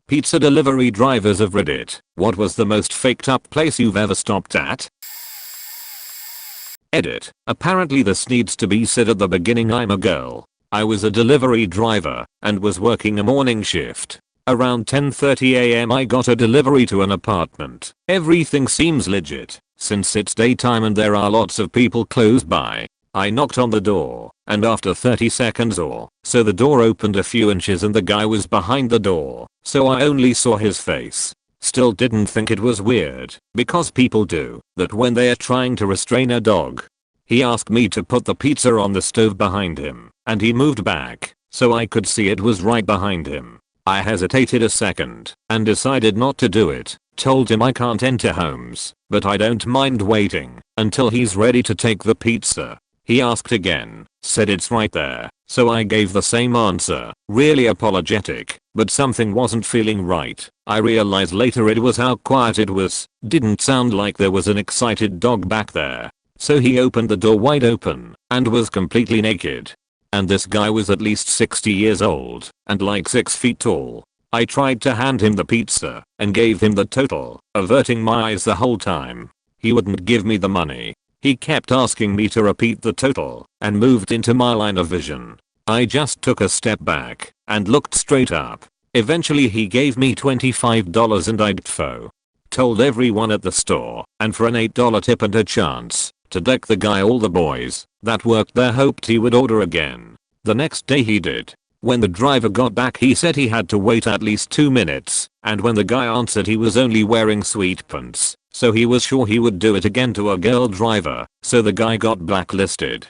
Pizza delivery drivers of Reddit, what was the most faked up place you've ever stopped at? Edit. Apparently this needs to be said at the beginning. I'm a girl. I was a delivery driver and was working a morning shift. Around 10:30 am I got a delivery to an apartment. Everything seems legit since it's daytime and there are lots of people close by. I knocked on the door and after 30 seconds or so the door opened a few inches and the guy was behind the door, so I only saw his face. Still didn't think it was weird because people do that when they are trying to restrain a dog. He asked me to put the pizza on the stove behind him and he moved back so I could see it was right behind him. I hesitated a second and decided not to do it. Told him I can't enter homes, but I don't mind waiting until he's ready to take the pizza. He asked again, said it's right there, so I gave the same answer, really apologetic, but something wasn't feeling right. I realized later it was how quiet it was, didn't sound like there was an excited dog back there. So he opened the door wide open and was completely naked. And this guy was at least 60 years old and like 6 feet tall. I tried to hand him the pizza and gave him the total, averting my eyes the whole time. He wouldn't give me the money. He kept asking me to repeat the total and moved into my line of vision. I just took a step back and looked straight up. Eventually he gave me $25 and I told everyone at the store, and for an $8 tip and a chance to deck the guy, all the boys that worked there hoped he would order again. The next day he did. When the driver got back he said he had to wait at least 2 minutes, and when the guy answered he was only wearing sweatpants, so he was sure he would do it again to a girl driver, so the guy got blacklisted.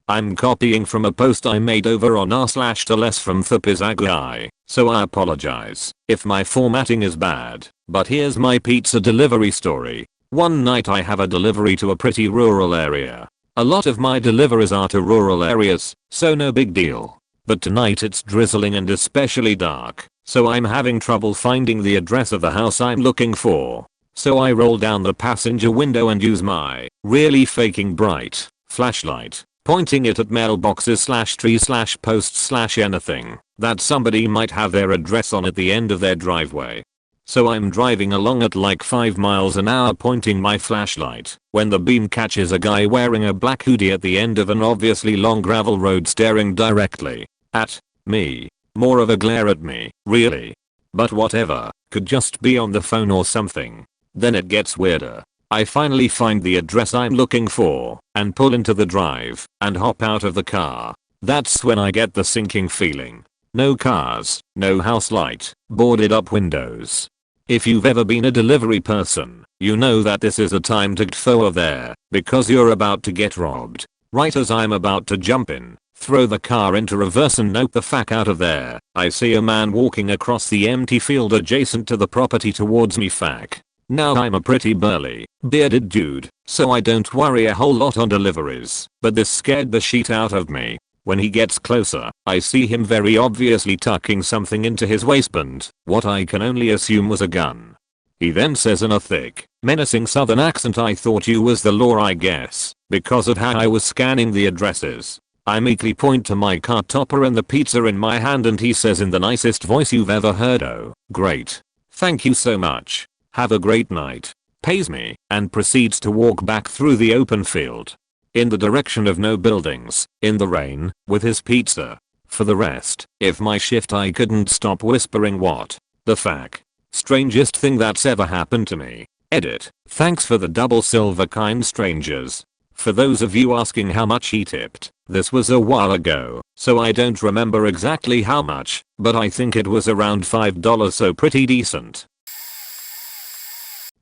I'm copying from a post I made over on r/less from Thupizagai, so I apologize if my formatting is bad, but here's my pizza delivery story. One night I have a delivery to a pretty rural area. A lot of my deliveries are to rural areas, so no big deal. But tonight it's drizzling and especially dark, so I'm having trouble finding the address of the house I'm looking for. So I roll down the passenger window and use my really faking bright flashlight, pointing it at mailboxes/trees/posts/anything that somebody might have their address on at the end of their driveway. So I'm driving along at like 5 miles an hour pointing my flashlight when the beam catches a guy wearing a black hoodie at the end of an obviously long gravel road staring directly at me. More of a glare at me, really. But whatever, could just be on the phone or something. Then it gets weirder. I finally find the address I'm looking for and pull into the drive and hop out of the car. That's when I get the sinking feeling. No cars, no house light, boarded up windows. If you've ever been a delivery person, you know that this is a time to go there because you're about to get robbed. Right as I'm about to jump in, throw the car into reverse and note the fuck out of there, I see a man walking across the empty field adjacent to the property towards me. Fuck. Now I'm a pretty burly, bearded dude, so I don't worry a whole lot on deliveries, but this scared the shit out of me. When he gets closer, I see him very obviously tucking something into his waistband, what I can only assume was a gun. He then says in a thick, menacing southern accent, "I thought you was the law, I guess," because of how I was scanning the addresses. I meekly point to my car topper and the pizza in my hand and he says in the nicest voice you've ever heard, "Oh, great. Thank you so much. Have a great night." Pays me and proceeds to walk back through the open field in the direction of no buildings, in the rain, with his pizza. For the rest, if my shift I couldn't stop whispering what the fuck. Strangest thing that's ever happened to me. Edit. Thanks for the double silver, kind strangers. For those of you asking how much he tipped, this was a while ago, so I don't remember exactly how much, but I think it was around $5, so pretty decent.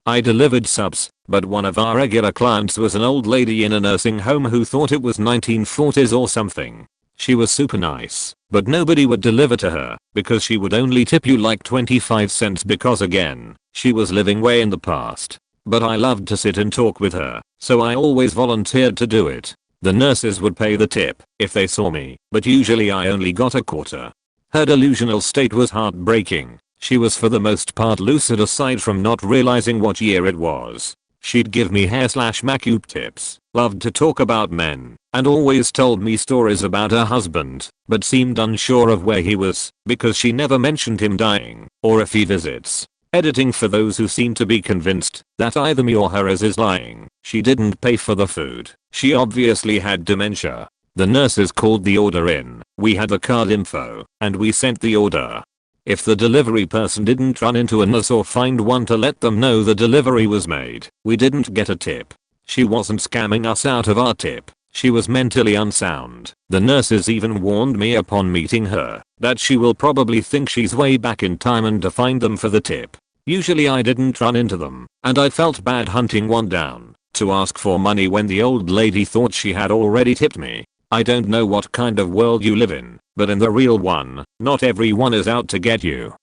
I delivered subs, but one of our regular clients was an old lady in a nursing home who thought it was 1940s or something. She was super nice, but nobody would deliver to her because she would only tip you like 25 cents because again, she was living way in the past. But I loved to sit and talk with her, so I always volunteered to do it. The nurses would pay the tip if they saw me, but usually I only got a quarter. Her delusional state was heartbreaking. She was for the most part lucid aside from not realizing what year it was. She'd give me hair/makeup tips, loved to talk about men, and always told me stories about her husband, but seemed unsure of where he was because she never mentioned him dying or if he visits. Editing for those who seem to be convinced that either me or her is lying. She didn't pay for the food. She obviously had dementia. The nurses called the order in, we had the card info, and we sent the order. If the delivery person didn't run into a nurse or find one to let them know the delivery was made, we didn't get a tip. She wasn't scamming us out of our tip. She was mentally unsound. The nurses even warned me upon meeting her that she will probably think she's way back in time and to find them for the tip. Usually I didn't run into them, and I felt bad hunting one down to ask for money when the old lady thought she had already tipped me. I don't know what kind of world you live in, but in the real one, not everyone is out to get you.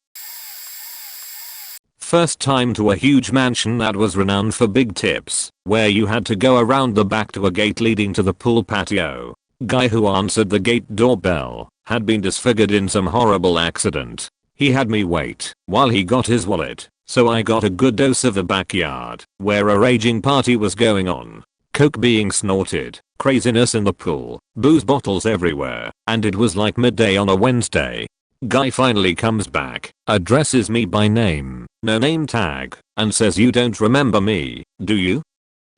First time to a huge mansion that was renowned for big tips, where you had to go around the back to a gate leading to the pool patio. Guy who answered the gate doorbell had been disfigured in some horrible accident. He had me wait while he got his wallet, so I got a good dose of the backyard, where a raging party was going on. Coke being snorted, craziness in the pool, booze bottles everywhere, and it was like midday on a Wednesday. Guy finally comes back, addresses me by name, no name tag, and says, "You don't remember me, do you?"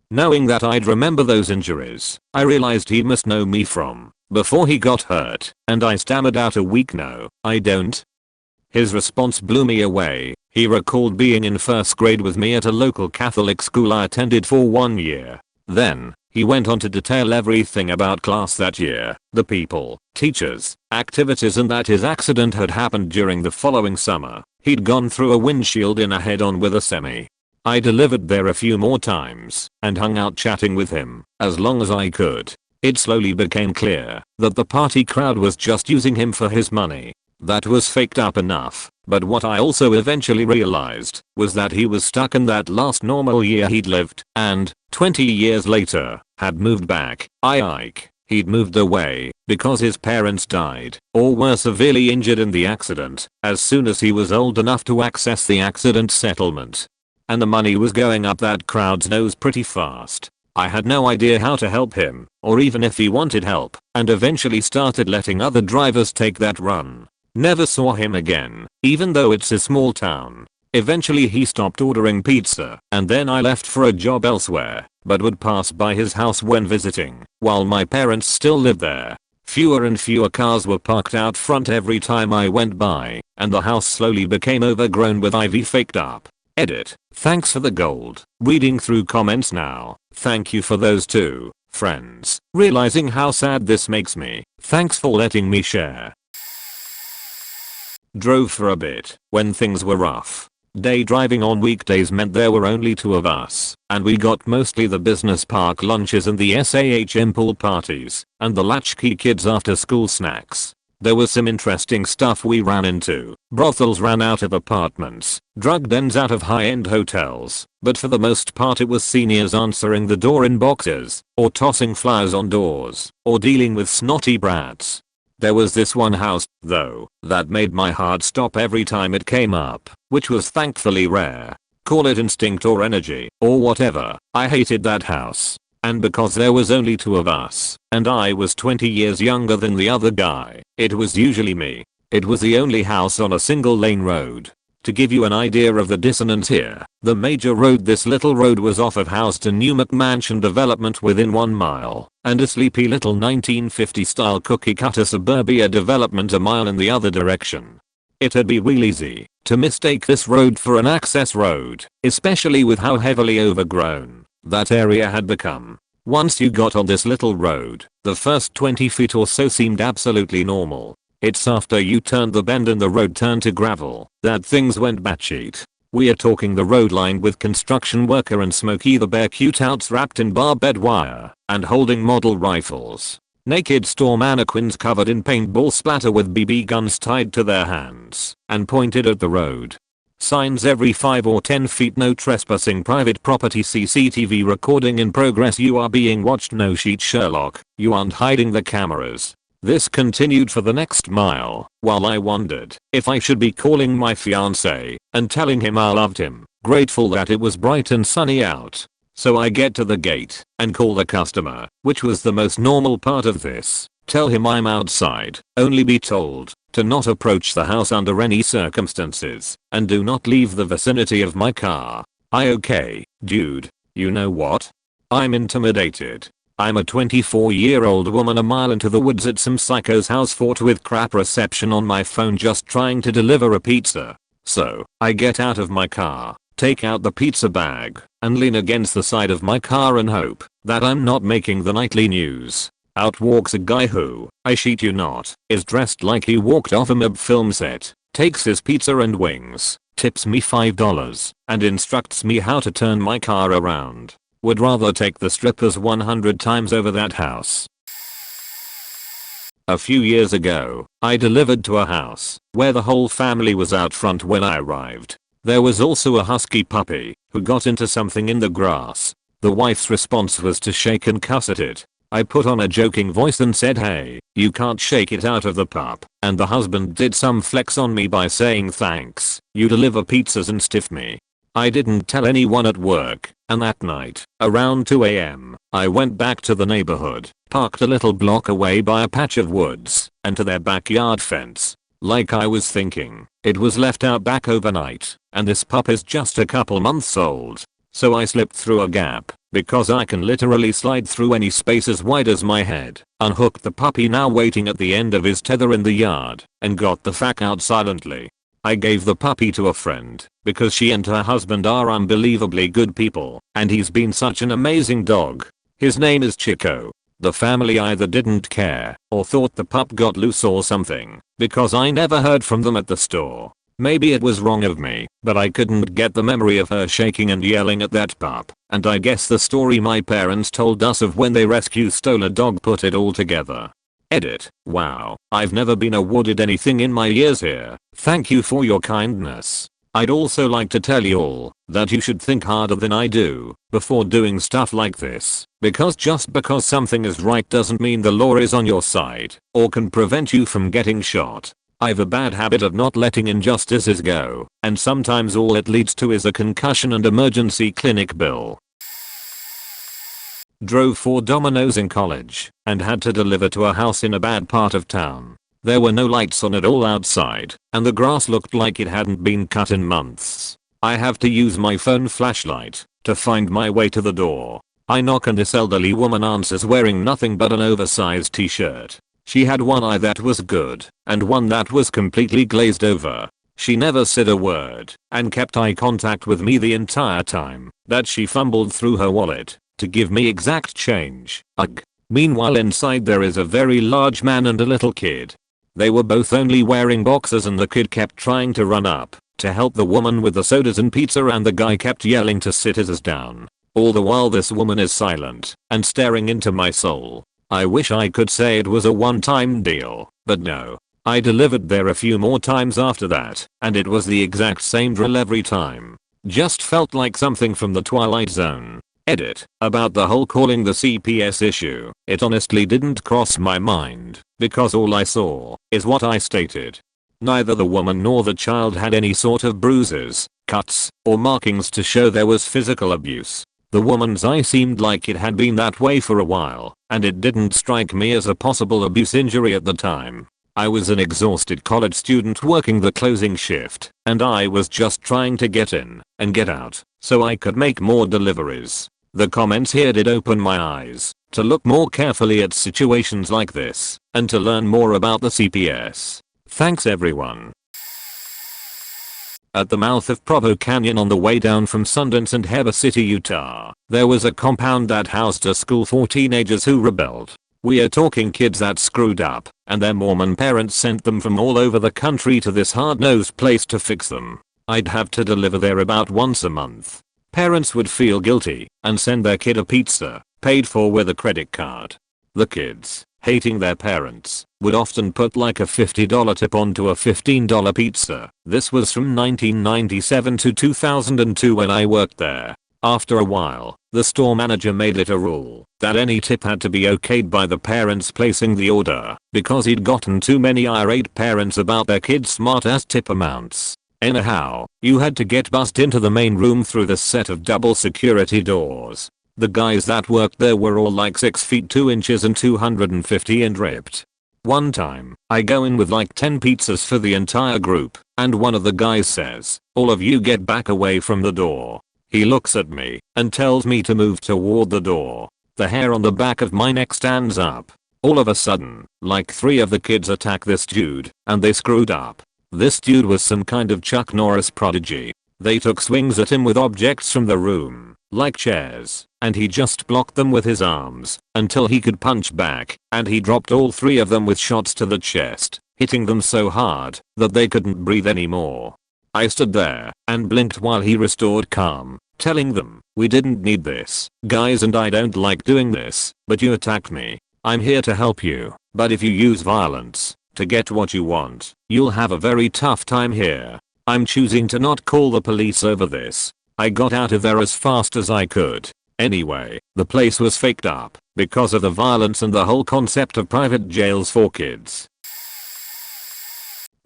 Knowing that I'd remember those injuries, I realized he must know me from before he got hurt, and I stammered out a weak "No, I don't." His response blew me away. He recalled being in first grade with me at a local Catholic school I attended for 1 year. Then, he went on to detail everything about class that year, the people, teachers, activities, and that his accident had happened during the following summer. He'd gone through a windshield in a head-on with a semi. I delivered there a few more times and hung out chatting with him as long as I could. It slowly became clear that the party crowd was just using him for his money. That was faked up enough, but what I also eventually realized was that he was stuck in that last normal year he'd lived, and 20 years later, had moved back. He'd moved away because his parents died or were severely injured in the accident as soon as he was old enough to access the accident settlement. And the money was going up that crowd's nose pretty fast. I had no idea how to help him, or even if he wanted help, and eventually started letting other drivers take that run. Never saw him again, even though it's a small town. Eventually he stopped ordering pizza, and then I left for a job elsewhere, but would pass by his house when visiting, while my parents still lived there. Fewer and fewer cars were parked out front every time I went by, and the house slowly became overgrown with ivy faked up. Edit. Thanks for the gold. Reading through comments now. Thank you for those too, friends. Realizing how sad this makes me. Thanks for letting me share. Drove for a bit when things were rough. Day driving on weekdays meant there were only 2 of us, and we got mostly the business park lunches and the SAHM pool parties, and the latchkey kids after school snacks. There was some interesting stuff we ran into. Brothels ran out of apartments, drug dens out of high-end hotels, but for the most part it was seniors answering the door in boxes, or tossing flyers on doors, or dealing with snotty brats. There was this one house, though, that made my heart stop every time it came up, which was thankfully rare. Call it instinct or energy, or whatever. I hated that house. And because there was only 2 of us, and I was 20 years younger than the other guy, it was usually me. It was the only house on a single lane road. To give you an idea of the dissonance here, the major road this little road was off of house to new McMansion development within 1 mile, and a sleepy little 1950 style cookie cutter suburbia development a mile in the other direction. It'd be real easy to mistake this road for an access road, especially with how heavily overgrown that area had become. Once you got on this little road, the first 20 feet or so seemed absolutely normal. It's after you turned the bend and the road turned to gravel that things went batshit. We're talking the road lined with construction worker and Smokey the Bear cutouts wrapped in barbed wire and holding model rifles. Naked store mannequins covered in paintball splatter with BB guns tied to their hands and pointed at the road. Signs every 5 or 10 feet: no trespassing, private property, CCTV recording in progress, you are being watched, no sheet Sherlock, you aren't hiding the cameras. This continued for the next mile, while I wondered if I should be calling my fiance and telling him I loved him, grateful that it was bright and sunny out. So I get to the gate and call the customer, which was the most normal part of this. Tell him I'm outside, only be told to not approach the house under any circumstances, and do not leave the vicinity of my car. Okay, dude. You know what? I'm intimidated. I'm a 24-year-old woman a mile into the woods at some psycho's house fought with crap reception on my phone just trying to deliver a pizza. So, I get out of my car, take out the pizza bag, and lean against the side of my car and hope that I'm not making the nightly news. Out walks a guy who, I shit you not, is dressed like he walked off a mob film set, takes his pizza and wings, tips me $5, and instructs me how to turn my car around. Would rather take the strippers 100 times over that house. A few years ago, I delivered to a house where the whole family was out front when I arrived. There was also a husky puppy who got into something in the grass. The wife's response was to shake and cuss at it. I put on a joking voice and said, "Hey, you can't shake it out of the pup." And the husband did some flex on me by saying, "Thanks, you deliver pizzas and stiff me." I didn't tell anyone at work, and that night, around 2 AM, I went back to the neighborhood, parked a little block away by a patch of woods, and to their backyard fence. Like I was thinking, it was left out back overnight, and this pup is just a couple months old. So I slipped through a gap, because I can literally slide through any space as wide as my head, unhooked the puppy now waiting at the end of his tether in the yard, and got the fuck out silently. I gave the puppy to a friend, because she and her husband are unbelievably good people, and he's been such an amazing dog. His name is Chico. The family either didn't care, or thought the pup got loose or something, because I never heard from them at the store. Maybe it was wrong of me, but I couldn't get the memory of her shaking and yelling at that pup, and I guess the story my parents told us of when they rescue stole a dog put it all together. Edit. Wow, I've never been awarded anything in my years here. Thank you for your kindness. I'd also like to tell you all that you should think harder than I do before doing stuff like this, because just because something is right doesn't mean the law is on your side or can prevent you from getting shot. I've a bad habit of not letting injustices go, and sometimes all it leads to is a concussion and emergency clinic bill. Drove 4 Domino's in college and had to deliver to a house in a bad part of town. There were no lights on at all outside, and the grass looked like it hadn't been cut in months. I have to use my phone flashlight to find my way to the door. I knock and this elderly woman answers wearing nothing but an oversized t-shirt. She had one eye that was good and one that was completely glazed over. She never said a word and kept eye contact with me the entire time that she fumbled through her wallet to give me exact change. Ugh. Meanwhile inside there is a very large man and a little kid. They were both only wearing boxers and the kid kept trying to run up to help the woman with the sodas and pizza and the guy kept yelling to sit his ass down. All the while this woman is silent and staring into my soul. I wish I could say it was a one-time deal, but no. I delivered there a few more times after that, and it was the exact same drill every time. Just felt like something from the Twilight Zone. Edit. About the whole calling the CPS issue, it honestly didn't cross my mind, because all I saw is what I stated. Neither the woman nor the child had any sort of bruises, cuts, or markings to show there was physical abuse. The woman's eye seemed like it had been that way for a while, and it didn't strike me as a possible abuse injury at the time. I was an exhausted college student working the closing shift, and I was just trying to get in and get out so I could make more deliveries. The comments here did open my eyes to look more carefully at situations like this and to learn more about the CPS. Thanks everyone. At the mouth of Provo Canyon on the way down from Sundance and Heber City, Utah, there was a compound that housed a school for teenagers who rebelled. We are talking kids that screwed up, and their Mormon parents sent them from all over the country to this hard-nosed place to fix them. I'd have to deliver there about once a month. Parents would feel guilty and send their kid a pizza, paid for with a credit card. The kids, hating their parents, would often put like a $50 tip onto a $15 pizza. This was from 1997 to 2002 when I worked there. After a while, the store manager made it a rule that any tip had to be okayed by the parents placing the order because he'd gotten too many irate parents about their kids' smart ass tip amounts. Anyhow, you had to get bussed into the main room through the set of double security doors. The guys that worked there were all like 6 feet 2 inches and 250 and ripped. One time, I go in with like 10 pizzas for the entire group, and one of the guys says, "All of you get back away from the door." He looks at me and tells me to move toward the door. The hair on the back of my neck stands up. All of a sudden, like 3 of the kids attack this dude, and they screwed up. This dude was some kind of Chuck Norris prodigy. They took swings at him with objects from the room, like chairs, and he just blocked them with his arms until he could punch back, and he dropped all 3 of them with shots to the chest, hitting them so hard that they couldn't breathe anymore. I stood there and blinked while he restored calm, telling them, "We didn't need this, guys, and I don't like doing this, but you attacked me. I'm here to help you, but if you use violence to get what you want, you'll have a very tough time here. I'm choosing to not call the police over this." I got out of there as fast as I could. Anyway, the place was faked up because of the violence and the whole concept of private jails for kids.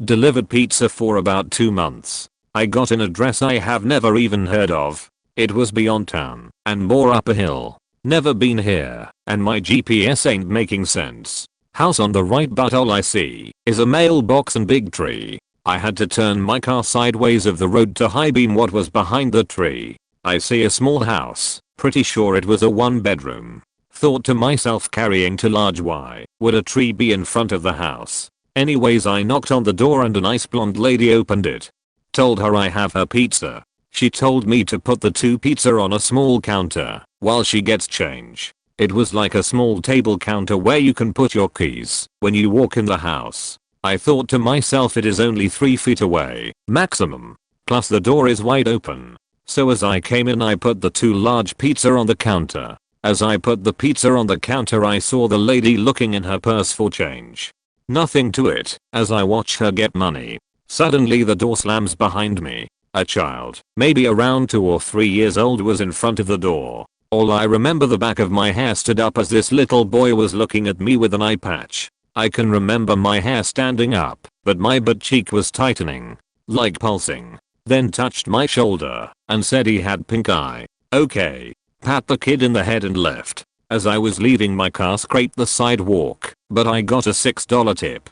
Delivered pizza for about 2 months. I got an address I have never even heard of. It was beyond town and more up a hill. Never been here, and my GPS ain't making sense. House on the right, but all I see is a mailbox and big tree. I had to turn my car sideways of the road to high beam what was behind the tree. I see a small house, pretty sure it was a 1-bedroom. Thought to myself, carrying too large, why would a tree be in front of the house? Anyways, I knocked on the door and a nice blonde lady opened it. Told her I have her pizza. She told me to put the 2 pizza on a small counter while she gets change. It was like a small table counter where you can put your keys when you walk in the house. I thought to myself, it is only 3 feet away, maximum. Plus the door is wide open. So as I came in, I put the 2 large pizza on the counter. As I put the pizza on the counter, I saw the lady looking in her purse for change. Nothing to it as I watch her get money. Suddenly the door slams behind me. A child, maybe around 2 or 3 years old, was in front of the door. All I remember, the back of my hair stood up as this little boy was looking at me with an eye patch. I can remember my hair standing up, but my butt cheek was tightening, like pulsing. Then touched my shoulder and said he had pink eye. Okay. Pat the kid in the head and left. As I was leaving, my car scraped the sidewalk, but I got a $6 tip.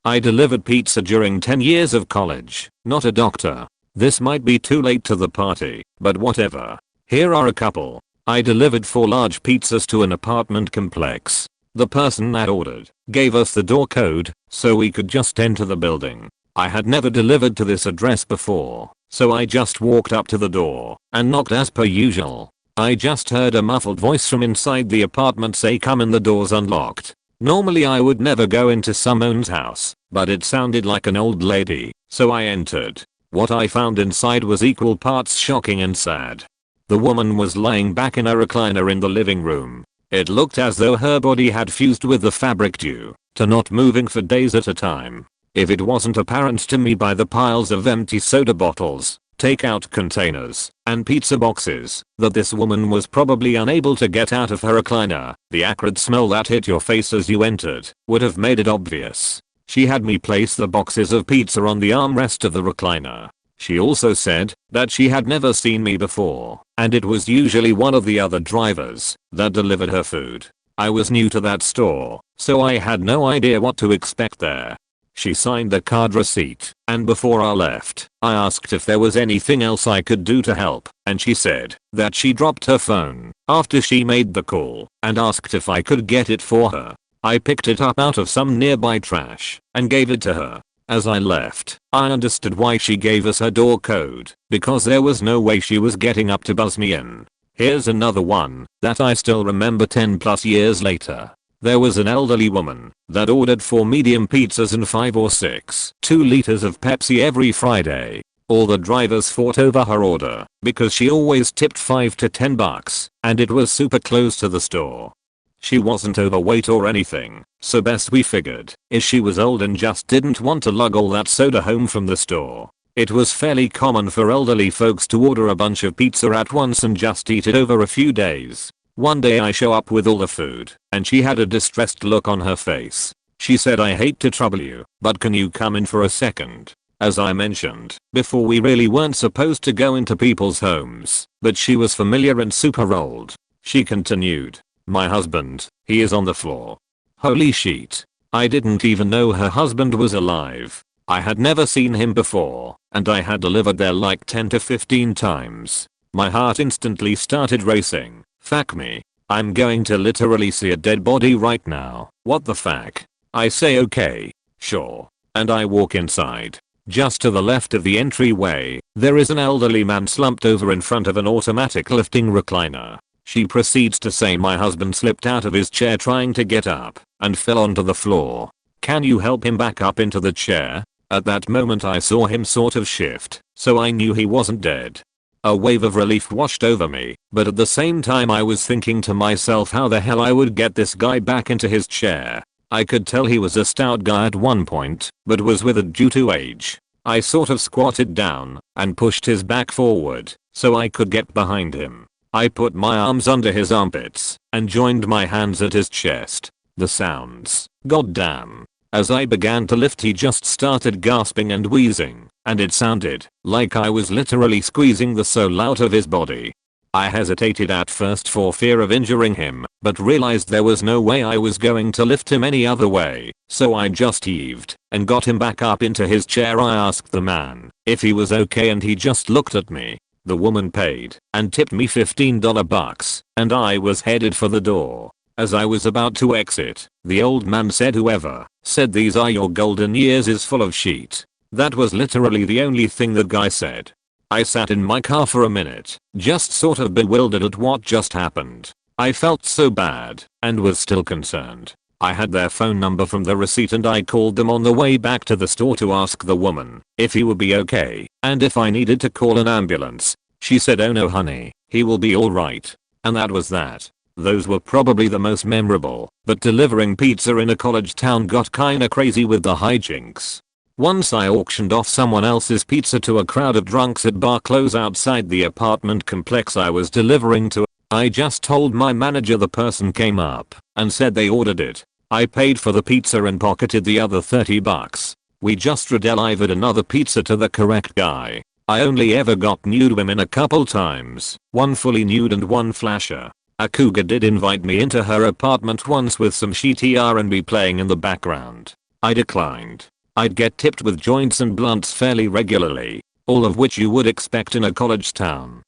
I delivered pizza during 10 years of college, not a doctor. This might be too late to the party, but whatever. Here are a couple. I delivered 4 large pizzas to an apartment complex. The person that ordered gave us the door code so we could just enter the building. I had never delivered to this address before, so I just walked up to the door and knocked as per usual. I just heard a muffled voice from inside the apartment say, "Come in, the door's unlocked." Normally I would never go into someone's house, but it sounded like an old lady, so I entered. What I found inside was equal parts shocking and sad. The woman was lying back in a recliner in the living room. It looked as though her body had fused with the fabric due to not moving for days at a time. If it wasn't apparent to me by the piles of empty soda bottles, takeout containers, and pizza boxes that this woman was probably unable to get out of her recliner, the acrid smell that hit your face as you entered would have made it obvious. She had me place the boxes of pizza on the armrest of the recliner. She also said that she had never seen me before, and it was usually one of the other drivers that delivered her food. I was new to that store, so I had no idea what to expect there. She signed the card receipt, and before I left, I asked if there was anything else I could do to help, and she said that she dropped her phone after she made the call and asked if I could get it for her. I picked it up out of some nearby trash and gave it to her. As I left, I understood why she gave us her door code, because there was no way she was getting up to buzz me in. Here's another one that I still remember 10 plus years later. There was an elderly woman that ordered 4 medium pizzas and 5 or 6 2 liters of Pepsi every Friday. All the drivers fought over her order because she always tipped $5 to $10 and it was super close to the store. She wasn't overweight or anything, so best we figured is she was old and just didn't want to lug all that soda home from the store. It was fairly common for elderly folks to order a bunch of pizza at once and just eat it over a few days. One day I show up with all the food, and she had a distressed look on her face. She said, "I hate to trouble you, but can you come in for a second?" As I mentioned before, we really weren't supposed to go into people's homes, but she was familiar and super old. She continued. My husband, he is on the floor. Holy shit. I didn't even know her husband was alive. I had never seen him before, and I had delivered there like 10 to 15 times. My heart instantly started racing. Fuck me. I'm going to literally see a dead body right now. What the fuck? I say okay, sure, and I walk inside. Just to the left of the entryway, there is an elderly man slumped over in front of an automatic lifting recliner. She proceeds to say my husband slipped out of his chair trying to get up and fell onto the floor. Can you help him back up into the chair? At that moment I saw him sort of shift, so I knew he wasn't dead. A wave of relief washed over me, but at the same time I was thinking to myself how the hell I would get this guy back into his chair. I could tell he was a stout guy at one point, but was withered due to age. I sort of squatted down and pushed his back forward so I could get behind him. I put my arms under his armpits and joined my hands at his chest. The sounds, goddamn. As I began to lift he just started gasping and wheezing, and it sounded like I was literally squeezing the soul out of his body. I hesitated at first for fear of injuring him, but realized there was no way I was going to lift him any other way, so I just heaved and got him back up into his chair. I asked the man if he was okay and he just looked at me. The woman paid and tipped me $15 and I was headed for the door. As I was about to exit, the old man said whoever said these are your golden years is full of shit. That was literally the only thing that guy said. I sat in my car for a minute, just sort of bewildered at what just happened. I felt so bad and was still concerned. I had their phone number from the receipt and I called them on the way back to the store to ask the woman if he would be okay and if I needed to call an ambulance. She said, oh no honey, he will be alright. And that was that. Those were probably the most memorable, but delivering pizza in a college town got kinda crazy with the hijinks. Once I auctioned off someone else's pizza to a crowd of drunks at bar close outside the apartment complex I was delivering to. I just told my manager the person came up and said they ordered it. I paid for the pizza and pocketed the other $30. We just redelivered another pizza to the correct guy. I only ever got nude women a couple times, one fully nude and one flasher. A cougar did invite me into her apartment once with some shitty R&B playing in the background. I declined. I'd get tipped with joints and blunts fairly regularly, all of which you would expect in a college town.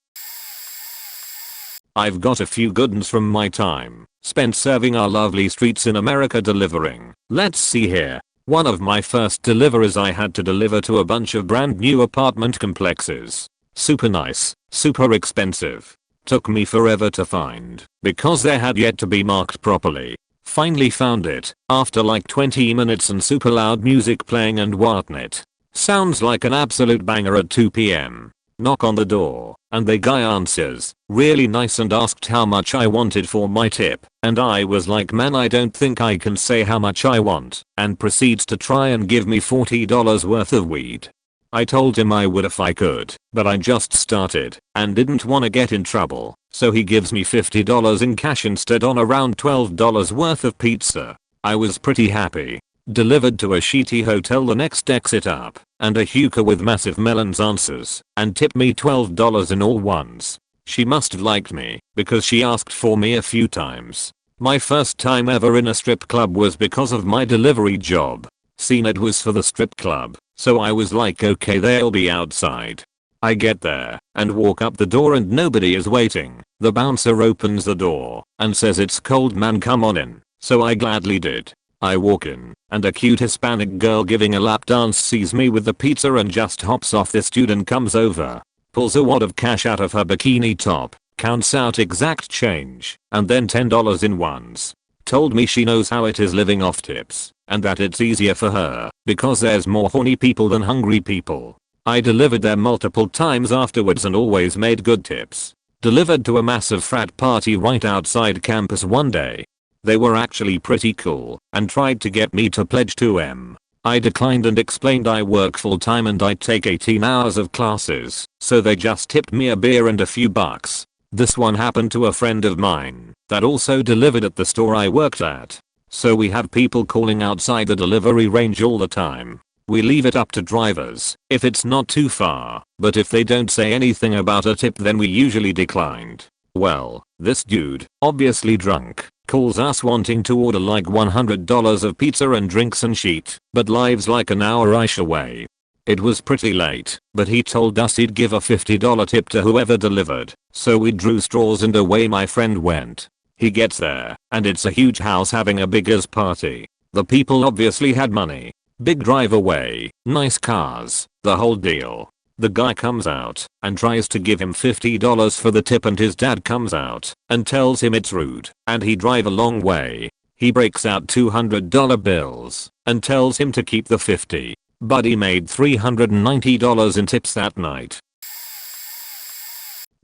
I've got a few good ones from my time spent serving our lovely streets in America delivering. Let's see here. One of my first deliveries I had to deliver to a bunch of brand new apartment complexes. Super nice, super expensive. Took me forever to find because they had yet to be marked properly. Finally found it after like 20 minutes and super loud music playing and whatnot. Sounds like an absolute banger at 2 p.m. Knock on the door and the guy answers, really nice, and asked how much I wanted for my tip, and I was like, man, I don't think I can say how much I want, and proceeds to try and give me $40 worth of weed. I told him I would if I could, but I just started and didn't want to get in trouble, so he gives me $50 in cash instead on around $12 worth of pizza. I was pretty happy. Delivered to a shitty hotel the next exit up, and a hooker with massive melons answers and tipped me $12 in all once. She must have liked me because she asked for me a few times. My first time ever in a strip club was because of my delivery job. Seen it was for the strip club, so I was like, okay, they'll be outside. I get there and walk up the door and nobody is waiting. The bouncer opens the door and says, it's cold man, come on in. So I gladly did. I walk in and a cute Hispanic girl giving a lap dance sees me with the pizza and just hops off the stool and comes over, pulls a wad of cash out of her bikini top, counts out exact change, and then $10 in ones. Told me she knows how it is living off tips and that it's easier for her because there's more horny people than hungry people. I delivered there multiple times afterwards and always made good tips. Delivered to a massive frat party right outside campus one day. They were actually pretty cool and tried to get me to pledge to them. I declined and explained I work full time and I take 18 hours of classes, so they just tipped me a beer and a few bucks. This one happened to a friend of mine that also delivered at the store I worked at. So we have people calling outside the delivery range all the time. We leave it up to drivers if it's not too far, but if they don't say anything about a tip then we usually declined. Well, this dude, obviously drunk, calls us wanting to order like $100 of pizza and drinks and shit, but lives like an hour-ish away. It was pretty late, but he told us he'd give a $50 tip to whoever delivered, so we drew straws and away my friend went. He gets there, and it's a huge house having a big-ass party. The people obviously had money. Big driveway, nice cars, the whole deal. The guy comes out and tries to give him $50 for the tip and his dad comes out and tells him it's rude and he drive a long way. He breaks out $200 bills and tells him to keep the 50. Buddy made $390 in tips that night.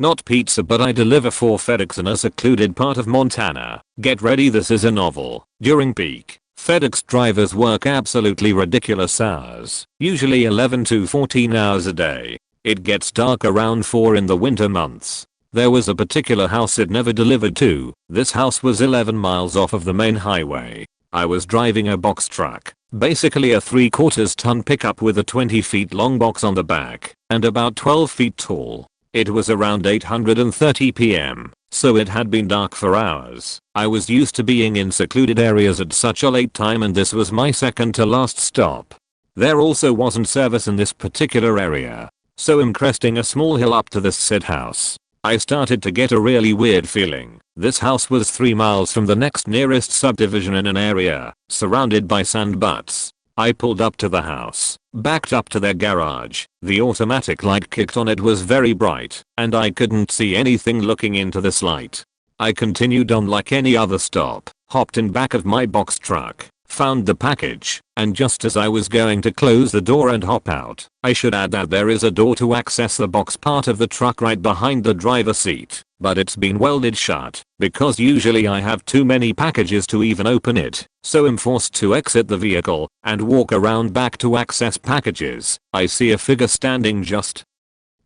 Not pizza, but I deliver for FedEx in a secluded part of Montana. Get ready, this is a novel. During peak, FedEx drivers work absolutely ridiculous hours, usually 11 to 14 hours a day. It gets dark around 4 in the winter months. There was a particular house it never delivered to. This house was 11 miles off of the main highway. I was driving a box truck, basically a 3/4 ton pickup with a 20 feet long box on the back and about 12 feet tall. It was around 8:30 p.m. so it had been dark for hours. I was used to being in secluded areas at such a late time and this was my second to last stop. There also wasn't service in this particular area, so I'm cresting a small hill up to this said house. I started to get a really weird feeling. This house was 3 miles from the next nearest subdivision in an area surrounded by sand butts. I pulled up to the house, backed up to their garage. The automatic light kicked on, it was very bright, and I couldn't see anything looking into this light. I continued on like any other stop, hopped in back of my box truck, found the package, and just as I was going to close the door and hop out, I should add that there is a door to access the box part of the truck right behind the driver's seat, but it's been welded shut, because usually I have too many packages to even open it, so I'm forced to exit the vehicle and walk around back to access packages. I see a figure standing just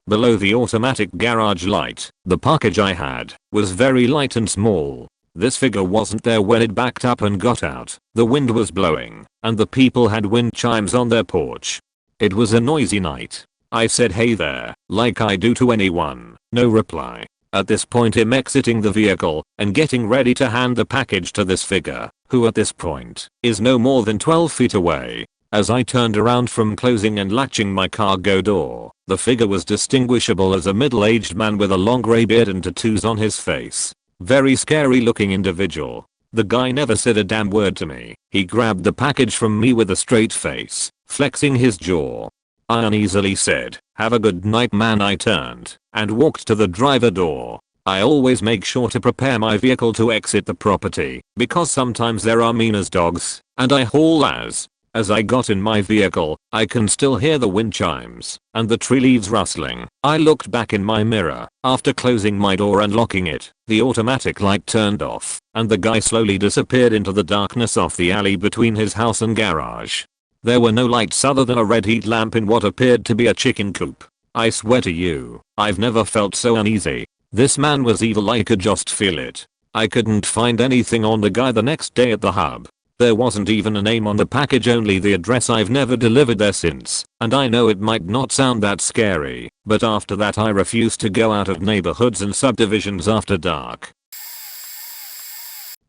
below the automatic garage light. The package I had was very light and small. This figure wasn't there when it backed up and got out. The wind was blowing, and the people had wind chimes on their porch. It was a noisy night. I said hey there, like I do to anyone. No reply. At this point I'm exiting the vehicle and getting ready to hand the package to this figure, who at this point is no more than 12 feet away. As I turned around from closing and latching my cargo door, the figure was distinguishable as a middle-aged man with a long grey beard and tattoos on his face. Very scary looking individual. The guy never said a damn word to me. He grabbed the package from me with a straight face, flexing his jaw. I uneasily said, "Have a good night, man." I turned and walked to the driver door. I always make sure to prepare my vehicle to exit the property because sometimes there are mean as dogs, and I haul ass. As I got in my vehicle, I can still hear the wind chimes and the tree leaves rustling. I looked back in my mirror after closing my door and locking it. The automatic light turned off and the guy slowly disappeared into the darkness off the alley between his house and garage. There were no lights other than a red heat lamp in what appeared to be a chicken coop. I swear to you, I've never felt so uneasy. This man was evil, I could just feel it. I couldn't find anything on the guy the next day at the hub. There wasn't even a name on the package, only the address. I've never delivered there since, and I know it might not sound that scary, but after that I refuse to go out of neighborhoods and subdivisions after dark.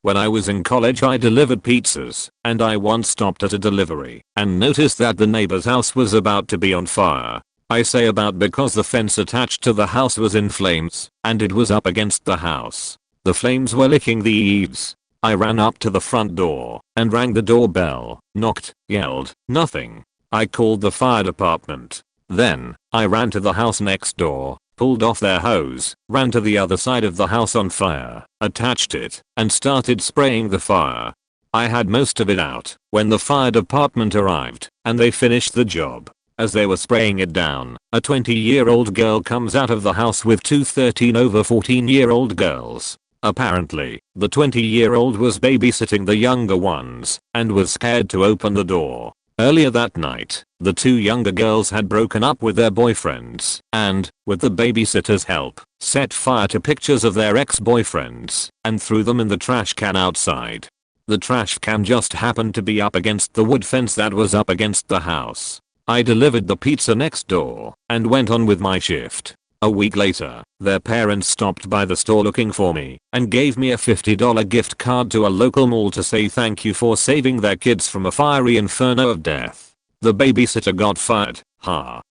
When I was in college I delivered pizzas, and I once stopped at a delivery and noticed that the neighbor's house was about to be on fire. I say about because the fence attached to the house was in flames, and it was up against the house. The flames were licking the eaves. I ran up to the front door and rang the doorbell, knocked, yelled, nothing. I called the fire department. Then, I ran to the house next door, pulled off their hose, ran to the other side of the house on fire, attached it, and started spraying the fire. I had most of it out when the fire department arrived, and they finished the job. As they were spraying it down, a 20-year-old girl comes out of the house with two 13 over 14-year-old girls. Apparently, the 20-year-old was babysitting the younger ones and was scared to open the door. Earlier that night, the two younger girls had broken up with their boyfriends and, with the babysitter's help, set fire to pictures of their ex-boyfriends and threw them in the trash can outside. The trash can just happened to be up against the wood fence that was up against the house. I delivered the pizza next door and went on with my shift. A week later, their parents stopped by the store looking for me and gave me a $50 gift card to a local mall to say thank you for saving their kids from a fiery inferno of death. The babysitter got fired. Ha.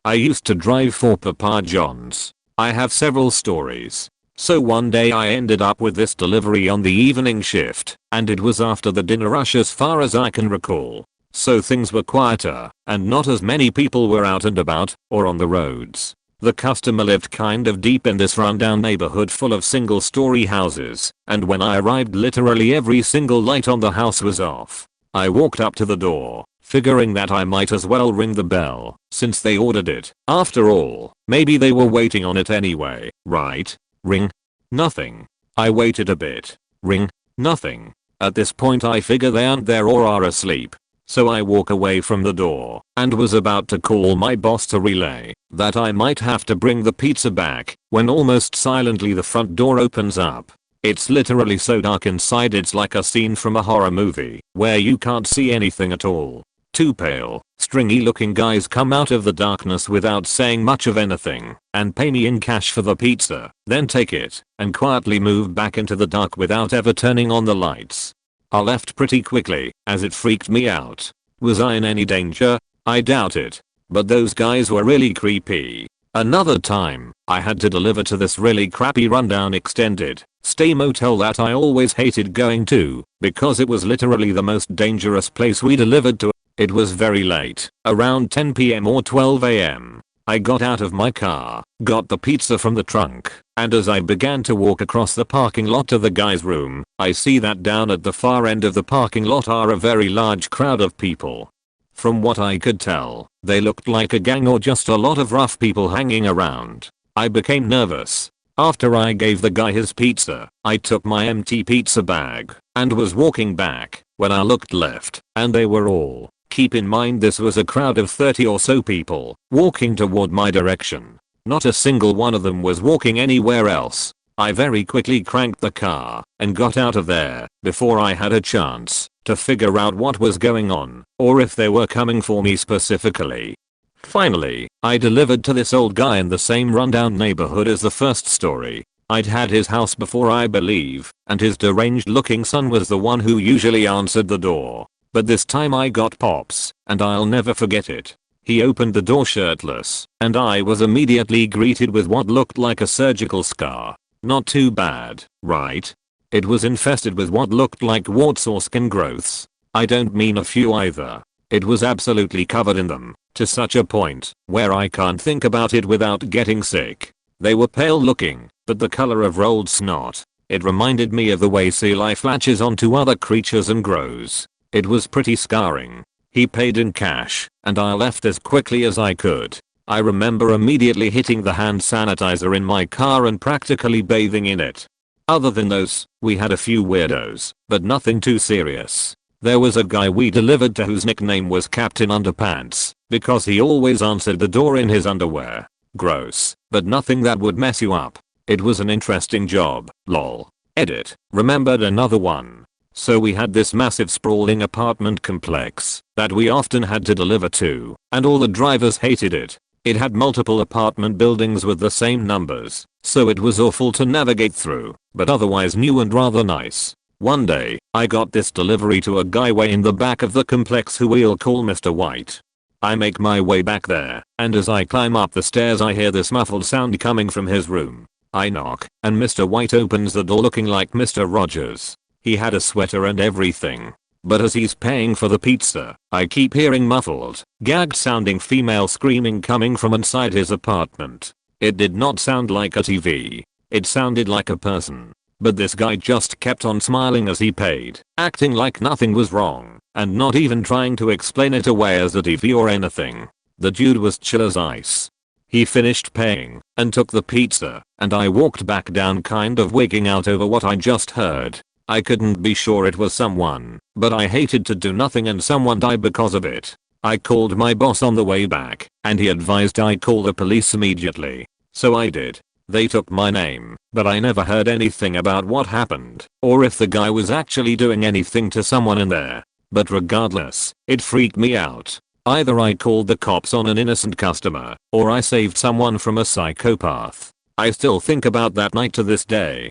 I used to drive for Papa John's. I have several stories. So one day I ended up with this delivery on the evening shift, and it was after the dinner rush as far as I can recall. So things were quieter, and not as many people were out and about, or on the roads. The customer lived kind of deep in this rundown neighborhood full of single-story houses, and when I arrived literally every single light on the house was off. I walked up to the door, figuring that I might as well ring the bell, since they ordered it. After all, maybe they were waiting on it anyway, right? Ring. Nothing. I waited a bit. Ring. Nothing. At this point I figure they aren't there or are asleep. So I walk away from the door and was about to call my boss to relay that I might have to bring the pizza back when almost silently the front door opens up. It's literally so dark inside it's like a scene from a horror movie where you can't see anything at all. Two pale, stringy looking guys come out of the darkness without saying much of anything and pay me in cash for the pizza, then take it and quietly move back into the dark without ever turning on the lights. I left pretty quickly as it freaked me out. Was I in any danger? I doubt it. But those guys were really creepy. Another time, I had to deliver to this really crappy rundown extended stay motel that I always hated going to because it was literally the most dangerous place we delivered to. It was very late, around 10 PM or 12 AM. I got out of my car, got the pizza from the trunk, and as I began to walk across the parking lot to the guy's room, I see that down at the far end of the parking lot are a very large crowd of people. From what I could tell, they looked like a gang or just a lot of rough people hanging around. I became nervous. After I gave the guy his pizza, I took my empty pizza bag and was walking back when I looked left, and they were all, keep in mind this was a crowd of 30 or so people, walking toward my direction. Not a single one of them was walking anywhere else. I very quickly cranked the car and got out of there before I had a chance to figure out what was going on or if they were coming for me specifically. Finally, I delivered to this old guy in the same rundown neighborhood as the first story. I'd had his house before I believe, and his deranged looking son was the one who usually answered the door. But this time I got Pops, and I'll never forget it. He opened the door shirtless, and I was immediately greeted with what looked like a surgical scar. Not too bad, right? It was infested with what looked like warts or skin growths. I don't mean a few either. It was absolutely covered in them, to such a point where I can't think about it without getting sick. They were pale looking, but the color of rolled snot. It reminded me of the way sea life latches onto other creatures and grows. It was pretty scarring. He paid in cash, and I left as quickly as I could. I remember immediately hitting the hand sanitizer in my car and practically bathing in it. Other than those, we had a few weirdos, but nothing too serious. There was a guy we delivered to whose nickname was Captain Underpants, because he always answered the door in his underwear. Gross, but nothing that would mess you up. It was an interesting job, lol. Edit. Remembered another one. So we had this massive sprawling apartment complex that we often had to deliver to, and all the drivers hated it. It had multiple apartment buildings with the same numbers, so it was awful to navigate through, but otherwise new and rather nice. One day, I got this delivery to a guy way in the back of the complex who we'll call Mr. White. I make my way back there, and as I climb up the stairs I hear this muffled sound coming from his room. I knock, and Mr. White opens the door looking like Mr. Rogers. He had a sweater and everything. But as he's paying for the pizza, I keep hearing muffled, gagged sounding female screaming coming from inside his apartment. It did not sound like a TV. It sounded like a person. But this guy just kept on smiling as he paid, acting like nothing was wrong, and not even trying to explain it away as a TV or anything. The dude was chill as ice. He finished paying and took the pizza, and I walked back down kind of wigging out over what I just heard. I couldn't be sure it was someone, but I hated to do nothing and someone died because of it. I called my boss on the way back, and he advised I call the police immediately. So I did. They took my name, but I never heard anything about what happened or if the guy was actually doing anything to someone in there. But regardless, it freaked me out. Either I called the cops on an innocent customer or I saved someone from a psychopath. I still think about that night to this day.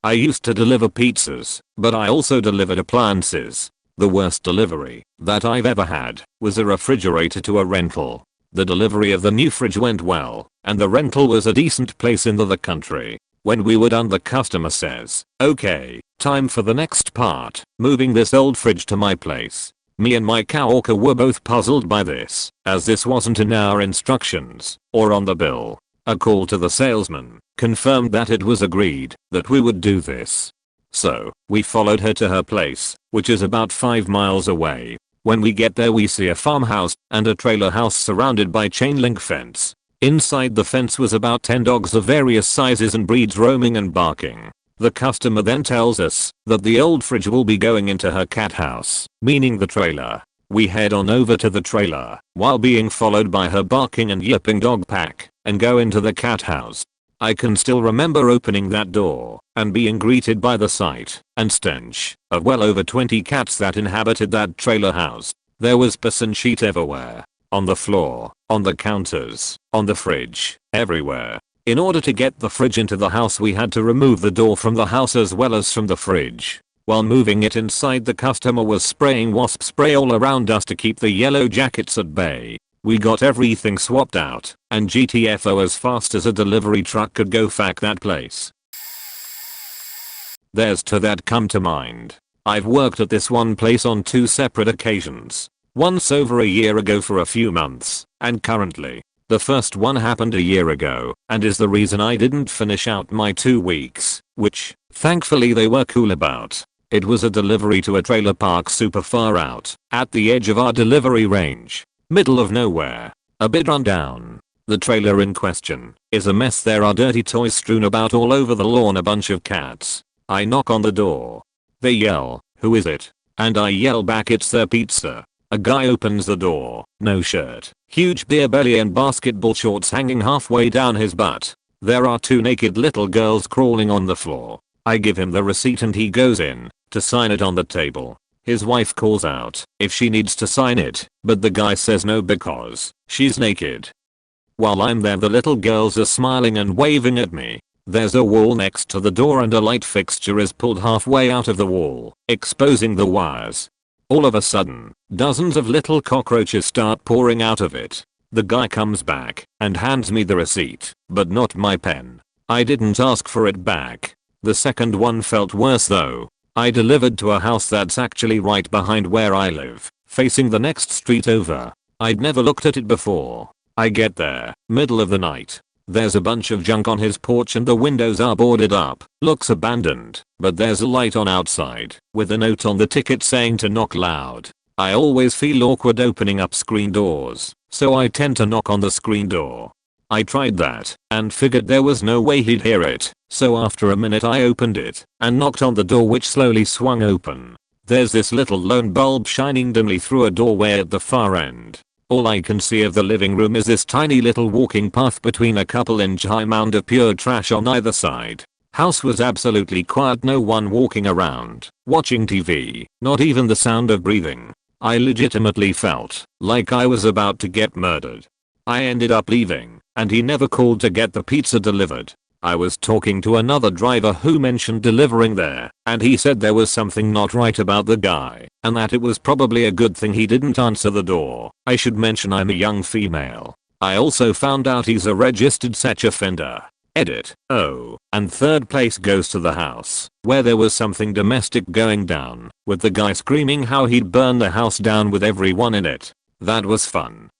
I used to deliver pizzas, but I also delivered appliances. The worst delivery that I've ever had was a refrigerator to a rental. The delivery of the new fridge went well, and the rental was a decent place in the country. When we were done, the customer says, "Okay, time for the next part, moving this old fridge to my place." Me and my coworker were both puzzled by this, as this wasn't in our instructions or on the bill. A call to the salesman confirmed that it was agreed that we would do this. So, we followed her to her place, which is about 5 miles away. When we get there, we see a farmhouse and a trailer house surrounded by chain link fence. Inside the fence was about 10 dogs of various sizes and breeds roaming and barking. The customer then tells us that the old fridge will be going into her cat house, meaning the trailer. We head on over to the trailer while being followed by her barking and yipping dog pack and go into the cat house. I can still remember opening that door and being greeted by the sight and stench of well over 20 cats that inhabited that trailer house. There was piss and shit everywhere. On the floor, on the counters, on the fridge, everywhere. In order to get the fridge into the house, we had to remove the door from the house as well as from the fridge. While moving it inside, the customer was spraying wasp spray all around us to keep the yellow jackets at bay. We got everything swapped out and GTFO as fast as a delivery truck could go. Fuck that place. There's two that come to mind. I've worked at this one place on 2 separate occasions. Once over a year ago for a few months, and currently. The first one happened a year ago and is the reason I didn't finish out my 2 weeks, which, thankfully, they were cool about. It was a delivery to a trailer park super far out, at the edge of our delivery range. Middle of nowhere. A bit run down. The trailer in question is a mess. There are dirty toys strewn about all over the lawn, a bunch of cats. I knock on the door. They yell, "Who is it?" And I yell back, "It's their pizza." A guy opens the door, no shirt, huge beer belly and basketball shorts hanging halfway down his butt. There are 2 naked little girls crawling on the floor. I give him the receipt and he goes in to sign it on the table. His wife calls out if she needs to sign it, but the guy says no because she's naked. While I'm there, the little girls are smiling and waving at me. There's a wall next to the door and a light fixture is pulled halfway out of the wall, exposing the wires. All of a sudden, dozens of little cockroaches start pouring out of it. The guy comes back and hands me the receipt, but not my pen. I didn't ask for it back. The second one felt worse though. I delivered to a house that's actually right behind where I live, facing the next street over. I'd never looked at it before. I get there, middle of the night. There's a bunch of junk on his porch and the windows are boarded up. Looks abandoned, but there's a light on outside with a note on the ticket saying to knock loud. I always feel awkward opening up screen doors, so I tend to knock on the screen door. I tried that and figured there was no way he'd hear it, so after a minute I opened it and knocked on the door, which slowly swung open. There's this little lone bulb shining dimly through a doorway at the far end. All I can see of the living room is this tiny little walking path between a couple-inch high mound of pure trash on either side. House was absolutely quiet, no one walking around, watching TV, not even the sound of breathing. I legitimately felt like I was about to get murdered. I ended up leaving, and he never called to get the pizza delivered. I was talking to another driver who mentioned delivering there, and he said there was something not right about the guy, and that it was probably a good thing he didn't answer the door. I should mention I'm a young female. I also found out he's a registered sex offender. Edit. Oh, and third place goes to the house, where there was something domestic going down, with the guy screaming how he'd burn the house down with everyone in it. That was fun.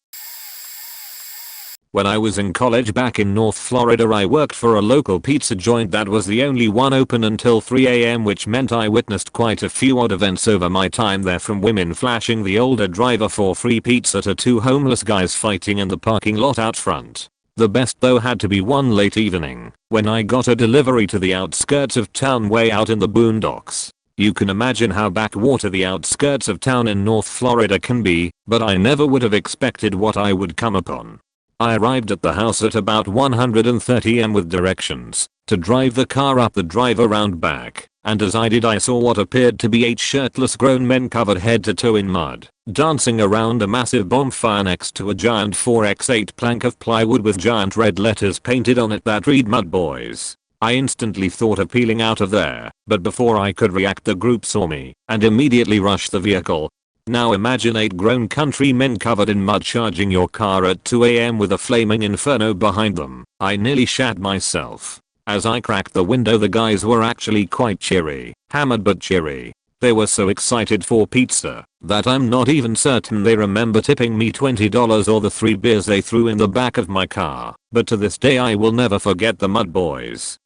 When I was in college back in North Florida, I worked for a local pizza joint that was the only one open until 3 AM, which meant I witnessed quite a few odd events over my time there, from women flashing the older driver for free pizza to 2 homeless guys fighting in the parking lot out front. The best though had to be one late evening when I got a delivery to the outskirts of town way out in the boondocks. You can imagine how backwater the outskirts of town in North Florida can be, but I never would have expected what I would come upon. I arrived at the house at about 1:30 am with directions to drive the car up the drive around back, and as I did I saw what appeared to be 8 shirtless grown men covered head to toe in mud, dancing around a massive bonfire next to a giant 4x8 plank of plywood with giant red letters painted on it that read "Mud Boys." I instantly thought of peeling out of there, but before I could react the group saw me and immediately rushed the vehicle. Now imagine 8 grown country men covered in mud charging your car at 2 am with a flaming inferno behind them. I nearly shat myself. As I cracked the window, the guys were actually quite cheery, hammered but cheery. They were so excited for pizza that I'm not even certain they remember tipping me $20 or the 3 beers they threw in the back of my car, but to this day I will never forget the Mud Boys.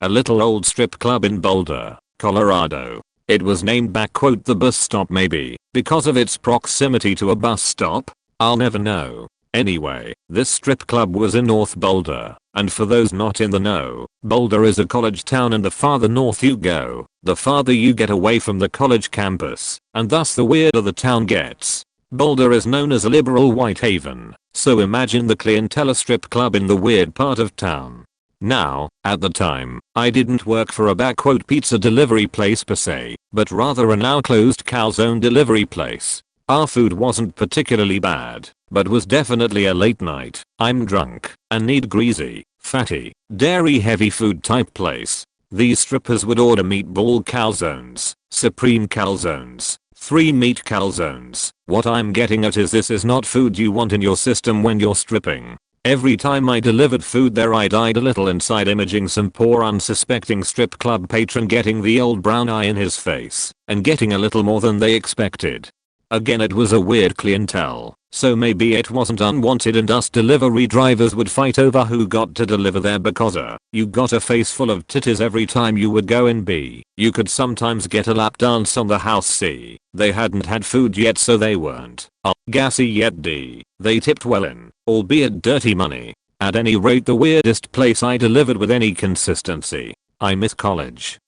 A little old strip club in Boulder, Colorado. It was named the bus stop, maybe because of its proximity to a bus stop? I'll never know. Anyway, this strip club was in North Boulder, and for those not in the know, Boulder is a college town, and the farther north you go, the farther you get away from the college campus, and thus the weirder the town gets. Boulder is known as a liberal white haven, so imagine the clientele strip club in the weird part of town. Now, at the time, I didn't work for a pizza delivery place per se, but rather a now closed calzone delivery place. Our food wasn't particularly bad, but was definitely a late night, I'm drunk, and need greasy, fatty, dairy heavy food type place. These strippers would order meatball calzones, supreme calzones, 3 meat calzones. What I'm getting at is this is not food you want in your system when you're stripping. Every time I delivered food there I died a little inside, imaging some poor unsuspecting strip club patron getting the old brown eye in his face and getting a little more than they expected. Again, it was a weird clientele, so maybe it wasn't unwanted and us delivery drivers would fight over who got to deliver there because you got a face full of titties every time you would go in. B, you could sometimes get a lap dance on the house. C, they hadn't had food yet so they weren't gassy yet. D, they tipped well in, albeit dirty money. At any rate, the weirdest place I delivered with any consistency. I miss college.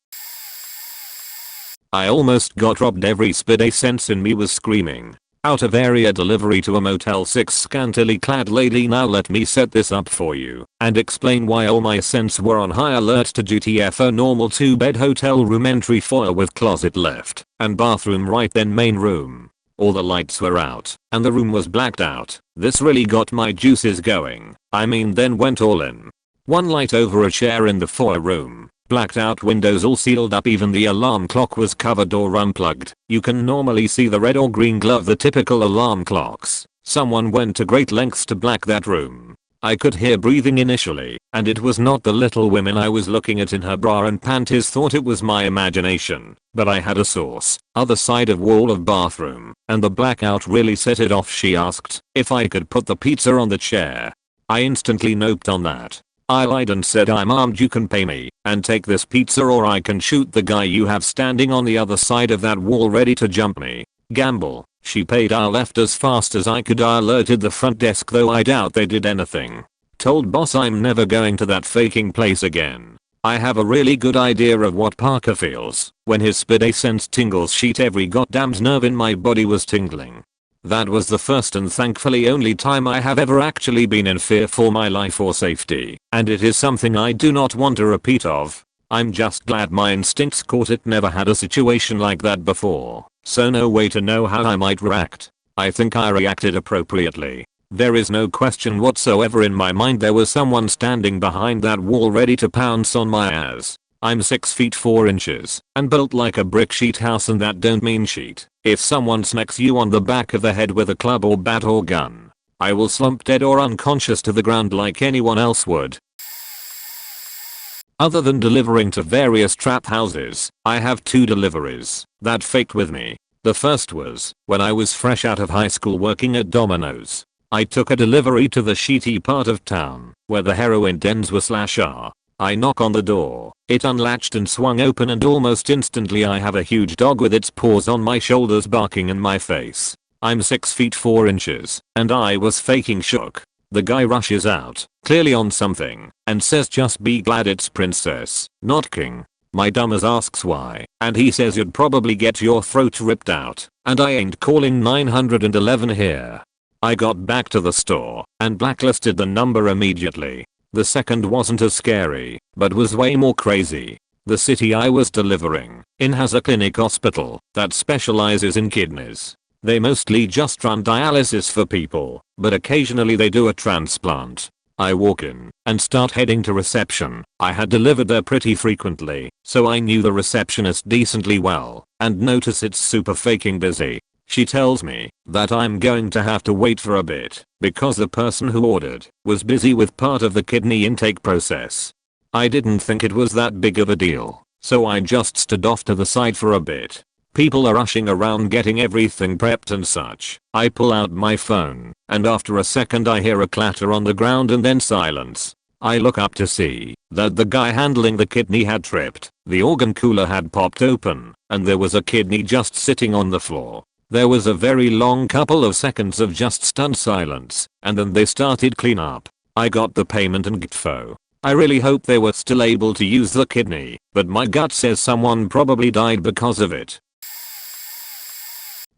I almost got robbed. Every spidey sense in me was screaming. Out of area delivery to a Motel 6 scantily clad lady. Now let me set this up for you and explain why all my senses were on high alert to duty. A normal 2-bed hotel room, entry foyer with closet left and bathroom right, then main room. All the lights were out and the room was blacked out. This really got my juices going. I mean, then went all in. One light over a chair in the foyer room. Blacked out windows all sealed up, even the alarm clock was covered or unplugged. You can normally see the red or green glow of the typical alarm clocks. Someone went to great lengths to black that room. I could hear breathing initially, and it was not the little woman I was looking at in her bra and panties. Thought it was my imagination, but I had a source. Other side of wall of bathroom, and the blackout really set it off. She asked if I could put the pizza on the chair. I instantly noped on that. I lied and said, I'm armed, you can pay me and take this pizza, or I can shoot the guy you have standing on the other side of that wall ready to jump me. Gamble. She paid. I left as fast as I could. I alerted the front desk, though I doubt they did anything. Told boss I'm never going to that faking place again. I have a really good idea of what Parker feels when his spidey sense tingles. Shit, every goddamn nerve in my body was tingling. That was the first and thankfully only time I have ever actually been in fear for my life or safety, and it is something I do not want a repeat of. I'm just glad my instincts caught it. Never had a situation like that before, so no way to know how I might react. I think I reacted appropriately. There is no question whatsoever in my mind there was someone standing behind that wall ready to pounce on my ass. I'm 6 feet 4 inches and built like a brick sheet house, and that don't mean shit. If someone smacks you on the back of the head with a club or bat or gun, I will slump dead or unconscious to the ground like anyone else would. Other than delivering to various trap houses, I have 2 deliveries that faked with me. The first was when I was fresh out of high school working at Domino's. I took a delivery to the shitty part of town where the heroin dens were /are. I knock on the door, it unlatched and swung open, and almost instantly I have a huge dog with its paws on my shoulders barking in my face. I'm 6 feet 4 inches, and I was faking shook. The guy rushes out, clearly on something, and says just be glad it's princess, not king. My dumbass asks why, and he says you'd probably get your throat ripped out, and I ain't calling 911 here. I got back to the store and blacklisted the number immediately. The second wasn't as scary, but was way more crazy. The city I was delivering in has a clinic hospital that specializes in kidneys. They mostly just run dialysis for people, but occasionally they do a transplant. I walk in and start heading to reception. I had delivered there pretty frequently, so I knew the receptionist decently well, and notice it's super faking busy. She tells me that I'm going to have to wait for a bit because the person who ordered was busy with part of the kidney intake process. I didn't think it was that big of a deal, so I just stood off to the side for a bit. People are rushing around getting everything prepped and such. I pull out my phone, and after a second I hear a clatter on the ground and then silence. I look up to see that the guy handling the kidney had tripped, the organ cooler had popped open, and there was a kidney just sitting on the floor. There was a very long couple of seconds of just stunned silence, and then they started clean up. I got the payment and gitfo. I really hope they were still able to use the kidney, but my gut says someone probably died because of it.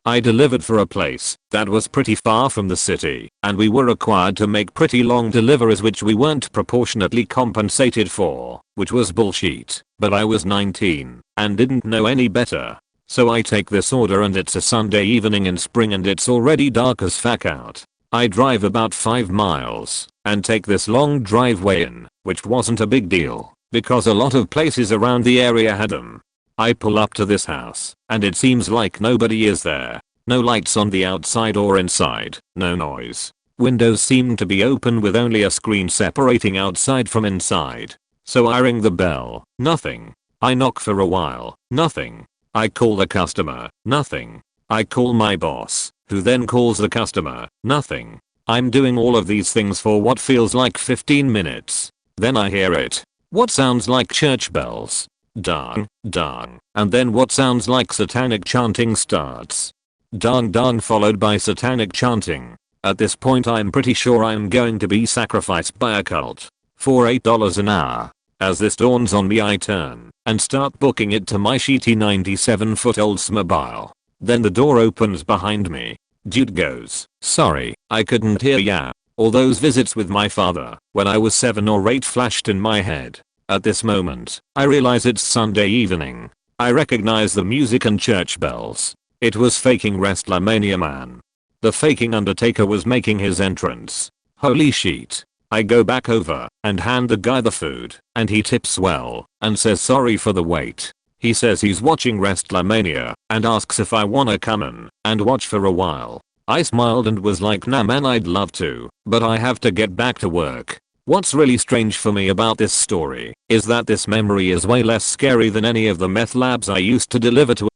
I delivered for a place that was pretty far from the city, and we were required to make pretty long deliveries which we weren't proportionately compensated for, which was bullshit, but I was 19 and didn't know any better. So I take this order and it's a Sunday evening in spring and it's already dark as fuck out. I drive about 5 miles and take this long driveway in, which wasn't a big deal because a lot of places around the area had them. I pull up to this house and it seems like nobody is there. No lights on the outside or inside, no noise. Windows seem to be open with only a screen separating outside from inside. So I ring the bell, nothing. I knock for a while, nothing. I call the customer, nothing. I call my boss, who then calls the customer, nothing. I'm doing all of these things for what feels like 15 minutes. Then I hear it. What sounds like church bells. Dang, dang. And then what sounds like satanic chanting starts. Dang dang followed by satanic chanting. At this point I'm pretty sure I'm going to be sacrificed by a cult. For $8 an hour. As this dawns on me I turn and start booking it to my shitty 97-foot Oldsmobile. Then the door opens behind me. Dude goes, "Sorry, I couldn't hear ya." All those visits with my father when I was 7 or 8 flashed in my head. At this moment, I realize it's Sunday evening. I recognize the music and church bells. It was faking WrestleMania man. The faking Undertaker was making his entrance. Holy shit. I go back over and hand the guy the food, and he tips well and says sorry for the wait. He says he's watching WrestleMania and asks if I wanna come in and watch for a while. I smiled and was like, nah man, I'd love to, but I have to get back to work. What's really strange for me about this story is that this memory is way less scary than any of the meth labs I used to deliver to.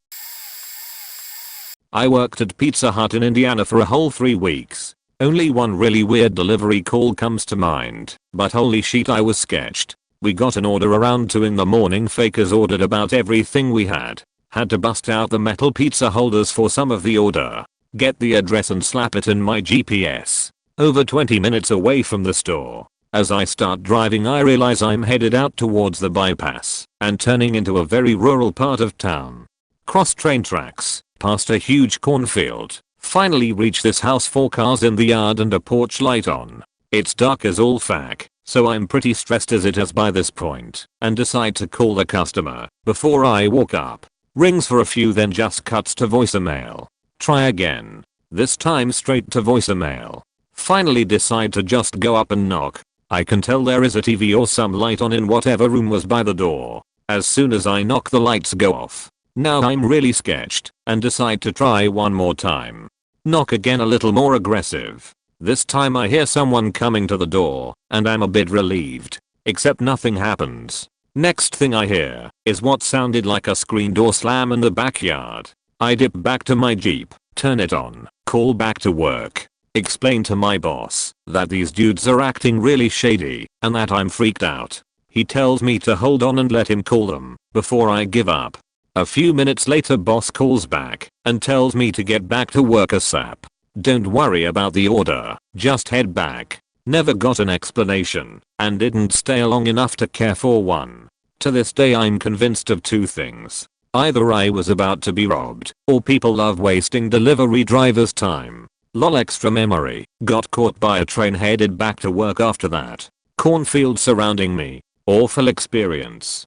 I worked at Pizza Hut in Indiana for a whole 3 weeks. Only one really weird delivery call comes to mind, but holy shit I was sketched. We got an order around 2 in the morning. Fakers ordered about everything we had. Had to bust out the metal pizza holders for some of the order. Get the address and slap it in my GPS. Over 20 minutes away from the store. As I start driving I realize I'm headed out towards the bypass and turning into a very rural part of town. Cross train tracks, past a huge cornfield. Finally reach this house, 4 cars in the yard and a porch light on. It's dark as all fuck, so I'm pretty stressed as it is by this point and decide to call the customer before I walk up. Rings for a few then just cuts to voicemail. Try again. This time straight to voicemail. Finally decide to just go up and knock. I can tell there is a TV or some light on in whatever room was by the door. As soon as I knock the lights go off. Now I'm really sketched and decide to try one more time. Knock again, a little more aggressive. This time I hear someone coming to the door and I'm a bit relieved. Except nothing happens. Next thing I hear is what sounded like a screen door slam in the backyard. I dip back to my Jeep, turn it on, call back to work. Explain to my boss that these dudes are acting really shady and that I'm freaked out. He tells me to hold on and let him call them before I give up. A few minutes later boss calls back and tells me to get back to work ASAP. Don't worry about the order, just head back. Never got an explanation and didn't stay long enough to care for one. To this day I'm convinced of 2 things. Either I was about to be robbed or people love wasting delivery drivers' time. Lol extra memory. Got caught by a train headed back to work after that. Cornfield surrounding me. Awful experience.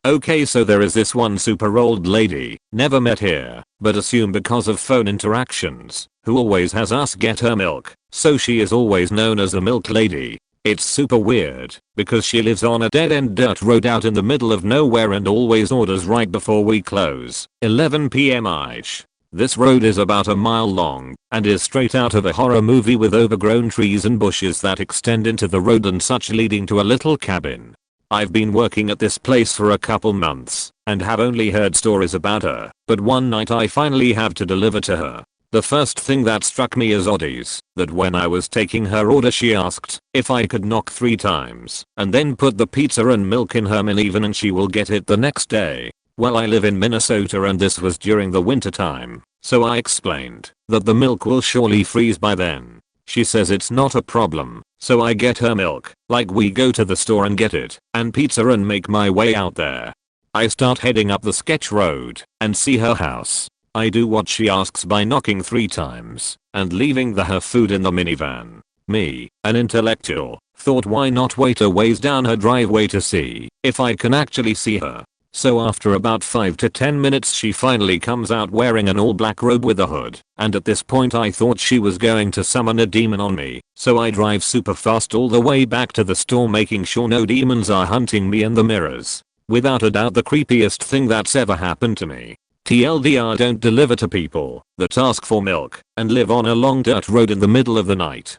Okay, so there is this one super old lady, never met here, but assume because of phone interactions, who always has us get her milk, so she is always known as the milk lady. It's super weird, because she lives on a dead-end dirt road out in the middle of nowhere and always orders right before we close, 11 PM ish. This road is about a mile long, and is straight out of a horror movie with overgrown trees and bushes that extend into the road and such, leading to a little cabin. I've been working at this place for a couple months, and have only heard stories about her, but one night I finally have to deliver to her. The first thing that struck me as odd is that when I was taking her order she asked if I could knock 3 times and then put the pizza and milk in her minivan and she will get it the next day. Well, I live in Minnesota and this was during the winter time, so I explained that the milk will surely freeze by then. She says it's not a problem, so I get her milk, like we go to the store and get it, and pizza and make my way out there. I start heading up the sketch road and see her house. I do what she asks by knocking 3 times and leaving her food in the minivan. Me, an intellectual, thought why not wait a ways down her driveway to see if I can actually see her. So after about 5 to 10 minutes she finally comes out wearing an all black robe with a hood, and at this point I thought she was going to summon a demon on me, so I drive super fast all the way back to the store making sure no demons are hunting me in the mirrors. Without a doubt the creepiest thing that's ever happened to me. TLDR, don't deliver to people that ask for milk and live on a long dirt road in the middle of the night.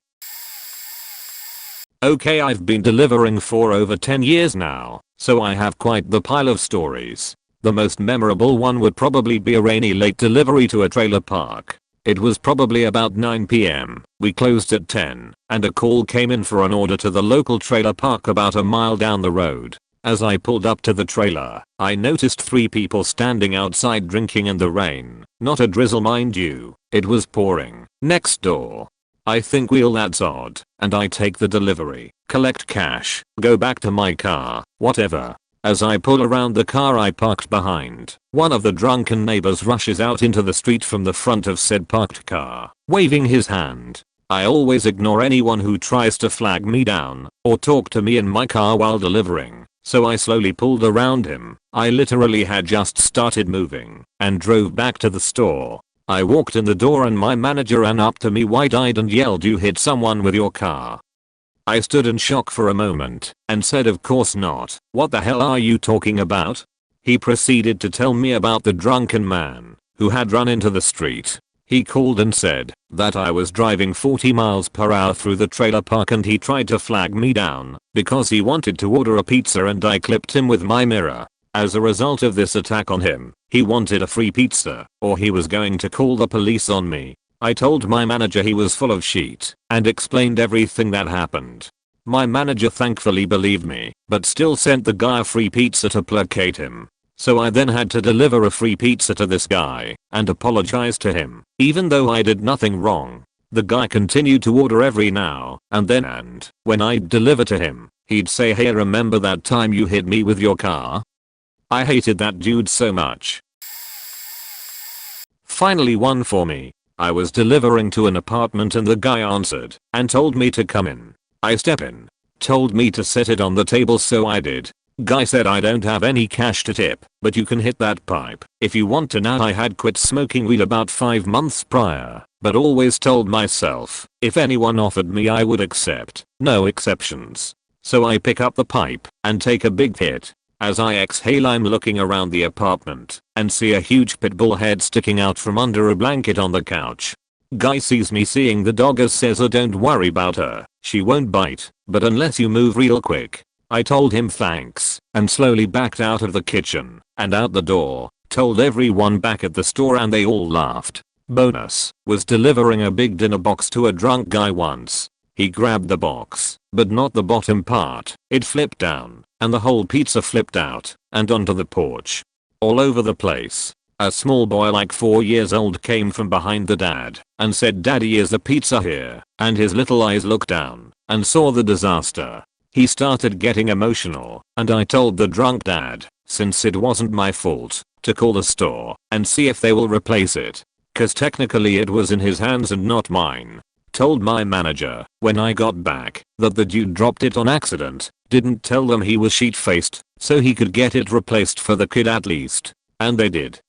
Okay, I've been delivering for over 10 years now, so I have quite the pile of stories. The most memorable one would probably be a rainy late delivery to a trailer park. It was probably about 9 PM, we closed at 10, and a call came in for an order to the local trailer park about a mile down the road. As I pulled up to the trailer, I noticed 3 people standing outside drinking in the rain. Not a drizzle mind you, it was pouring next door. I think well that's odd, and I take the delivery, collect cash, go back to my car, whatever. As I pull around the car I parked behind, one of the drunken neighbors rushes out into the street from the front of said parked car, waving his hand. I always ignore anyone who tries to flag me down or talk to me in my car while delivering, so I slowly pulled around him. I literally had just started moving and drove back to the store. I walked in the door and my manager ran up to me wide-eyed and yelled, "You hit someone with your car." I stood in shock for a moment and said, "Of course not, what the hell are you talking about?" He proceeded to tell me about the drunken man who had run into the street. He called and said that I was driving 40 miles per hour through the trailer park and he tried to flag me down because he wanted to order a pizza and I clipped him with my mirror. As a result of this attack on him, he wanted a free pizza or he was going to call the police on me. I told my manager he was full of shit and explained everything that happened. My manager thankfully believed me, but still sent the guy a free pizza to placate him. So I then had to deliver a free pizza to this guy and apologize to him, even though I did nothing wrong. The guy continued to order every now and then, and when I'd deliver to him, he'd say, "Hey, remember that time you hit me with your car?" I hated that dude so much. Finally one for me. I was delivering to an apartment and the guy answered and told me to come in. I step in. Told me to set it on the table, so I did. Guy said, "I don't have any cash to tip, but you can hit that pipe if you want to." Now I had quit smoking weed about 5 months prior, but always told myself if anyone offered me I would accept, no exceptions. So I pick up the pipe and take a big hit. As I exhale I'm looking around the apartment and see a huge pit bull head sticking out from under a blanket on the couch. Guy sees me seeing the dog and says, "Oh, don't worry about her, she won't bite, but unless you move real quick." I told him thanks and slowly backed out of the kitchen and out the door, told everyone back at the store and they all laughed. Bonus, was delivering a big dinner box to a drunk guy once. He grabbed the box, but not the bottom part. It flipped down and the whole pizza flipped out and onto the porch. All over the place. A small boy like 4 years old came from behind the dad and said, "Daddy, is the pizza here?" And his little eyes looked down and saw the disaster. He started getting emotional and I told the drunk dad, since it wasn't my fault, to call the store and see if they will replace it. cause technically it was in his hands and not mine. Told my manager when I got back that the dude dropped it on accident, didn't tell them he was sheet-faced, so he could get it replaced for the kid at least. And they did.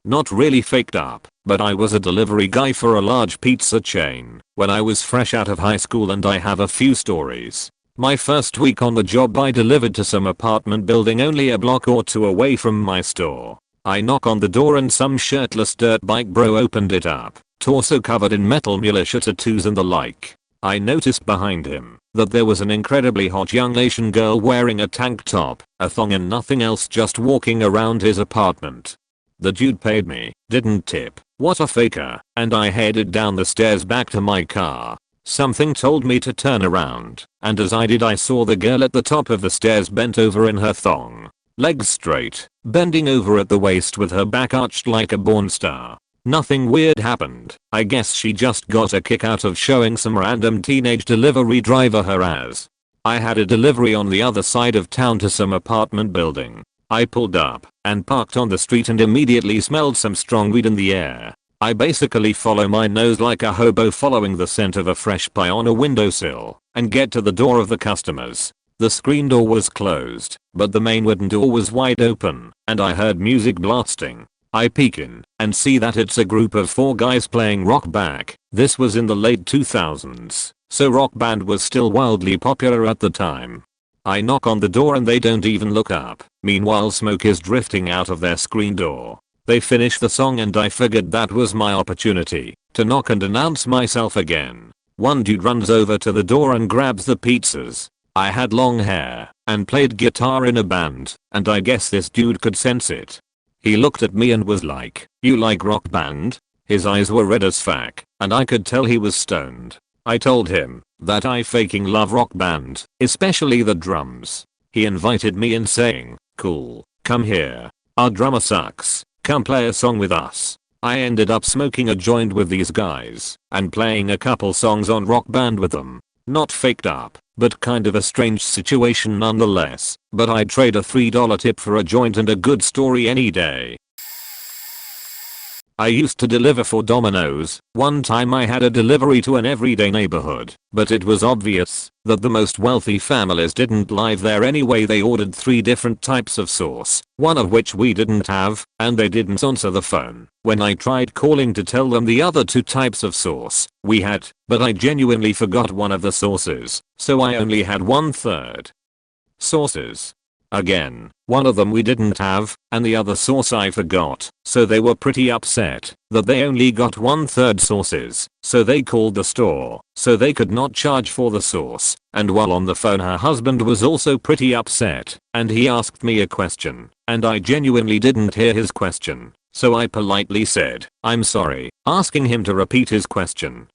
Not really faked up, but I was a delivery guy for a large pizza chain when I was fresh out of high school, and I have a few stories. My first week on the job, I delivered to some apartment building only a block or two away from my store. I knock on the door and some shirtless dirt bike bro opened it up, torso covered in metal militia tattoos and the like. I noticed behind him that there was an incredibly hot young Asian girl wearing a tank top, a thong and nothing else, just walking around his apartment. The dude paid me, didn't tip, what a faker, and I headed down the stairs back to my car. Something told me to turn around, and as I did I saw the girl at the top of the stairs bent over in her thong, legs straight, bending over at the waist with her back arched like a porn star. Nothing weird happened. I guess she just got a kick out of showing some random teenage delivery driver her ass. I had a delivery on the other side of town to some apartment building. I pulled up and parked on the street and immediately smelled some strong weed in the air. I basically follow my nose like a hobo following the scent of a fresh pie on a windowsill and get to the door of the customers. The screen door was closed, but the main wooden door was wide open and I heard music blasting. I peek in and see that it's a group of 4 guys playing Rock Back. This was in the late 2000s, so Rock Band was still wildly popular at the time. I knock on the door and they don't even look up. Meanwhile smoke is drifting out of their screen door. They finish the song and I figured that was my opportunity to knock and announce myself again. One dude runs over to the door and grabs the pizzas. I had long hair and played guitar in a band, and I guess this dude could sense it. He looked at me and was like, "You like Rock Band?" His eyes were red as fuck, and I could tell he was stoned. I told him that I fucking love Rock Band, especially the drums. He invited me in saying, "Cool, come here. Our drummer sucks. Come play a song with us." I ended up smoking a joint with these guys and playing a couple songs on Rock Band with them. Not faked up, but kind of a strange situation nonetheless, but I'd trade a $3 tip for a joint and a good story any day. I used to deliver for Domino's. One time I had a delivery to an everyday neighborhood, but it was obvious that the most wealthy families didn't live there anyway. They ordered 3 different types of sauce, one of which we didn't have, and they didn't answer the phone. When I tried calling to tell them the other 2 types of sauce we had, but I genuinely forgot one of the sauces, so I only had 1/3 sauces. Again, one of them we didn't have, and the other sauce I forgot, so they were pretty upset that they only got 1/3 sauces, so they called the store so they could not charge for the sauce. And while on the phone her husband was also pretty upset, and he asked me a question, and I genuinely didn't hear his question, so I politely said, "I'm sorry," asking him to repeat his question.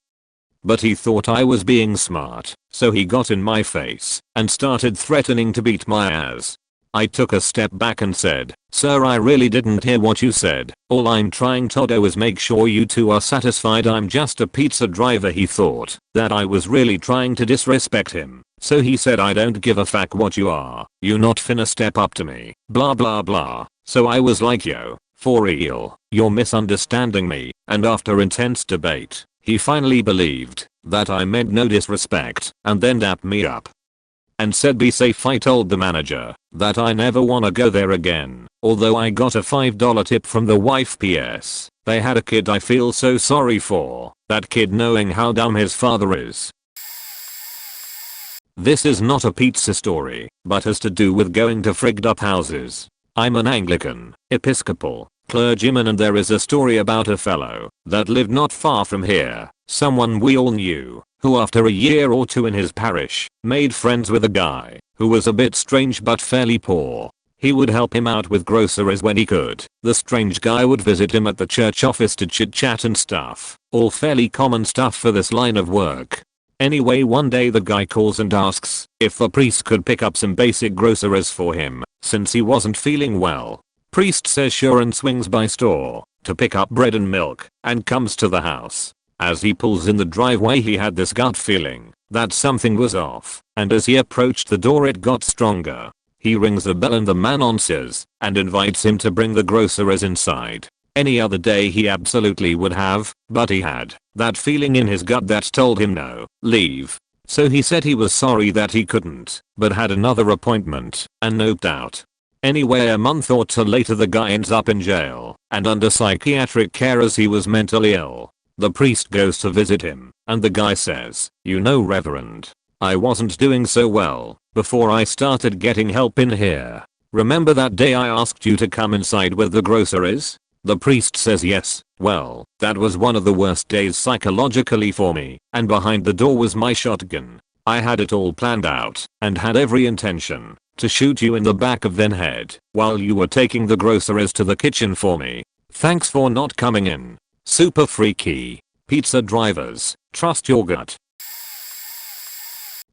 But he thought I was being smart, so he got in my face and started threatening to beat my ass. I took a step back and said, "Sir, I really didn't hear what you said. All I'm trying to do is make sure you 2 are satisfied. I'm just a pizza driver." He thought that I was really trying to disrespect him, so he said, "I don't give a fuck what you are. You not finna step up to me, blah blah blah." So I was like, "Yo, for real, you're misunderstanding me." And after intense debate, he finally believed that I meant no disrespect and then dapped me up and said, "Be safe." I told the manager that I never wanna go there again, although I got a $5 tip from the wife. PS. They had a kid I feel so sorry for, that kid knowing how dumb his father is. This is not a pizza story, but has to do with going to frigged up houses. I'm an Anglican, Episcopal, clergyman, and there is a story about a fellow that lived not far from here, someone we all knew, who after a year or 2 in his parish, made friends with a guy who was a bit strange but fairly poor. He would help him out with groceries when he could. The strange guy would visit him at the church office to chit chat and stuff, all fairly common stuff for this line of work. Anyway, one day the guy calls and asks if the priest could pick up some basic groceries for him, since he wasn't feeling well. Priest says sure and swings by store to pick up bread and milk and comes to the house. As he pulls in the driveway, he had this gut feeling that something was off, and as he approached the door it got stronger. He rings the bell and the man answers and invites him to bring the groceries inside. Any other day he absolutely would have, but he had that feeling in his gut that told him no, leave. So he said he was sorry that he couldn't, but had another appointment, and noped out. Anyway, a month or two later the guy ends up in jail and under psychiatric care as he was mentally ill. The priest goes to visit him, and the guy says, "You know, Reverend, I wasn't doing so well before I started getting help in here. Remember that day I asked you to come inside with the groceries?" The priest says yes. "Well, that was one of the worst days psychologically for me, and behind the door was my shotgun. I had it all planned out and had every intention to shoot you in the back of the head while you were taking the groceries to the kitchen for me. Thanks for not coming in. Super freaky. Pizza drivers, trust your gut."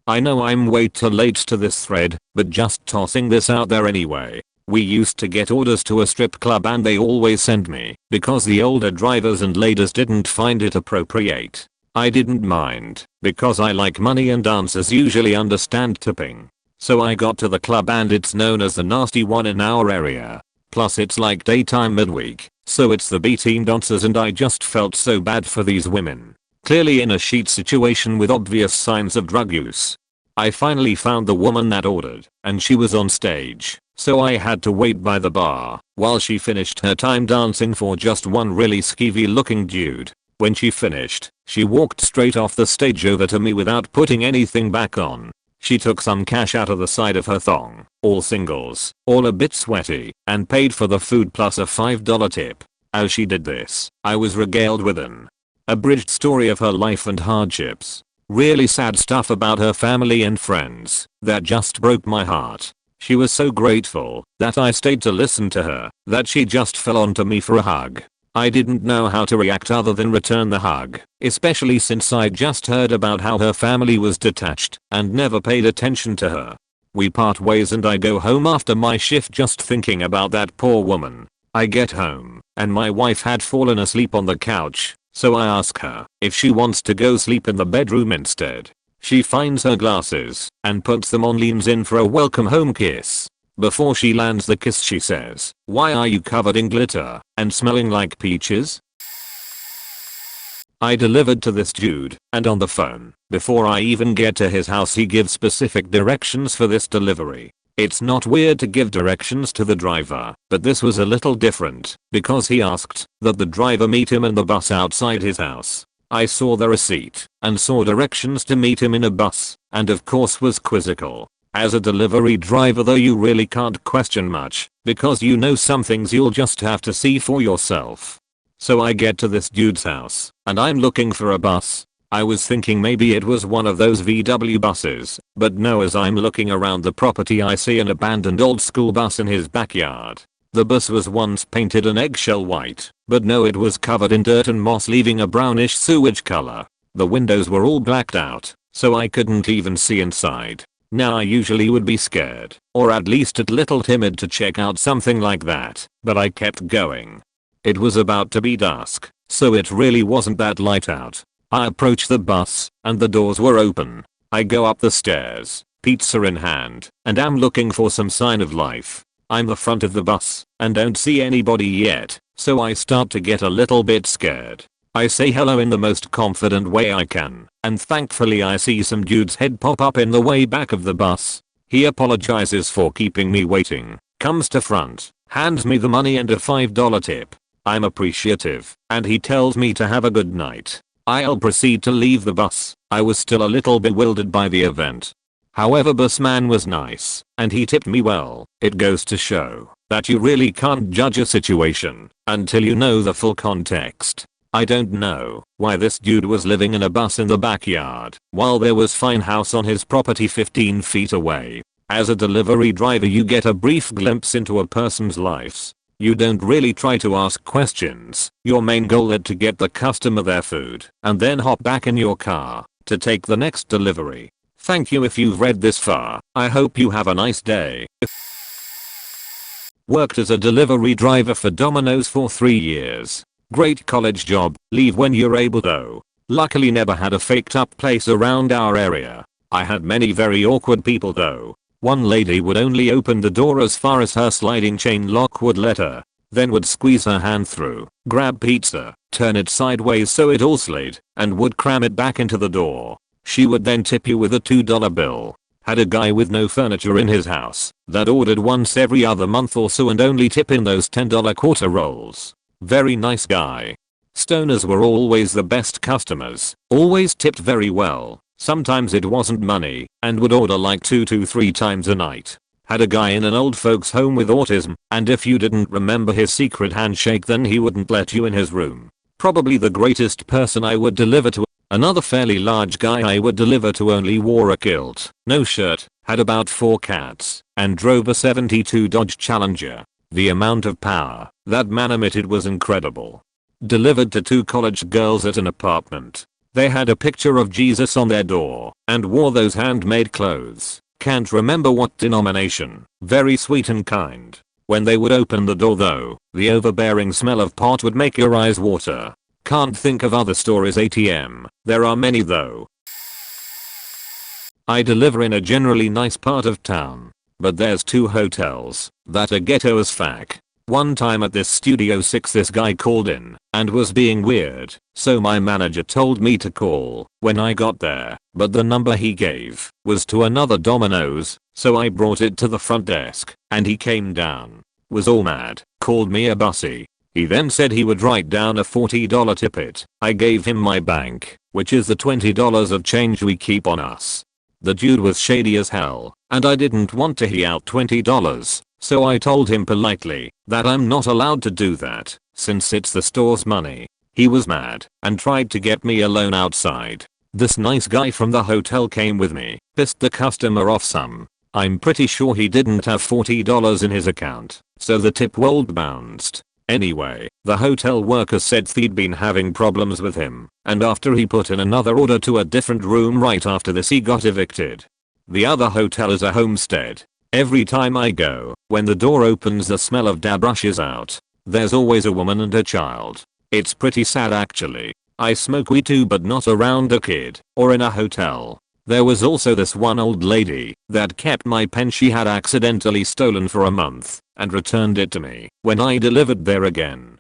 I know I'm way too late to this thread, but just tossing this out there anyway. We used to get orders to a strip club and they always sent me because the older drivers and ladies didn't find it appropriate. I didn't mind because I like money and dancers usually understand tipping. So I got to the club and it's known as the nasty one in our area. Plus it's like daytime midweek, so it's the B-team dancers and I just felt so bad for these women. Clearly in a sheet situation with obvious signs of drug use. I finally found the woman that ordered, and she was on stage, so I had to wait by the bar while she finished her time dancing for just one really skeevy looking dude. When she finished, she walked straight off the stage over to me without putting anything back on. She took some cash out of the side of her thong, all singles, all a bit sweaty, and paid for the food plus a $5 tip. As she did this, I was regaled with an abridged story of her life and hardships. Really sad stuff about her family and friends that just broke my heart. She was so grateful that I stayed to listen to her that she just fell onto me for a hug. I didn't know how to react other than return the hug, especially since I just heard about how her family was detached and never paid attention to her. We part ways and I go home after my shift just thinking about that poor woman. I get home and my wife had fallen asleep on the couch, so I ask her if she wants to go sleep in the bedroom instead. She finds her glasses and puts them on, leans in for a welcome home kiss. Before she lands the kiss she says, "Why are you covered in glitter and smelling like peaches?" I delivered to this dude, and on the phone, before I even get to his house he gives specific directions for this delivery. It's not weird to give directions to the driver, but this was a little different because he asked that the driver meet him in the bus outside his house. I saw the receipt and saw directions to meet him in a bus, and of course was quizzical. As a delivery driver though you really can't question much because you know some things you'll just have to see for yourself. So I get to this dude's house and I'm looking for a bus. I was thinking maybe it was one of those VW buses, but no, as I'm looking around the property I see an abandoned old school bus in his backyard. The bus was once painted an eggshell white, but no, it was covered in dirt and moss leaving a brownish sewage color. The windows were all blacked out, so I couldn't even see inside. Now I usually would be scared, or at least a little timid to check out something like that, but I kept going. It was about to be dusk, so it really wasn't that light out. I approach the bus, and the doors were open. I go up the stairs, pizza in hand, and am looking for some sign of life. I'm the front of the bus, and don't see anybody yet, so I start to get a little bit scared. I say hello in the most confident way I can, and thankfully I see some dude's head pop up in the way back of the bus. He apologizes for keeping me waiting, comes to front, hands me the money and a $5 tip. I'm appreciative, and he tells me to have a good night. I'll proceed to leave the bus. I was still a little bewildered by the event. However, busman was nice, and he tipped me well. It goes to show that you really can't judge a situation until you know the full context. I don't know why this dude was living in a bus in the backyard while there was fine house on his property 15 feet away. As a delivery driver you get a brief glimpse into a person's lives. You don't really try to ask questions. Your main goal is to get the customer their food and then hop back in your car to take the next delivery. Thank you if you've read this far. I hope you have a nice day. Worked as a delivery driver for Domino's for 3 years. Great college job, leave when you're able though. Luckily never had a faked up place around our area. I had many very awkward people though. One lady would only open the door as far as her sliding chain lock would let her. then would squeeze her hand through, grab pizza, turn it sideways so it all slid, and would cram it back into the door. She would then tip you with a $2 bill. Had a guy with no furniture in his house that ordered once every other month or so and only tip in those $10 quarter rolls. Very nice guy. Stoners were always the best customers, always tipped very well. Sometimes it wasn't money and would order like 2 to 3 times a night. Had a guy in an old folks home with autism, and if you didn't remember his secret handshake then he wouldn't let you in his room. Probably the greatest person I would deliver to. Another fairly large guy I would deliver to only wore a kilt, no shirt, had about 4 cats, and drove a '72 Dodge Challenger. The amount of power that man emitted was incredible. Delivered to 2 college girls at an apartment. They had a picture of Jesus on their door and wore those handmade clothes. Can't remember what denomination. Very sweet and kind. When they would open the door though, the overbearing smell of pot would make your eyes water. Can't think of other stories. ATM. There are many though. I deliver in a generally nice part of town, but there's 2 hotels that are ghetto as fuck. One time at this Studio 6 this guy called in and was being weird, so my manager told me to call when I got there, but the number he gave was to another Domino's, so I brought it to the front desk and he came down, was all mad, called me a bussy. He then said he would write down a $40 tippet. I gave him my bank, which is the $20 of change we keep on us. The dude was shady as hell, and I didn't want to he out $20. So I told him politely that I'm not allowed to do that since it's the store's money. He was mad and tried to get me a loan outside. This nice guy from the hotel came with me, pissed the customer off some. I'm pretty sure he didn't have $40 in his account, so the tip world bounced. Anyway, the hotel worker said they'd been having problems with him, and after he put in another order to a different room right after this he got evicted. The other hotel is a homestead. Every time I go, when the door opens the smell of dab rushes out. There's always a woman and a child. It's pretty sad actually. I smoke weed too but not around a kid or in a hotel. There was also this one old lady that kept my pen she had accidentally stolen for a month and returned it to me when I delivered there again.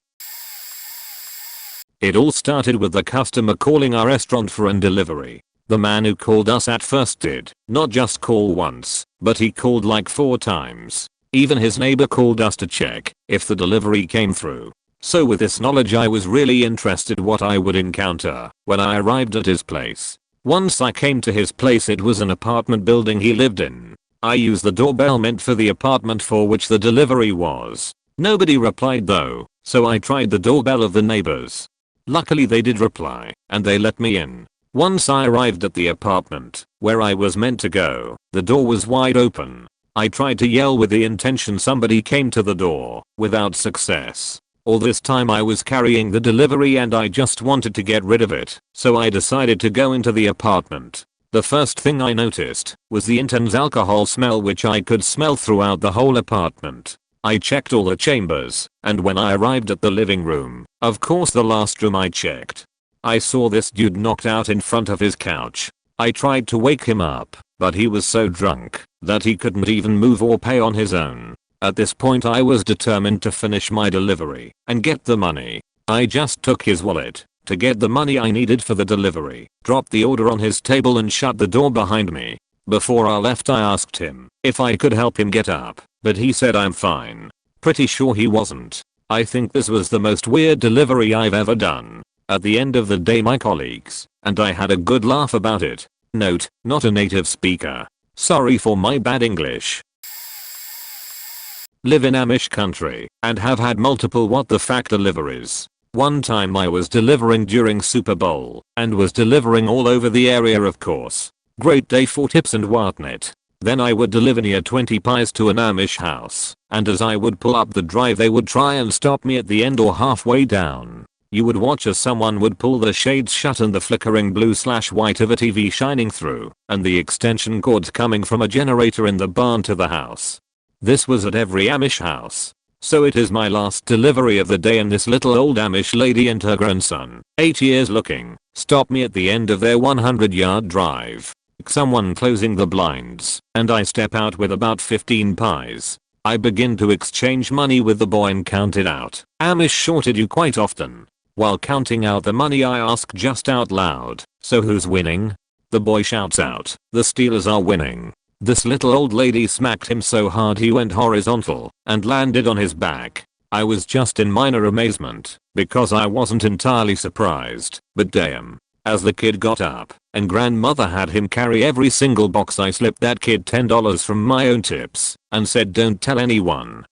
It all started with the customer calling our restaurant for an delivery. The man who called us at first did not just call once, but he called like 4 times. Even his neighbor called us to check if the delivery came through. So with this knowledge I was really interested what I would encounter when I arrived at his place. Once I came to his place it was an apartment building he lived in. I used the doorbell meant for the apartment for which the delivery was. Nobody replied though, so I tried the doorbell of the neighbors. Luckily they did reply, and they let me in. Once I arrived at the apartment, where I was meant to go, the door was wide open. I tried to yell with the intention somebody came to the door, without success. All this time I was carrying the delivery and I just wanted to get rid of it, so I decided to go into the apartment. The first thing I noticed was the intense alcohol smell which I could smell throughout the whole apartment. I checked all the chambers, and when I arrived at the living room, of course the last room I checked, I saw this dude knocked out in front of his couch. I tried to wake him up, but he was so drunk that he couldn't even move or pay on his own. At this point I was determined to finish my delivery and get the money. I just took his wallet to get the money I needed for the delivery, dropped the order on his table and shut the door behind me. Before I left I asked him if I could help him get up, but he said I'm fine. Pretty sure he wasn't. I think this was the most weird delivery I've ever done. At the end of the day my colleagues and I had a good laugh about it. Note, not a native speaker. Sorry for my bad English. Live in Amish country and have had multiple what the fuck deliveries. One time I was delivering during Super Bowl and was delivering all over the area of course. Great day for tips and whatnot. Then I would deliver near 20 pies to an Amish house, and as I would pull up the drive they would try and stop me at the end or halfway down. You would watch as someone would pull the shades shut and the flickering blue/white of a TV shining through, and the extension cords coming from a generator in the barn to the house. This was at every Amish house. So it is my last delivery of the day and this little old Amish lady and her grandson, 8 years looking, stopped me at the end of their 100-yard drive. Someone closing the blinds, and I step out with about 15 pies. I begin to exchange money with the boy and count it out. Amish shorted you quite often. While counting out the money I ask just out loud, so who's winning? The boy shouts out, the Steelers are winning. This little old lady smacked him so hard he went horizontal and landed on his back. I was just in minor amazement because I wasn't entirely surprised, but damn. As the kid got up and grandmother had him carry every single box, I slipped that kid $10 from my own tips and said don't tell anyone.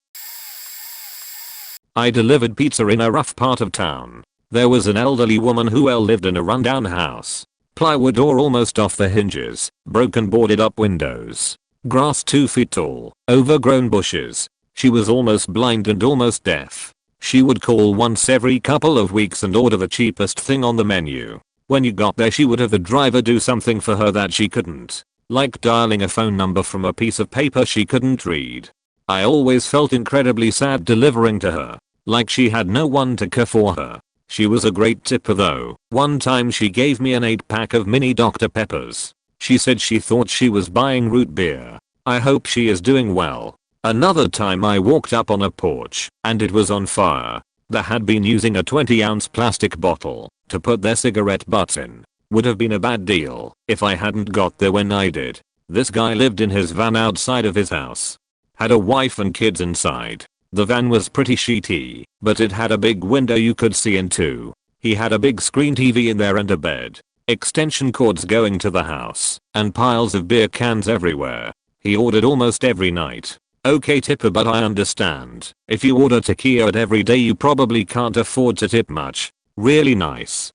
I delivered pizza in a rough part of town. There was an elderly woman who lived in a rundown house. Plywood door almost off the hinges, broken boarded up windows, grass 2 feet tall, overgrown bushes. She was almost blind and almost deaf. She would call once every couple of weeks and order the cheapest thing on the menu. When you got there she would have the driver do something for her that she couldn't, like dialing a phone number from a piece of paper she couldn't read. I always felt incredibly sad delivering to her, like she had no one to care for her. She was a great tipper though. One time she gave me an 8-pack of mini Dr. Peppers. She said she thought she was buying root beer. I hope she is doing well. Another time I walked up on a porch and it was on fire. They had been using a 20-ounce plastic bottle to put their cigarette butts in. Would have been a bad deal if I hadn't got there when I did. This guy lived in his van outside of his house. Had a wife and kids inside. The van was pretty shitty, but it had a big window you could see into. He had a big screen TV in there and a bed, extension cords going to the house, and piles of beer cans everywhere. He ordered almost every night. Okay tipper, but I understand. If you order tequila every day you probably can't afford to tip much. Really nice.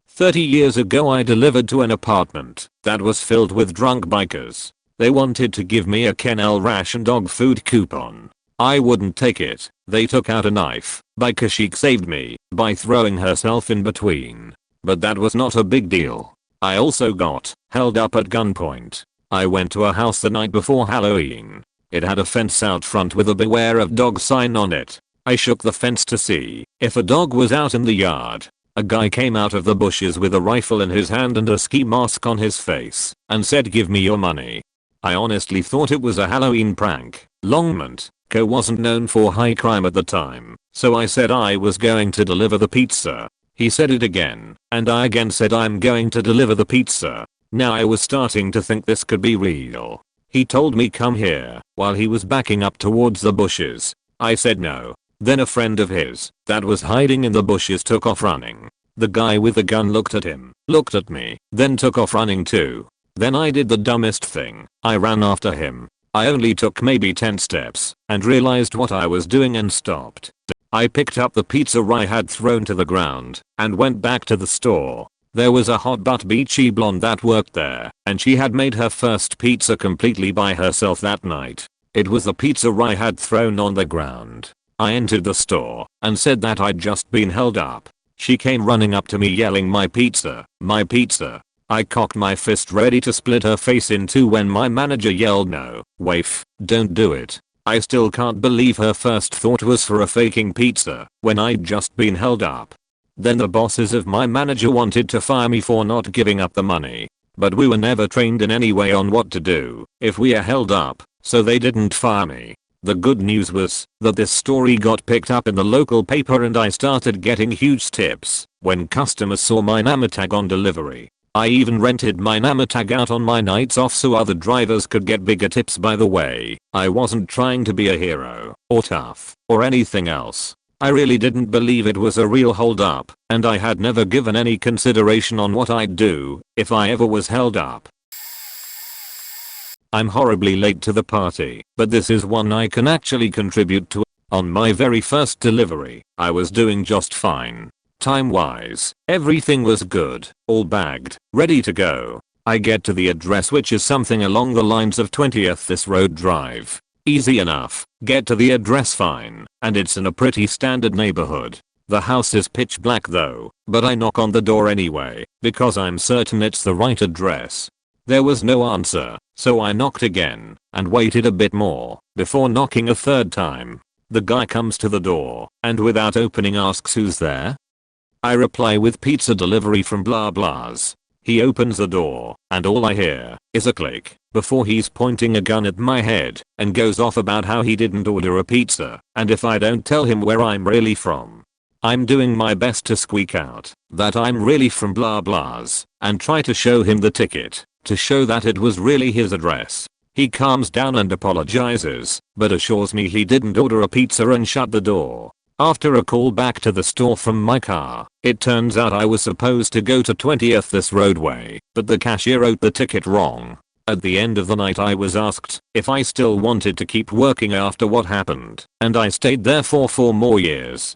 30 years ago I delivered to an apartment that was filled with drunk bikers. They wanted to give me a Kennel ration dog food coupon. I wouldn't take it. They took out a knife. Biker chic saved me by throwing herself in between. But that was not a big deal. I also got held up at gunpoint. I went to a house the night before Halloween. It had a fence out front with a beware of dogs sign on it. I shook the fence to see if a dog was out in the yard. A guy came out of the bushes with a rifle in his hand and a ski mask on his face and said give me your money. I honestly thought it was a Halloween prank. Longmont Co wasn't known for high crime at the time, so I said I was going to deliver the pizza. He said it again, and I again said I'm going to deliver the pizza. Now I was starting to think this could be real. He told me come here while he was backing up towards the bushes. I said no. Then a friend of his that was hiding in the bushes took off running. The guy with the gun looked at him, looked at me, then took off running too. Then I did the dumbest thing. I ran after him. I only took maybe 10 steps and realized what I was doing and stopped. I picked up the pizza I had thrown to the ground and went back to the store. There was a hot but beachy blonde that worked there and she had made her first pizza completely by herself that night. It was the pizza I had thrown on the ground. I entered the store and said that I'd just been held up. She came running up to me yelling my pizza, my pizza. I cocked my fist ready to split her face in two when my manager yelled no, waif, don't do it. I still can't believe her first thought was for a faking pizza when I'd just been held up. Then the bosses of my manager wanted to fire me for not giving up the money. But we were never trained in any way on what to do if we are held up, so they didn't fire me. The good news was that this story got picked up in the local paper and I started getting huge tips when customers saw my name tag on delivery. I even rented my name tag out on my nights off so other drivers could get bigger tips. By the way, I wasn't trying to be a hero or tough or anything else. I really didn't believe it was a real hold up and I had never given any consideration on what I'd do if I ever was held up. I'm horribly late to the party, but this is one I can actually contribute to. On my very first delivery, I was doing just fine. Time-wise, everything was good, all bagged, ready to go. I get to the address which is something along the lines of 20th this road drive. Easy enough, get to the address fine, and it's in a pretty standard neighborhood. The house is pitch black though, but I knock on the door anyway, because I'm certain it's the right address. There was no answer, so I knocked again, and waited a bit more, before knocking a third time. The guy comes to the door, and without opening asks who's there. I reply with pizza delivery from blah blahs. He opens the door, and all I hear is a click, before he's pointing a gun at my head and goes off about how he didn't order a pizza and if I don't tell him where I'm really from. I'm doing my best to squeak out that I'm really from blah blahs and try to show him the ticket to show that it was really his address. He calms down and apologizes, but assures me he didn't order a pizza and shut the door. After a call back to the store from my car, it turns out I was supposed to go to 20th this roadway, but the cashier wrote the ticket wrong. At the end of the night I was asked if I still wanted to keep working after what happened, and I stayed there for 4 more years.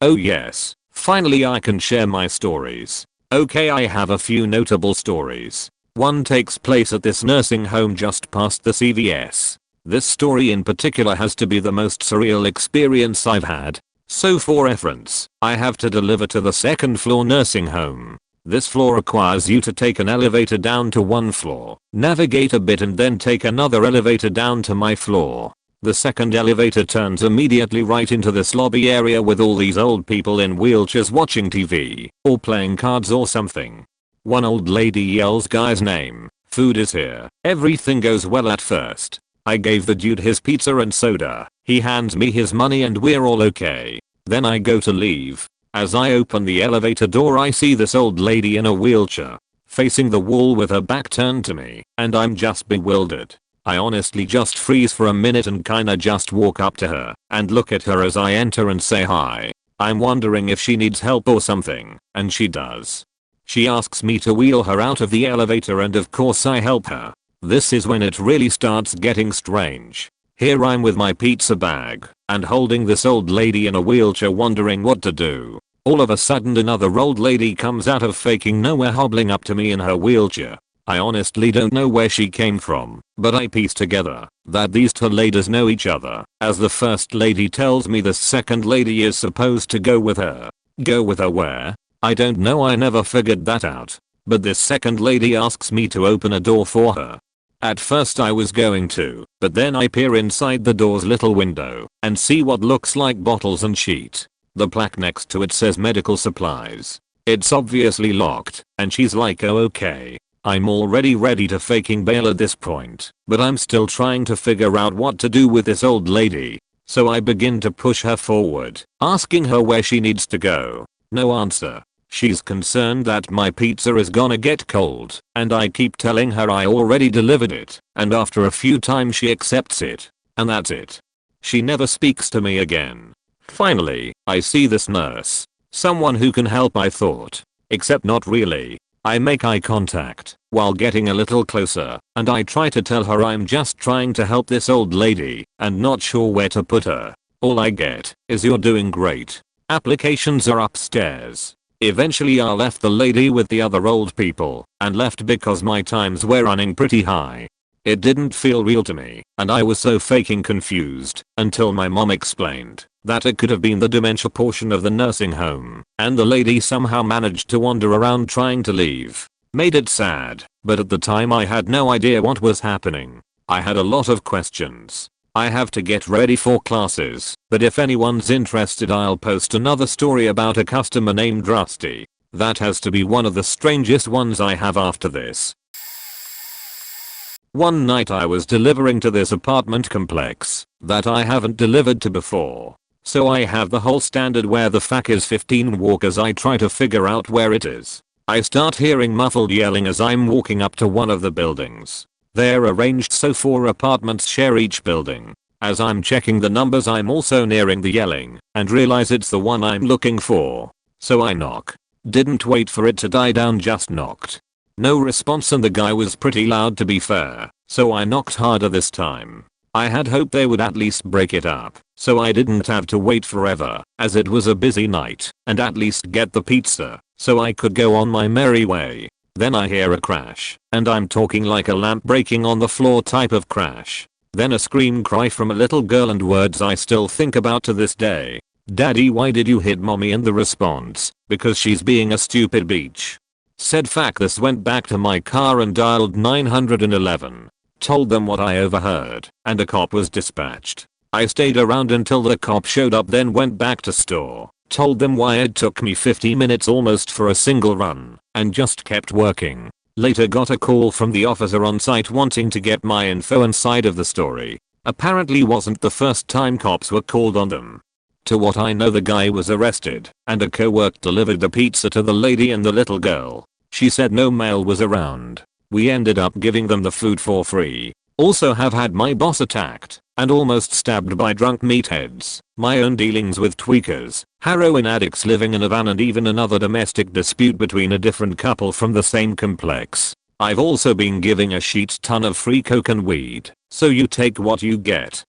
Oh yes, finally I can share my stories. Okay, I have a few notable stories. One takes place at this nursing home just past the CVS. This story in particular has to be the most surreal experience I've had. So for reference, I have to deliver to the 2nd floor nursing home. This floor requires you to take an elevator down to 1 floor, navigate a bit and then take another elevator down to my floor. The 2nd elevator turns immediately right into this lobby area with all these old people in wheelchairs watching TV or playing cards or something. One old lady yells guy's name, "Food is here." Everything goes well at first. I gave the dude his pizza and soda. He hands me his money and we're all okay. Then I go to leave. As I open the elevator door I see this old lady in a wheelchair, facing the wall with her back turned to me, and I'm just bewildered. I honestly just freeze for a minute and kinda just walk up to her and look at her as I enter and say hi. I'm wondering if she needs help or something, and she does. She asks me to wheel her out of the elevator and of course I help her. This is when it really starts getting strange. Here I'm with my pizza bag and holding this old lady in a wheelchair wondering what to do. All of a sudden another old lady comes out of faking nowhere hobbling up to me in her wheelchair. I honestly don't know where she came from, but I piece together that these 2 ladies know each other, as the first lady tells me the 2nd lady is supposed to go with her. Go with her where? I don't know, I never figured that out. But this 2nd lady asks me to open a door for her. At first I was going to, but then I peer inside the door's little window and see what looks like bottles and sheet. The plaque next to it says medical supplies. It's obviously locked, and she's like, oh okay. I'm already ready to faking bail at this point, but I'm still trying to figure out what to do with this old lady. So I begin to push her forward, asking her where she needs to go. No answer. She's concerned that my pizza is gonna get cold, and I keep telling her I already delivered it, and after a few times she accepts it. And that's it. She never speaks to me again. Finally, I see this nurse. Someone who can help, I thought. Except not really. I make eye contact while getting a little closer, and I try to tell her I'm just trying to help this old lady and not sure where to put her. All I get is "you're doing great. Applications are upstairs." Eventually I left the lady with the other old people and left because my times were running pretty high. It didn't feel real to me, and I was so faking confused until my mom explained that it could have been the dementia portion of the nursing home, and the lady somehow managed to wander around trying to leave. Made it sad, but at the time I had no idea what was happening. I had a lot of questions. I have to get ready for classes, but if anyone's interested I'll post another story about a customer named Rusty. That has to be one of the strangest ones I have after this. One night I was delivering to this apartment complex that I haven't delivered to before. So I have the whole standard where the fuck is 15 walk as I try to figure out where it is. I start hearing muffled yelling as I'm walking up to one of the buildings. They're arranged so 4 apartments share each building. As I'm checking the numbers I'm also nearing the yelling and realize it's the one I'm looking for. So I knock. Didn't wait for it to die down, just knocked. No response, and the guy was pretty loud to be fair, so I knocked harder this time. I had hoped they would at least break it up, so I didn't have to wait forever, as it was a busy night, and at least get the pizza, so I could go on my merry way. Then I hear a crash, and I'm talking like a lamp breaking on the floor type of crash. Then a scream cry from a little girl and words I still think about to this day. "Daddy, why did you hit mommy?" And the response, "Because she's being a stupid bitch." Said fuck this, went back to my car and dialed 911. Told them what I overheard, and a cop was dispatched. I stayed around until the cop showed up, then went back to store. Told them why it took me 50 minutes almost for a single run, and just kept working. Later got a call from the officer on site wanting to get my info and side of the story. Apparently wasn't the first time cops were called on them. To what I know, the guy was arrested and a co-worker delivered the pizza to the lady and the little girl. She said no mail was around. We ended up giving them the food for free. Also have had my boss attacked and almost stabbed by drunk meatheads. My own dealings with tweakers, heroin addicts living in a van, and even another domestic dispute between a different couple from the same complex. I've also been giving a shit ton of free coke and weed, so you take what you get.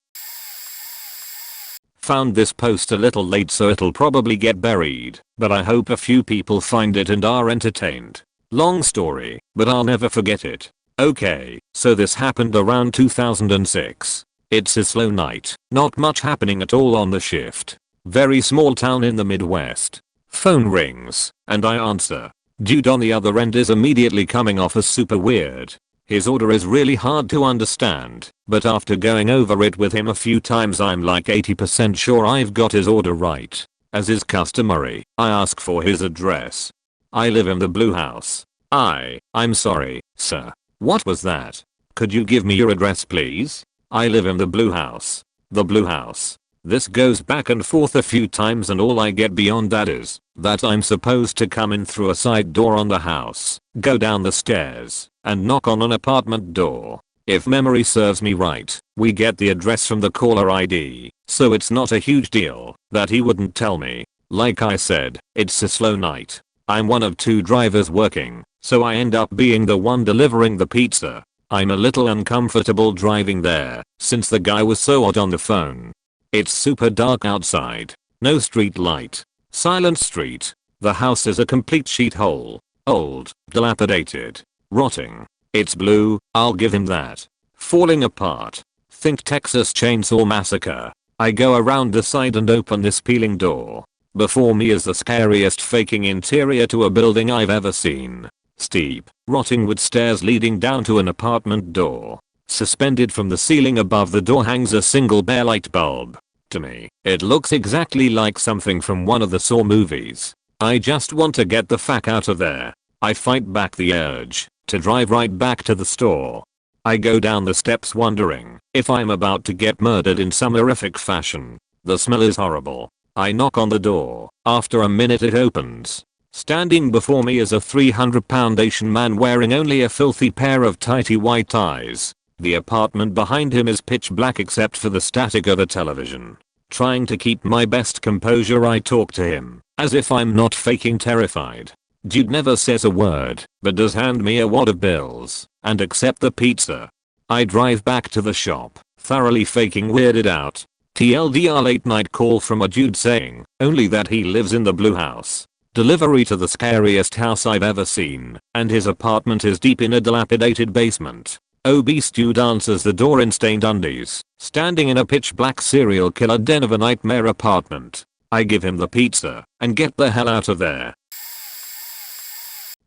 Found this post a little late, so it'll probably get buried, but I hope a few people find it and are entertained. Long story, but I'll never forget it. Okay, so this happened around 2006. It's a slow night, not much happening at all on the shift. Very small town in the Midwest. Phone rings, and I answer. Dude on the other end is immediately coming off as super weird. His order is really hard to understand, but after going over it with him a few times, I'm like 80% sure I've got his order right. As is customary, I ask for his address. I live in the Blue House. I'm sorry, sir. What was that? Could you give me your address, please? I live in the Blue House. The Blue House. This goes back and forth a few times, and all I get beyond that is that I'm supposed to come in through a side door on the house, go down the stairs, and knock on an apartment door. If memory serves me right, we get the address from the caller ID, so it's not a huge deal that he wouldn't tell me. Like I said, it's a slow night. I'm one of 2 drivers working, so I end up being the one delivering the pizza. I'm a little uncomfortable driving there, since the guy was so odd on the phone. It's super dark outside, no street light, silent street. The house is a complete shithole. Old, dilapidated, rotting. It's blue, I'll give him that. Falling apart. Think Texas Chainsaw Massacre. I go around the side and open this peeling door. Before me is the scariest faking interior to a building I've ever seen. Steep, rotting wood stairs leading down to an apartment door. Suspended from the ceiling above the door hangs a single bare light bulb. To me, it looks exactly like something from one of the Saw movies. I just want to get the fuck out of there. I fight back the urge to drive right back to the store. I go down the steps wondering if I'm about to get murdered in some horrific fashion. The smell is horrible. I knock on the door. After a minute it opens. Standing before me is a 300-pound Asian man wearing only a filthy pair of tighty white ties. The apartment behind him is pitch black except for the static of a television. Trying to keep my best composure, I talk to him, as if I'm not faking terrified. Dude never says a word, but does hand me a wad of bills, and accept the pizza. I drive back to the shop, thoroughly faking weirded out. TLDR late night call from a dude saying only that he lives in the Blue House. Delivery to the scariest house I've ever seen, and his apartment is deep in a dilapidated basement. Obese dude answers the door in stained undies, standing in a pitch black serial killer den of a nightmare apartment. I give him the pizza and get the hell out of there.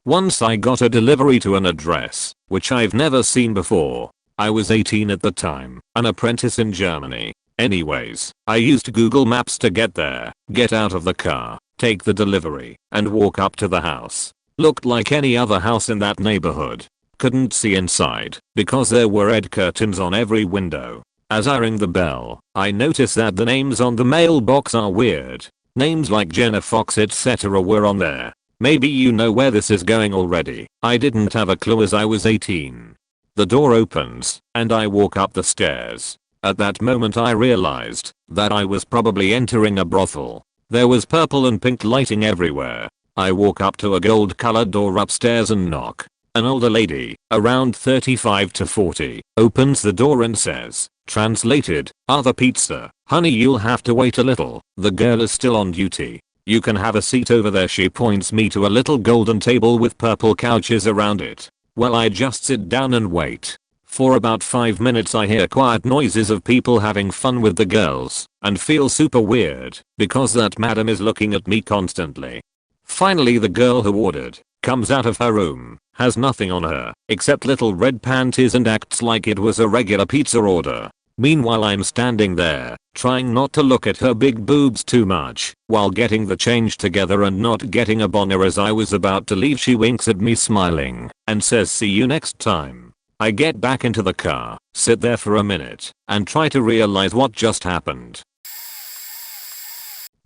Once I got a delivery to an address, which I've never seen before. I was 18 at the time, an apprentice in Germany. Anyways, I used Google Maps to get there, get out of the car, take the delivery, and walk up to the house. Looked like any other house in that neighborhood. Couldn't see inside, because there were red curtains on every window. As I ring the bell, I notice that the names on the mailbox are weird. Names like Jenna Fox etc. were on there. Maybe you know where this is going already. I didn't have a clue as I was 18. The door opens, and I walk up the stairs. At that moment I realized that I was probably entering a brothel. There was purple and pink lighting everywhere. I walk up to a gold colored door upstairs and knock. An older lady, around 35 to 40, opens the door and says, translated, "Other pizza, honey, you'll have to wait a little, the girl is still on duty. You can have a seat over there." She points me to a little golden table with purple couches around it. Well, I just sit down and wait. For about 5 minutes I hear quiet noises of people having fun with the girls, and feel super weird, because that madam is looking at me constantly. Finally the girl who ordered comes out of her room, has nothing on her, except little red panties, and acts like it was a regular pizza order. Meanwhile I'm standing there, trying not to look at her big boobs too much, while getting the change together and not getting a boner. As I was about to leave, she winks at me smiling and says see you next time. I get back into the car, sit there for a minute, and try to realize what just happened.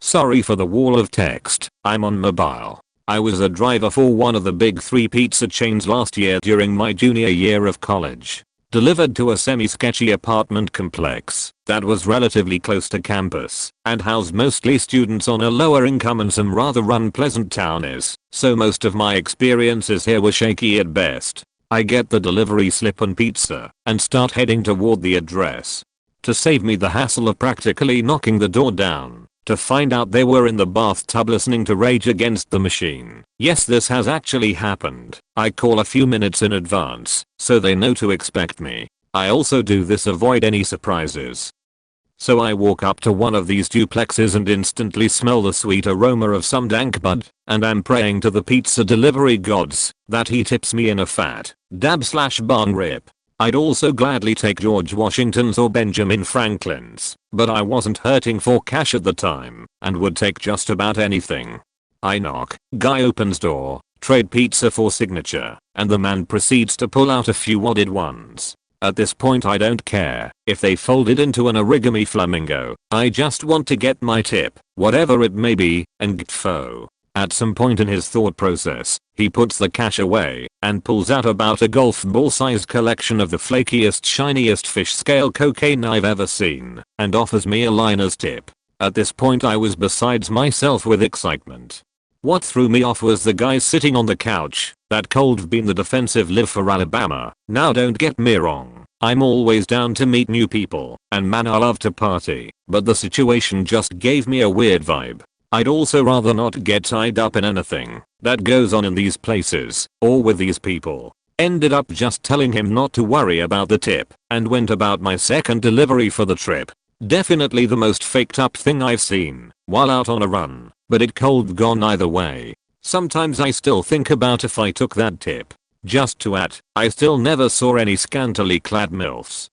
Sorry for the wall of text, I'm on mobile. I was a driver for one of the big 3 pizza chains last year during my junior year of college. Delivered to a semi-sketchy apartment complex that was relatively close to campus and housed mostly students on a lower income and some rather unpleasant townies, so most of my experiences here were shaky at best. I get the delivery slip and pizza and start heading toward the address. To save me the hassle of practically knocking the door down, to find out they were in the bathtub listening to Rage Against the Machine. Yes, this has actually happened. I call a few minutes in advance so they know to expect me. I also do this avoid any surprises. So I walk up to one of these duplexes and instantly smell the sweet aroma of some dank bud, and I'm praying to the pizza delivery gods that he tips me in a fat dab/barn rip. I'd also gladly take George Washington's or Benjamin Franklin's, but I wasn't hurting for cash at the time and would take just about anything. I knock, guy opens door, trade pizza for signature, and the man proceeds to pull out a few wadded ones. At this point I don't care if they folded into an origami flamingo, I just want to get my tip, whatever it may be, and gtfo. At some point in his thought process, he puts the cash away and pulls out about a golf ball sized collection of the flakiest shiniest fish scale cocaine I've ever seen and offers me a line as tip. At this point I was besides myself with excitement. What threw me off was the guy sitting on the couch, that cold being the defensive live for Alabama. Now don't get me wrong, I'm always down to meet new people, and man I love to party, but the situation just gave me a weird vibe. I'd also rather not get tied up in anything that goes on in these places or with these people. Ended up just telling him not to worry about the tip and went about my second delivery for the trip. Definitely the most faked up thing I've seen while out on a run, but it cold gone either way. Sometimes I still think about if I took that tip. Just to add, I still never saw any scantily clad MILFs.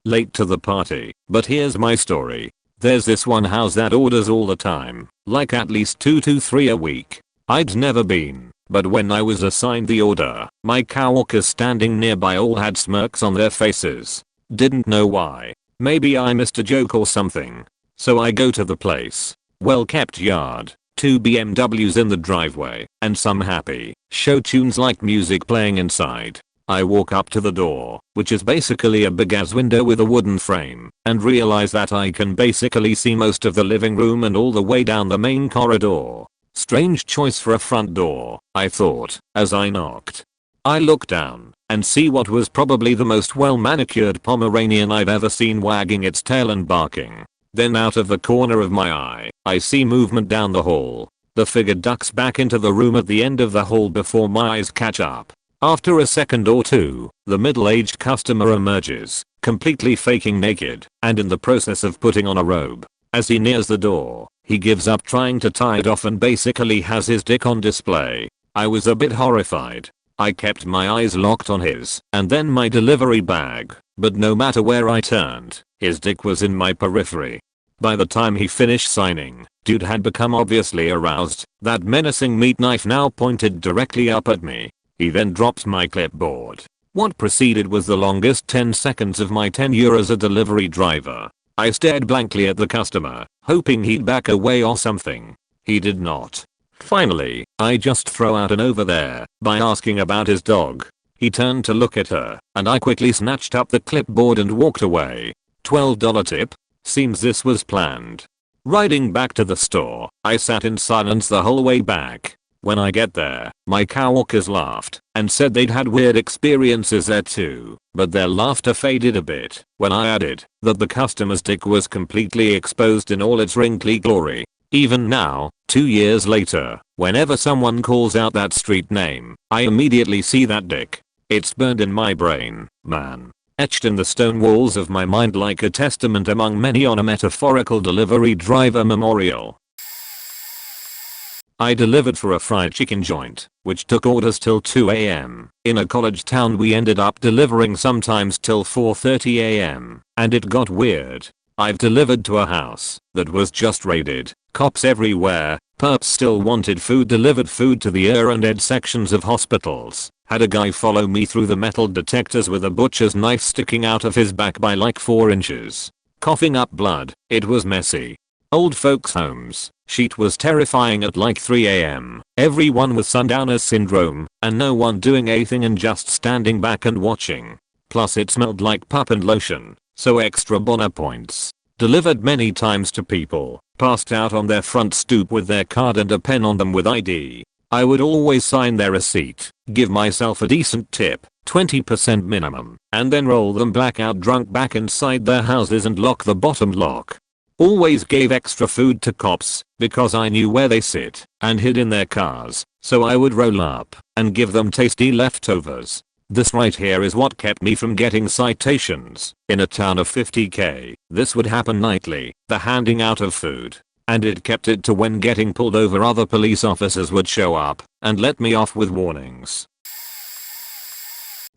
Late to the party, but here's my story. There's this one house that orders all the time, like at least 2 to 3 a week. I'd never been, but when I was assigned the order, my coworkers standing nearby all had smirks on their faces. Didn't know why. Maybe I missed a joke or something. So I go to the place. Well kept yard, 2 BMWs in the driveway, and some happy show tunes like music playing inside. I walk up to the door, which is basically a big ass window with a wooden frame, and realize that I can basically see most of the living room and all the way down the main corridor. Strange choice for a front door, I thought, as I knocked. I look down and see what was probably the most well manicured Pomeranian I've ever seen wagging its tail and barking. Then out of the corner of my eye, I see movement down the hall. The figure ducks back into the room at the end of the hall before my eyes catch up. After a second or two, the middle-aged customer emerges, completely faking naked, and in the process of putting on a robe. As he nears the door, he gives up trying to tie it off and basically has his dick on display. I was a bit horrified. I kept my eyes locked on his, and then my delivery bag, but no matter where I turned, his dick was in my periphery. By the time he finished signing, dude had become obviously aroused, that menacing meat knife now pointed directly up at me. He then dropped my clipboard. What proceeded was the longest 10 seconds of my tenure as a delivery driver. I stared blankly at the customer, hoping he'd back away or something. He did not. Finally, I just throw out an over there by asking about his dog. He turned to look at her, and I quickly snatched up the clipboard and walked away. $12 tip? Seems this was planned. Riding back to the store, I sat in silence the whole way back. When I get there, my coworkers laughed and said they'd had weird experiences there too, but their laughter faded a bit when I added that the customer's dick was completely exposed in all its wrinkly glory. Even now, 2 years later, whenever someone calls out that street name, I immediately see that dick. It's burned in my brain, man. Etched in the stone walls of my mind like a testament among many on a metaphorical delivery driver memorial. I delivered for a fried chicken joint, which took orders till 2 a.m. In a college town we ended up delivering sometimes till 4:30 a.m. and it got weird. I've delivered to a house that was just raided, cops everywhere, perps still wanted food, delivered food to the ER and ed sections of hospitals, had a guy follow me through the metal detectors with a butcher's knife sticking out of his back by like 4 inches. Coughing up blood, it was messy. Old folks homes, shit was terrifying at like 3 a.m. Everyone with sundowner syndrome, and no one doing anything and just standing back and watching. Plus it smelled like pup and lotion, so extra bonus points. Delivered many times to people, passed out on their front stoop with their card and a pen on them with ID. I would always sign their receipt, give myself a decent tip, 20% minimum, and then roll them blackout drunk back inside their houses and lock the bottom lock. Always gave extra food to cops, because I knew where they sit, and hid in their cars, so I would roll up and give them tasty leftovers. This right here is what kept me from getting citations. In a town of 50k, this would happen nightly, the handing out of food. And it kept it to when getting pulled over other police officers would show up and let me off with warnings.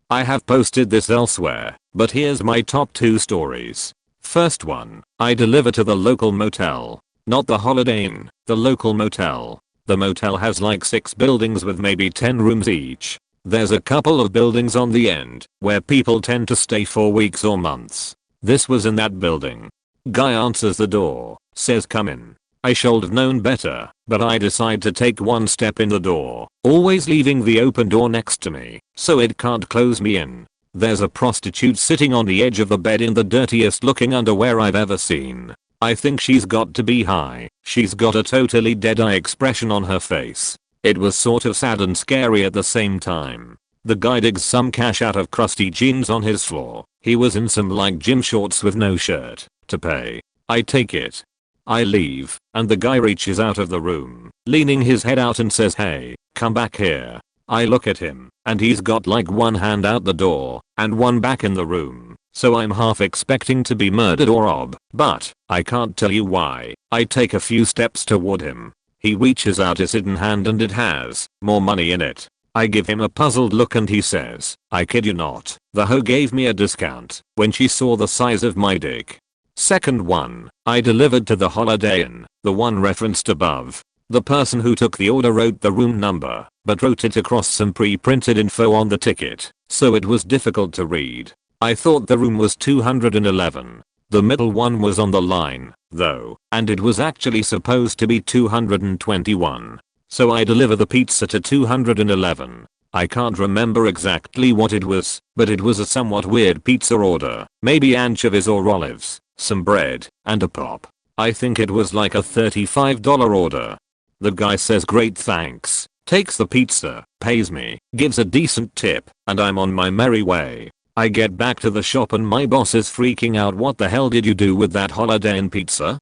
I have posted this elsewhere, but here's my top 2 stories. First one, I deliver to the local motel. Not the Holiday Inn, the local motel. The motel has like 6 buildings with maybe 10 rooms each. There's a couple of buildings on the end where people tend to stay for weeks or months. This was in that building. Guy answers the door, says come in. I should have known better, but I decide to take one step in the door, always leaving the open door next to me, so it can't close me in. There's a prostitute sitting on the edge of the bed in the dirtiest looking underwear I've ever seen. I think she's got to be high. She's got a totally dead-eye expression on her face. It was sort of sad and scary at the same time. The guy digs some cash out of crusty jeans on his floor. He was in some like gym shorts with no shirt, to pay. I take it. I leave, and the guy reaches out of the room, leaning his head out and says, "Hey, come back here." I look at him, and he's got like one hand out the door, and one back in the room, so I'm half expecting to be murdered or robbed, but I can't tell you why. I take a few steps toward him. He reaches out his hidden hand and it has more money in it. I give him a puzzled look and he says, "I kid you not, the hoe gave me a discount when she saw the size of my dick." Second one, I delivered to the Holiday Inn, the one referenced above. The person who took the order wrote the room number, but wrote it across some pre-printed info on the ticket, so it was difficult to read. I thought the room was 211. The middle one was on the line, though, and it was actually supposed to be 221. So I deliver the pizza to 211. I can't remember exactly what it was, but it was a somewhat weird pizza order, maybe anchovies or olives, some bread, and a pop. I think it was like a $35 order. The guy says great thanks, takes the pizza, pays me, gives a decent tip, and I'm on my merry way. I get back to the shop and my boss is freaking out. "What the hell did you do with that Holiday Inn pizza?"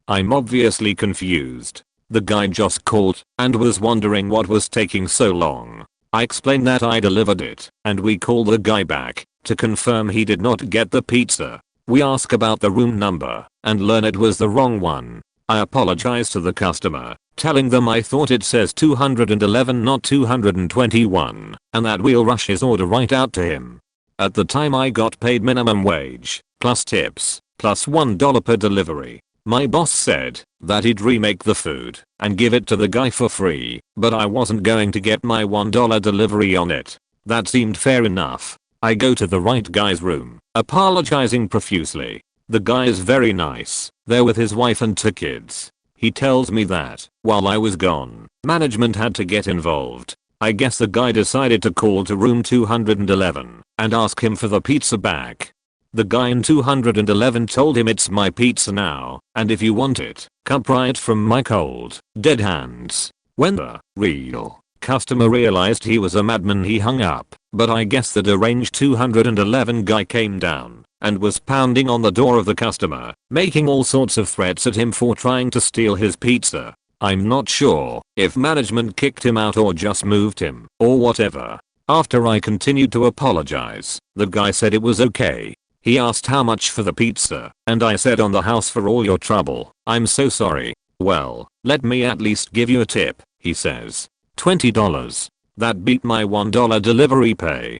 I'm obviously confused. The guy just called and was wondering what was taking so long. I explained that I delivered it, and we call the guy back to confirm he did not get the pizza. We ask about the room number and learn it was the wrong one. I apologize to the customer, telling them I thought it says 211 not 221, and that we'll rush his order right out to him. At the time I got paid minimum wage, plus tips, plus $1 per delivery. My boss said that he'd remake the food and give it to the guy for free, but I wasn't going to get my $1 delivery on it. That seemed fair enough. I go to the right guy's room, apologizing profusely. The guy is very nice, there with his wife and 2 kids. He tells me that, while I was gone, management had to get involved. I guess the guy decided to call to room 211 and ask him for the pizza back. The guy in 211 told him it's my pizza now, and if you want it, come pry it from my cold, dead hands. When the real customer realized he was a madman he hung up, but I guess the deranged 211 guy came down and was pounding on the door of the customer, making all sorts of threats at him for trying to steal his pizza. I'm not sure if management kicked him out or just moved him, or whatever. After I continued to apologize, the guy said it was okay. He asked how much for the pizza, and I said on the house for all your trouble. I'm so sorry. Well, let me at least give you a tip. he says. $20. That beat my $1 delivery pay.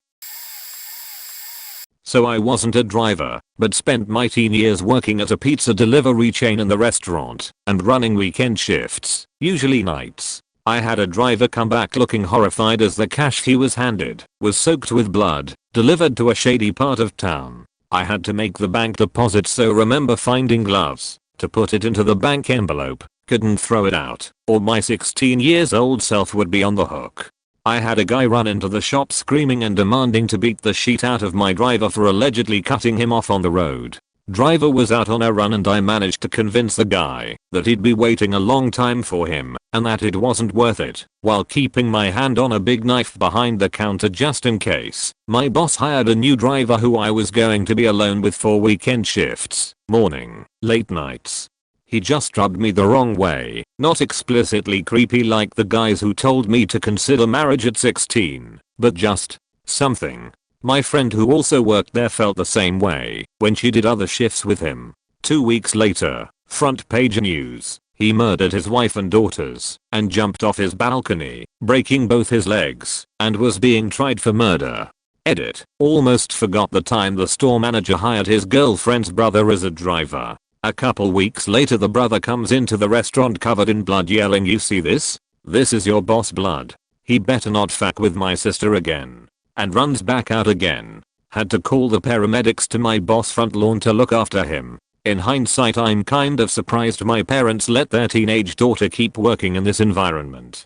So I wasn't a driver, but spent my teen years working at a pizza delivery chain in the restaurant and running weekend shifts, usually nights. I had a driver come back looking horrified as the cash he was handed was soaked with blood, delivered to a shady part of town. I had to make the bank deposit, so remember finding gloves to put it into the bank envelope. Couldn't throw it out, or my 16 years old self would be on the hook. I had a guy run into the shop screaming and demanding to beat the shit out of my driver for allegedly cutting him off on the road. Driver was out on a run and I managed to convince the guy that he'd be waiting a long time for him and that it wasn't worth it, while keeping my hand on a big knife behind the counter just in case. My boss hired a new driver who I was going to be alone with for weekend shifts, morning, late nights. He just rubbed me the wrong way, not explicitly creepy like the guys who told me to consider marriage at 16, but just something. My friend who also worked there felt the same way when she did other shifts with him. 2 weeks later, front page news, he murdered his wife and daughters and jumped off his balcony, breaking both his legs, and was being tried for murder. Edit. Almost forgot the time the store manager hired his girlfriend's brother as a driver. A couple weeks later the brother comes into the restaurant covered in blood yelling, "You see this? This is your boss blood. He better not fuck with my sister again." And runs back out again. Had to call the paramedics to my boss' front lawn to look after him. In hindsight, I'm kind of surprised my parents let their teenage daughter keep working in this environment.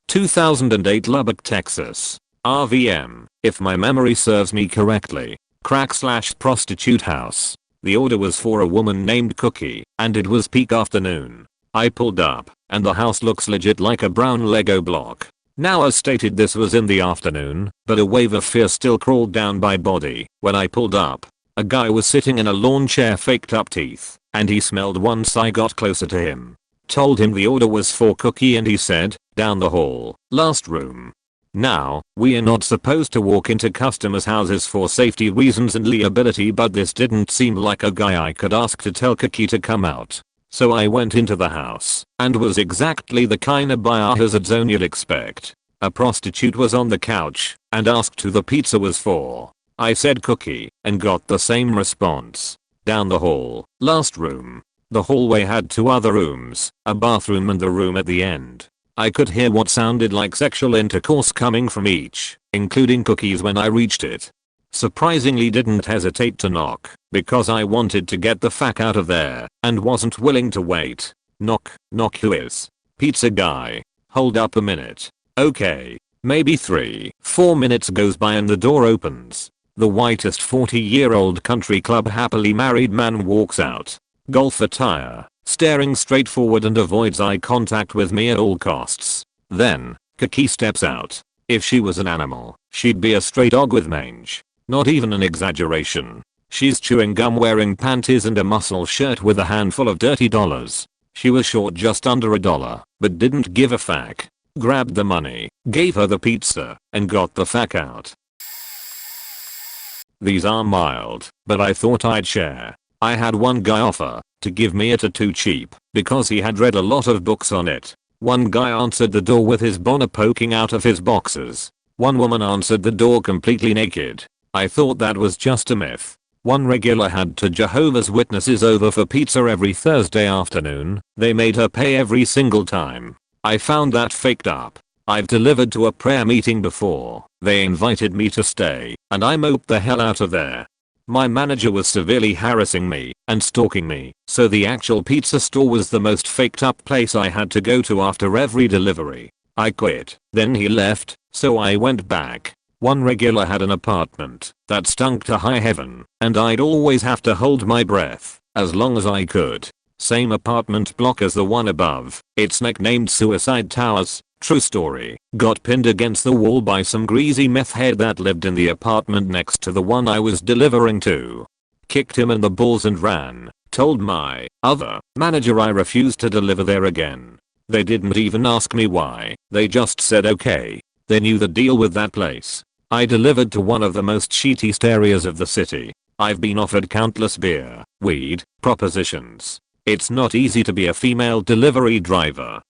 2008 Lubbock, Texas. RVM, if my memory serves me correctly. Crack/prostitute house. The order was for a woman named Cookie, and it was peak afternoon. I pulled up, and the house looks legit like a brown Lego block. Now, as stated, this was in the afternoon, but a wave of fear still crawled down my body. When I pulled up, a guy was sitting in a lawn chair, faked up teeth, and he smelled. Once I got closer to him, told him the order was for Cookie, and he said, "Down the hall, last room." Now, we are not supposed to walk into customers' houses for safety reasons and liability, but this didn't seem like a guy I could ask to tell Cookie to come out. So I went into the house, and was exactly the kind of biohazard zone you'd expect. A prostitute was on the couch, and asked who the pizza was for. I said Cookie, and got the same response. Down the hall, last room. The hallway had 2 other rooms, a bathroom and the room at the end. I could hear what sounded like sexual intercourse coming from each, including Cookie's, when I reached it. Surprisingly didn't hesitate to knock, because I wanted to get the fuck out of there, and wasn't willing to wait. Knock, knock. Who is? Pizza guy. Hold up a minute. Okay. Maybe 3-4 minutes goes by and the door opens. The whitest 40-year-old country club happily married man walks out. Golf attire, staring straight forward and avoids eye contact with me at all costs. Then, Cookie steps out. If she was an animal, she'd be a stray dog with mange. Not even an exaggeration. She's chewing gum, wearing panties and a muscle shirt with a handful of dirty dollars. She was short just under $1, but didn't give a fuck. Grabbed the money, gave her the pizza, and got the fuck out. These are mild, but I thought I'd share. I had one guy offer to give me a tattoo cheap because he had read a lot of books on it. One guy answered the door with his boner poking out of his boxers. One woman answered the door completely naked. I thought that was just a myth. One regular had 2 Jehovah's Witnesses over for pizza every Thursday afternoon. They made her pay every single time. I found that faked up. I've delivered to a prayer meeting before. They invited me to stay, and I moped the hell out of there. My manager was severely harassing me and stalking me, so the actual pizza store was the most faked up place I had to go to after every delivery. I quit. Then he left, so I went back. One regular had an apartment that stunk to high heaven, and I'd always have to hold my breath as long as I could. Same apartment block as the one above. It's nicknamed Suicide Towers. True story. Got pinned against the wall by some greasy meth head that lived in the apartment next to the one I was delivering to. Kicked him in the balls and ran. Told my other manager I refused to deliver there again. They didn't even ask me why. They just said okay. They knew the deal with that place. I delivered to one of the most shittiest areas of the city. I've been offered countless beer, weed, propositions. It's not easy to be a female delivery driver.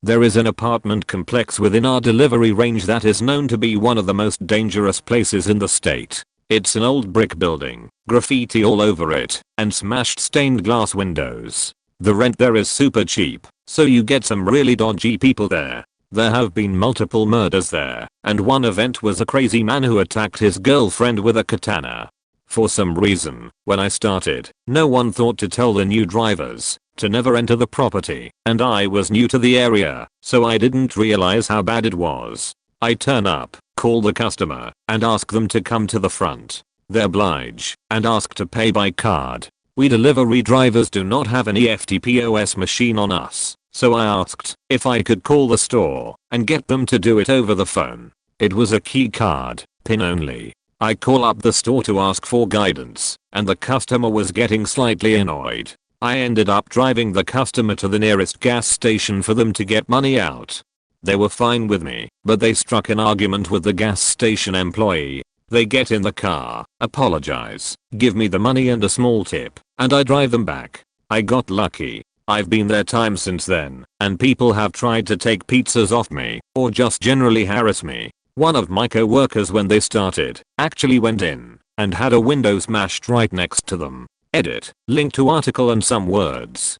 There is an apartment complex within our delivery range that is known to be one of the most dangerous places in the state. It's an old brick building, graffiti all over it, and smashed stained glass windows. The rent there is super cheap, so you get some really dodgy people there. There have been multiple murders there, and one event was a crazy man who attacked his girlfriend with a katana. For some reason, when I started, no one thought to tell the new drivers to never enter the property, and I was new to the area, so I didn't realize how bad it was. I turn up, call the customer, and ask them to come to the front. They oblige, and ask to pay by card. We delivery drivers do not have an EFT POS machine on us, so I asked if I could call the store and get them to do it over the phone. It was a key card, PIN only. I call up the store to ask for guidance, and the customer was getting slightly annoyed. I ended up driving the customer to the nearest gas station for them to get money out. They were fine with me, but they struck an argument with the gas station employee. They get in the car, apologize, give me the money and a small tip, and I drive them back. I got lucky. I've been there times since then, and people have tried to take pizzas off me, or just generally harass me. One of my co-workers when they started, actually went in, and had a window smashed right next to them. Edit, link to article and some words.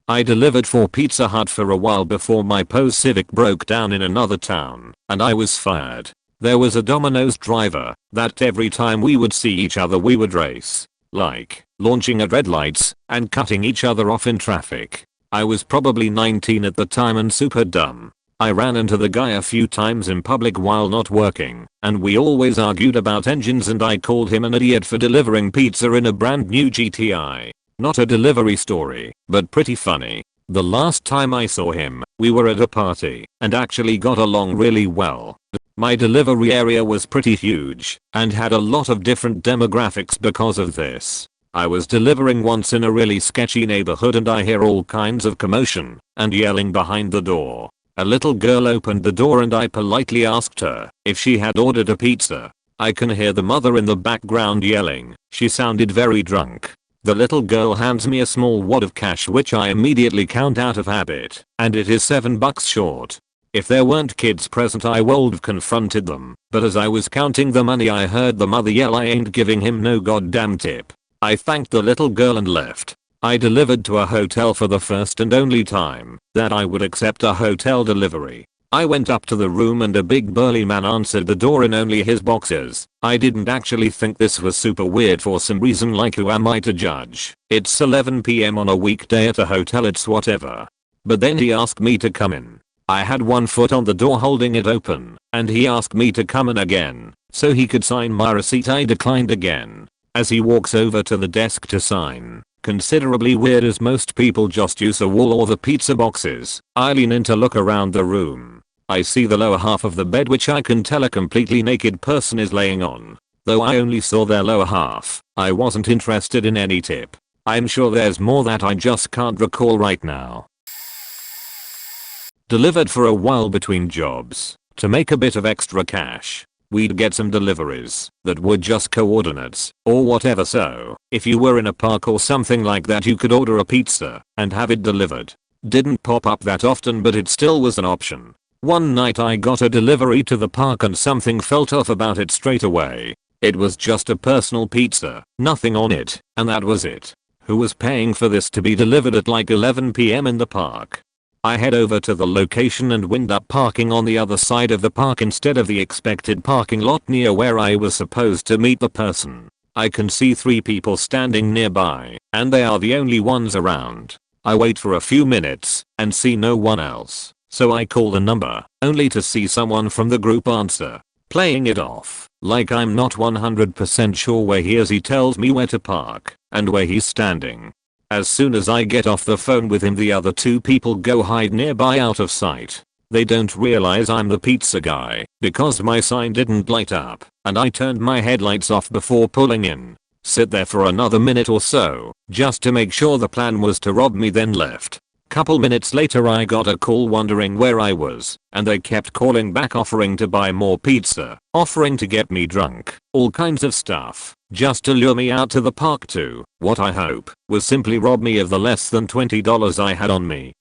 I delivered for Pizza Hut for a while before my Post Civic broke down in another town, and I was fired. There was a Domino's driver that every time we would see each other we would race. Like, launching at red lights and cutting each other off in traffic. I was probably 19 at the time and super dumb. I ran into the guy a few times in public while not working, and we always argued about engines and I called him an idiot for delivering pizza in a brand new GTI. Not a delivery story, but pretty funny. The last time I saw him, we were at a party, and actually got along really well. My delivery area was pretty huge, and had a lot of different demographics because of this. I was delivering once in a really sketchy neighborhood and I hear all kinds of commotion and yelling behind the door. A little girl opened the door and I politely asked her if she had ordered a pizza. I can hear the mother in the background yelling. She sounded very drunk. The little girl hands me a small wad of cash which I immediately count out of habit, and it is $7 short. If there weren't kids present I would have confronted them, but as I was counting the money I heard the mother yell I ain't giving him no goddamn tip. I thanked the little girl and left. I delivered to a hotel for the first and only time that I would accept a hotel delivery. I went up to the room and a big burly man answered the door in only his boxers. I didn't actually think this was super weird for some reason, like who am I to judge? It's 11 PM on a weekday at a hotel, it's whatever. But then he asked me to come in. I had one foot on the door holding it open, and he asked me to come in again so he could sign my receipt. I declined again. As he walks over to the desk to sign, considerably weird as most people just use a wall or the pizza boxes, I lean in to look around the room. I see the lower half of the bed which I can tell a completely naked person is laying on. Though I only saw their lower half, I wasn't interested in any tip. I'm sure there's more that I just can't recall right now. Delivered for a while between jobs to make a bit of extra cash. We'd get some deliveries that were just coordinates or whatever, so if you were in a park or something like that you could order a pizza and have it delivered. Didn't pop up that often but it still was an option. One night I got a delivery to the park and something felt off about it straight away. It was just a personal pizza, nothing on it, and that was it. Who was paying for this to be delivered at like 11 PM in the park? I head over to the location and wind up parking on the other side of the park instead of the expected parking lot near where I was supposed to meet the person. I can see 3 people standing nearby, and they are the only ones around. I wait for a few minutes and see no one else, so I call the number, only to see someone from the group answer. Playing it off like I'm not 100% sure where he is, he tells me where to park and where he's standing. As soon as I get off the phone with him, the other 2 people go hide nearby out of sight. They don't realize I'm the pizza guy because my sign didn't light up and I turned my headlights off before pulling in. Sit there for another minute or so just to make sure the plan was to rob me, then left. Couple minutes later I got a call wondering where I was, and they kept calling back offering to buy more pizza, offering to get me drunk, all kinds of stuff, just to lure me out to the park to, what I hope, was simply rob me of the less than $20 I had on me.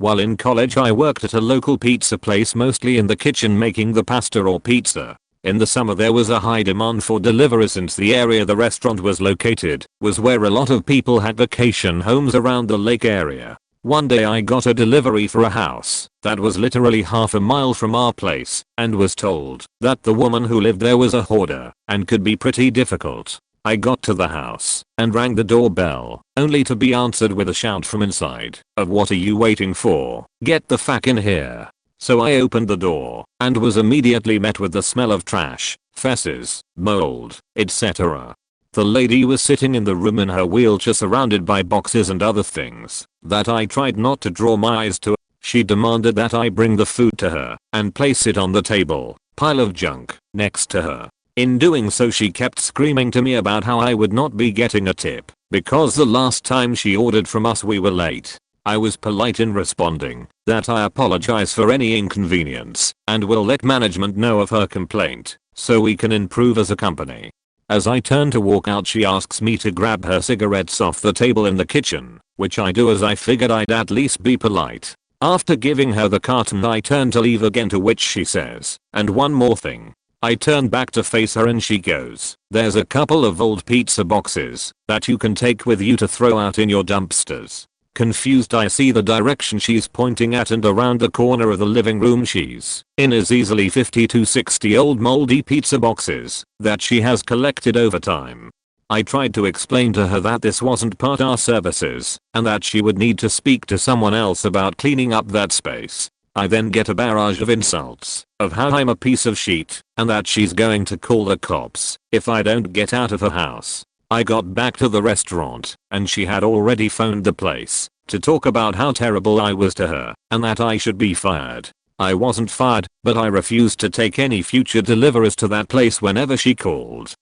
While in college I worked at a local pizza place, mostly in the kitchen making the pasta or pizza. In the summer there was a high demand for delivery since the area the restaurant was located was where a lot of people had vacation homes around the lake area. One day I got a delivery for a house that was literally half a mile from our place and was told that the woman who lived there was a hoarder and could be pretty difficult. I got to the house and rang the doorbell, only to be answered with a shout from inside of "What are you waiting for? Get the fuck in here." So I opened the door and was immediately met with the smell of trash, feces, mold, etc. The lady was sitting in the room in her wheelchair surrounded by boxes and other things that I tried not to draw my eyes to. She demanded that I bring the food to her and place it on the table, pile of junk, next to her. In doing so she kept screaming to me about how I would not be getting a tip because the last time she ordered from us we were late. I was polite in responding that I apologize for any inconvenience and will let management know of her complaint so we can improve as a company. As I turn to walk out she asks me to grab her cigarettes off the table in the kitchen, which I do as I figured I'd at least be polite. After giving her the carton I turn to leave again, to which she says, "And one more thing." I turn back to face her and she goes, "There's a couple of old pizza boxes that you can take with you to throw out in your dumpsters." Confused I see the direction she's pointing at, and around the corner of the living room she's in is easily 50 to 60 old moldy pizza boxes that she has collected over time. I tried to explain to her that this wasn't part of our services and that she would need to speak to someone else about cleaning up that space. I then get a barrage of insults of how I'm a piece of shit and that she's going to call the cops if I don't get out of her house. I got back to the restaurant and she had already phoned the place to talk about how terrible I was to her and that I should be fired. I wasn't fired, but I refused to take any future deliveries to that place whenever she called.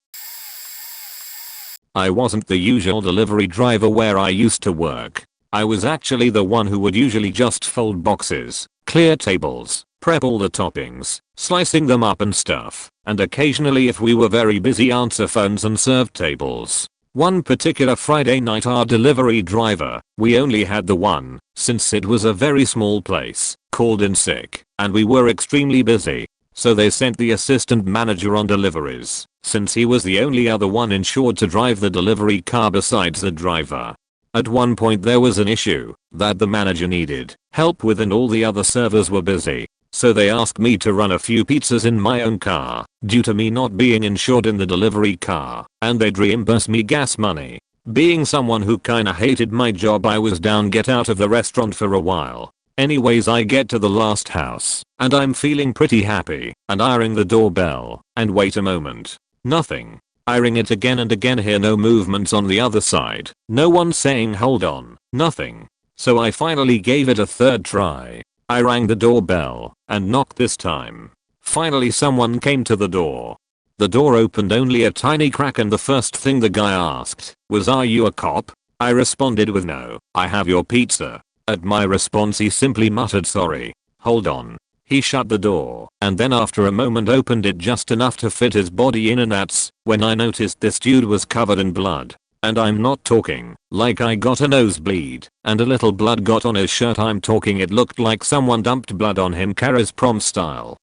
I wasn't the usual delivery driver where I used to work. I was actually the one who would usually just fold boxes, clear tables, prep all the toppings, slicing them up and stuff, and occasionally if we were very busy answer phones and serve tables. One particular Friday night our delivery driver, we only had the one, since it was a very small place, called in sick, and we were extremely busy. So they sent the assistant manager on deliveries, since he was the only other one insured to drive the delivery car besides the driver. At one point there was an issue that the manager needed help with and all the other servers were busy. So they asked me to run a few pizzas in my own car due to me not being insured in the delivery car, and they'd reimburse me gas money. Being someone who kinda hated my job I was down get out of the restaurant for a while. Anyways I get to the last house and I'm feeling pretty happy and I ring the doorbell and wait a moment. Nothing. I ring it again and again, hear no movements on the other side. No one saying hold on. Nothing. So I finally gave it a third try. I rang the doorbell and knocked this time. Finally someone came to the door. The door opened only a tiny crack and the first thing the guy asked was, "Are you a cop?" I responded with "No, I have your pizza." At my response he simply muttered, "Sorry, hold on." He shut the door and then after a moment opened it just enough to fit his body in, and that's when I noticed this dude was covered in blood. And I'm not talking like I got a nosebleed and a little blood got on his shirt. I'm talking it looked like someone dumped blood on him, Kara's prom style.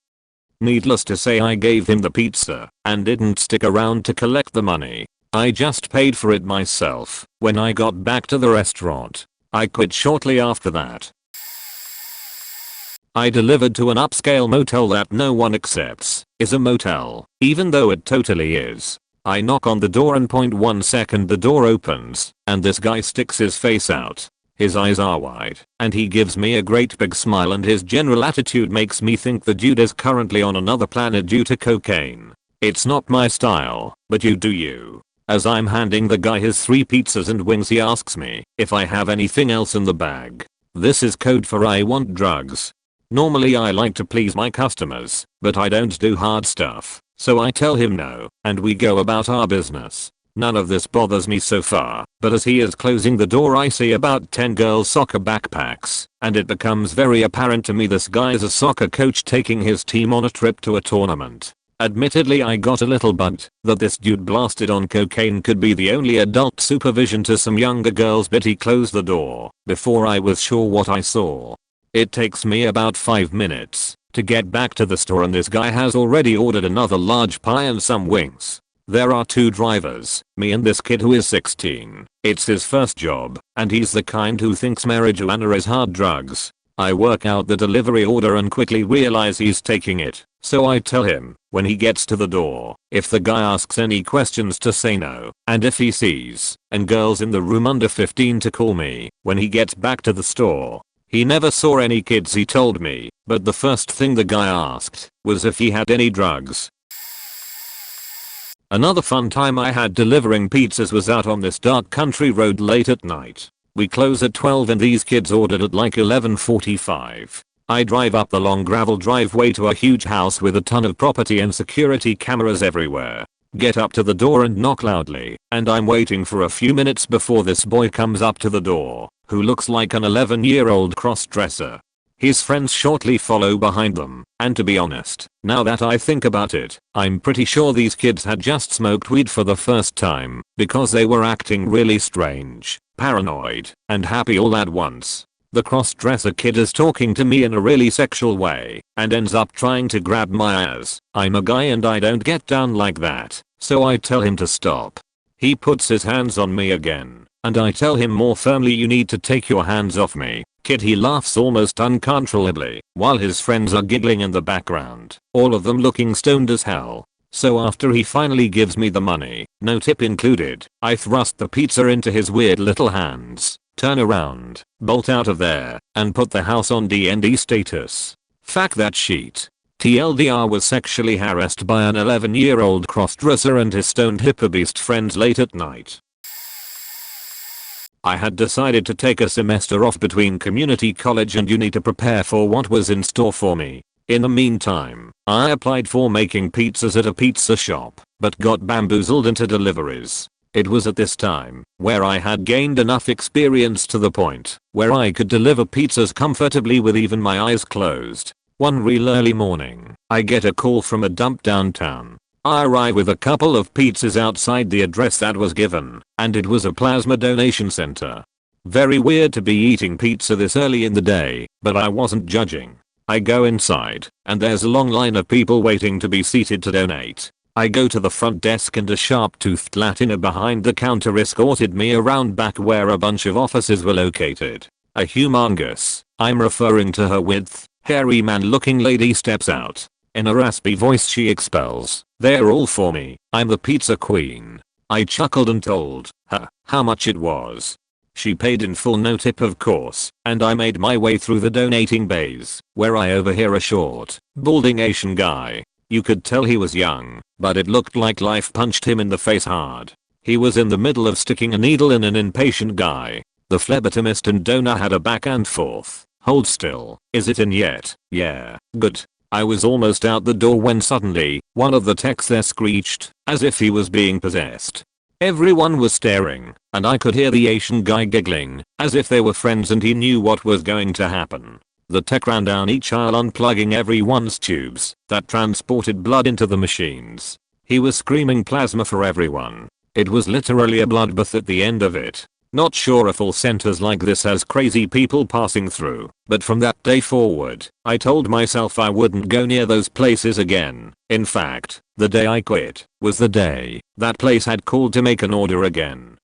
Needless to say I gave him the pizza and didn't stick around to collect the money. I just paid for it myself when I got back to the restaurant. I quit shortly after that. I delivered to an upscale motel that no one accepts is a motel, even though it totally is. I knock on the door and point 1 second the door opens and this guy sticks his face out. His eyes are wide and he gives me a great big smile and his general attitude makes me think the dude is currently on another planet due to cocaine. It's not my style, but you do you. As I'm handing the guy his 3 pizzas and wings he asks me if I have anything else in the bag. This is code for I want drugs. Normally I like to please my customers, but I don't do hard stuff. So I tell him no, and we go about our business. None of this bothers me so far, but as he is closing the door I see about 10 girls' soccer backpacks, and it becomes very apparent to me this guy is a soccer coach taking his team on a trip to a tournament. Admittedly I got a little bugged that this dude blasted on cocaine could be the only adult supervision to some younger girls, but he closed the door before I was sure what I saw. It takes me about 5 minutes to get back to the store and this guy has already ordered another large pie and some wings. There are 2 drivers, me and this kid who is 16. It's his first job, and he's the kind who thinks marijuana is hard drugs. I work out the delivery order and quickly realize he's taking it, so I tell him, when he gets to the door, if the guy asks any questions to say no, and if he sees and girls in the room under 15 to call me when he gets back to the store. He never saw any kids, he told me, but the first thing the guy asked was if he had any drugs. Another fun time I had delivering pizzas was out on this dark country road late at night. We close at 12 and these kids ordered at like 11:45. I drive up the long gravel driveway to a huge house with a ton of property and security cameras everywhere. Get up to the door and knock loudly, and I'm waiting for a few minutes before this boy comes up to the door, who looks like an 11-year-old cross-dresser. His friends shortly follow behind them, and to be honest, now that I think about it, I'm pretty sure these kids had just smoked weed for the first time, because they were acting really strange, paranoid, and happy all at once. The cross-dresser kid is talking to me in a really sexual way, and ends up trying to grab my ass. I'm a guy and I don't get down like that, so I tell him to stop. He puts his hands on me again, and I tell him more firmly, you need to take your hands off me. Kid, he laughs almost uncontrollably, while his friends are giggling in the background, all of them looking stoned as hell. So after he finally gives me the money, no tip included, I thrust the pizza into his weird little hands, turn around, bolt out of there, and put the house on D&D status. Fuck that sheet. TLDR was sexually harassed by an 11-year-old crossdresser and his stoned hippobeast friends late at night. I had decided to take a semester off between community college and uni to prepare for what was in store for me. In the meantime, I applied for making pizzas at a pizza shop, but got bamboozled into deliveries. It was at this time where I had gained enough experience to the point where I could deliver pizzas comfortably with even my eyes closed. One real early morning, I get a call from a dump downtown. I arrive with a couple of pizzas outside the address that was given, and it was a plasma donation center. Very weird to be eating pizza this early in the day, but I wasn't judging. I go inside, and there's a long line of people waiting to be seated to donate. I go to the front desk and a sharp-toothed Latina behind the counter escorted me around back where a bunch of offices were located. A humongous, I'm referring to her with, hairy man-looking lady steps out. In a raspy voice she expels, "They're all for me, I'm the pizza queen." I chuckled and told her how much it was. She paid in full, no tip of course, and I made my way through the donating bays, where I overhear a short, balding Asian guy. You could tell he was young, but it looked like life punched him in the face hard. He was in the middle of sticking a needle in an impatient guy. The phlebotomist and donor had a back and forth. "Hold still, is it in yet?" "Yeah, good." I was almost out the door when suddenly, one of the techs there screeched, as if he was being possessed. Everyone was staring, and I could hear the Asian guy giggling, as if they were friends and he knew what was going to happen. The tech ran down each aisle unplugging everyone's tubes that transported blood into the machines. He was screaming plasma for everyone. It was literally a bloodbath at the end of it. Not sure if all centers like this has crazy people passing through, but from that day forward, I told myself I wouldn't go near those places again. In fact, the day I quit was the day that place had called to make an order again.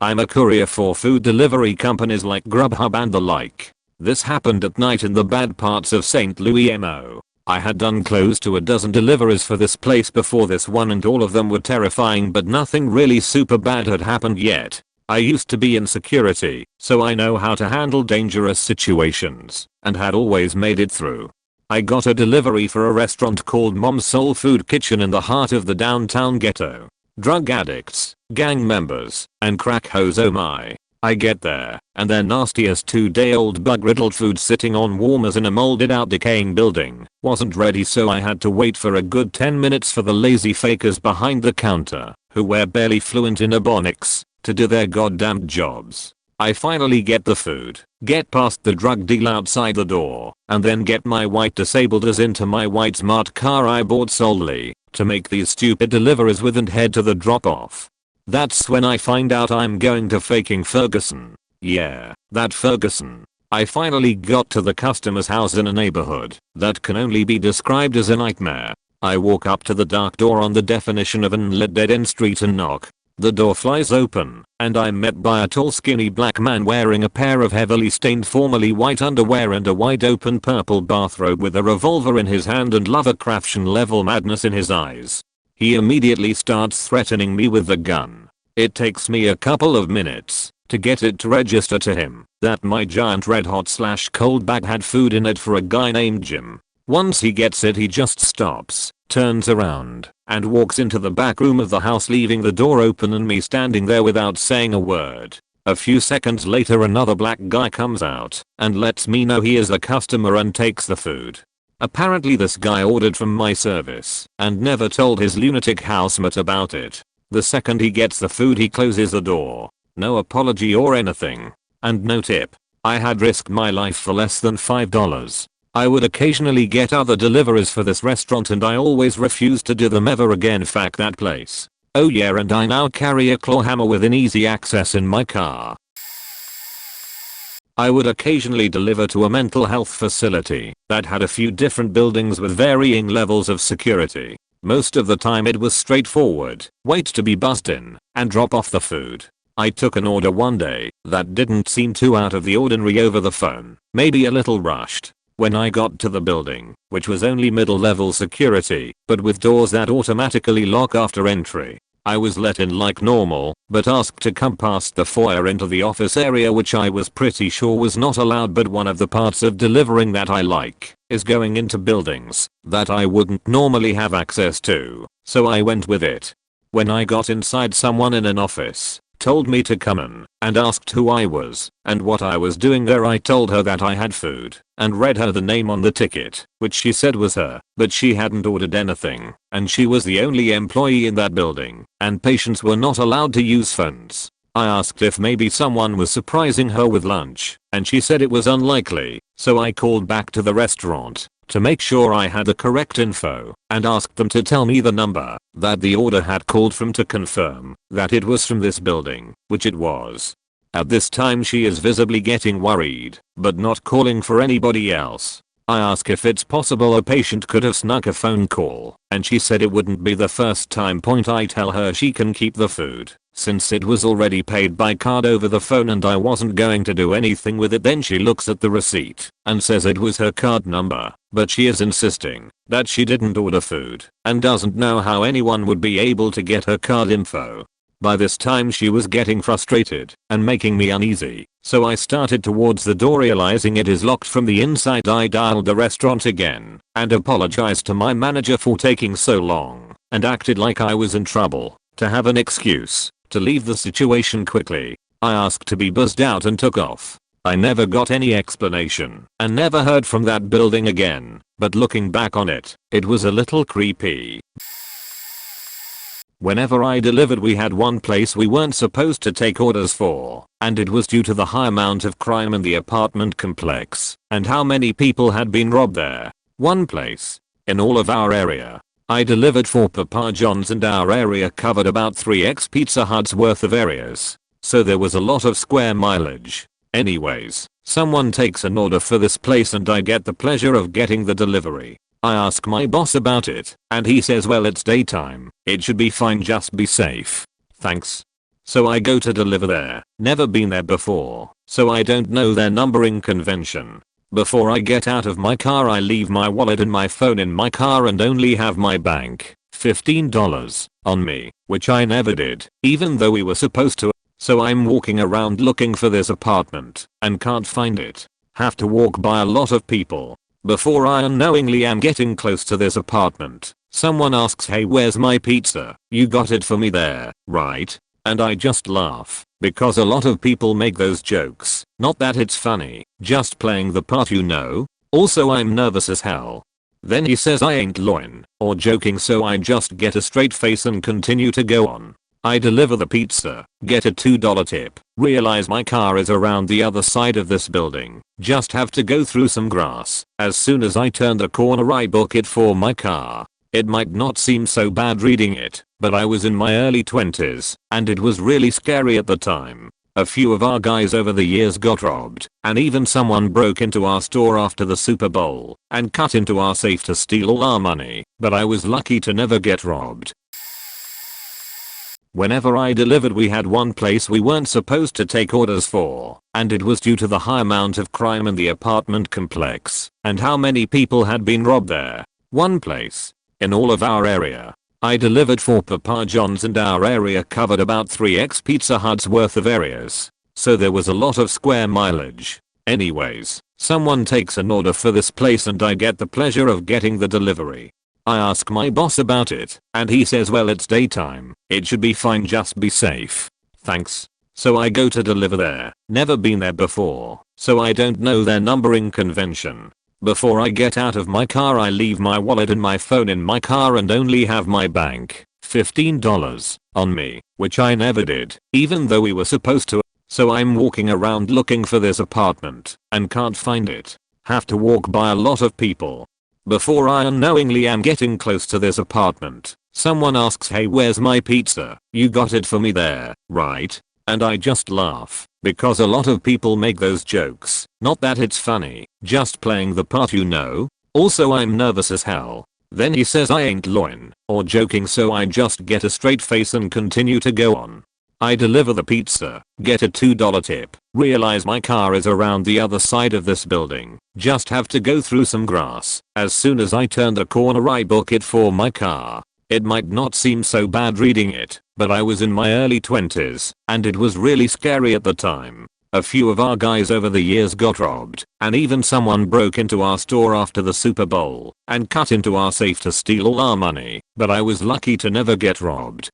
I'm a courier for food delivery companies like Grubhub and the like. This happened at night in the bad parts of St. Louis, MO. I had done close to a dozen deliveries for this place before this one and all of them were terrifying, but nothing really super bad had happened yet. I used to be in security, so I know how to handle dangerous situations, and had always made it through. I got a delivery for a restaurant called Mom's Soul Food Kitchen in the heart of the downtown ghetto. Drug addicts, gang members, and crack hoes, oh my. I get there, and their nastiest 2-day-old bug-riddled food sitting on warmers in a molded out decaying building wasn't ready, so I had to wait for a good 10 minutes for the lazy fakers behind the counter, who were barely fluent in Ebonics, to do their goddamn jobs. I finally get the food, get past the drug deal outside the door, and then get my white disabled into my white smart car I bought solely to make these stupid deliveries with and head to the drop-off. That's when I find out I'm going to fucking Ferguson. Yeah, that Ferguson. I finally got to the customer's house in a neighborhood that can only be described as a nightmare. I walk up to the dark door on the definition of an unlit dead-end street and knock. The door flies open, and I'm met by a tall skinny black man wearing a pair of heavily stained formerly white underwear and a wide open purple bathrobe with a revolver in his hand and Lovecraftian level madness in his eyes. He immediately starts threatening me with the gun. It takes me a couple of minutes to get it to register to him that my giant red hot / cold bag had food in it for a guy named Jim. Once he gets it, he just stops, turns around, and walks into the back room of the house, leaving the door open and me standing there without saying a word. A few seconds later, another black guy comes out and lets me know he is a customer and takes the food. Apparently this guy ordered from my service and never told his lunatic housemate about it. The second he gets the food, he closes the door. No apology or anything. And no tip. I had risked my life for less than $5. I would occasionally get other deliveries for this restaurant and I always refused to do them ever again. Fuck that place. Oh yeah, and I now carry a claw hammer within easy access in my car. I would occasionally deliver to a mental health facility that had a few different buildings with varying levels of security. Most of the time it was straightforward, wait to be buzzed in, and drop off the food. I took an order one day that didn't seem too out of the ordinary over the phone, maybe a little rushed. When I got to the building, which was only middle level security, but with doors that automatically lock after entry, I was let in like normal, but asked to come past the foyer into the office area, which I was pretty sure was not allowed, but one of the parts of delivering that I like is going into buildings that I wouldn't normally have access to, so I went with it. When I got inside, someone in an office told me to come in and asked who I was and what I was doing there. I told her that I had food and read her the name on the ticket, which she said was her, but she hadn't ordered anything, and she was the only employee in that building, and patients were not allowed to use phones. I asked if maybe someone was surprising her with lunch, and she said it was unlikely, so I called back to the restaurant to make sure I had the correct info and asked them to tell me the number that the order had called from to confirm that it was from this building, which it was. At this time she is visibly getting worried, but not calling for anybody else. I ask if it's possible a patient could have snuck a phone call, and she said it wouldn't be the first time. I tell her she can keep the food, since it was already paid by card over the phone and I wasn't going to do anything with it. Then she looks at the receipt and says it was her card number, but she is insisting that she didn't order food and doesn't know how anyone would be able to get her card info. By this time she was getting frustrated and making me uneasy, so I started towards the door. Realizing it is locked from the inside, I dialed the restaurant again and apologized to my manager for taking so long and acted like I was in trouble to have an excuse to leave the situation quickly. I asked to be buzzed out and took off. I never got any explanation and never heard from that building again, but looking back on it, it was a little creepy. Whenever I delivered, we had one place we weren't supposed to take orders for, and it was due to the high amount of crime in the apartment complex and how many people had been robbed there. One place in all of our area. I delivered for Papa John's, and our area covered about 3x Pizza Hut's worth of areas, so there was a lot of square mileage. Anyways, someone takes an order for this place and I get the pleasure of getting the delivery. I ask my boss about it, and he says, well, it's daytime, it should be fine, just be safe. Thanks. So I go to deliver there. Never been there before, so I don't know their numbering convention. Before I get out of my car, I leave my wallet and my phone in my car and only have my bank $15 on me, which I never did, even though we were supposed to. So I'm walking around looking for this apartment and can't find it. Have to walk by a lot of people before I unknowingly am getting close to this apartment. Someone asks, hey, where's my pizza? You got it for me there, right? And I just laugh, because a lot of people make those jokes. Not that it's funny, just playing the part, you know. Also, I'm nervous as hell. Then he says I ain't lying or joking, so I just get a straight face and continue to go on. I deliver the pizza, get a $2 tip, realize my car is around the other side of this building, just have to go through some grass. As soon as I turn the corner, I book it for my car. It might not seem so bad reading it, but I was in my early 20s, and it was really scary at the time. A few of our guys over the years got robbed, and even someone broke into our store after the Super Bowl and cut into our safe to steal all our money, but I was lucky to never get robbed. Whenever I delivered, we had one place we weren't supposed to take orders for, and it was due to the high amount of crime in the apartment complex and how many people had been robbed there. One place in all of our area. I delivered for Papa John's, and our area covered about 3x Pizza Hut's worth of areas, so there was a lot of square mileage. Anyways, someone takes an order for this place and I get the pleasure of getting the delivery. I ask my boss about it, and he says, well, it's daytime, it should be fine, just be safe. Thanks. So I go to deliver there. Never been there before, so I don't know their numbering convention. Before I get out of my car, I leave my wallet and my phone in my car and only have my bank $15 on me, which I never did, even though we were supposed to. So I'm walking around looking for this apartment and can't find it. Have to walk by a lot of people. Before I unknowingly am getting close to this apartment, someone asks, hey, where's my pizza? You got it for me there, right? And I just laugh, because a lot of people make those jokes. Not that it's funny, just playing the part, you know. Also, I'm nervous as hell. Then he says I ain't lying or joking, so I just get a straight face and continue to go on. I deliver the pizza, get a $2 tip, realize my car is around the other side of this building, just have to go through some grass. As soon as I turn the corner, I book it for my car. It might not seem so bad reading it, but I was in my early 20s, and it was really scary at the time. A few of our guys over the years got robbed, and even someone broke into our store after the Super Bowl and cut into our safe to steal all our money, but I was lucky to never get robbed.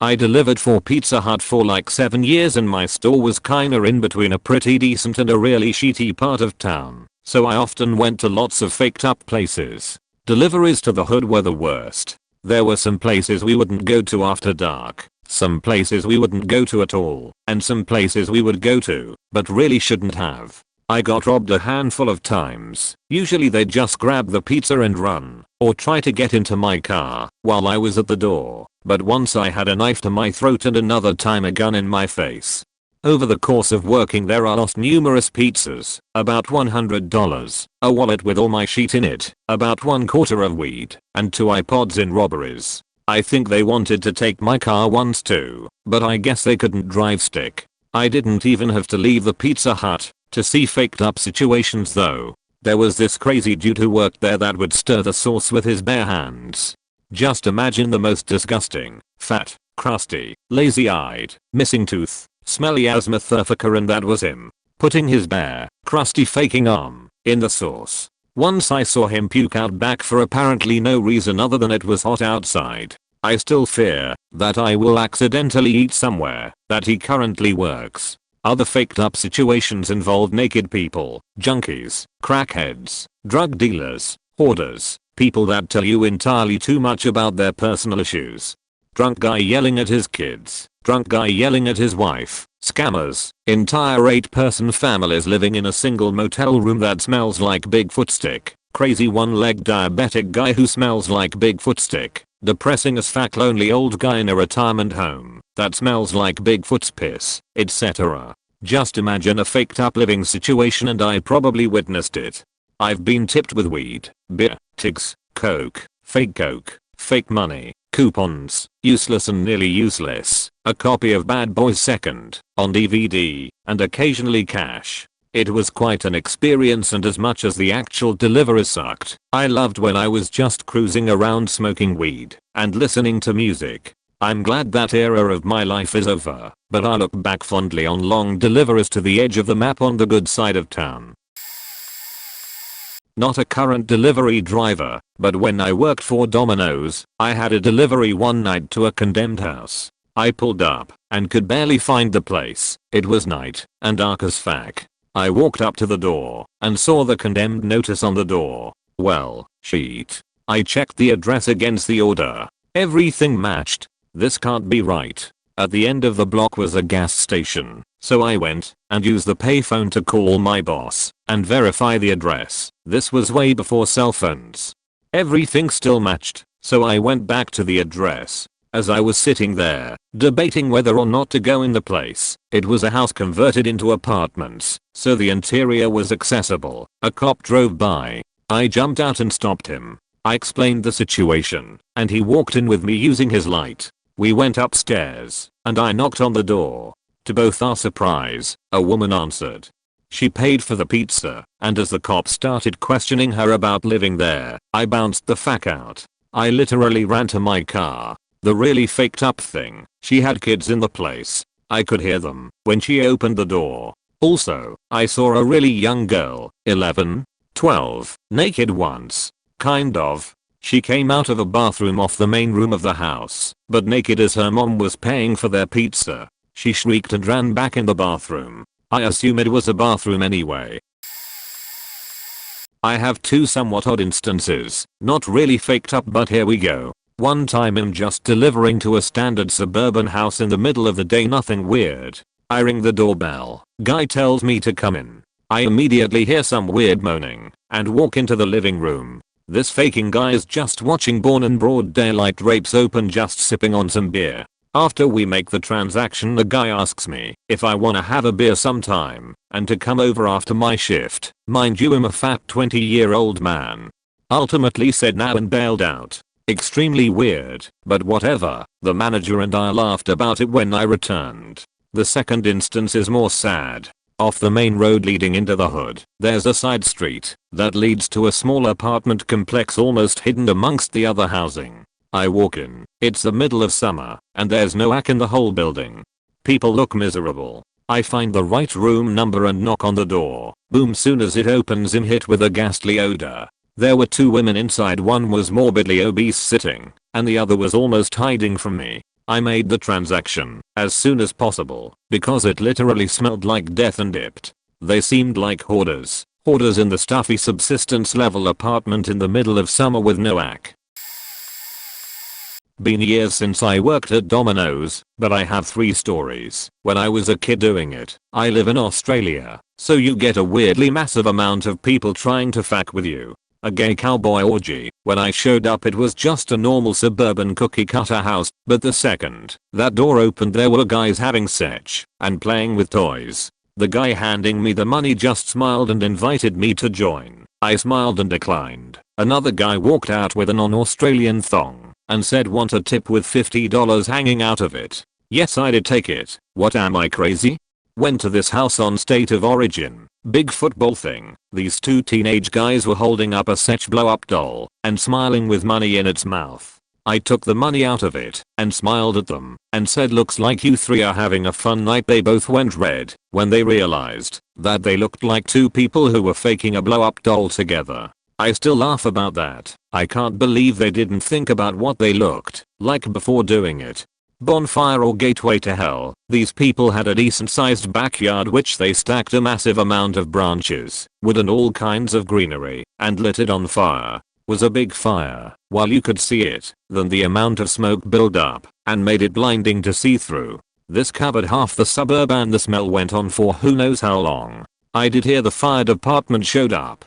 I delivered for Pizza Hut for like 7 years, and my store was kinda in between a pretty decent and a really shitty part of town, so I often went to lots of faked up places. Deliveries to the hood were the worst. There were some places we wouldn't go to after dark, some places we wouldn't go to at all, and some places we would go to, but really shouldn't have. I got robbed a handful of times. Usually they'd just grab the pizza and run, or try to get into my car while I was at the door, but once I had a knife to my throat and another time a gun in my face. Over the course of working there, I lost numerous pizzas, about $100, a wallet with all my shit in it, about 1/4 of weed, and 2 iPods in robberies. I think they wanted to take my car once too, but I guess they couldn't drive stick. I didn't even have to leave the Pizza Hut to see faked up situations though. There was this crazy dude who worked there that would stir the sauce with his bare hands. Just imagine the most disgusting, fat, crusty, lazy-eyed, missing tooth, smelly as motherfucker, and that was him, putting his bare, crusty faking arm in the sauce. Once I saw him puke out back for apparently no reason other than it was hot outside. I still fear that I will accidentally eat somewhere that he currently works. Other faked up situations involve naked people, junkies, crackheads, drug dealers, hoarders, people that tell you entirely too much about their personal issues. Drunk guy yelling at his kids, drunk guy yelling at his wife, scammers, entire 8-person families living in a single motel room that smells like Bigfoot stick, crazy one-legged diabetic guy who smells like Bigfoot stick, depressing as fuck lonely old guy in a retirement home that smells like Bigfoot's piss, etc. Just imagine a faked up living situation, and I probably witnessed it. I've been tipped with weed, beer, tigs, coke, fake money, coupons, useless and nearly useless, a copy of Bad Boys 2nd on DVD, and occasionally cash. It was quite an experience, and as much as the actual delivery sucked, I loved when I was just cruising around smoking weed and listening to music. I'm glad that era of my life is over, but I look back fondly on long deliveries to the edge of the map on the good side of town. Not a current delivery driver, but when I worked for Domino's, I had a delivery one night to a condemned house. I pulled up and could barely find the place. It was night and dark as fuck. I walked up to the door and saw the condemned notice on the door. Well, shit. I checked the address against the order. Everything matched. This can't be right. At the end of the block was a gas station, so I went and used the payphone to call my boss and verify the address. This was way before cell phones. Everything still matched, so I went back to the address. As I was sitting there, debating whether or not to go in the place, it was a house converted into apartments, so the interior was accessible. A cop drove by. I jumped out and stopped him. I explained the situation, and he walked in with me using his light. We went upstairs, and I knocked on the door. To both our surprise, a woman answered. She paid for the pizza, and as the cop started questioning her about living there, I bounced the fuck out. I literally ran to my car. The really faked up thing, she had kids in the place. I could hear them when she opened the door. Also, I saw a really young girl, 11, 12, naked once. Kind of. She came out of a bathroom off the main room of the house, but naked as her mom was paying for their pizza. She shrieked and ran back in the bathroom. I assume it was a bathroom anyway. I have two somewhat odd instances, not really faked up, but here we go. One time I'm just delivering to a standard suburban house in the middle of the day, nothing weird. I ring the doorbell. Guy tells me to come in. I immediately hear some weird moaning and walk into the living room. This faking guy is just watching Born in Broad Daylight rapes open, just sipping on some beer. After we make the transaction, the guy asks me if I wanna have a beer sometime and to come over after my shift. Mind you, I'm a fat 20-year-old man. Ultimately said no and bailed out. Extremely weird, but whatever. The manager and I laughed about it when I returned. The second instance is more sad. Off the main road leading into the hood, there's a side street that leads to a small apartment complex almost hidden amongst the other housing. I walk in. It's the middle of summer, and there's no ack in the whole building. People look miserable. I find the right room number and knock on the door. Boom, soon as it opens, I'm hit with a ghastly odor. There were two women inside. One was morbidly obese sitting, and the other was almost hiding from me. I made the transaction as soon as possible because it literally smelled like death and dipped. They seemed like hoarders. Hoarders in the stuffy subsistence level apartment in the middle of summer with no ack. Been years since I worked at Domino's, but I have 3 stories. When I was a kid doing it, I live in Australia, so you get a weirdly massive amount of people trying to fuck with you. A gay cowboy orgy. When I showed up, it was just a normal suburban cookie cutter house, but the second that door opened, there were guys having sex and playing with toys. The guy handing me the money just smiled and invited me to join. I smiled and declined. Another guy walked out with a non-Australian thong and said want a tip with $50 hanging out of it. Yes, I did take it. What, am I crazy? Went to this house on State of Origin. Big football thing. These 2 teenage guys were holding up a Setch blow-up doll and smiling with money in its mouth. I took the money out of it and smiled at them and said, looks like you 3 are having a fun night. They both went red when they realized that they looked like 2 people who were faking a blow-up doll together. I still laugh about that. I can't believe they didn't think about what they looked like before doing it. Bonfire or gateway to hell. These people had a decent sized backyard which they stacked a massive amount of branches, wood and all kinds of greenery and lit it on fire. Was a big fire. While you could see it, then the amount of smoke built up and made it blinding to see through. This covered half the suburb and the smell went on for who knows how long. I did hear the fire department showed up.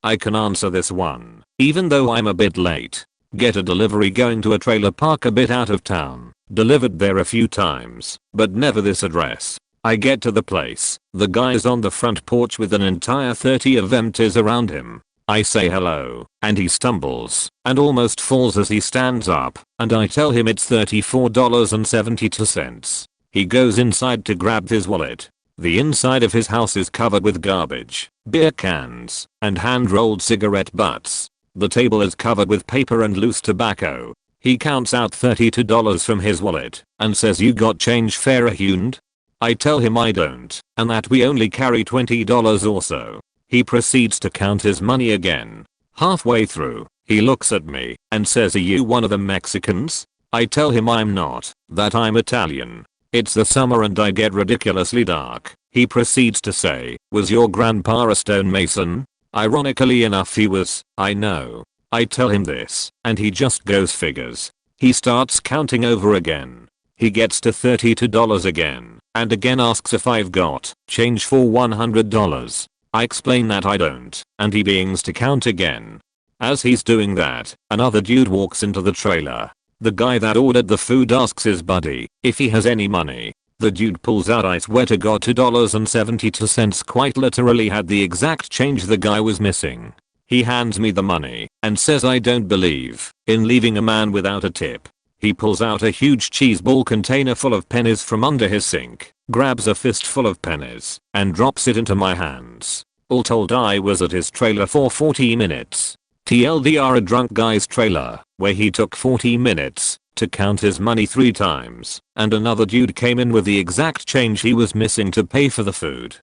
I can answer this one, even though I'm a bit late. Get a delivery going to a trailer park a bit out of town. Delivered there a few times, but never this address. I get to the place. The guy's on the front porch with an entire 30 of empties around him. I say hello, and he stumbles and almost falls as he stands up, and I tell him it's $34.72. He goes inside to grab his wallet. The inside of his house is covered with garbage, beer cans, and hand-rolled cigarette butts. The table is covered with paper and loose tobacco. He counts out $32 from his wallet and says, you got change fair Hund? I tell him I don't, and that we only carry $20 or so. He proceeds to count his money again. Halfway through, he looks at me and says, are you one of the Mexicans? I tell him I'm not, that I'm Italian. It's the summer and I get ridiculously dark. He proceeds to say, was your grandpa a stonemason? Ironically enough he was. I know. I tell him this, and he just goes figures. He starts counting over again. He gets to $32 again, and again asks if I've got change for $100. I explain that I don't, and he begins to count again. As he's doing that, another dude walks into the trailer. The guy that ordered the food asks his buddy if he has any money. The dude pulls out, I swear to God, $2.72, quite literally had the exact change the guy was missing. He hands me the money and says I don't believe in leaving a man without a tip. He pulls out a huge cheese ball container full of pennies from under his sink, grabs a fistful of pennies, and drops it into my hands. All told, I was at his trailer for 40 minutes. TLDR, a drunk guy's trailer, where he took 40 minutes to count his money 3 times, and another dude came in with the exact change he was missing to pay for the food.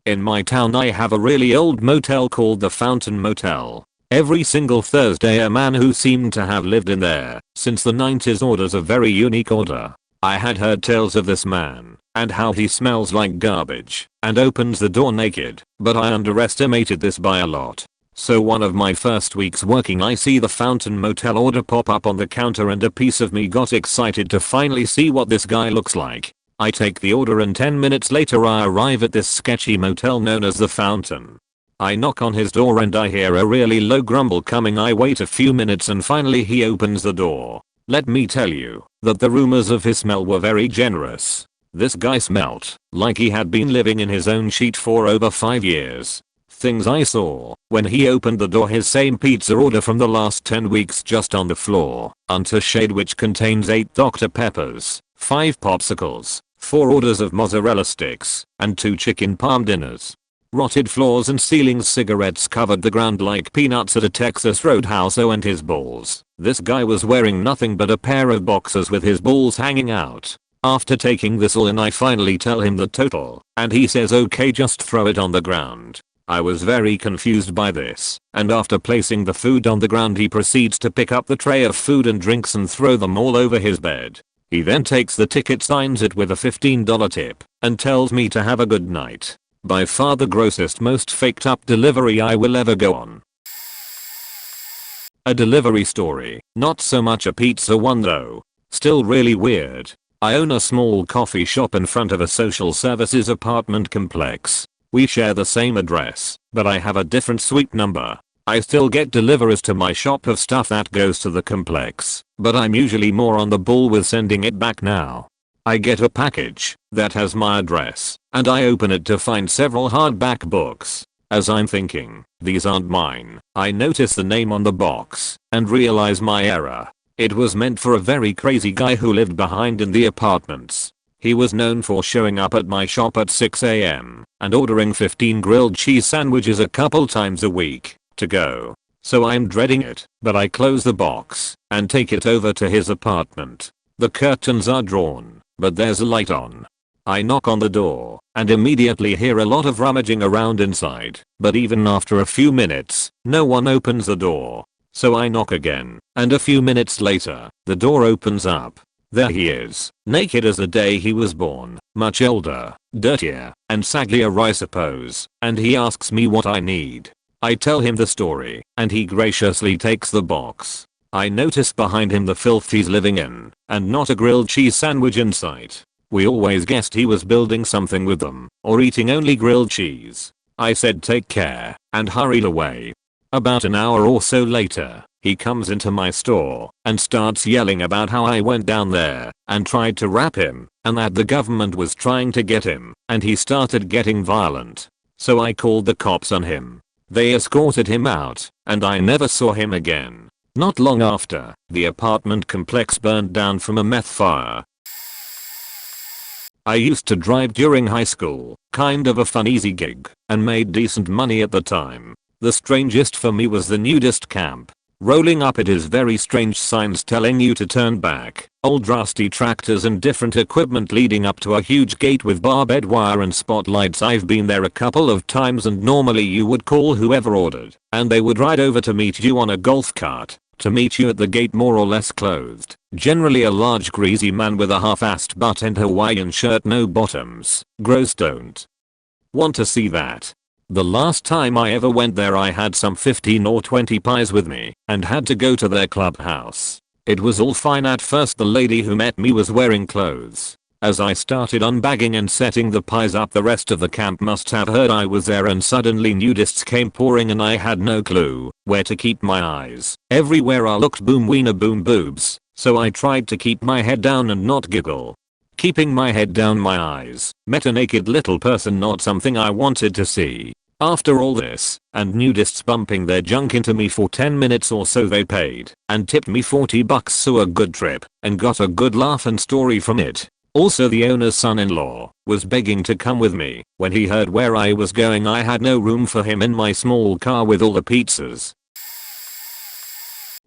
In my town I have a really old motel called the Fountain Motel. Every single Thursday a man who seemed to have lived in there since the 90s orders a very unique order. I had heard tales of this man and how he smells like garbage and opens the door naked, but I underestimated this by a lot. So one of my first weeks working, I see the Fountain Motel order pop up on the counter and a piece of me got excited to finally see what this guy looks like. I take the order and 10 minutes later I arrive at this sketchy motel known as the Fountain. I knock on his door and I hear a really low grumble coming. I wait a few minutes and finally he opens the door. Let me tell you that the rumors of his smell were very generous. This guy smelled like he had been living in his own sheet for over 5 years. Things I saw when he opened the door: his same pizza order from the last 10 weeks just on the floor, unto shade, which contains 8 Dr. Peppers, 5 popsicles, 4 orders of mozzarella sticks, and 2 chicken parm dinners. Rotted floors and ceilings, cigarettes covered the ground like peanuts at a Texas Roadhouse. Oh, and his balls. This guy was wearing nothing but a pair of boxers with his balls hanging out. After taking this all in, I finally tell him the total, and he says okay, just throw it on the ground. I was very confused by this, and after placing the food on the ground he proceeds to pick up the tray of food and drinks and throw them all over his bed. He then takes the ticket, signs it with a $15 tip, and tells me to have a good night. By far the grossest, most faked up delivery I will ever go on. A delivery story, not so much a pizza one though. Still really weird. I own a small coffee shop in front of a social services apartment complex. We share the same address, but I have a different suite number. I still get deliveries to my shop of stuff that goes to the complex, but I'm usually more on the ball with sending it back now. I get a package that has my address, and I open it to find several hardback books. As I'm thinking, these aren't mine, I notice the name on the box and realize my error. It was meant for a very crazy guy who lived behind in the apartments. He was known for showing up at my shop at 6 AM and ordering 15 grilled cheese sandwiches a couple times a week to go. So I'm dreading it, but I close the box and take it over to his apartment. The curtains are drawn, but there's a light on. I knock on the door and immediately hear a lot of rummaging around inside, but even after a few minutes, no one opens the door. So I knock again, and a few minutes later, the door opens up. There he is, naked as the day he was born, much older, dirtier, and saggier I suppose, and he asks me what I need. I tell him the story, and he graciously takes the box. I notice behind him the filth he's living in, and not a grilled cheese sandwich in sight. We always guessed he was building something with them, or eating only grilled cheese. I said take care, and hurried away. About an hour or so later, he comes into my store and starts yelling about how I went down there and tried to rap him, and that the government was trying to get him, and he started getting violent. So I called the cops on him. They escorted him out, and I never saw him again. Not long after, the apartment complex burned down from a meth fire. I used to drive during high school, kind of a fun easy gig, and made decent money at the time. The strangest for me was the nudist camp. Rolling up it is very strange signs telling you to turn back, old rusty tractors and different equipment leading up to a huge gate with barbed wire and spotlights. I've been there a couple of times, and normally you would call whoever ordered, and they would ride over to meet you on a golf cart, to meet you at the gate more or less clothed. Generally a large greasy man with a half-assed butt and Hawaiian shirt, no bottoms. Gross, don't want to see that. The last time I ever went there I had some 15 or 20 pies with me and had to go to their clubhouse. It was all fine at first. The lady who met me was wearing clothes, As I started unbagging and setting the pies up, the rest of the camp must have heard I was there, and suddenly nudists came pouring and I had no clue where to keep my eyes. Everywhere I looked, boom wiener boom boobs, so I tried to keep my head down and not giggle. Keeping my head down, my eyes met a naked little person, not something I wanted to see. After all this, and nudists bumping their junk into me for 10 minutes or so, they paid and tipped me $40, so a good trip, and got a good laugh and story from it. Also, the owner's son-in-law was begging to come with me. When he heard where I was going, I had no room for him in my small car with all the pizzas.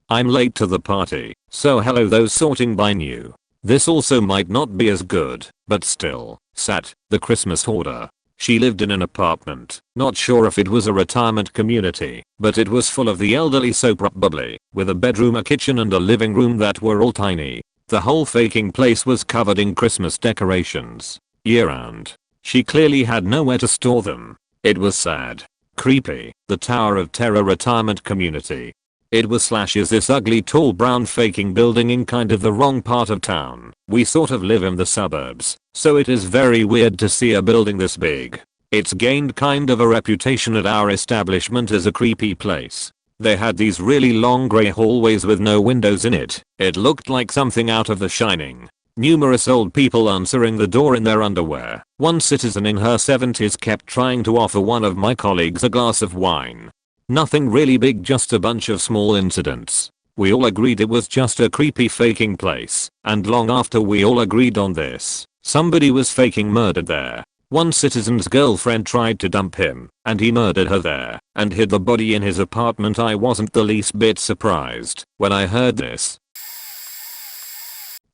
I'm late to the party, so hello those sorting by new. This also might not be as good, but still, sat, the Christmas hoarder. She lived in an apartment, not sure if it was a retirement community, but it was full of the elderly, so probably, with a bedroom, a kitchen and a living room that were all tiny. The whole faking place was covered in Christmas decorations, year round. She clearly had nowhere to store them. It was sad. Creepy. The Tower of Terror retirement community. It was / is this ugly tall brown faking building in kind of the wrong part of town. We sort of live in the suburbs, so it is very weird to see a building this big. It's gained kind of a reputation at our establishment as a creepy place. They had these really long grey hallways with no windows in it. It looked like something out of The Shining. Numerous old people answering the door in their underwear. One citizen in her 70s kept trying to offer one of my colleagues a glass of wine. Nothing really big, just a bunch of small incidents. We all agreed it was just a creepy faking place, and long after we all agreed on this, somebody was faking murdered there. One citizen's girlfriend tried to dump him, and he murdered her there, and hid the body in his apartment. I wasn't the least bit surprised when I heard this.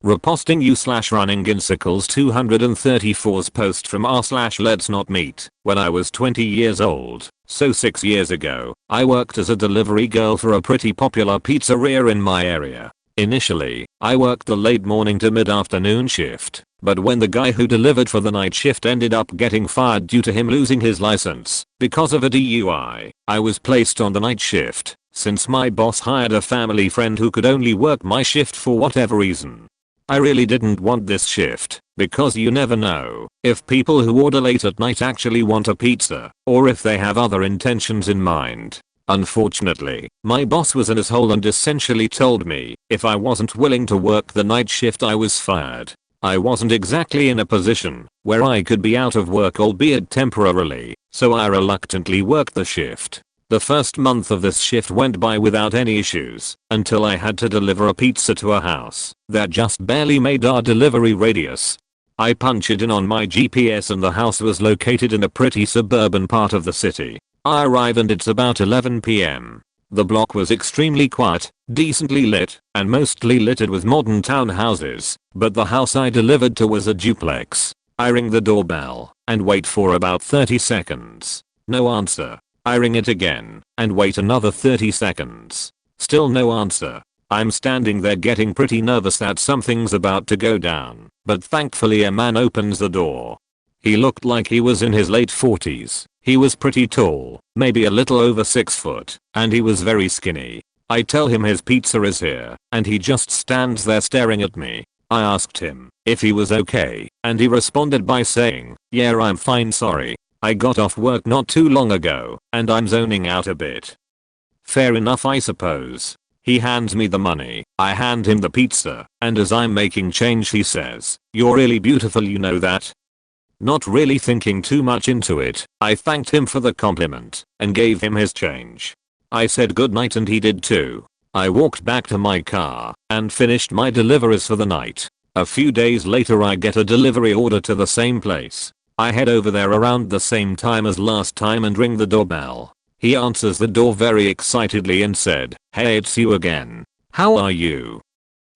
Reposting you/running in circles 234's post from r/let's not meet. When I was 20 years old, so 6 years ago, I worked as a delivery girl for a pretty popular pizzeria in my area. Initially, I worked the late morning to mid-afternoon shift, but when the guy who delivered for the night shift ended up getting fired due to him losing his license because of a DUI, I was placed on the night shift, since my boss hired a family friend who could only work my shift for whatever reason. I really didn't want this shift, because you never know if people who order late at night actually want a pizza, or if they have other intentions in mind. Unfortunately, my boss was an asshole and essentially told me if I wasn't willing to work the night shift I was fired. I wasn't exactly in a position where I could be out of work, albeit temporarily, so I reluctantly worked the shift. The first month of this shift went by without any issues, until I had to deliver a pizza to a house that just barely made our delivery radius. I punched it in on my GPS and the house was located in a pretty suburban part of the city. I arrive and it's about 11 PM. The block was extremely quiet, decently lit, and mostly littered with modern townhouses, but the house I delivered to was a duplex. I ring the doorbell and wait for about 30 seconds. No answer. I ring it again and wait another 30 seconds. Still no answer. I'm standing there getting pretty nervous that something's about to go down, but thankfully a man opens the door. He looked like he was in his late 40s. He was pretty tall, maybe a little over 6 foot, and he was very skinny. I tell him his pizza is here, and he just stands there staring at me. I asked him if he was okay, and he responded by saying, "Yeah, I'm fine, sorry. I got off work not too long ago, and I'm zoning out a bit." Fair enough, I suppose. He hands me the money, I hand him the pizza, and as I'm making change he says, "You're really beautiful, you know that?" Not really thinking too much into it, I thanked him for the compliment and gave him his change. I said goodnight and he did too. I walked back to my car and finished my deliveries for the night. A few days later I get a delivery order to the same place. I head over there around the same time as last time and ring the doorbell. He answers the door very excitedly and said, "Hey, it's you again. How are you?"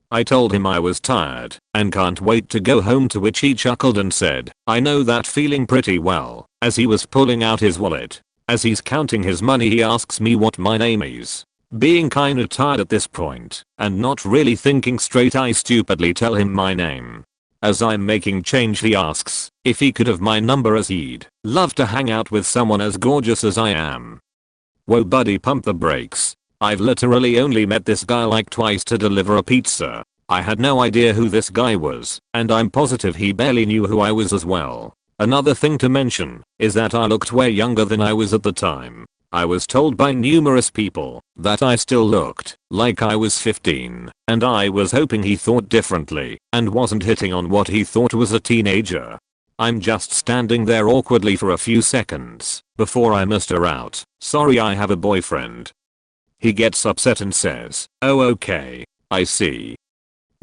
I told him I was tired and can't wait to go home, to which he chuckled and said, "I know that feeling pretty well," as he was pulling out his wallet. As he's counting his money he asks me what my name is. Being kinda tired at this point and not really thinking straight, I stupidly tell him my name. As I'm making change he asks if he could have my number as he'd love to hang out with someone as gorgeous as I am. Whoa buddy, pump the brakes. I've literally only met this guy like twice to deliver a pizza. I had no idea who this guy was, and I'm positive he barely knew who I was as well. Another thing to mention is that I looked way younger than I was at the time. I was told by numerous people that I still looked like I was 15, and I was hoping he thought differently and wasn't hitting on what he thought was a teenager. I'm just standing there awkwardly for a few seconds before I muster out, "Sorry, I have a boyfriend." He gets upset and says, "Oh, okay, I see."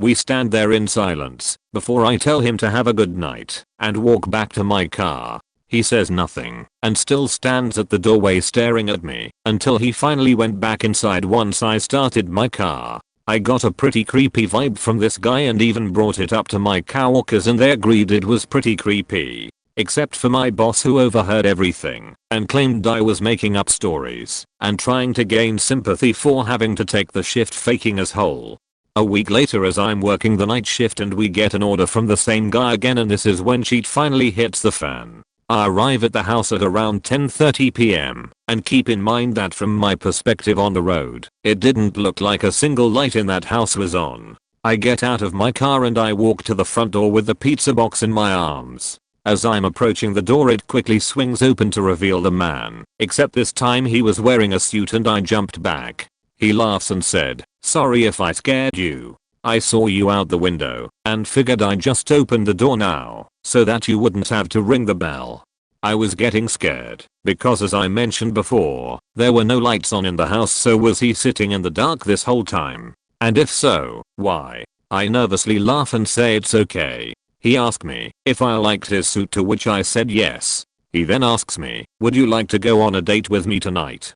We stand there in silence before I tell him to have a good night and walk back to my car. He says nothing and still stands at the doorway staring at me until he finally went back inside once I started my car. I got a pretty creepy vibe from this guy and even brought it up to my coworkers and they agreed it was pretty creepy. Except for my boss, who overheard everything and claimed I was making up stories and trying to gain sympathy for having to take the shift faking as whole. A week later, as I'm working the night shift and we get an order from the same guy again, and this is when shit finally hits the fan. I arrive at the house at around 10:30 p.m. and keep in mind that from my perspective on the road, it didn't look like a single light in that house was on. I get out of my car and I walk to the front door with the pizza box in my arms. As I'm approaching the door, it quickly swings open to reveal the man, except this time he was wearing a suit and I jumped back. He laughs and said, "Sorry if I scared you. I saw you out the window and figured I'd just open the door now so that you wouldn't have to ring the bell." I was getting scared because, as I mentioned before, there were no lights on in the house, so was he sitting in the dark this whole time? And if so, why? I nervously laugh and say it's okay. He asked me if I liked his suit, to which I said yes. He then asks me, "Would you like to go on a date with me tonight?"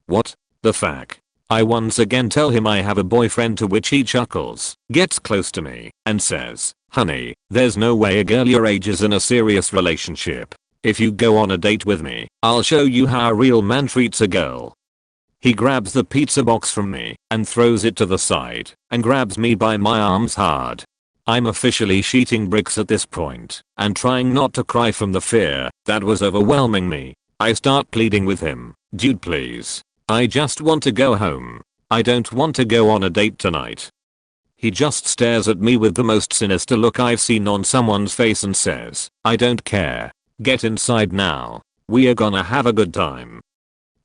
What the fuck? I once again tell him I have a boyfriend, to which he chuckles, gets close to me, and says, "Honey, there's no way a girl your age is in a serious relationship. If you go on a date with me, I'll show you how a real man treats a girl." He grabs the pizza box from me and throws it to the side and grabs me by my arms hard. I'm officially sheeting bricks at this point and trying not to cry from the fear that was overwhelming me. I start pleading with him, "Dude, please. I just want to go home. I don't want to go on a date tonight." He just stares at me with the most sinister look I've seen on someone's face and says, "I don't care. Get inside now. We are gonna have a good time."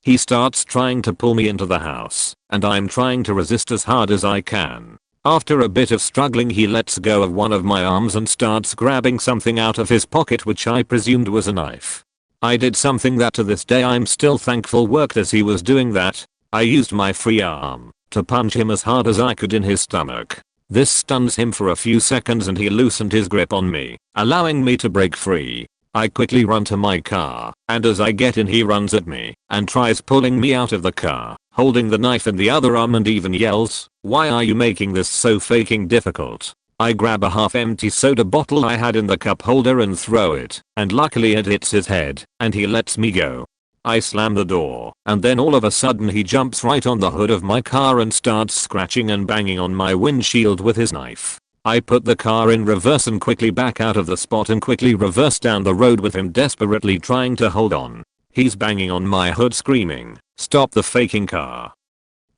He starts trying to pull me into the house, and I'm trying to resist as hard as I can. After a bit of struggling, he lets go of one of my arms and starts grabbing something out of his pocket, which I presumed was a knife. I did something that to this day I'm still thankful worked as he was doing that. I used my free arm to punch him as hard as I could in his stomach. This stuns him for a few seconds and he loosened his grip on me, allowing me to break free. I quickly run to my car, and as I get in he runs at me and tries pulling me out of the car, holding the knife in the other arm, and even yells, "Why are you making this so fucking difficult?" I grab a half-empty soda bottle I had in the cup holder and throw it, and luckily it hits his head, and he lets me go. I slam the door, and then all of a sudden he jumps right on the hood of my car and starts scratching and banging on my windshield with his knife. I put the car in reverse and quickly back out of the spot and quickly reverse down the road with him desperately trying to hold on. He's banging on my hood screaming, "Stop the faking car."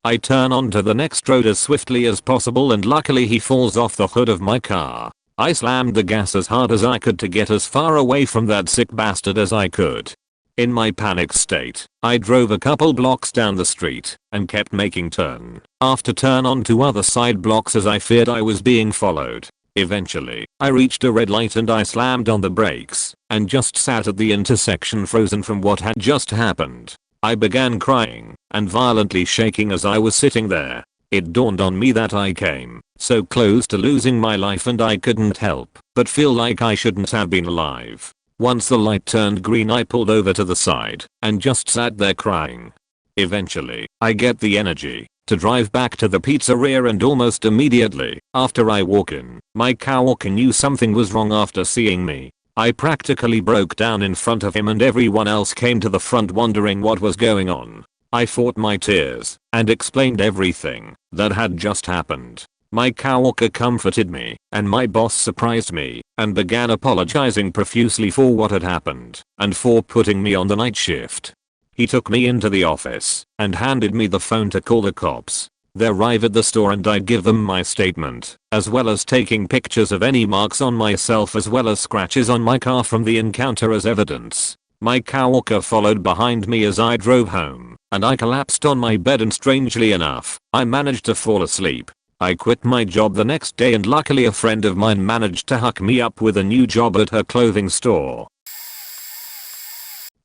I turn onto the next road as swiftly as possible and luckily he falls off the hood of my car. I slammed the gas as hard as I could to get as far away from that sick bastard as I could. In my panic state, I drove a couple blocks down the street and kept making turn after turn onto other side blocks as I feared I was being followed. Eventually, I reached a red light and I slammed on the brakes and just sat at the intersection frozen from what had just happened. I began crying and violently shaking as I was sitting there. It dawned on me that I came so close to losing my life and I couldn't help but feel like I shouldn't have been alive. Once the light turned green, I pulled over to the side and just sat there crying. Eventually, I get the energy to drive back to the pizzeria, and almost immediately after I walk in, my coworker knew something was wrong after seeing me. I practically broke down in front of him and everyone else came to the front wondering what was going on. I fought my tears and explained everything that had just happened. My coworker comforted me and my boss surprised me and began apologizing profusely for what had happened and for putting me on the night shift. He took me into the office and handed me the phone to call the cops. They arrive at the store and I give them my statement, as well as taking pictures of any marks on myself as well as scratches on my car from the encounter as evidence. My coworker followed behind me as I drove home, and I collapsed on my bed and strangely enough, I managed to fall asleep. I quit my job the next day and luckily a friend of mine managed to hook me up with a new job at her clothing store.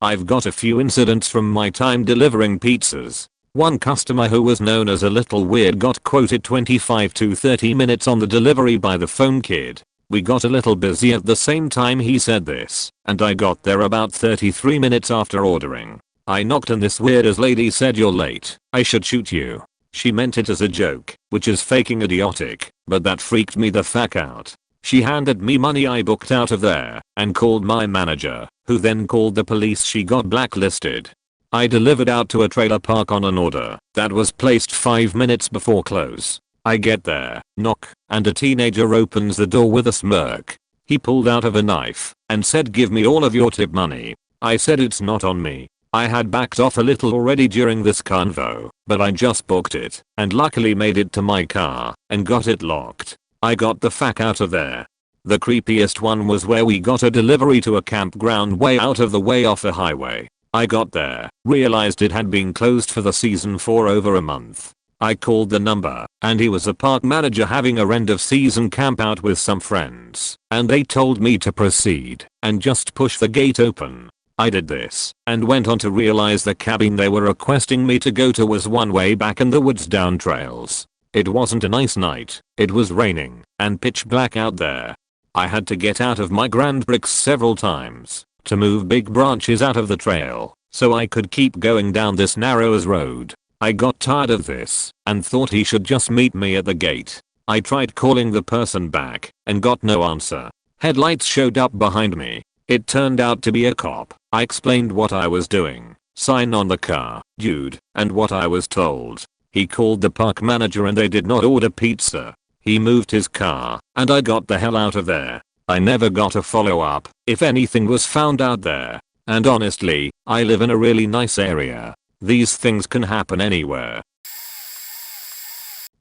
I've got a few incidents from my time delivering pizzas. One customer who was known as a little weird got quoted 25 to 30 minutes on the delivery by the phone kid. We got a little busy at the same time he said this, and I got there about 33 minutes after ordering. I knocked and this weird ass lady said, "You're late, I should shoot you." She meant it as a joke, which is fucking idiotic, but that freaked me the fuck out. She handed me money I booked out of there, and called my manager, who then called the police. She got blacklisted. I delivered out to a trailer park on an order that was placed 5 minutes before close. I get there, knock, and a teenager opens the door with a smirk. He pulled out of a knife and said, "Give me all of your tip money." I said, "It's not on me." I had backed off a little already during this convo, but I just booked it and luckily made it to my car and got it locked. I got the fuck out of there. The creepiest one was where we got a delivery to a campground way out of the way off a highway. I got there, realized it had been closed for the season for over a month. I called the number, and he was a park manager having a end of season camp out with some friends, and they told me to proceed and just push the gate open. I did this, and went on to realize the cabin they were requesting me to go to was one way back in the woods down trails. It wasn't a nice night, it was raining, and pitch black out there. I had to get out of my grand bricks several times to move big branches out of the trail, so I could keep going down this narrow as road. I got tired of this, and thought he should just meet me at the gate. I tried calling the person back, and got no answer. Headlights showed up behind me. It turned out to be a cop. I explained what I was doing, sign on the car, dude, and what I was told. He called the park manager and they did not order pizza. He moved his car, and I got the hell out of there. I never got a follow up if anything was found out there. And honestly, I live in a really nice area. These things can happen anywhere.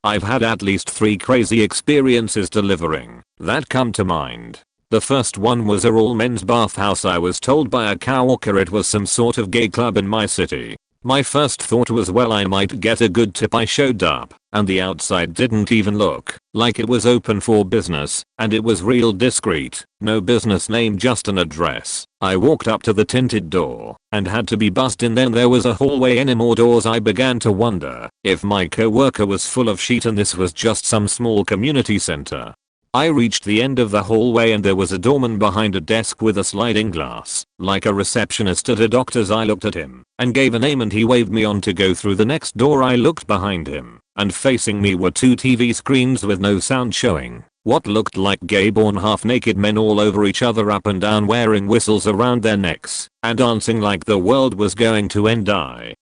I've had at least 3 crazy experiences delivering that come to mind. The first one was a all men's bathhouse. I was told by a coworker it was some sort of gay club in my city. My first thought was, well, I might get a good tip. I showed up, and the outside didn't even look like it was open for business, and it was real discreet. No business name, just an address. I walked up to the tinted door and had to be buzzed in. Then there was a hallway and more doors. I began to wonder if my coworker was full of shit and this was just some small community center. I reached the end of the hallway and there was a doorman behind a desk with a sliding glass, like a receptionist at a doctor's. I looked at him and gave a name and he waved me on to go through the next door. I looked behind him, and facing me were 2 TV screens with no sound showing what looked like gay-born half-naked men all over each other, up and down, wearing whistles around their necks and dancing like the world was going to end. I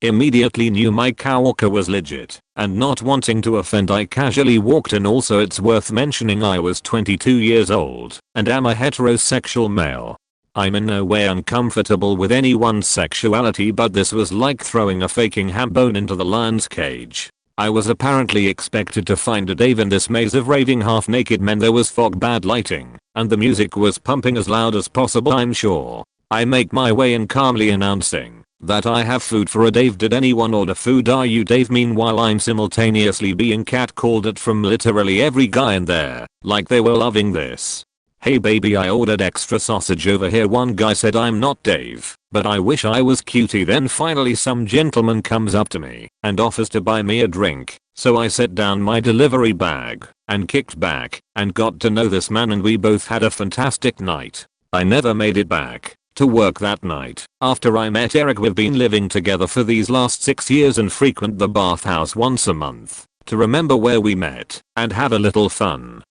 immediately knew my coworker was legit, and not wanting to offend, I casually walked in. Also, it's worth mentioning I was 22 years old and am a heterosexual male. I'm in no way uncomfortable with anyone's sexuality, but this was like throwing a faking ham bone into the lion's cage. I was apparently expected to find a Dave in this maze of raving half-naked men. There was fog, bad lighting, and the music was pumping as loud as possible, I'm sure. I make my way in, calmly announcing that I have food for a Dave. Did anyone order food? Are you Dave? Meanwhile, I'm simultaneously being catcalled at from literally every guy in there, like they were loving this. Hey baby, I ordered extra sausage over here. One guy said, I'm not Dave, but I wish I was cutie. Then finally some gentleman comes up to me and offers to buy me a drink. So I set down my delivery bag and kicked back and got to know this man, and we both had a fantastic night. I never made it back to work that night after I met Eric. We've been living together for these last 6 years and frequent the bathhouse once a month to remember where we met and have a little fun.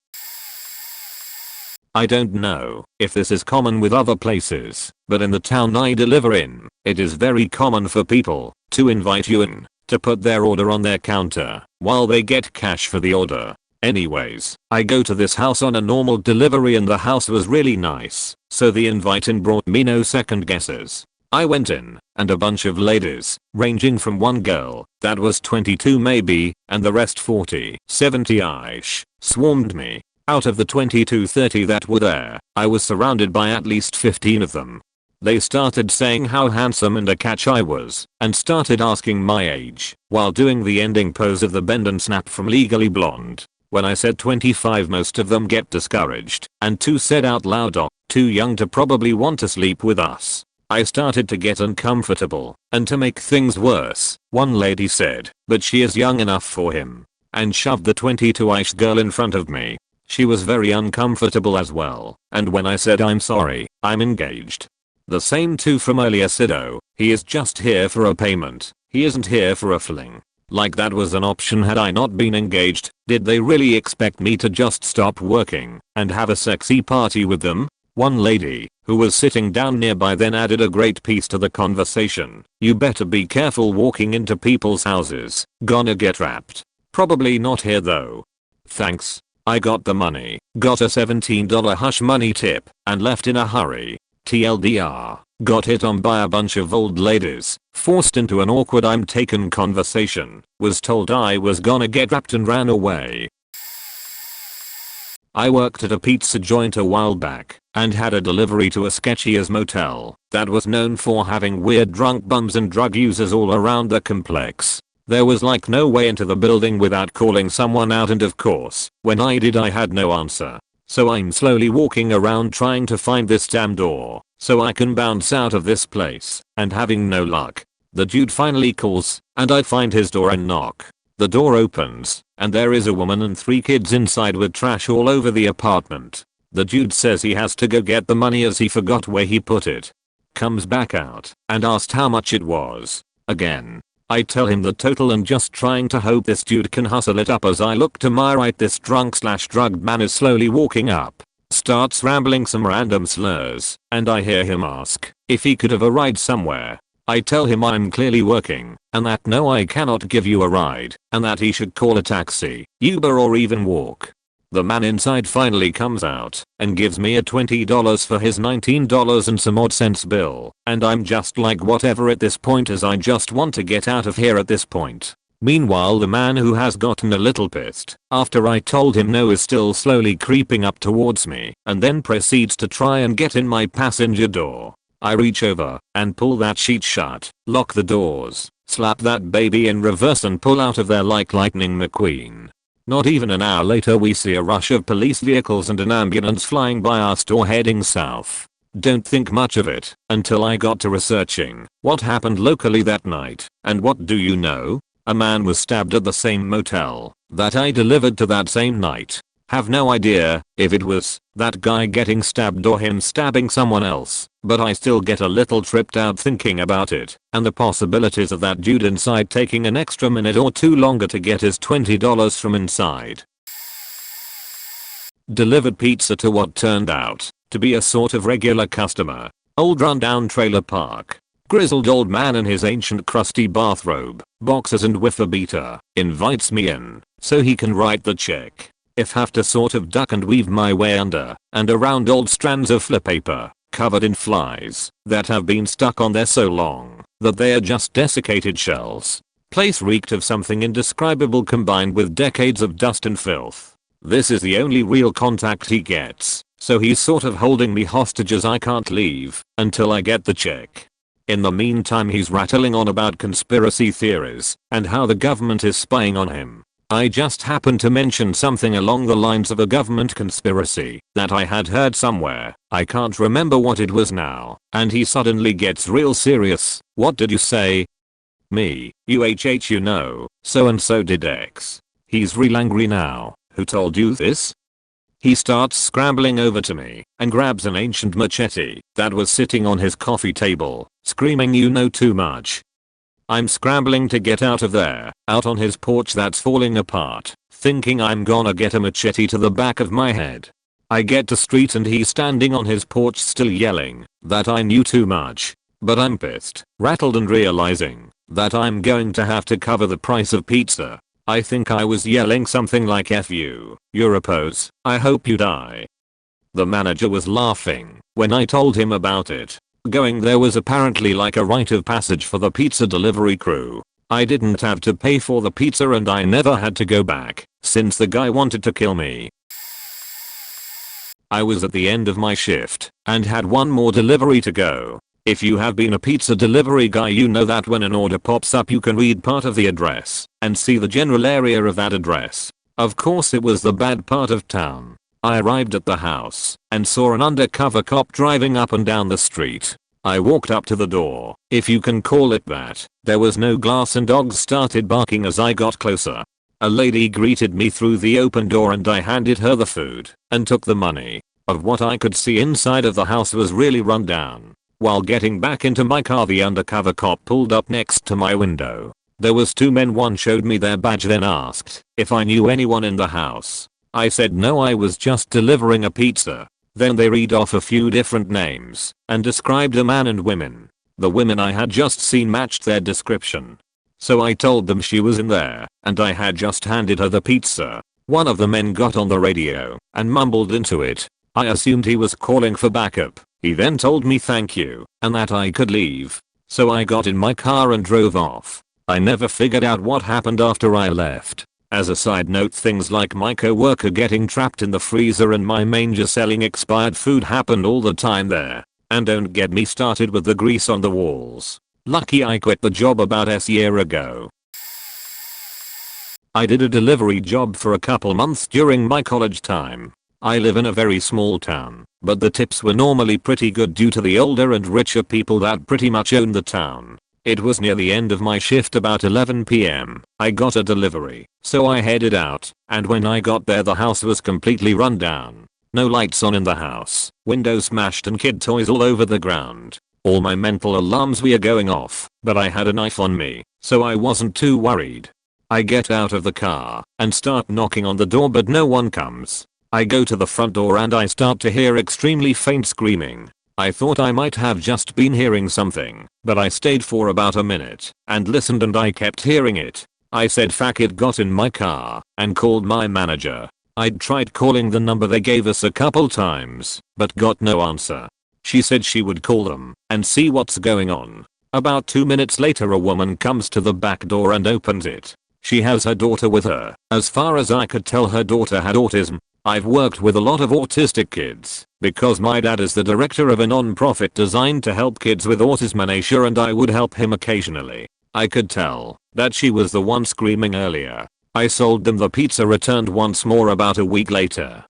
I don't know if this is common with other places, but in the town I deliver in, it is very common for people to invite you in to put their order on their counter while they get cash for the order. Anyways, I go to this house on a normal delivery and the house was really nice, so the invite in brought me no second guesses. I went in, and a bunch of ladies, ranging from one girl that was 22 maybe, and the rest 40, 70-ish, swarmed me. Out of the 20 to 30 that were there, I was surrounded by at least 15 of them. They started saying how handsome and a catch I was, and started asking my age, while doing the ending pose of the bend and snap from Legally Blonde. When I said 25, most of them get discouraged, and 2 said out loud, "Oh, too young to probably want to sleep with us." I started to get uncomfortable, and to make things worse, one lady said, "But she is young enough for him," and shoved the 22-ish girl in front of me. She was very uncomfortable as well, and when I said "I'm sorry, I'm engaged," the same 2 from earlier said, "Oh, he is just here for a payment, he isn't here for a fling." Like that was an option had I not been engaged. Did they really expect me to just stop working and have a sexy party with them? One lady, who was sitting down nearby, then added a great piece to the conversation. "You better be careful walking into people's houses, gonna get wrapped." Probably not here though. Thanks. I got the money, got a $17 hush money tip, and left in a hurry. TLDR, got hit on by a bunch of old ladies, forced into an awkward "I'm taken" conversation, was told I was gonna get wrapped and ran away. I worked at a pizza joint a while back, and had a delivery to a sketchy-as motel that was known for having weird drunk bums and drug users all around the complex. There was like no way into the building without calling someone out, and of course, when I did I had no answer. So I'm slowly walking around trying to find this damn door, so I can bounce out of this place, and having no luck. The dude finally calls, and I find his door and knock. The door opens, and there is a woman and 3 kids inside with trash all over the apartment. The dude says he has to go get the money as he forgot where he put it. Comes back out, and asked how much it was. Again. I tell him the total and just trying to hope this dude can hustle it up. As I look to my right, this drunk/drugged man is slowly walking up. Starts rambling some random slurs, and I hear him ask if he could have a ride somewhere. I tell him I'm clearly working, and that no, I cannot give you a ride, and that he should call a taxi, Uber, or even walk. The man inside finally comes out and gives me a $20 for his $19 and some odd cents bill, and I'm just like whatever at this point, as I just want to get out of here at this point. Meanwhile, the man who has gotten a little pissed after I told him no is still slowly creeping up towards me, and then proceeds to try and get in my passenger door. I reach over and pull that sheet shut, lock the doors, slap that baby in reverse, and pull out of there like Lightning McQueen. Not even an hour later, we see a rush of police vehicles and an ambulance flying by our store heading south. Don't think much of it until I got to researching what happened locally that night, and what do you know? A man was stabbed at the same motel that I delivered to that same night. Have no idea if it was that guy getting stabbed or him stabbing someone else, but I still get a little tripped out thinking about it, and the possibilities of that dude inside taking an extra minute or 2 longer to get his $20 from inside. Delivered pizza to what turned out to be a sort of regular customer. Old rundown trailer park. Grizzled old man in his ancient crusty bathrobe, boxers and whiffer beater invites me in so he can write the check. If have to sort of duck and weave my way under and around old strands of flip paper covered in flies that have been stuck on there so long that they are just desiccated shells. Place reeked of something indescribable combined with decades of dust and filth. This is the only real contact he gets, so he's sort of holding me hostage as I can't leave until I get the check. In the meantime, he's rattling on about conspiracy theories and how the government is spying on him. I just happened to mention something along the lines of a government conspiracy that I had heard somewhere. I can't remember what it was now, and he suddenly gets real serious. What did you say? Me, you know, so and so did X. He's real angry now. Who told you this? He starts scrambling over to me and grabs an ancient machete that was sitting on his coffee table, screaming, "You know too much." I'm scrambling to get out of there, out on his porch that's falling apart, thinking I'm gonna get a machete to the back of my head. I get to street and he's standing on his porch still yelling that I knew too much. But I'm pissed, rattled, and realizing that I'm going to have to cover the price of pizza. I think I was yelling something like "F you, you're a pose, I hope you die." The manager was laughing when I told him about it. Going there was apparently like a rite of passage for the pizza delivery crew. I didn't have to pay for the pizza and I never had to go back, since the guy wanted to kill me. I was at the end of my shift and had one more delivery to go. If you have been a pizza delivery guy, you know that when an order pops up you can read part of the address and see the general area of that address. Of course it was the bad part of town. I arrived at the house and saw an undercover cop driving up and down the street. I walked up to the door, if you can call it that. There was no glass and dogs started barking as I got closer. A lady greeted me through the open door and I handed her the food and took the money. Of what I could see inside of the house was really run down. While getting back into my car, the undercover cop pulled up next to my window. There was two men. One showed me their badge, then asked if I knew anyone in the house. I said no, I was just delivering a pizza. Then they read off a few different names and described a man and women. The women I had just seen matched their description. So I told them she was in there and I had just handed her the pizza. One of the men got on the radio and mumbled into it. I assumed he was calling for backup. He then told me thank you and that I could leave. So I got in my car and drove off. I never figured out what happened after I left. As a side note, things like my coworker getting trapped in the freezer and my manger selling expired food happened all the time there. And don't get me started with the grease on the walls. Lucky I quit the job about a year ago. I did a delivery job for a couple months during my college time. I live in a very small town, but the tips were normally pretty good due to the older and richer people that pretty much own the town. It was near the end of my shift, about 11 PM. I got a delivery, so I headed out, and when I got there the house was completely run down. No lights on in the house, windows smashed and kid toys all over the ground. All my mental alarms were going off, but I had a knife on me, so I wasn't too worried. I get out of the car and start knocking on the door, but no one comes. I go to the front door and I start to hear extremely faint screaming. I thought I might have just been hearing something, but I stayed for about a minute and listened and I kept hearing it. I said fuck it, got in my car and called my manager. I'd tried calling the number they gave us a couple times, but got no answer. She said she would call them and see what's going on. About 2 minutes later a woman comes to the back door and opens it. She has her daughter with her. As far as I could tell, her daughter had autism. I've worked with a lot of autistic kids because my dad is the director of a non-profit designed to help kids with autism in Asia, and I would help him occasionally. I could tell that she was the one screaming earlier. I sold them the pizza, returned once more about a week later.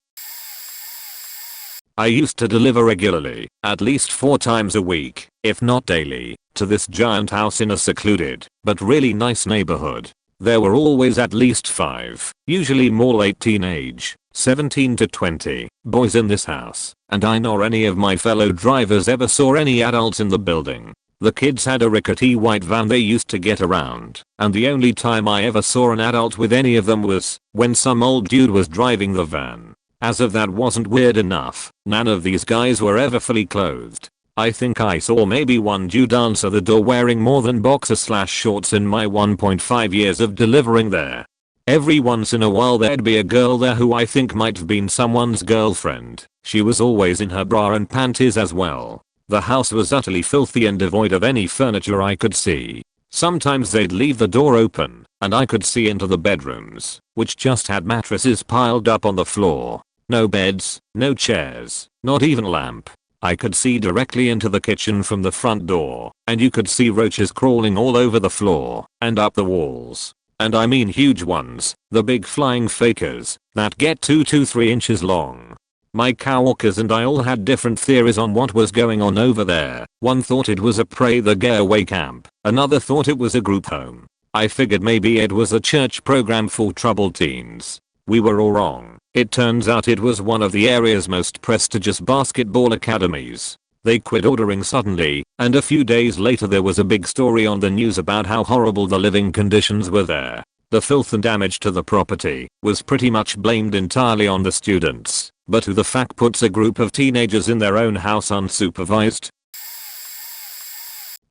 I used to deliver regularly, at least 4 times a week, if not daily, to this giant house in a secluded but really nice neighborhood. There were always at least 5, usually more late teenage, 17 to 20, boys in this house, and I nor any of my fellow drivers ever saw any adults in the building. The kids had a rickety white van they used to get around, and the only time I ever saw an adult with any of them was when some old dude was driving the van. As if that wasn't weird enough, none of these guys were ever fully clothed. I think I saw maybe one dude answer the door wearing more than boxer/shorts in my 1.5 years of delivering there. Every once in a while there'd be a girl there who I think might have been someone's girlfriend. She was always in her bra and panties as well. The house was utterly filthy and devoid of any furniture I could see. Sometimes they'd leave the door open and I could see into the bedrooms, which just had mattresses piled up on the floor. No beds, no chairs, not even a lamp. I could see directly into the kitchen from the front door, and you could see roaches crawling all over the floor and up the walls. And I mean huge ones, the big flying fakers that get 2 to 3 inches long. My coworkers and I all had different theories on what was going on over there. One thought it was a pray the getaway camp, another thought it was a group home. I figured maybe it was a church program for troubled teens. We were all wrong. It turns out it was one of the area's most prestigious basketball academies. They quit ordering suddenly, and a few days later there was a big story on the news about how horrible the living conditions were there. The filth and damage to the property was pretty much blamed entirely on the students. But who the fuck puts a group of teenagers in their own house unsupervised?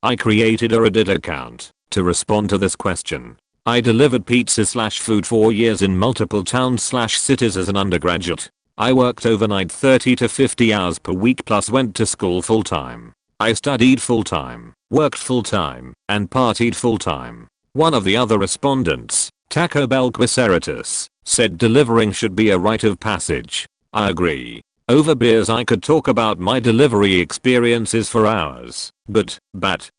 I created a Reddit account to respond to this question. I delivered pizza/food for years in multiple towns/cities as an undergraduate. I worked overnight 30 to 50 hours per week plus went to school full time. I studied full-time, worked full-time, and partied full-time. One of the other respondents, Taco Bell Quiceritus, said delivering should be a rite of passage. I agree. Over beers I could talk about my delivery experiences for hours, but,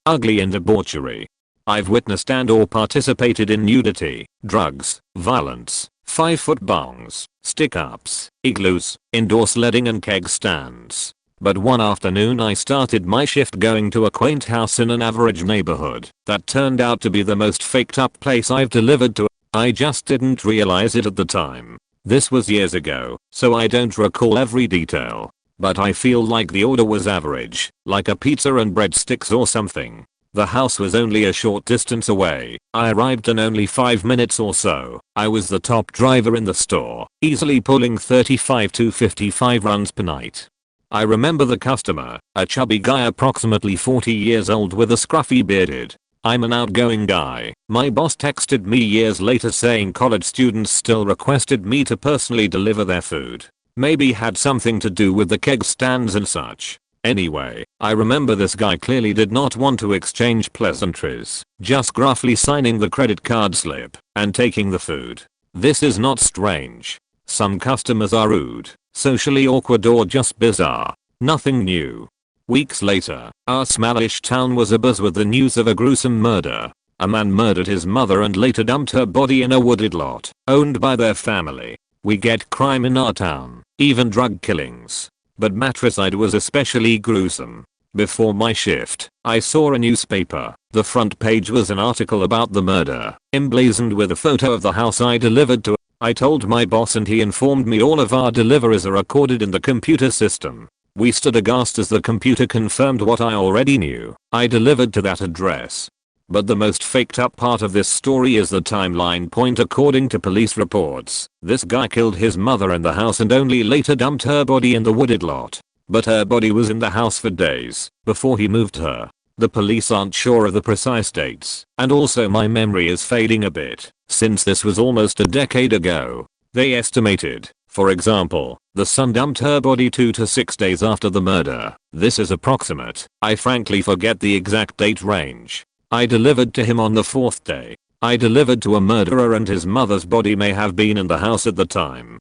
ugly and debauchery. I've witnessed and/or participated in nudity, drugs, violence, 5-foot bongs, stick-ups, igloos, indoor sledding and keg stands. But one afternoon I started my shift going to a quaint house in an average neighborhood that turned out to be the most faked up place I've delivered to. I just didn't realize it at the time. This was years ago, so I don't recall every detail. But I feel like the order was average, like a pizza and breadsticks or something. The house was only a short distance away. I arrived in only 5 minutes or so. I was the top driver in the store, easily pulling 35 to 55 runs per night. I remember the customer, a chubby guy approximately 40 years old with a scruffy bearded. I'm an outgoing guy. My boss texted me years later saying college students still requested me to personally deliver their food. Maybe had something to do with the keg stands and such. Anyway, I remember this guy clearly did not want to exchange pleasantries, just gruffly signing the credit card slip and taking the food. This is not strange. Some customers are rude, socially awkward or just bizarre. Nothing new. Weeks later, our smallish town was abuzz with the news of a gruesome murder. A man murdered his mother and later dumped her body in a wooded lot owned by their family. We get crime in our town, even drug killings. But matricide was especially gruesome. Before my shift, I saw a newspaper. The front page was an article about the murder, emblazoned with a photo of the house I delivered to. I told my boss and he informed me all of our deliveries are recorded in the computer system. We stood aghast as the computer confirmed what I already knew. I delivered to that address. But the most faked up part of this story is the timeline point. According to police reports, this guy killed his mother in the house and only later dumped her body in the wooded lot. But her body was in the house for days before he moved her. The police aren't sure of the precise dates, and also my memory is fading a bit, since this was almost a decade ago. They estimated, for example, the son dumped her body 2 to 6 days after the murder. This is approximate. I frankly forget the exact date range. I delivered to him on the 4th day. I delivered to a murderer and his mother's body may have been in the house at the time.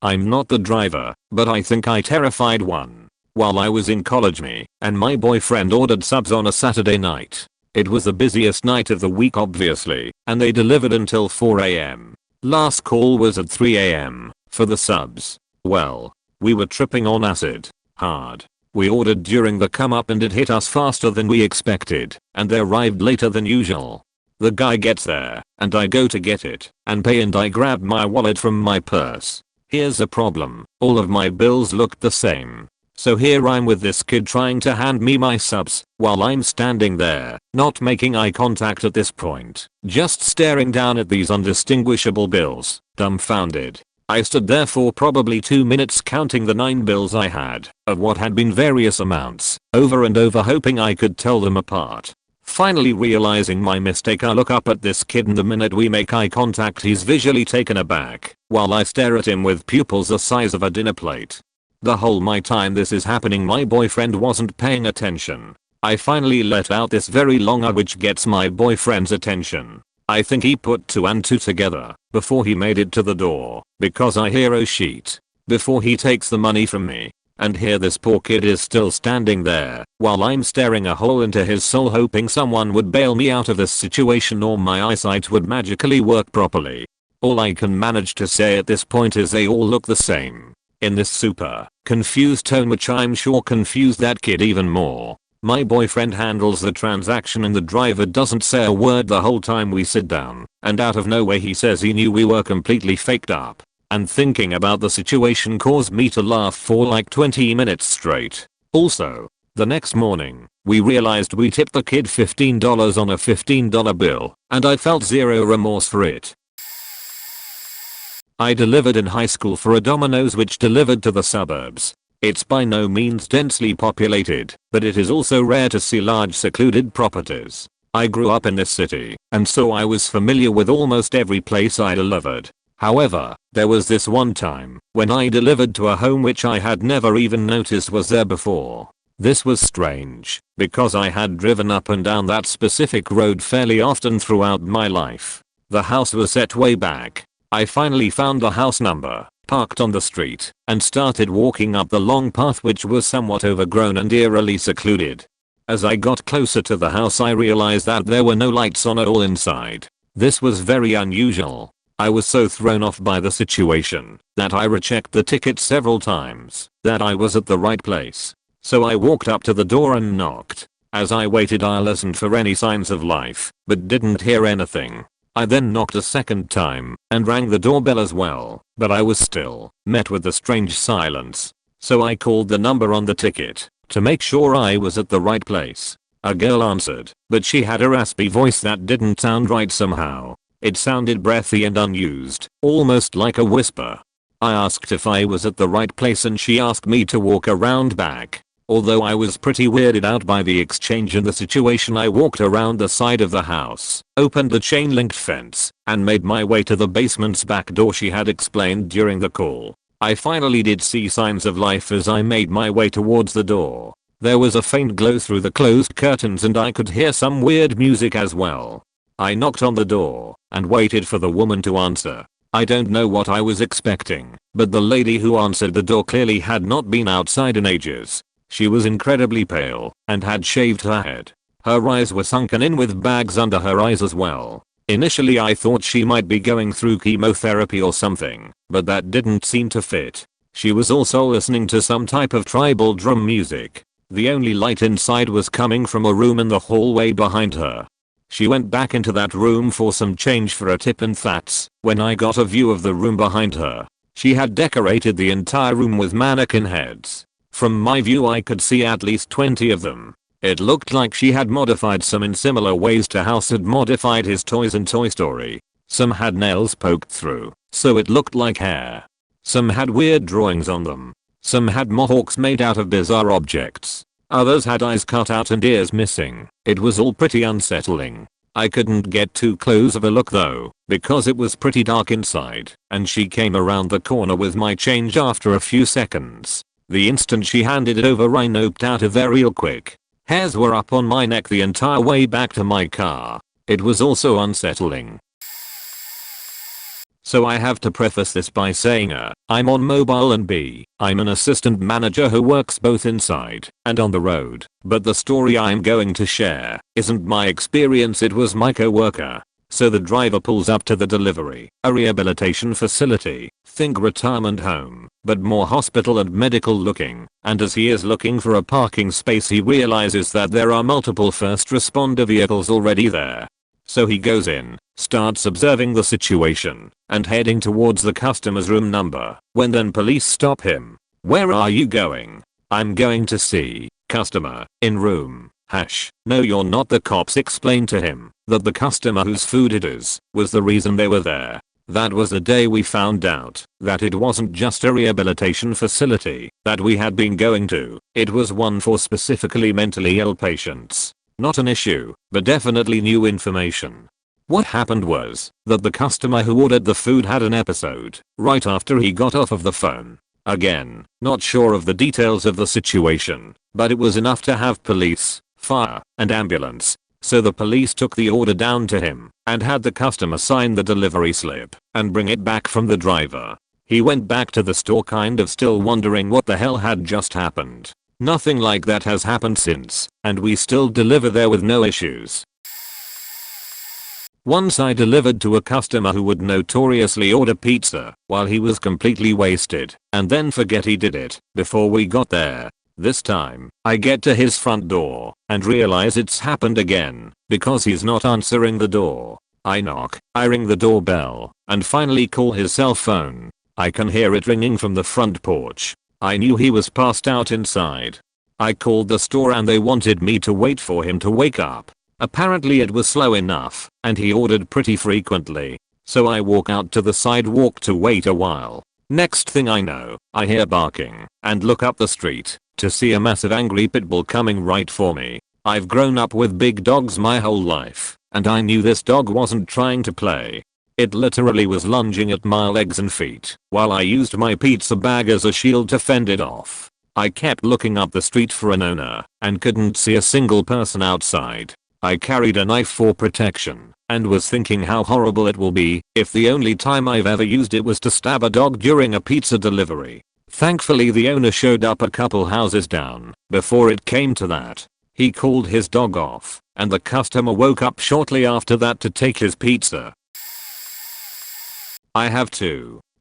I'm not the driver, but I think I terrified one. While I was in college, me and my boyfriend ordered subs on a Saturday night. It was the busiest night of the week obviously, and they delivered until 4 AM. Last call was at 3 AM for the subs. Well, we were tripping on acid. Hard. We ordered during the come up and it hit us faster than we expected, and they arrived later than usual. The guy gets there, and I go to get it, and pay and I grab my wallet from my purse. Here's the problem, all of my bills looked the same. So here I'm with this kid trying to hand me my subs, while I'm standing there, not making eye contact at this point, just staring down at these undistinguishable bills, dumbfounded. I stood there for probably 2 minutes counting the 9 bills I had, of what had been various amounts, over and over hoping I could tell them apart. Finally realizing my mistake, I look up at this kid and the minute we make eye contact he's visually taken aback, while I stare at him with pupils the size of a dinner plate. The whole my time this is happening my boyfriend wasn't paying attention. I finally let out this very long which gets my boyfriend's attention. I think he put 2 and 2 together before he made it to the door, because I hear "oh shit" before he takes the money from me. And here this poor kid is still standing there while I'm staring a hole into his soul hoping someone would bail me out of this situation or my eyesight would magically work properly. All I can manage to say at this point is they all look the same. In this super confused tone, which I'm sure confused that kid even more. My boyfriend handles the transaction and the driver doesn't say a word the whole time we sit down, and out of nowhere he says he knew we were completely faked up. And thinking about the situation caused me to laugh for like 20 minutes straight. Also, the next morning, we realized we tipped the kid $15 on a $15 bill, and I felt zero remorse for it. I delivered in high school for a Domino's which delivered to the suburbs. It's by no means densely populated, but it is also rare to see large secluded properties. I grew up in this city, and so I was familiar with almost every place I delivered. However, there was this one time when I delivered to a home which I had never even noticed was there before. This was strange, because I had driven up and down that specific road fairly often throughout my life. The house was set way back. I finally found the house number, parked on the street, and started walking up the long path, which was somewhat overgrown and eerily secluded. As I got closer to the house, I realized that there were no lights on at all inside. This was very unusual. I was so thrown off by the situation that I rechecked the ticket several times that I was at the right place. So I walked up to the door and knocked. As I waited, I listened for any signs of life, but didn't hear anything. I then knocked a second time and rang the doorbell as well, but I was still met with a strange silence. So I called the number on the ticket to make sure I was at the right place. A girl answered, but she had a raspy voice that didn't sound right somehow. It sounded breathy and unused, almost like a whisper. I asked if I was at the right place and she asked me to walk around back. Although I was pretty weirded out by the exchange and the situation, I walked around the side of the house, opened the chain linked fence, and made my way to the basement's back door she had explained during the call. I finally did see signs of life as I made my way towards the door. There was a faint glow through the closed curtains and I could hear some weird music as well. I knocked on the door and waited for the woman to answer. I don't know what I was expecting, but the lady who answered the door clearly had not been outside in ages. She was incredibly pale and had shaved her head. Her eyes were sunken in with bags under her eyes as well. Initially I thought she might be going through chemotherapy or something, but that didn't seem to fit. She was also listening to some type of tribal drum music. The only light inside was coming from a room in the hallway behind her. She went back into that room for some change for a tip, and that's when I got a view of the room behind her. She had decorated the entire room with mannequin heads. From my view I could see at least 20 of them. It looked like she had modified some in similar ways to House had modified his toys in Toy Story. Some had nails poked through, so it looked like hair. Some had weird drawings on them. Some had mohawks made out of bizarre objects. Others had eyes cut out and ears missing. It was all pretty unsettling. I couldn't get too close of a look though, because it was pretty dark inside, and she came around the corner with my change after a few seconds. The instant she handed it over, I noped out of there real quick. Hairs were up on my neck the entire way back to my car. It was also unsettling. So I have to preface this by saying I'm on mobile and I'm an assistant manager who works both inside and on the road, but the story I'm going to share isn't my experience, it was my coworker. So the driver pulls up to the delivery, a rehabilitation facility, think retirement home, but more hospital and medical looking, and as he is looking for a parking space he realizes that there are multiple first responder vehicles already there. So he goes in, starts observing the situation, and heading towards the customer's room number, when then police stop him. "Where are you going?" "I'm going to see customer in room hash." "No you're not." The cops explained to him that the customer whose food it is was the reason they were there. That was the day we found out that it wasn't just a rehabilitation facility that we had been going to, it was one for specifically mentally ill patients. Not an issue, but definitely new information. What happened was that the customer who ordered the food had an episode right after he got off of the phone. Again, not sure of the details of the situation, but it was enough to have police, fire, and ambulance. So the police took the order down to him and had the customer sign the delivery slip and bring it back from the driver. He went back to the store kind of still wondering what the hell had just happened. Nothing like that has happened since, and we still deliver there with no issues. Once I delivered to a customer who would notoriously order pizza while he was completely wasted and then forget he did it before we got there. This time, I get to his front door and realize it's happened again because he's not answering the door. I knock, I ring the doorbell, and finally call his cell phone. I can hear it ringing from the front porch. I knew he was passed out inside. I called the store and they wanted me to wait for him to wake up. Apparently it was slow enough, and he ordered pretty frequently. So I walk out to the sidewalk to wait a while. Next thing I know, I hear barking and look up the street to see a massive angry pit bull coming right for me. I've grown up with big dogs my whole life, and I knew this dog wasn't trying to play. It literally was lunging at my legs and feet while I used my pizza bag as a shield to fend it off. I kept looking up the street for an owner and couldn't see a single person outside. I carried a knife for protection and was thinking how horrible it will be if the only time I've ever used it was to stab a dog during a pizza delivery. Thankfully the owner showed up a couple houses down before it came to that. He called his dog off and the customer woke up shortly after that to take his pizza. I have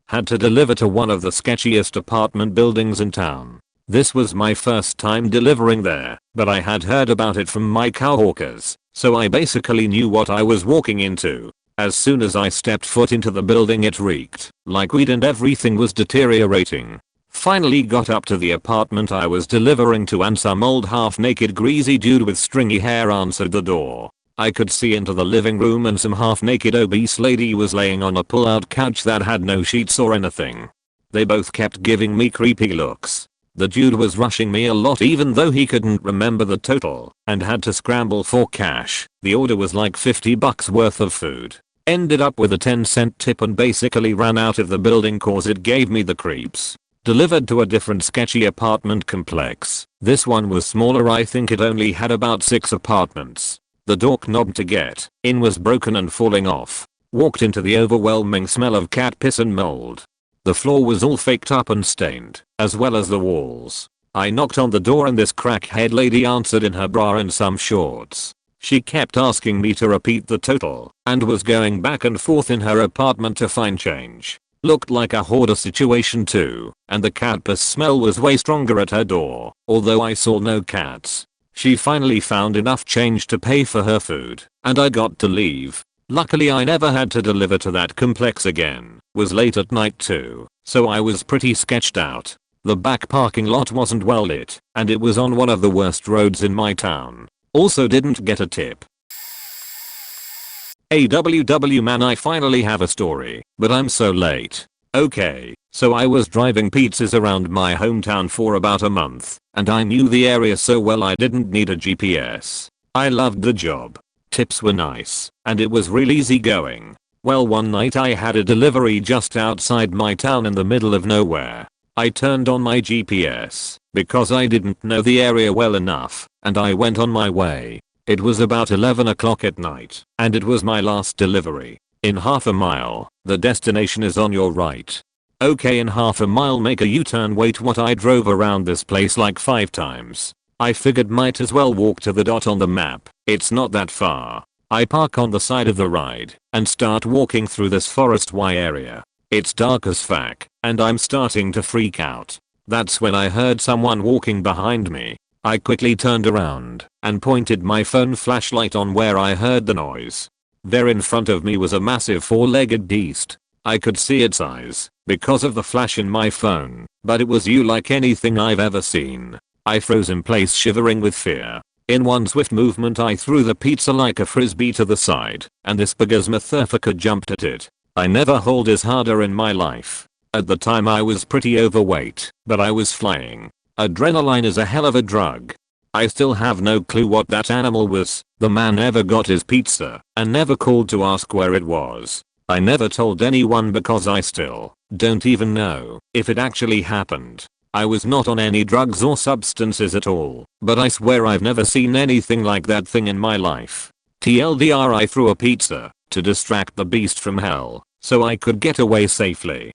had to deliver to one of the sketchiest apartment buildings in town. This was my first time delivering there, but I had heard about it from my coworkers, so I basically knew what I was walking into. As soon as I stepped foot into the building it reeked like weed and everything was deteriorating. Finally got up to the apartment I was delivering to and some old half-naked greasy dude with stringy hair answered the door. I could see into the living room and some half-naked obese lady was laying on a pull-out couch that had no sheets or anything. They both kept giving me creepy looks. The dude was rushing me a lot even though he couldn't remember the total and had to scramble for cash. The order was like $50 worth of food. Ended up with a 10-cent tip and basically ran out of the building cause it gave me the creeps. Delivered to a different sketchy apartment complex. This one was smaller, I think it only had about 6 apartments. The door knob to get in was broken and falling off. Walked into the overwhelming smell of cat piss and mold. The floor was all faked up and stained, as well as the walls. I knocked on the door and this crackhead lady answered in her bra and some shorts. She kept asking me to repeat the total and was going back and forth in her apartment to find change. Looked like a hoarder situation too, and the cat piss smell was way stronger at her door, although I saw no cats. She finally found enough change to pay for her food, and I got to leave. Luckily I never had to deliver to that complex again. Was late at night too, so I was pretty sketched out. The back parking lot wasn't well lit, and it was on one of the worst roads in my town. Also didn't get a tip. AWW man, I finally have a story, but I'm so late. Okay, so I was driving pizzas around my hometown for about a month, and I knew the area so well I didn't need a GPS. I loved the job. Tips were nice, and it was real easy going. Well, one night I had a delivery just outside my town in the middle of nowhere. I turned on my GPS because I didn't know the area well enough, and I went on my way. It was about 11 o'clock at night, and it was my last delivery. In half a mile, the destination is on your right. Okay, in half a mile make a U-turn. Wait, what? I drove around this place like 5 times. I figured might as well walk to the dot on the map. It's not that far. I park on the side of the ride and start walking through this forest area. It's dark as fuck, and I'm starting to freak out. That's when I heard someone walking behind me. I quickly turned around and pointed my phone flashlight on where I heard the noise. There in front of me was a massive 4-legged beast. I could see its eyes because of the flash in my phone, but it was like anything I've ever seen. I froze in place, shivering with fear. In one swift movement I threw the pizza like a frisbee to the side, and this biggest motherfucker jumped at it. I never hold this harder in my life. At the time I was pretty overweight, but I was flying. Adrenaline is a hell of a drug. I still have no clue what that animal was. The man never got his pizza and never called to ask where it was. I never told anyone because I still don't even know if it actually happened. I was not on any drugs or substances at all, but I swear I've never seen anything like that thing in my life. TLDR, I threw a pizza to distract the beast from hell so I could get away safely.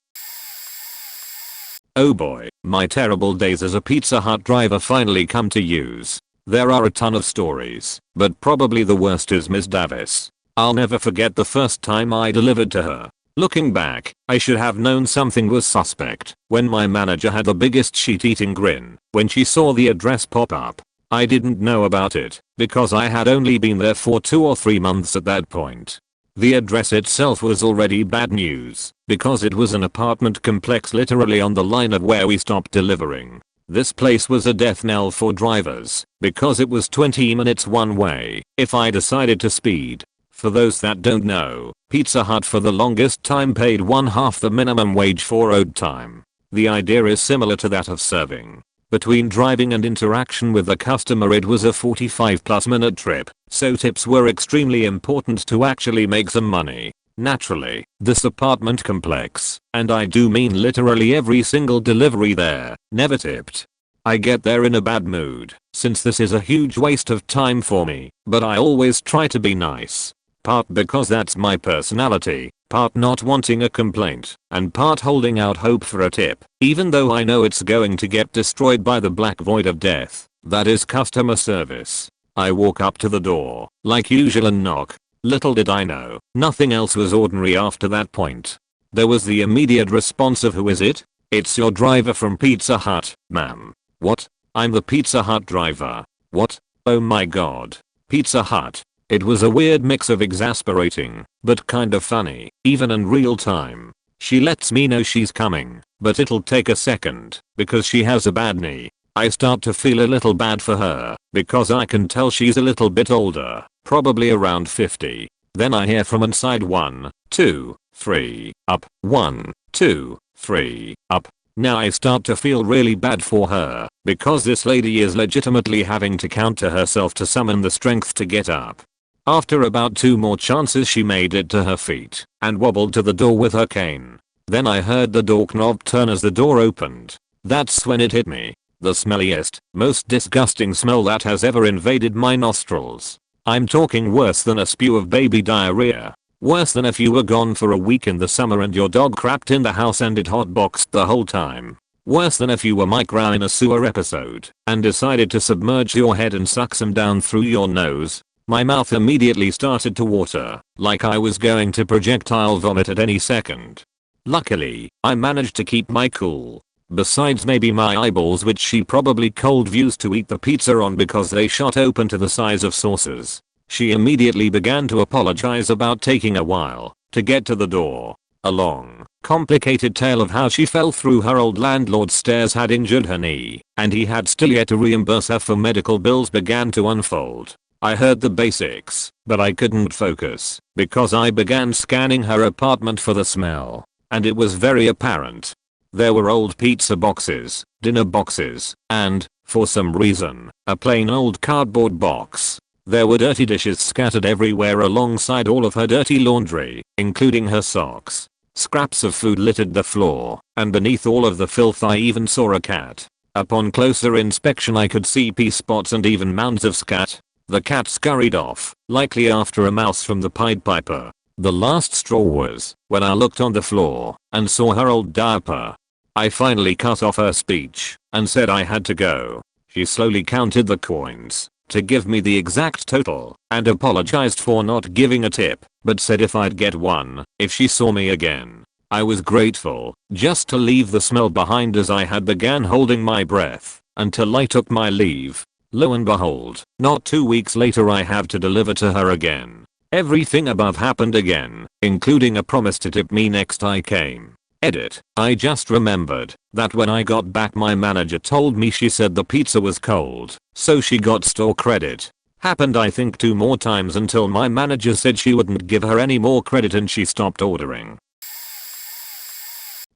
Oh boy, my terrible days as a Pizza Hut driver finally come to use. There are a ton of stories, but probably the worst is Miss Davis. I'll never forget the first time I delivered to her. Looking back, I should have known something was suspect when my manager had the biggest shit-eating grin when she saw the address pop up. I didn't know about it because I had only been there for 2 or 3 months at that point. The address itself was already bad news because it was an apartment complex literally on the line of where we stopped delivering. This place was a death knell for drivers because it was 20 minutes one way if I decided to speed. For those that don't know, Pizza Hut for the longest time paid 1/2 the minimum wage for owed time. The idea is similar to that of serving. Between driving and interaction with the customer it was a 45+ minute trip, so tips were extremely important to actually make some money. Naturally, this apartment complex, and I do mean literally every single delivery there, never tipped. I get there in a bad mood, since this is a huge waste of time for me, but I always try to be nice. Part because that's my personality, part not wanting a complaint, and part holding out hope for a tip, even though I know it's going to get destroyed by the black void of death, that is customer service. I walk up to the door, like usual, and knock. Little did I know, nothing else was ordinary after that point. There was the immediate response of, "Who is it?" "It's your driver from Pizza Hut, ma'am." "What? I'm the Pizza Hut driver." "What? Oh my god. Pizza Hut." It was a weird mix of exasperating, but kind of funny, even in real time. She lets me know she's coming, but it'll take a second, because she has a bad knee. I start to feel a little bad for her, because I can tell she's a little bit older, probably around 50. Then I hear from inside, 1, 2, 3, up, 1, 2, 3, up. Now I start to feel really bad for her, because this lady is legitimately having to count to herself to summon the strength to get up. After about 2 more chances she made it to her feet, and wobbled to the door with her cane. Then I heard the door knob turn as the door opened. That's when it hit me. The smelliest, most disgusting smell that has ever invaded my nostrils. I'm talking worse than a spew of baby diarrhea. Worse than if you were gone for a week in the summer and your dog crapped in the house and it hotboxed the whole time. Worse than if you were Mike Rowe in a sewer episode and decided to submerge your head and suck some down through your nose. My mouth immediately started to water, like I was going to projectile vomit at any second. Luckily, I managed to keep my cool. Besides maybe my eyeballs, which she probably cold views to eat the pizza on because they shot open to the size of saucers. She immediately began to apologize about taking a while to get to the door. A long, complicated tale of how she fell through her old landlord's stairs, had injured her knee, and he had still yet to reimburse her for medical bills began to unfold. I heard the basics, but I couldn't focus because I began scanning her apartment for the smell, and it was very apparent. There were old pizza boxes, dinner boxes, and, for some reason, a plain old cardboard box. There were dirty dishes scattered everywhere alongside all of her dirty laundry, including her socks. Scraps of food littered the floor, and beneath all of the filth I even saw a cat. Upon closer inspection I could see pee spots and even mounds of scat. The cat scurried off, likely after a mouse from the Pied Piper. The last straw was when I looked on the floor and saw her old diaper. I finally cut off her speech and said I had to go. She slowly counted the coins to give me the exact total and apologized for not giving a tip, but said if I'd get one if she saw me again. I was grateful just to leave the smell behind as I had began holding my breath until I took my leave. Lo and behold, not 2 weeks later I have to deliver to her again. Everything above happened again, including a promise to tip me next I came. Edit. I just remembered that when I got back my manager told me she said the pizza was cold, so she got store credit. Happened I think 2 more times until my manager said she wouldn't give her any more credit and she stopped ordering.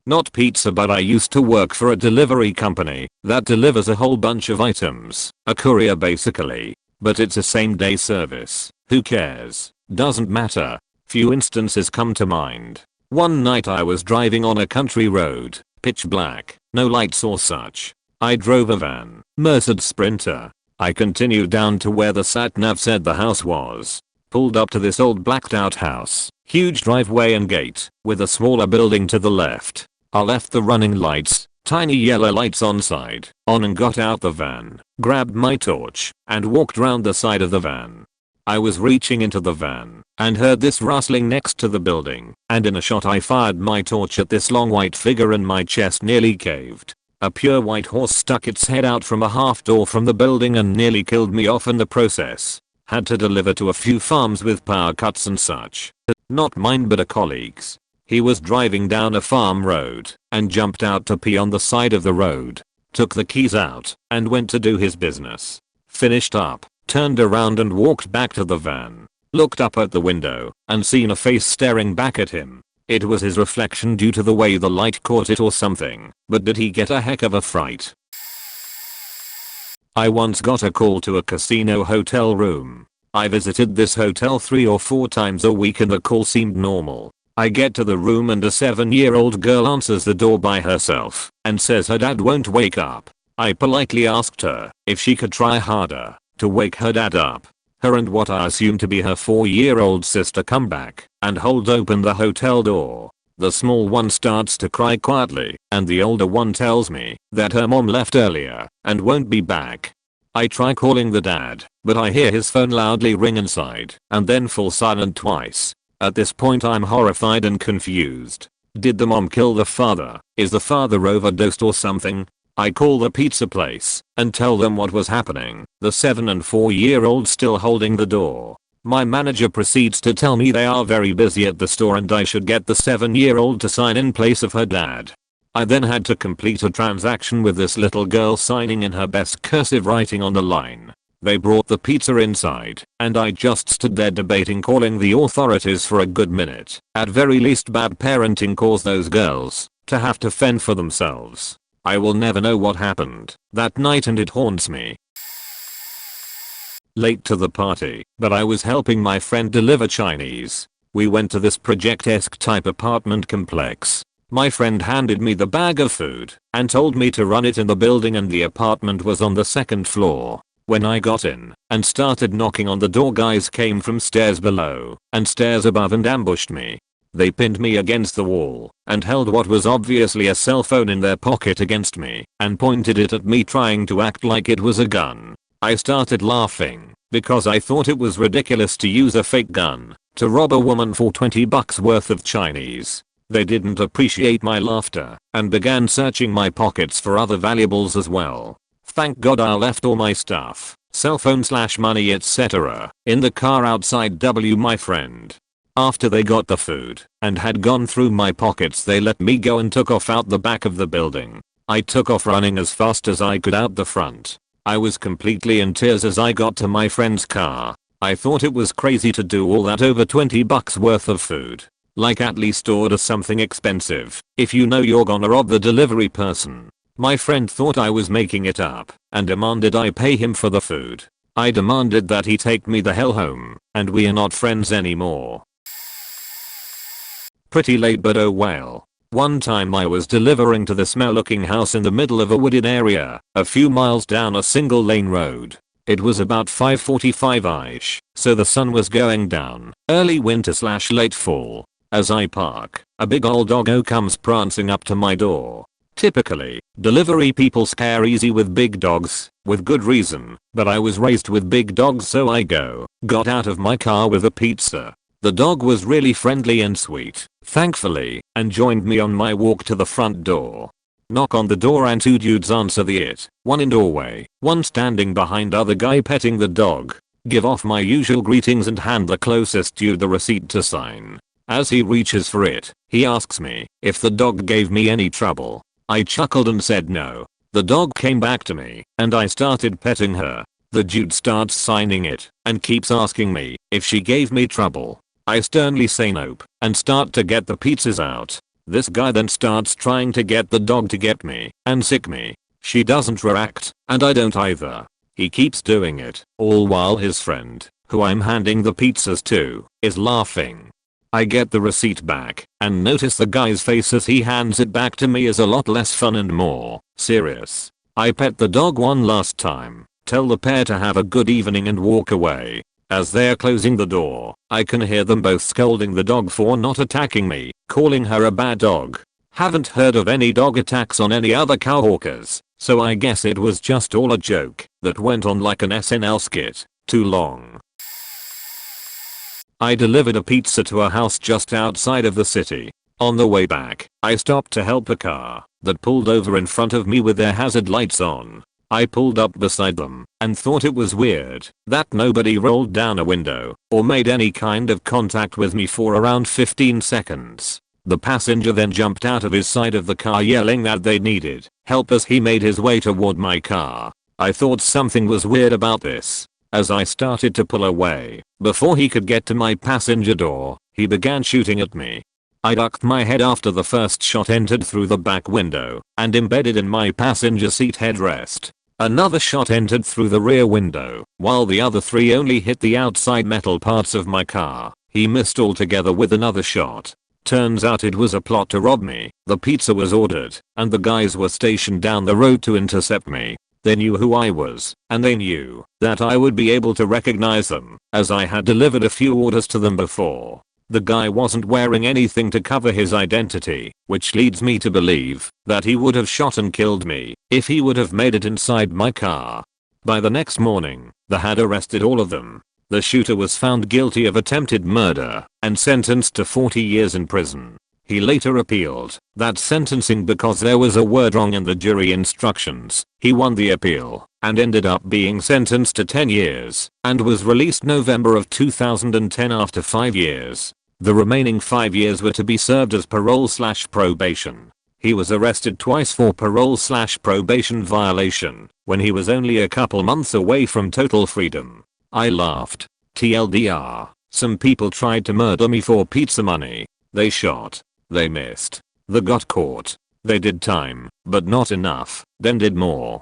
Not pizza, but I used to work for a delivery company that delivers a whole bunch of items, a courier basically, but it's a same day service. Who cares? Doesn't matter. Few instances come to mind. One night I was driving on a country road, pitch black, no lights or such. I drove a van, Mercedes Sprinter. I continued down to where the sat-nav said the house was. Pulled up to this old blacked out house, huge driveway and gate, with a smaller building to the left. I left the running lights, tiny yellow lights on side, on and got out the van, grabbed my torch, and walked round the side of the van. I was reaching into the van and heard this rustling next to the building, and in a shot I fired my torch at this long white figure and my chest nearly caved. A pure white horse stuck its head out from a half door from the building and nearly killed me off in the process. Had to deliver to a few farms with power cuts and such. Not mine but a colleague's. He was driving down a farm road and jumped out to pee on the side of the road. Took the keys out and went to do his business. Finished up, turned around and walked back to the van. Looked up at the window and seen a face staring back at him. It was his reflection due to the way the light caught it or something, but did he get a heck of a fright. I once got a call to a casino hotel room. I visited this hotel 3 or 4 times a week and the call seemed normal. I get to the room and a 7-year-old girl answers the door by herself and says her dad won't wake up. I politely asked her if she could try harder to wake her dad up. Her and what I assume to be her 4-year-old sister come back and hold open the hotel door. The small one starts to cry quietly and the older one tells me that her mom left earlier and won't be back. I try calling the dad, but I hear his phone loudly ring inside and then fall silent twice. At this point I'm horrified and confused. Did the mom kill the father? Is the father overdosed or something? I call the pizza place and tell them what was happening. The 7 and 4-year-old still holding the door. My manager proceeds to tell me they are very busy at the store and I should get the 7-year-old to sign in place of her dad. I then had to complete a transaction with this little girl signing in her best cursive writing on the line. They brought the pizza inside and I just stood there debating calling the authorities for a good minute. At very least bad parenting caused those girls to have to fend for themselves. I will never know what happened that night and it haunts me. Late to the party, but I was helping my friend deliver Chinese. We went to this project-esque type apartment complex. My friend handed me the bag of food and told me to run it in the building and the apartment was on the 2nd floor. When I got in and started knocking on the door, guys came from stairs below and stairs above and ambushed me. They pinned me against the wall and held what was obviously a cell phone in their pocket against me and pointed it at me trying to act like it was a gun. I started laughing because I thought it was ridiculous to use a fake gun to rob a woman for $20 worth of Chinese. They didn't appreciate my laughter and began searching my pockets for other valuables as well. Thank God I left all my stuff, cell phone / money etc. in the car outside my friend. After they got the food and had gone through my pockets, they let me go and took off out the back of the building. I took off running as fast as I could out the front. I was completely in tears as I got to my friend's car. I thought it was crazy to do all that over $20 worth of food. Like, at least order something expensive if you know you're gonna rob the delivery person. My friend thought I was making it up and demanded I pay him for the food. I demanded that he take me the hell home and we are not friends anymore. Pretty late, but oh well. One time I was delivering to the smell looking house in the middle of a wooded area a few miles down a single lane road. It was about 5:45ish, so the sun was going down, early winter / late fall. As I park, a big old doggo comes prancing up to my door. Typically, delivery people scare easy with big dogs, with good reason, but I was raised with big dogs, so I got out of my car with a pizza. The dog was really friendly and sweet, thankfully, and joined me on my walk to the front door. Knock on the door and 2 dudes answer it, one in doorway, one standing behind other guy petting the dog. Give off my usual greetings and hand the closest dude the receipt to sign. As he reaches for it, he asks me if the dog gave me any trouble. I chuckled and said no. The dog came back to me and I started petting her. The dude starts signing it and keeps asking me if she gave me trouble. I sternly say nope and start to get the pizzas out. This guy then starts trying to get the dog to get me and sick me. She doesn't react and I don't either. He keeps doing it, all while his friend, who I'm handing the pizzas to, is laughing. I get the receipt back and notice the guy's face as he hands it back to me is a lot less fun and more serious. I pet the dog one last time, tell the pair to have a good evening and walk away. As they're closing the door, I can hear them both scolding the dog for not attacking me, calling her a bad dog. Haven't heard of any dog attacks on any other cowhawkers, so I guess it was just all a joke that went on like an SNL skit. Too long. I delivered a pizza to a house just outside of the city. On the way back, I stopped to help a car that pulled over in front of me with their hazard lights on. I pulled up beside them and thought it was weird that nobody rolled down a window or made any kind of contact with me for around 15 seconds. The passenger then jumped out of his side of the car yelling that they needed help as he made his way toward my car. I thought something was weird about this. As I started to pull away, before he could get to my passenger door, he began shooting at me. I ducked my head after the first shot entered through the back window and embedded in my passenger seat headrest. Another shot entered through the rear window, while the other 3 only hit the outside metal parts of my car. He missed altogether with another shot. Turns out it was a plot to rob me. The pizza was ordered, and the guys were stationed down the road to intercept me. They knew who I was, and they knew that I would be able to recognize them, as I had delivered a few orders to them before. The guy wasn't wearing anything to cover his identity, which leads me to believe that he would have shot and killed me if he would have made it inside my car. By the next morning, they had arrested all of them. The shooter was found guilty of attempted murder and sentenced to 40 years in prison. He later appealed that sentencing because there was a word wrong in the jury instructions. He won the appeal and ended up being sentenced to 10 years and was released November of 2010 after 5 years. The remaining 5 years were to be served as parole/probation. He was arrested twice for parole/probation violation when he was only a couple months away from total freedom. I laughed. TLDR, some people tried to murder me for pizza money. They shot. They missed. They got caught. They did time, but not enough, then did more.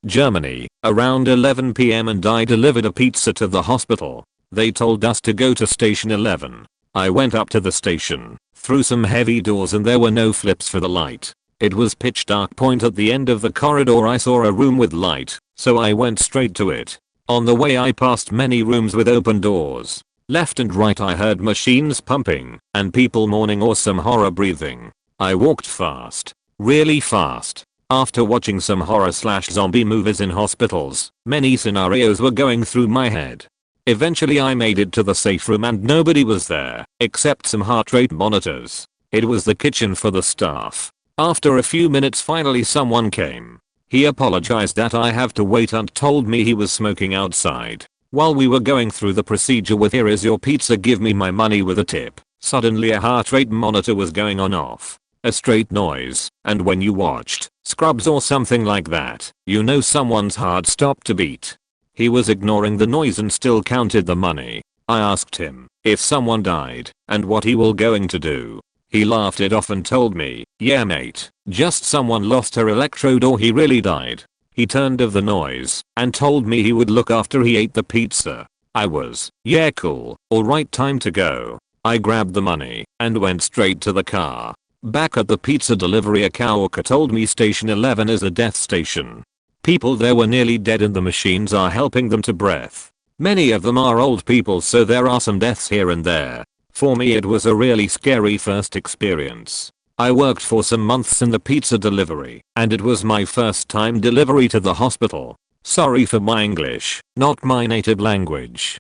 Germany, around 11 PM and I delivered a pizza to the hospital. They told us to go to station 11. I went up to the station, through some heavy doors and there were no flips for the light. It was pitch dark point at the end of the corridor. I saw a room with light, so I went straight to it. On the way I passed many rooms with open doors. Left and right I heard machines pumping and people moaning or some horror breathing. I walked fast. Really fast. After watching some horror/zombie movies in hospitals, many scenarios were going through my head. Eventually I made it to the safe room and nobody was there, except some heart rate monitors. It was the kitchen for the staff. After a few minutes finally someone came. He apologized that I have to wait and told me he was smoking outside. While we were going through the procedure with "Here is your pizza, give me my money" with a tip, suddenly a heart rate monitor was going on off. A straight noise, and when you watched Scrubs or something like that, you know someone's heart stopped to beat. He was ignoring the noise and still counted the money. I asked him if someone died and what he was going to do. He laughed it off and told me, "Yeah mate, just someone lost her electrode or he really died." He turned off the noise and told me he would look after he ate the pizza. I was, "Yeah cool, alright, time to go." I grabbed the money and went straight to the car. Back at the pizza delivery, a coworker told me station 11 is a death station. People there were nearly dead and the machines are helping them to breath. Many of them are old people, so there are some deaths here and there. For me it was a really scary first experience. I worked for some months in the pizza delivery, and it was my first time delivery to the hospital. Sorry for my English, not my native language.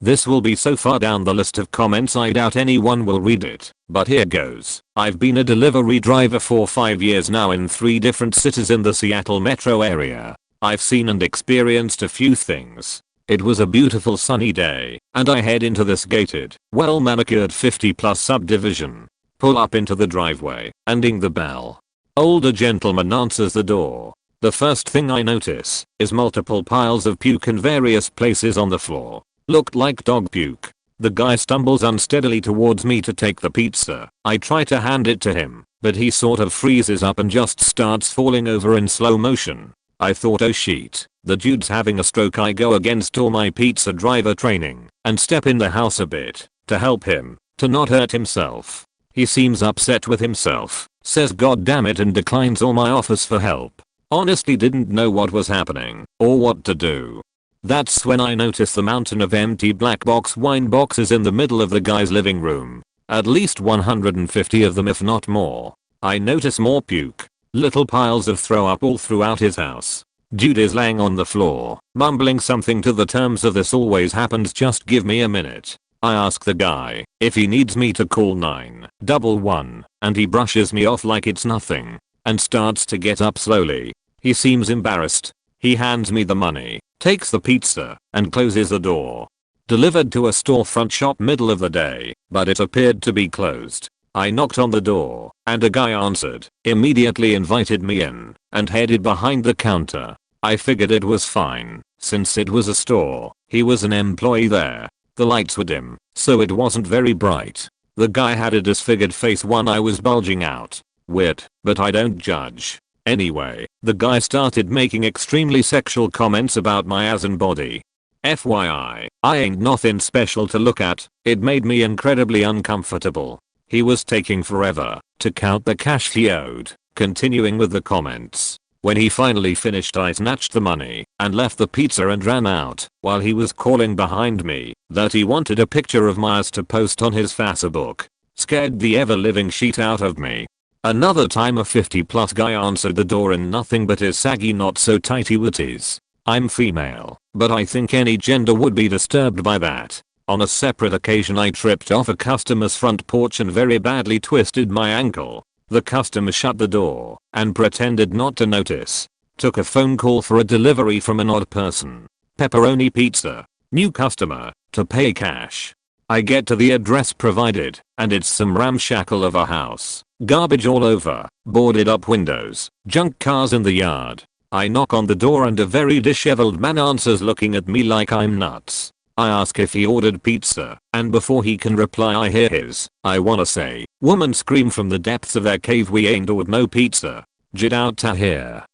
This will be so far down the list of comments I doubt anyone will read it, but here goes. I've been a delivery driver for 5 years now in 3 different cities in the Seattle metro area. I've seen and experienced a few things. It was a beautiful sunny day, and I head into this gated, well-manicured 50+ subdivision. Pull up into the driveway and ding the bell. Older gentleman answers the door. The first thing I notice is multiple piles of puke in various places on the floor. Looked like dog puke. The guy stumbles unsteadily towards me to take the pizza. I try to hand it to him, but he sort of freezes up and just starts falling over in slow motion. I thought, oh shit, the dude's having a stroke. I go against all my pizza driver training and step in the house a bit to help him to not hurt himself. He seems upset with himself, says "God damn it" and declines all my offers for help. Honestly didn't know what was happening or what to do. That's when I notice the mountain of empty black box wine boxes in the middle of the guy's living room. At least 150 of them, if not more. I notice more puke. Little piles of throw up all throughout his house. Dude is laying on the floor, mumbling something to the terms of "This always happens, just give me a minute." I ask the guy if he needs me to call 911, and he brushes me off like it's nothing and starts to get up slowly. He seems embarrassed. He hands me the money, takes the pizza, and closes the door. Delivered to a storefront shop middle of the day, but it appeared to be closed. I knocked on the door, and a guy answered, immediately invited me in, and headed behind the counter. I figured it was fine, since it was a store. He was an employee there. The lights were dim, so it wasn't very bright. The guy had a disfigured face, one eye was bulging out. Weird, but I don't judge. Anyway, the guy started making extremely sexual comments about my ass and body. FYI, I ain't nothing special to look at, it made me incredibly uncomfortable. He was taking forever to count the cash he owed. Continuing with the comments. When he finally finished, I snatched the money and left the pizza and ran out while he was calling behind me that he wanted a picture of my ass to post on his Facebook. Scared the ever living shit out of me. Another time a 50+ guy answered the door in nothing but his saggy not so tighty witties. I'm female, but I think any gender would be disturbed by that. On a separate occasion I tripped off a customer's front porch and very badly twisted my ankle. The customer shut the door and pretended not to notice. Took a phone call for a delivery from an odd person. Pepperoni pizza. New customer. To pay cash. I get to the address provided and it's some ramshackle of a house. Garbage all over. Boarded up windows. Junk cars in the yard. I knock on the door and a very disheveled man answers looking at me like I'm nuts. I ask if he ordered pizza, and before he can reply I hear his, I wanna say, woman scream from the depths of their cave, we ain't ordered no pizza. Get out to here.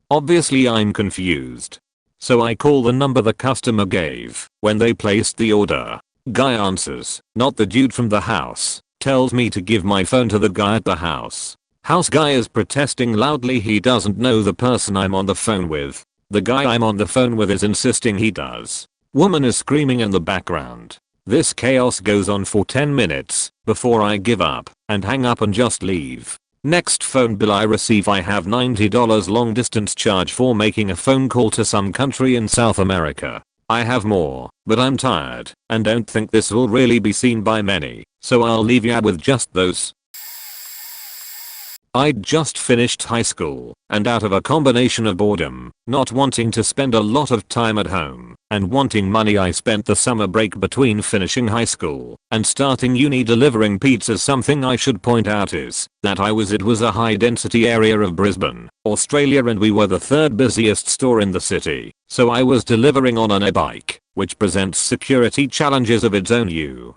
Obviously I'm confused. So I call the number the customer gave when they placed the order. Guy answers, not the dude from the house, tells me to give my phone to the guy at the house. House guy is protesting loudly he doesn't know the person I'm on the phone with. The guy I'm on the phone with is insisting he does. Woman is screaming in the background. This chaos goes on for 10 minutes before I give up and hang up and just leave. Next phone bill I receive, I have $90 long distance charge for making a phone call to some country in South America. I have more, but I'm tired and don't think this will really be seen by many, so I'll leave ya with just those. I'd just finished high school, and out of a combination of boredom, not wanting to spend a lot of time at home, and wanting money, I spent the summer break between finishing high school and starting uni delivering pizzas. Something I should point out is that it was a high density area of Brisbane, Australia, and we were the third busiest store in the city, so I was delivering on an e-bike, which presents security challenges of its own. You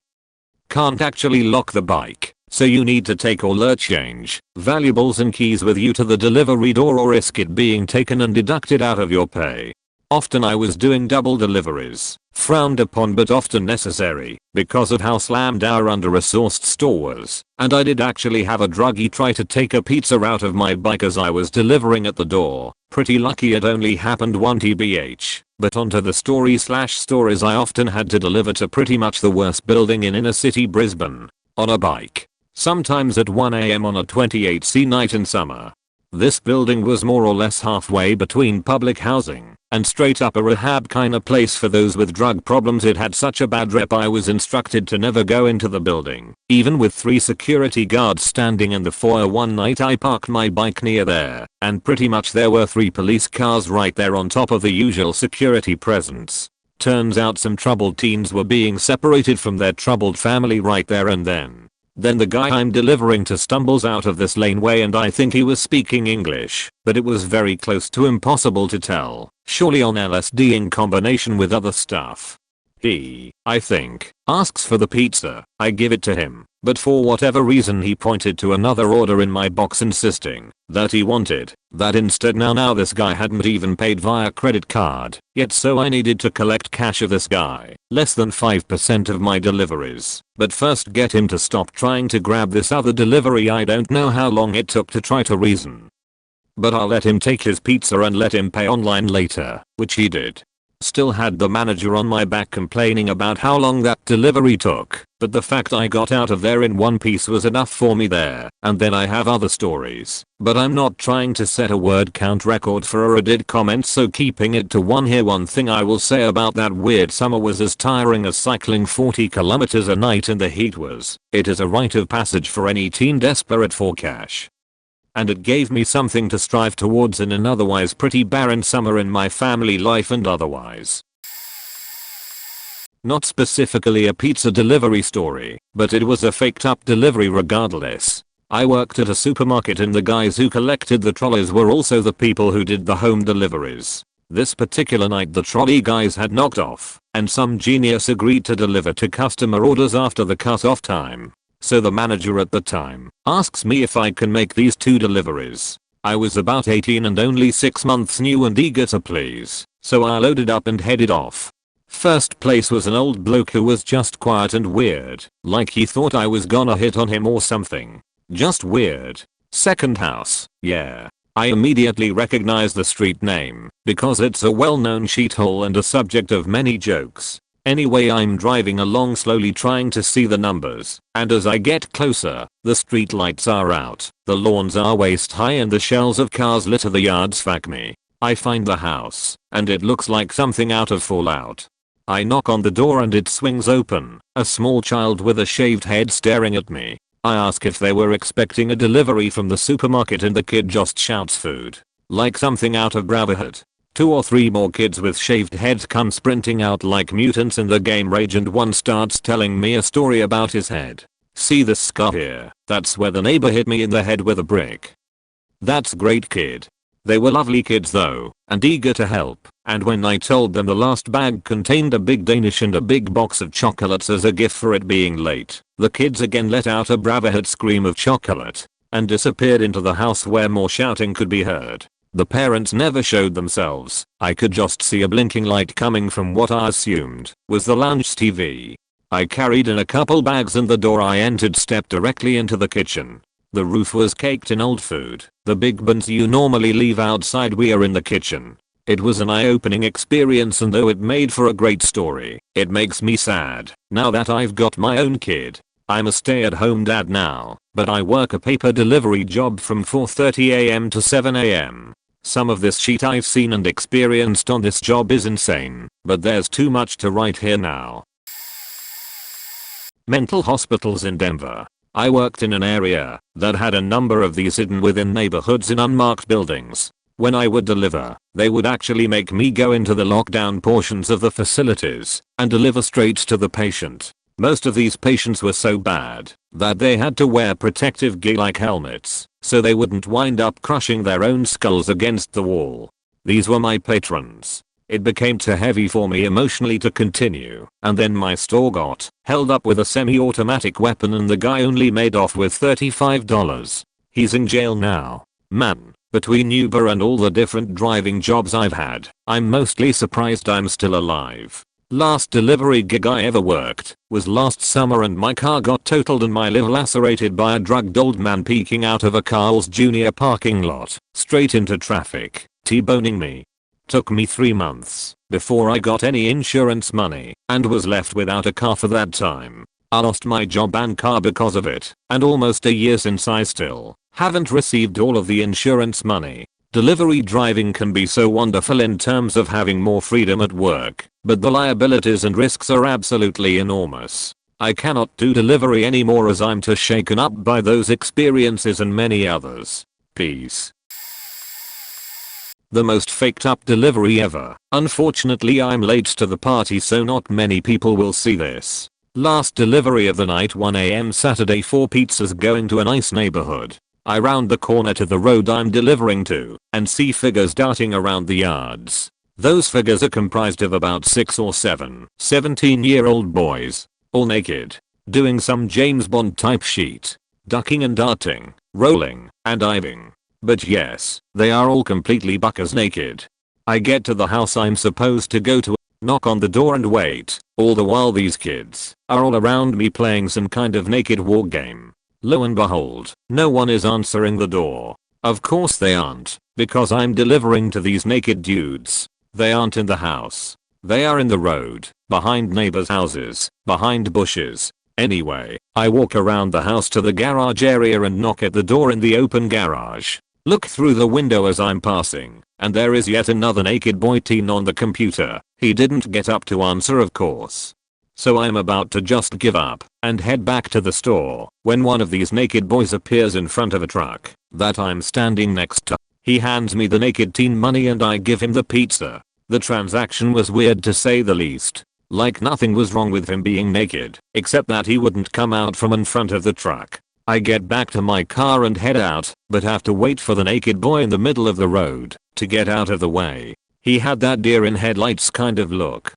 can't actually lock the bike. So you need to take all your change, valuables and keys with you to the delivery door or risk it being taken and deducted out of your pay. Often I was doing double deliveries, frowned upon but often necessary because of how slammed our under-resourced store was, and I did actually have a druggie try to take a pizza out of my bike as I was delivering at the door. Pretty lucky it only happened one tbh, but onto the stories I often had to deliver to pretty much the worst building in inner city Brisbane. On a bike. Sometimes at 1 AM on a 28°C night in summer. This building was more or less halfway between public housing and straight up a rehab kinda place for those with drug problems. It had such a bad rep I was instructed to never go into the building. Even with 3 security guards standing in the foyer one night I parked my bike near there, and pretty much there were 3 police cars right there on top of the usual security presence. Turns out some troubled teens were being separated from their troubled family right there and then. Then the guy I'm delivering to stumbles out of this laneway and I think he was speaking English, but it was very close to impossible to tell, surely on LSD in combination with other stuff. He, I think, asks for the pizza. I give it to him, but for whatever reason he pointed to another order in my box insisting that he wanted that instead. Now this guy hadn't even paid via credit card yet, so I needed to collect cash of this guy. Less than 5% of my deliveries, but first get him to stop trying to grab this other delivery. I don't know how long it took to try to reason, but I'll let him take his pizza and let him pay online later, which he did. Still had the manager on my back complaining about how long that delivery took, but the fact I got out of there in one piece was enough for me there. And then I have other stories, but I'm not trying to set a word count record for a Reddit comment, so keeping it to one here. One thing I will say about that weird summer was as tiring as cycling 40 kilometers a night in the heat was. It is a rite of passage for any teen desperate for cash. And it gave me something to strive towards in an otherwise pretty barren summer in my family life and otherwise. Not specifically a pizza delivery story, but it was a faked up delivery regardless. I worked at a supermarket and the guys who collected the trolleys were also the people who did the home deliveries. This particular night the trolley guys had knocked off, and some genius agreed to deliver to customer orders after the cut-off time. So the manager at the time asks me if I can make these 2 deliveries. I was about 18 and only 6 months new and eager to please, so I loaded up and headed off. First place was an old bloke who was just quiet and weird, like he thought I was gonna hit on him or something. Just weird. Second house, yeah. I immediately recognized the street name, because it's a well-known shithole and a subject of many jokes. Anyway, I'm driving along slowly trying to see the numbers, and as I get closer, the street lights are out, the lawns are waist high and the shells of cars litter the yards. Fuck me. I find the house, and it looks like something out of Fallout. I knock on the door and it swings open, a small child with a shaved head staring at me. I ask if they were expecting a delivery from the supermarket and the kid just shouts food. Like something out of Brotherhood. 2 or 3 more kids with shaved heads come sprinting out like mutants in the game Rage and one starts telling me a story about his head. See this scar here? That's where the neighbor hit me in the head with a brick. That's great, kid. They were lovely kids though, and eager to help, and when I told them the last bag contained a big Danish and a big box of chocolates as a gift for it being late, the kids again let out a Brotherhood scream of chocolate, and disappeared into the house where more shouting could be heard. The parents never showed themselves. I could just see a blinking light coming from what I assumed was the lounge TV. I carried in a couple bags and the door I entered stepped directly into the kitchen. The roof was caked in old food. The big bins you normally leave outside were in the kitchen. It was an eye-opening experience, and though it made for a great story, it makes me sad now that I've got my own kid. I'm a stay-at-home dad now, but I work a paper delivery job from 4:30 AM to 7 AM. Some of this shit I've seen and experienced on this job is insane, but there's too much to write here now. Mental hospitals in Denver. I worked in an area that had a number of these hidden within neighborhoods in unmarked buildings. When I would deliver, they would actually make me go into the lockdown portions of the facilities and deliver straight to the patient. Most of these patients were so bad that they had to wear protective gear like helmets so they wouldn't wind up crushing their own skulls against the wall. These were my patrons. It became too heavy for me emotionally to continue, and then my store got held up with a semi-automatic weapon and the guy only made off with $35. He's in jail now. Man, between Uber and all the different driving jobs I've had, I'm mostly surprised I'm still alive. Last delivery gig I ever worked was last summer and my car got totaled and my liver lacerated by a drugged old man peeking out of a Carl's Jr. parking lot, straight into traffic, T-boning me. Took me 3 months before I got any insurance money and was left without a car for that time. I lost my job and car because of it, and almost a year since I still haven't received all of the insurance money. Delivery driving can be so wonderful in terms of having more freedom at work, but the liabilities and risks are absolutely enormous. I cannot do delivery anymore as I'm too shaken up by those experiences and many others. Peace. The most faked up delivery ever. Unfortunately I'm late to the party so not many people will see this. Last delivery of the night, 1 AM Saturday, 4 pizzas going to a nice neighborhood. I round the corner to the road I'm delivering to and see figures darting around the yards. Those figures are comprised of about 6 or 7 17-year-old boys, all naked, doing some James Bond type shit, ducking and darting, rolling, and diving. But yes, they are all completely buckers naked. I get to the house I'm supposed to go to, knock on the door and wait, all the while these kids are all around me playing some kind of naked war game. Lo and behold, no one is answering the door. Of course they aren't, because I'm delivering to these naked dudes. They aren't in the house. They are in the road, behind neighbors' houses, behind bushes. Anyway, I walk around the house to the garage area and knock at the door in the open garage. Look through the window as I'm passing, and there is yet another naked boy teen on the computer. He didn't get up to answer, of course. So I'm about to just give up and head back to the store when one of these naked boys appears in front of a truck that I'm standing next to. He hands me the naked teen money and I give him the pizza. The transaction was weird to say the least. Like nothing was wrong with him being naked, except that he wouldn't come out from in front of the truck. I get back to my car and head out, but have to wait for the naked boy in the middle of the road to get out of the way. He had that deer in headlights kind of look.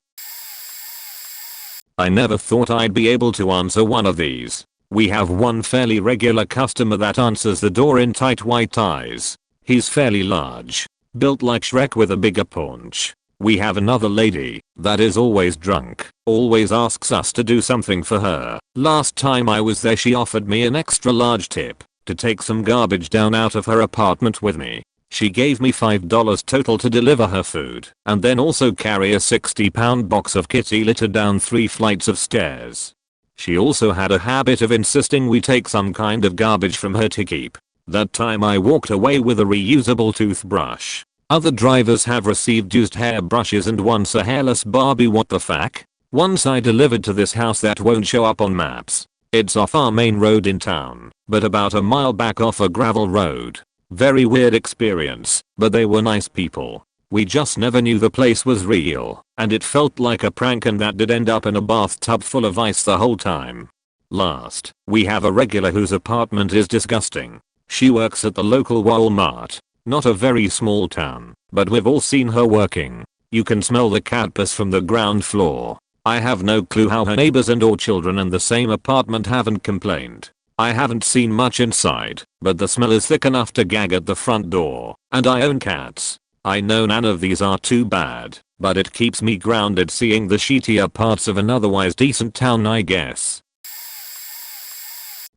I never thought I'd be able to answer one of these. We have one fairly regular customer that answers the door in tight white ties. He's fairly large, built like Shrek with a bigger paunch. We have another lady that is always drunk, always asks us to do something for her. Last time I was there she offered me an extra large tip to take some garbage down out of her apartment with me. She gave me $5 total to deliver her food and then also carry a 60-pound box of kitty litter down 3 flights of stairs. She also had a habit of insisting we take some kind of garbage from her to keep. That time I walked away with a reusable toothbrush. Other drivers have received used hairbrushes and once a hairless Barbie. What the fuck? Once I delivered to this house that won't show up on maps. It's off our main road in town, but about a mile back off a gravel road. Very weird experience, but they were nice people. We just never knew the place was real, and it felt like a prank, and that did end up in a bathtub full of ice the whole time. Last, we have a regular whose apartment is disgusting. She works at the local Walmart. Not a very small town, but we've all seen her working. You can smell the cat piss from the ground floor. I have no clue how her neighbors and or children in the same apartment haven't complained. I haven't seen much inside, but the smell is thick enough to gag at the front door, and I own cats. I know none of these are too bad, but it keeps me grounded seeing the shittier parts of an otherwise decent town, I guess.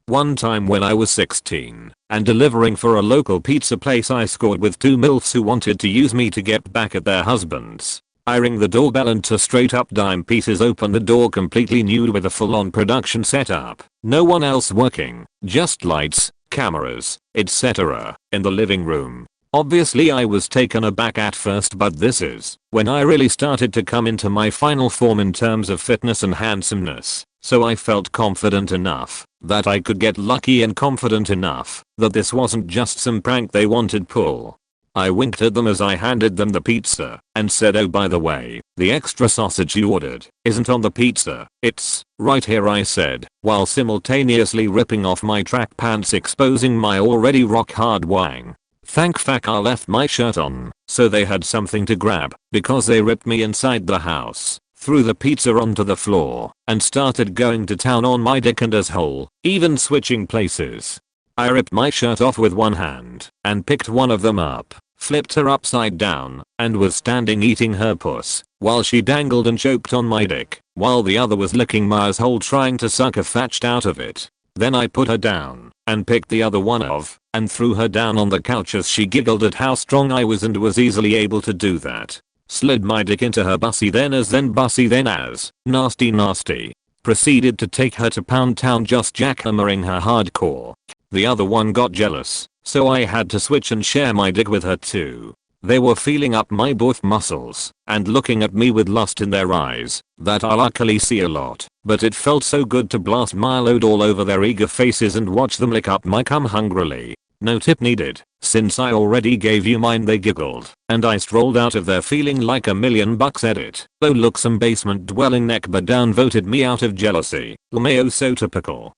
One time when I was 16 and delivering for a local pizza place, I scored with 2 MILFs who wanted to use me to get back at their husbands. I ring the doorbell and to straight up dime pieces open the door completely nude with a full-on production setup. No one else working, just lights, cameras, etc. in the living room. Obviously I was taken aback at first, but this is when I really started to come into my final form in terms of fitness and handsomeness. So I felt confident enough that I could get lucky and confident enough that this wasn't just some prank they wanted pull. I winked at them as I handed them the pizza and said, "Oh, by the way, the extra sausage you ordered isn't on the pizza. It's right here," I said, while simultaneously ripping off my track pants exposing my already rock hard wang. Thank fuck I left my shirt on so they had something to grab, because they ripped me inside the house, threw the pizza onto the floor, and started going to town on my dick and asshole, even switching places. I ripped my shirt off with one hand and picked one of them up, flipped her upside down, and was standing eating her puss while she dangled and choked on my dick while the other was licking my asshole trying to suck a fatched out of it. Then I put her down and picked the other one off and threw her down on the couch as she giggled at how strong I was and was easily able to do that. Slid my dick into her bussy then as nasty. Proceeded to take her to Pound Town, just jackhammering her hardcore. The other one got jealous, so I had to switch and share my dick with her too. They were feeling up my both muscles and looking at me with lust in their eyes that I luckily see a lot, but it felt so good to blast my load all over their eager faces and watch them lick up my cum hungrily. No tip needed, since I already gave you mine. They giggled, and I strolled out of there feeling like $1,000,000. Edit. Oh look, some basement dwelling neckbird down voted me out of jealousy. LMAO, so typical.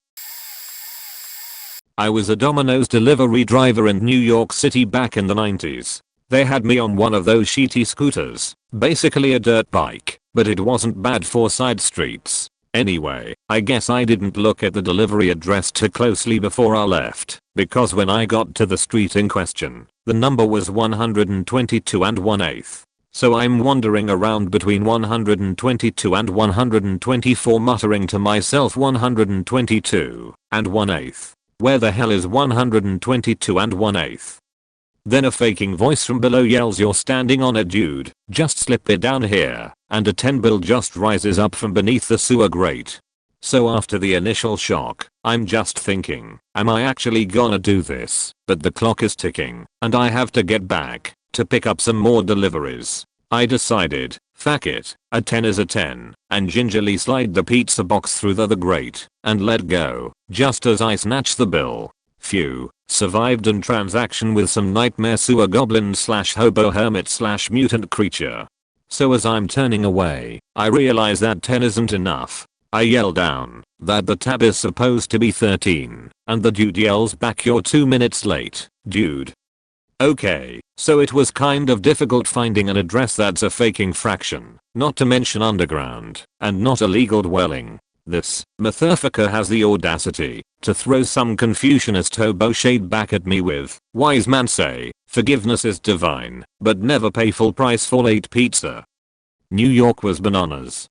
I was a Domino's delivery driver in New York City back in the 90s. They had me on one of those shitty scooters, basically a dirt bike, but it wasn't bad for side streets. Anyway, I guess I didn't look at the delivery address too closely before I left, because when I got to the street in question, the number was 122 and 1/8. So I'm wandering around between 122 and 124 muttering to myself 122 and 1/8. Where the hell is 122 and 1/8? Then a faking voice from below yells, "You're standing on it, dude. Just slip it down here." And a 10 bill just rises up from beneath the sewer grate. So after the initial shock, I'm just thinking, am I actually gonna do this? But the clock is ticking, and I have to get back to pick up some more deliveries. I decided, fuck it, a 10 is a 10, and gingerly slide the pizza box through the grate and let go, just as I snatch the bill. Phew, survived an transaction with some nightmare sewer goblin slash hobo hermit slash mutant creature. So as I'm turning away, I realize that 10 isn't enough. I yell down that the tab is supposed to be 13, and the dude yells back, "You're 2 minutes late, dude." Okay, so it was kind of difficult finding an address that's a faking fraction, not to mention underground, and not a legal dwelling. This motherfucker has the audacity to throw some Confucianist hobo shade back at me with, "Wise man say, forgiveness is divine, but never pay full price for late pizza." New York was bananas.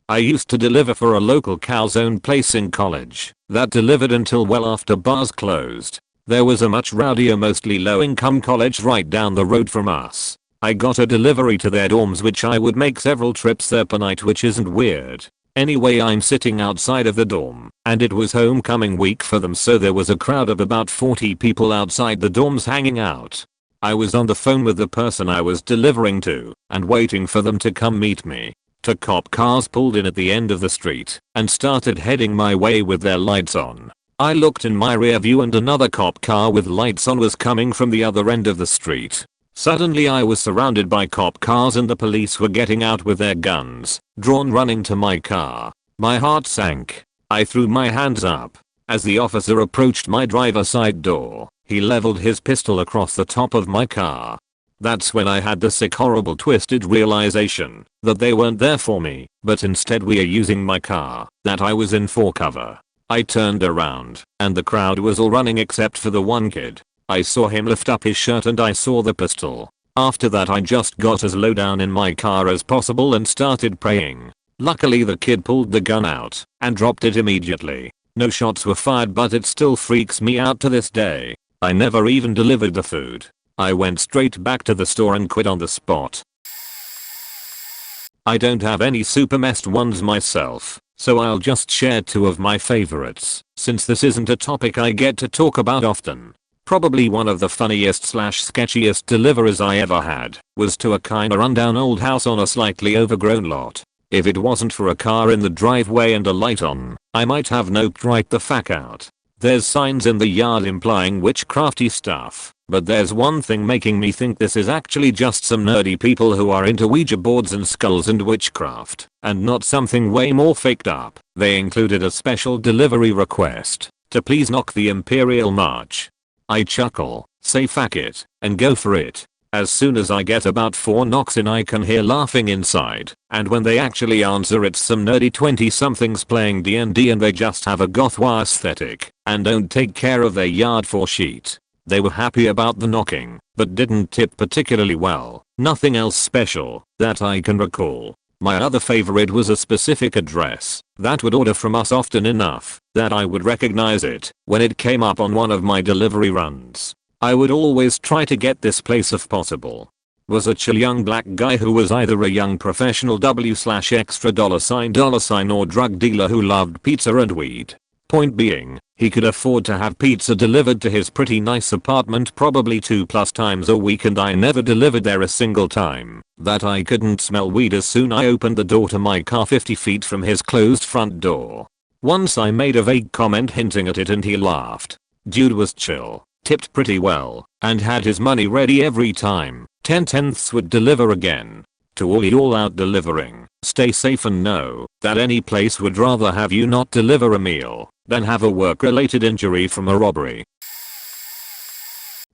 I used to deliver for a local calzone place in college that delivered until well after bars closed. There was a much rowdier, mostly low-income college right down the road from us. I got a delivery to their dorms, which I would make several trips there per night, which isn't weird. Anyway, I'm sitting outside of the dorm, and it was homecoming week for them, so there was a crowd of about 40 people outside the dorms hanging out. I was on the phone with the person I was delivering to, and waiting for them to come meet me. Two cop cars pulled in at the end of the street, and started heading my way with their lights on. I looked in my rear view and another cop car with lights on was coming from the other end of the street. Suddenly I was surrounded by cop cars and the police were getting out with their guns, drawn, running to my car. My heart sank. I threw my hands up. As the officer approached my driver's side door, he leveled his pistol across the top of my car. That's when I had the sick, horrible, twisted realization that they weren't there for me, but instead were using my car that I was in for cover. I turned around, and the crowd was all running except for the one kid. I saw him lift up his shirt and I saw the pistol. After that I just got as low down in my car as possible and started praying. Luckily the kid pulled the gun out and dropped it immediately. No shots were fired, but it still freaks me out to this day. I never even delivered the food. I went straight back to the store and quit on the spot. I don't have any super messed ones myself, so I'll just share two of my favorites, since this isn't a topic I get to talk about often. Probably one of the funniest / sketchiest deliveries I ever had was to a kinda rundown old house on a slightly overgrown lot. If it wasn't for a car in the driveway and a light on, I might have noped right the fuck out. There's signs in the yard implying witchcrafty stuff, but there's one thing making me think this is actually just some nerdy people who are into Ouija boards and skulls and witchcraft, and not something way more faked up. They included a special delivery request to please knock the Imperial March. I chuckle, say fuck it, and go for it. As soon as I get about 4 knocks in, I can hear laughing inside, and when they actually answer, it's some nerdy 20-somethings playing D&D and they just have a gothwa aesthetic and don't take care of their yard for shit. They were happy about the knocking, but didn't tip particularly well. Nothing else special that I can recall. My other favorite was a specific address that would order from us often enough that I would recognize it when it came up on one of my delivery runs. I would always try to get this place if possible. Was a chill young black guy who was either a young professional $extra $sign or drug dealer who loved pizza and weed. Point being, he could afford to have pizza delivered to his pretty nice apartment probably 2+ times a week, and I never delivered there a single time that I couldn't smell weed as soon I opened the door to my car 50 feet from his closed front door. Once I made a vague comment hinting at it and he laughed. Dude was chill, tipped pretty well, and had his money ready every time. 10/10ths would deliver again. To all y'all out delivering, stay safe and know that any place would rather have you not deliver a meal than have a work-related injury from a robbery.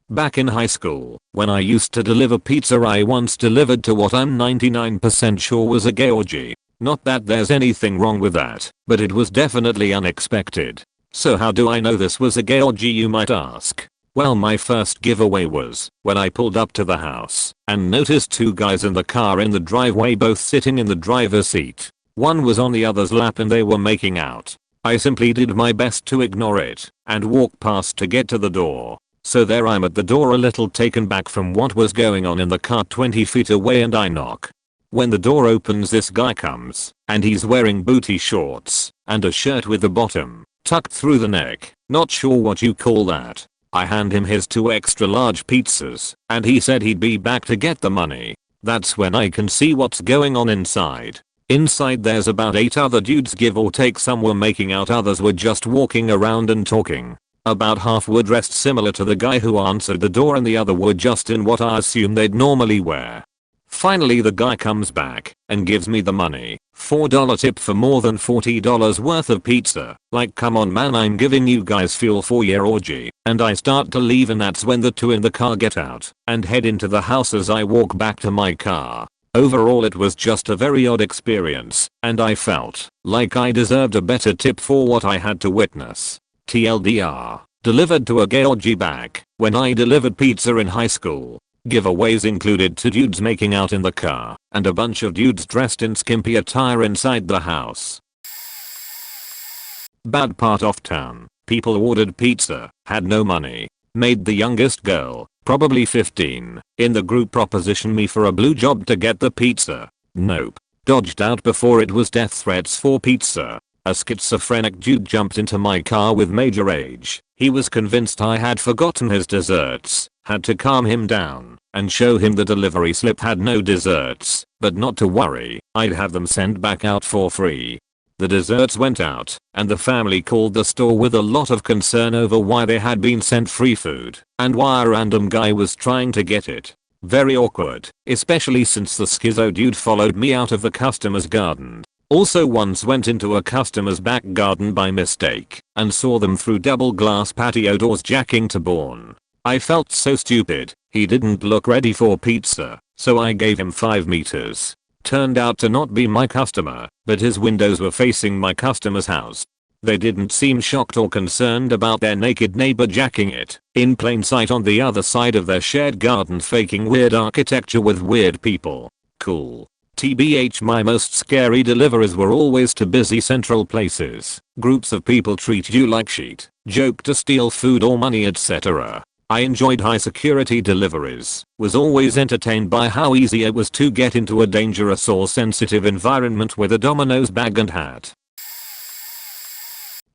Back in high school, when I used to deliver pizza, I once delivered to what I'm 99% sure was a gay orgy. Not that there's anything wrong with that, but it was definitely unexpected. So how do I know this was a gay orgy, you might ask? Well, my first giveaway was when I pulled up to the house and noticed 2 guys in the car in the driveway, both sitting in the driver's seat. One was on the other's lap and they were making out. I simply did my best to ignore it and walk past to get to the door. So there I'm at the door, a little taken back from what was going on in the car 20 feet away, and I knock. When the door opens, this guy comes, and he's wearing booty shorts and a shirt with the bottom tucked through the neck. Not sure what you call that. I hand him his 2 extra large pizzas, and he said he'd be back to get the money. That's when I can see what's going on inside. Inside there's about 8 other dudes, give or take. Some were making out, others were just walking around and talking. About half were dressed similar to the guy who answered the door, and the other were just in what I assume they'd normally wear. Finally the guy comes back and gives me the money. $4 tip for more than $40 worth of pizza. Like, come on man, I'm giving you guys fuel for your orgy. And I start to leave, and that's when the 2 in the car get out and head into the house as I walk back to my car. Overall it was just a very odd experience, and I felt like I deserved a better tip for what I had to witness. TLDR, delivered to a gay orgy back when I delivered pizza in high school. Giveaways included 2 dudes making out in the car and a bunch of dudes dressed in skimpy attire inside the house. Bad part of town. People ordered pizza, had no money. Made the youngest girl, probably 15, in the group proposition me for a blue job to get the pizza. Nope. Dodged out before it was death threats for pizza. A schizophrenic dude jumped into my car with major rage. He was convinced I had forgotten his desserts. Had to calm him down and show him the delivery slip had no desserts, but not to worry, I'd have them sent back out for free. The desserts went out, and the family called the store with a lot of concern over why they had been sent free food, and why a random guy was trying to get it. Very awkward, especially since the schizo dude followed me out of the customer's garden. Also once went into a customer's back garden by mistake, and saw them through double glass patio doors jacking to born. I felt so stupid. He didn't look ready for pizza, so I gave him 5 meters. Turned out to not be my customer, but his windows were facing my customer's house. They didn't seem shocked or concerned about their naked neighbor jacking it in plain sight on the other side of their shared garden, faking weird architecture with weird people. Cool. TBH, my most scary deliveries were always to busy central places. Groups of people treat you like shit, joke to steal food or money, etc. I enjoyed high security deliveries, was always entertained by how easy it was to get into a dangerous or sensitive environment with a Domino's bag and hat.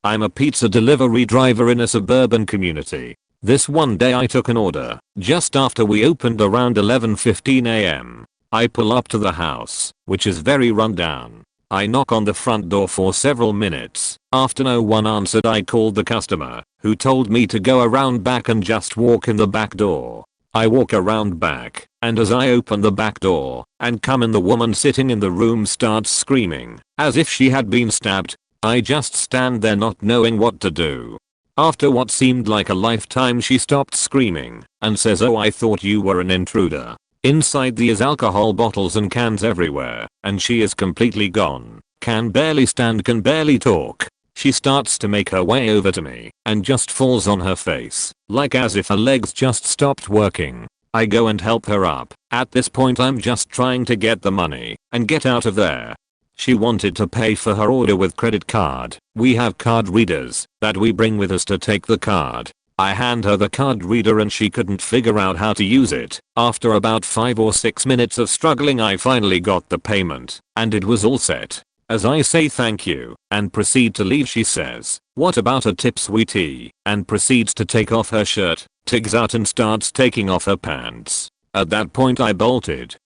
I'm a pizza delivery driver in a suburban community. This one day I took an order, just after we opened around 11:15 am. I pull up to the house, which is very rundown. I knock on the front door for several minutes. After no one answered, I called the customer, who told me to go around back and just walk in the back door. I walk around back, and as I open the back door and come in, the woman sitting in the room starts screaming, as if she had been stabbed. I just stand there not knowing what to do. After what seemed like a lifetime, she stopped screaming and says, "Oh, I thought you were an intruder." Inside there's alcohol bottles and cans everywhere, and she is completely gone. Can barely stand, can barely talk. She starts to make her way over to me and just falls on her face, like as if her legs just stopped working. I go and help her up. At this point I'm just trying to get the money and get out of there. She wanted to pay for her order with credit card. We have card readers that we bring with us to take the card. I hand her the card reader and she couldn't figure out how to use it. After about 5 or 6 minutes of struggling, I finally got the payment, and it was all set. As I say thank you and proceed to leave, she says, "What about a tip, sweetie?" and proceeds to take off her shirt, tigs out and starts taking off her pants. At that point I bolted.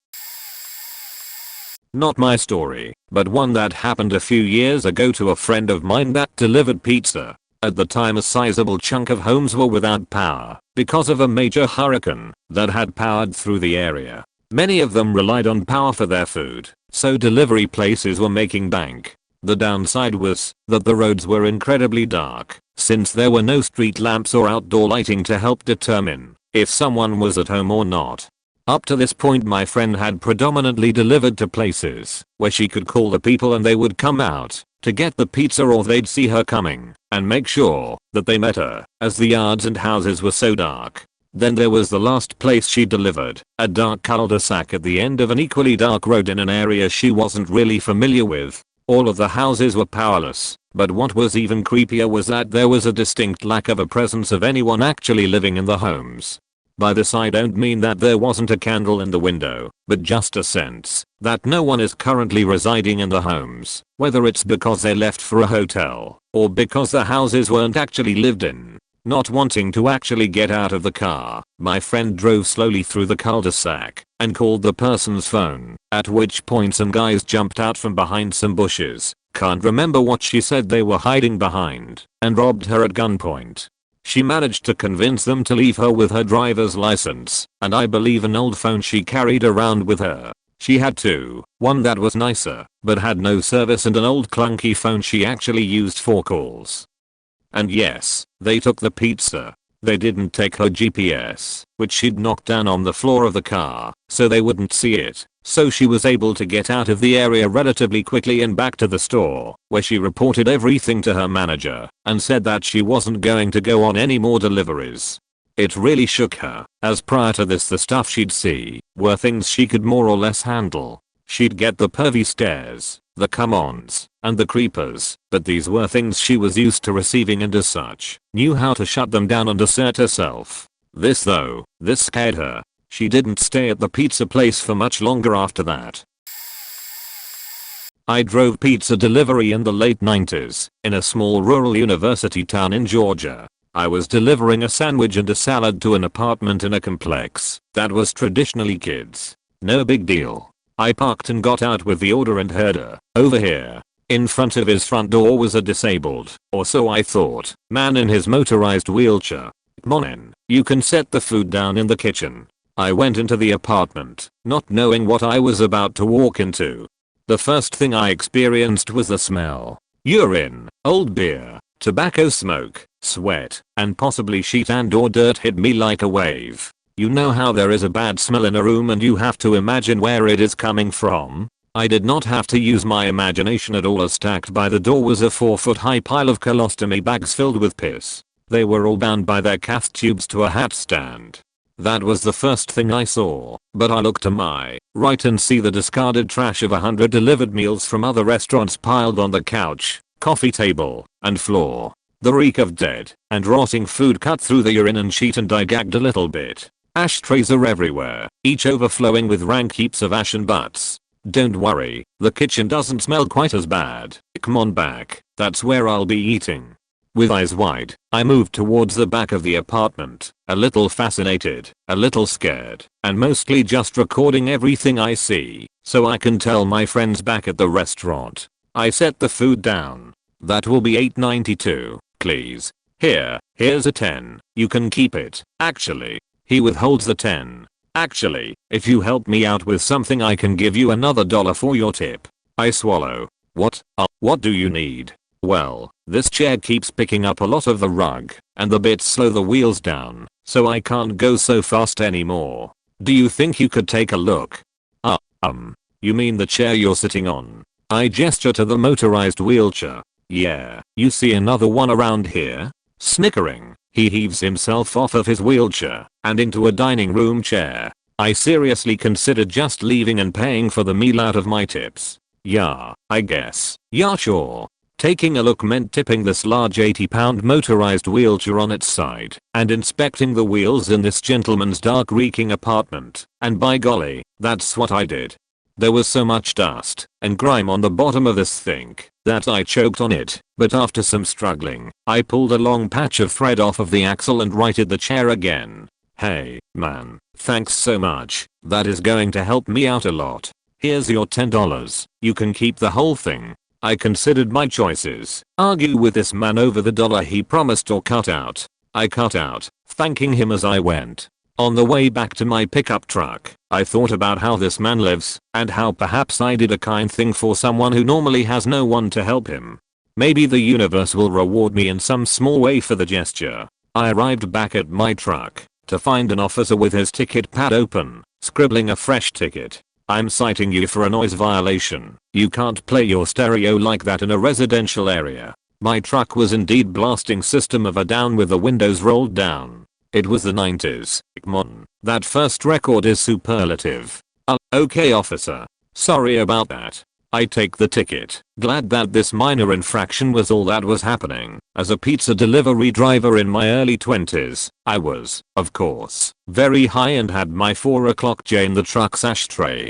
Not my story, but one that happened a few years ago to a friend of mine that delivered pizza. At the time a sizable chunk of homes were without power because of a major hurricane that had powered through the area. Many of them relied on power for their food, so delivery places were making bank. The downside was that the roads were incredibly dark, since there were no street lamps or outdoor lighting to help determine if someone was at home or not. Up to this point my friend had predominantly delivered to places where she could call the people and they would come out to get the pizza, or they'd see her coming and make sure that they met her, as the yards and houses were so dark. Then there was the last place she delivered, a dark cul-de-sac at the end of an equally dark road in an area she wasn't really familiar with. All of the houses were powerless, but what was even creepier was that there was a distinct lack of a presence of anyone actually living in the homes. By this I don't mean that there wasn't a candle in the window, but just a sense that no one is currently residing in the homes, whether it's because they left for a hotel, or because the houses weren't actually lived in. Not wanting to actually get out of the car, my friend drove slowly through the cul-de-sac and called the person's phone, at which point some guys jumped out from behind some bushes, can't remember what she said they were hiding behind, and robbed her at gunpoint. She managed to convince them to leave her with her driver's license, and I believe an old phone she carried around with her. She had two, one that was nicer, but had no service, and an old clunky phone she actually used for calls. And yes, they took the pizza. They didn't take her GPS, which she'd knocked down on the floor of the car, so they wouldn't see it. So she was able to get out of the area relatively quickly and back to the store, where she reported everything to her manager and said that she wasn't going to go on any more deliveries. It really shook her, as prior to this the stuff she'd see were things she could more or less handle. She'd get the pervy stares, the come-ons, and the creepers, but these were things she was used to receiving and as such, knew how to shut them down and assert herself. This scared her. She didn't stay at the pizza place for much longer after that. I drove pizza delivery in the late 90s, in a small rural university town in Georgia. I was delivering a sandwich and a salad to an apartment in a complex that was traditionally kids. No big deal. I parked and got out with the order and heard her, "Over here." In front of his front door was a disabled, or so I thought, man in his motorized wheelchair. "Come on in, you can set the food down in the kitchen." I went into the apartment, not knowing what I was about to walk into. The first thing I experienced was the smell. Urine, old beer, tobacco smoke, sweat, and possibly sheet and/or dirt hit me like a wave. You know how there is a bad smell in a room and you have to imagine where it is coming from? I did not have to use my imagination at all, as stacked by the door was a 4-foot high pile of colostomy bags filled with piss. They were all bound by their cath tubes to a hat stand. That was the first thing I saw, but I looked to my right and see the discarded trash of 100 delivered meals from other restaurants piled on the couch, coffee table, and floor. The reek of dead and rotting food cut through the urine and sheet and I gagged a little bit. Ashtrays are everywhere, each overflowing with rank heaps of ash and butts. Don't worry, the kitchen doesn't smell quite as bad. Come on back, that's where I'll be eating. With eyes wide, I moved towards the back of the apartment, a little fascinated, a little scared, and mostly just recording everything I see, so I can tell my friends back at the restaurant. I set the food down. "That will be $8.92, please. Here's a 10, you can keep it, actually." He withholds the 10. "Actually, if you help me out with something I can give you another $1 for your tip." I swallow. What do you need?" "Well, this chair keeps picking up a lot of the rug, and the bits slow the wheels down, so I can't go so fast anymore. Do you think you could take a look?" You mean the chair you're sitting on?" I gesture to the motorized wheelchair. "Yeah, you see another one around here?" Snickering, he heaves himself off of his wheelchair and into a dining room chair. I seriously considered just leaving and paying for the meal out of my tips. "Yeah, I guess. Yeah, sure." Taking a look meant tipping this large 80-pound motorized wheelchair on its side and inspecting the wheels in this gentleman's dark reeking apartment, and by golly, that's what I did. There was so much dust and grime on the bottom of this thing that I choked on it, but after some struggling, I pulled a long patch of thread off of the axle and righted the chair again. "Hey, man, thanks so much, that is going to help me out a lot. Here's your $10, you can keep the whole thing." I considered my choices, argue with this man over the $1 he promised or cut out. I cut out, thanking him as I went. On the way back to my pickup truck, I thought about how this man lives and how perhaps I did a kind thing for someone who normally has no one to help him. Maybe the universe will reward me in some small way for the gesture. I arrived back at my truck to find an officer with his ticket pad open, scribbling a fresh ticket. "I'm citing you for a noise violation. You can't play your stereo like that in a residential area." My truck was indeed blasting System of a Down with the windows rolled down. It was the 90s. Come on, that first record is superlative. Okay officer. Sorry about that. I take the ticket, glad that this minor infraction was all that was happening. As a pizza delivery driver in my early 20s, I was, of course, very high and had my 4 o'clock J in the truck's ashtray.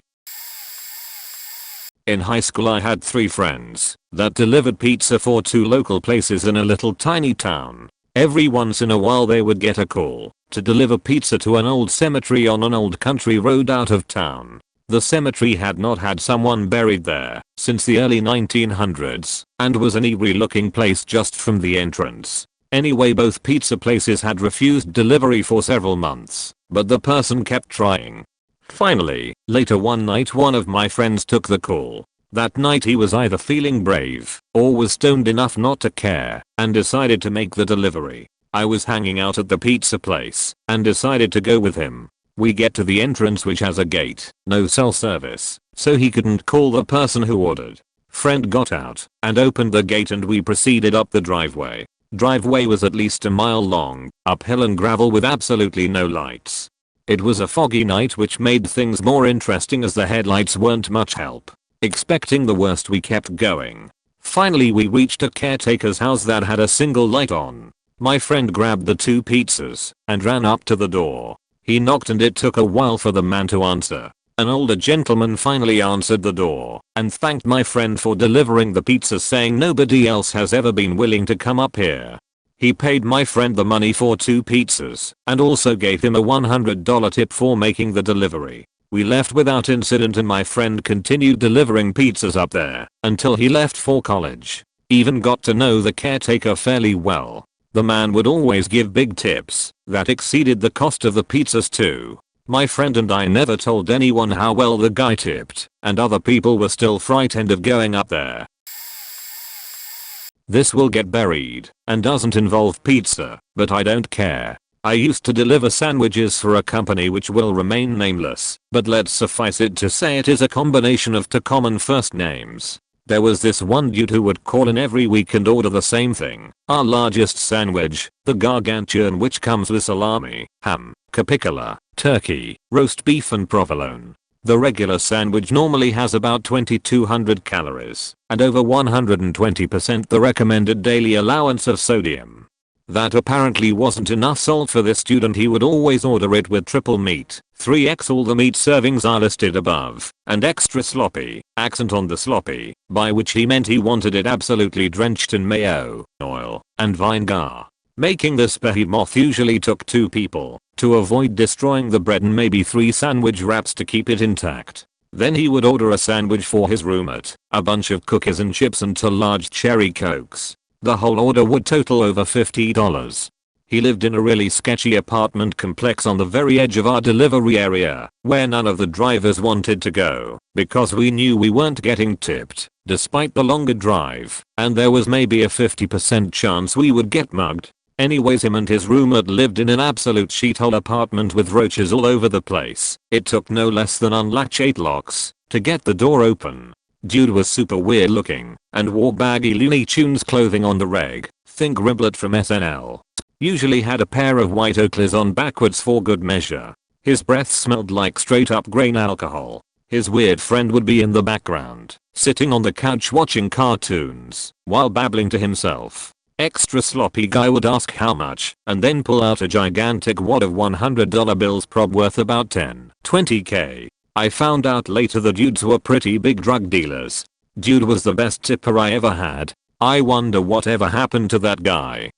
In high school I had 3 friends that delivered pizza for 2 local places in a little tiny town. Every once in a while they would get a call to deliver pizza to an old cemetery on an old country road out of town. The cemetery had not had someone buried there since the early 1900s and was an eerie looking place just from the entrance. Anyway, both pizza places had refused delivery for several months, but the person kept trying. Finally, later one night one of my friends took the call. That night he was either feeling brave or was stoned enough not to care and decided to make the delivery. I was hanging out at the pizza place and decided to go with him. We get to the entrance, which has a gate, no cell service, so he couldn't call the person who ordered. Friend got out and opened the gate and we proceeded up the driveway. Driveway was at least a mile long, uphill and gravel with absolutely no lights. It was a foggy night, which made things more interesting as the headlights weren't much help. Expecting the worst, we kept going. Finally we reached a caretaker's house that had a single light on. My friend grabbed the 2 pizzas and ran up to the door. He knocked and it took a while for the man to answer. An older gentleman finally answered the door and thanked my friend for delivering the pizza, saying nobody else has ever been willing to come up here. He paid my friend the money for 2 pizzas and also gave him a $100 tip for making the delivery. We left without incident and my friend continued delivering pizzas up there until he left for college. Even got to know the caretaker fairly well. The man would always give big tips that exceeded the cost of the pizzas too. My friend and I never told anyone how well the guy tipped, and other people were still frightened of going up there. This will get buried and doesn't involve pizza, but I don't care. I used to deliver sandwiches for a company which will remain nameless, but let's suffice it to say it is a combination of 2 common first names. There was this one dude who would call in every week and order the same thing. Our largest sandwich, the gargantuan, which comes with salami, ham, capicola, turkey, roast beef and provolone. The regular sandwich normally has about 2200 calories and over 120% the recommended daily allowance of sodium. That apparently wasn't enough salt for this student. He would always order it with triple meat, 3x all the meat servings are listed above, and extra sloppy, accent on the sloppy, by which he meant he wanted it absolutely drenched in mayo, oil, and vinegar. Making this behemoth usually took 2 people to avoid destroying the bread and maybe 3 sandwich wraps to keep it intact. Then he would order a sandwich for his roommate, a bunch of cookies and chips and 2 large cherry cokes. The whole order would total over $50. He lived in a really sketchy apartment complex on the very edge of our delivery area, where none of the drivers wanted to go, because we knew we weren't getting tipped, despite the longer drive, and there was maybe a 50% chance we would get mugged. Anyways, him and his roommate lived in an absolute shithole apartment with roaches all over the place. It took no less than unlatch 8 locks to get the door open. Dude was super weird looking and wore baggy Looney Tunes clothing on the reg. Think Riblet from SNL. Usually had a pair of white Oakleys on backwards for good measure. His breath smelled like straight up grain alcohol. His weird friend would be in the background, sitting on the couch watching cartoons while babbling to himself. Extra sloppy guy would ask how much and then pull out a gigantic wad of $100 bills, prob worth about 10-20k. I found out later the dudes were pretty big drug dealers. Dude was the best tipper I ever had. I wonder whatever happened to that guy.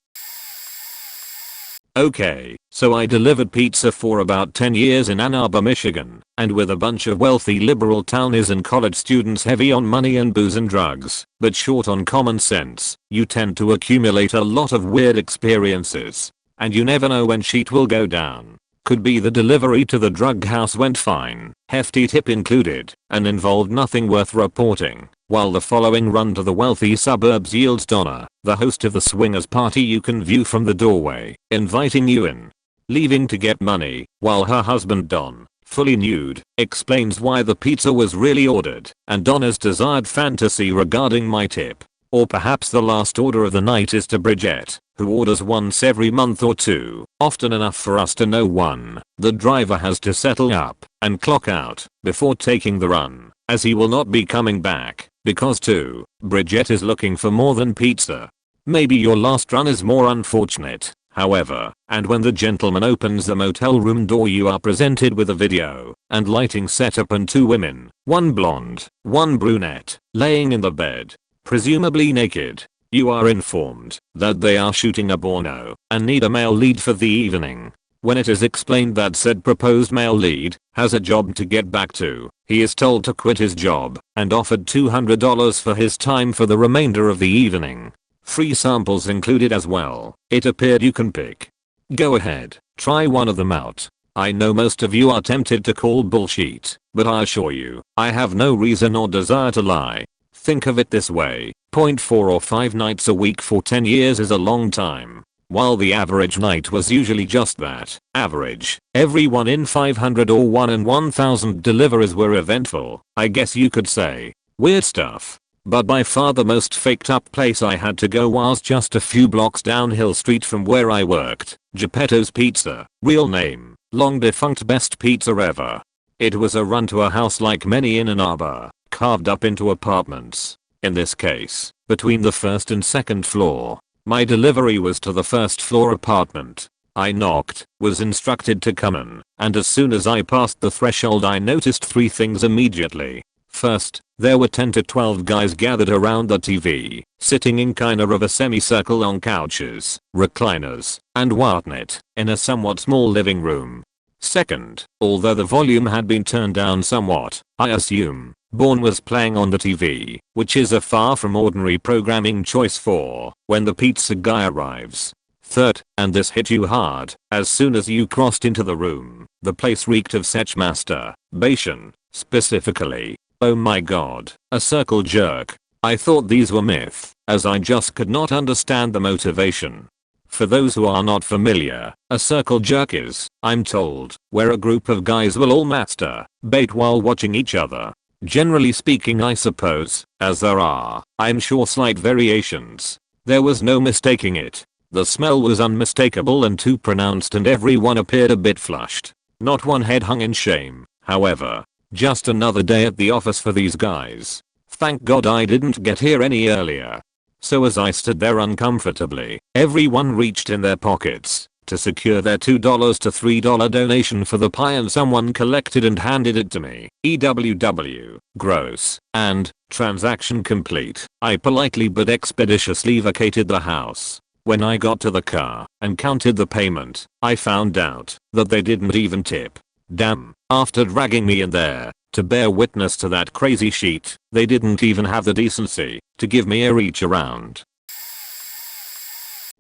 Okay, so I delivered pizza for about 10 years in Ann Arbor, Michigan, and with a bunch of wealthy liberal townies and college students heavy on money and booze and drugs, but short on common sense, you tend to accumulate a lot of weird experiences. And you never know when shit will go down. Could be the delivery to the drug house went fine, hefty tip included, and involved nothing worth reporting, while the following run to the wealthy suburbs yields Donna, the host of the swingers party you can view from the doorway, inviting you in. Leaving to get money, while her husband Don, fully nude, explains why the pizza was really ordered, and Donna's desired fantasy regarding my tip. Or perhaps the last order of the night is to Bridget, who orders once every month or 2, often enough for us to know 1, the driver has to settle up and clock out before taking the run, as he will not be coming back, because 2, Bridget is looking for more than pizza. Maybe your last run is more unfortunate, however, and when the gentleman opens the motel room door you are presented with a video and lighting setup and 2 women, 1 blonde, 1 brunette, laying in the bed, presumably naked. You are informed that they are shooting a porno and need a male lead for the evening. When it is explained that said proposed male lead has a job to get back to, he is told to quit his job and offered $200 for his time for the remainder of the evening. Free samples included as well. It appeared you can pick. Go ahead, try one of them out. I know most of you are tempted to call bullshit, but I assure you, I have no reason or desire to lie. Think of it this way, 4 or 5 nights a week for 10 years is a long time. While the average night was usually just that, average, every 1 in 500 or 1 in 1000 deliveries were eventful, I guess you could say. Weird stuff. but by far the most faked up place I had to go was just a few blocks down Hill Street from where I worked. Geppetto's Pizza, real name, long defunct best pizza ever. It was a run to a house like many in Ann Arbor, carved up into apartments. In this case, between the first and second floor. My delivery was to the first floor apartment. I knocked, was instructed to come in, and as soon as I passed the threshold I noticed 3 things immediately. First, there were 10 to 12 guys gathered around the TV, sitting in kinda of a semicircle on couches, recliners, and whatnot, in a somewhat small living room. Second, although the volume had been turned down somewhat, I assume, Bourne was playing on the TV, which is a far from ordinary programming choice for when the pizza guy arrives. Third, and this hit you hard, as soon as you crossed into the room, the place reeked of such masturbation, specifically. Oh my god, a circle jerk. I thought these were myth, as I just could not understand the motivation. For those who are not familiar, a circle jerk is, I'm told, where a group of guys will all masturbate while watching each other. Generally speaking I suppose, as there are, I'm sure slight variations. There was no mistaking it. The smell was unmistakable and too pronounced and everyone appeared a bit flushed. Not one head hung in shame, however. Just another day at the office for these guys. Thank God I didn't get here any earlier. So as I stood there uncomfortably, everyone reached in their pockets to secure their $2 to $3 donation for the pie and someone collected and handed it to me. EWW, gross, and, transaction complete. I politely but expeditiously vacated the house. When I got to the car and counted the payment, I found out that they didn't even tip. Damn, after dragging me in there to bear witness to that crazy sheet, they didn't even have the decency to give me a reach around.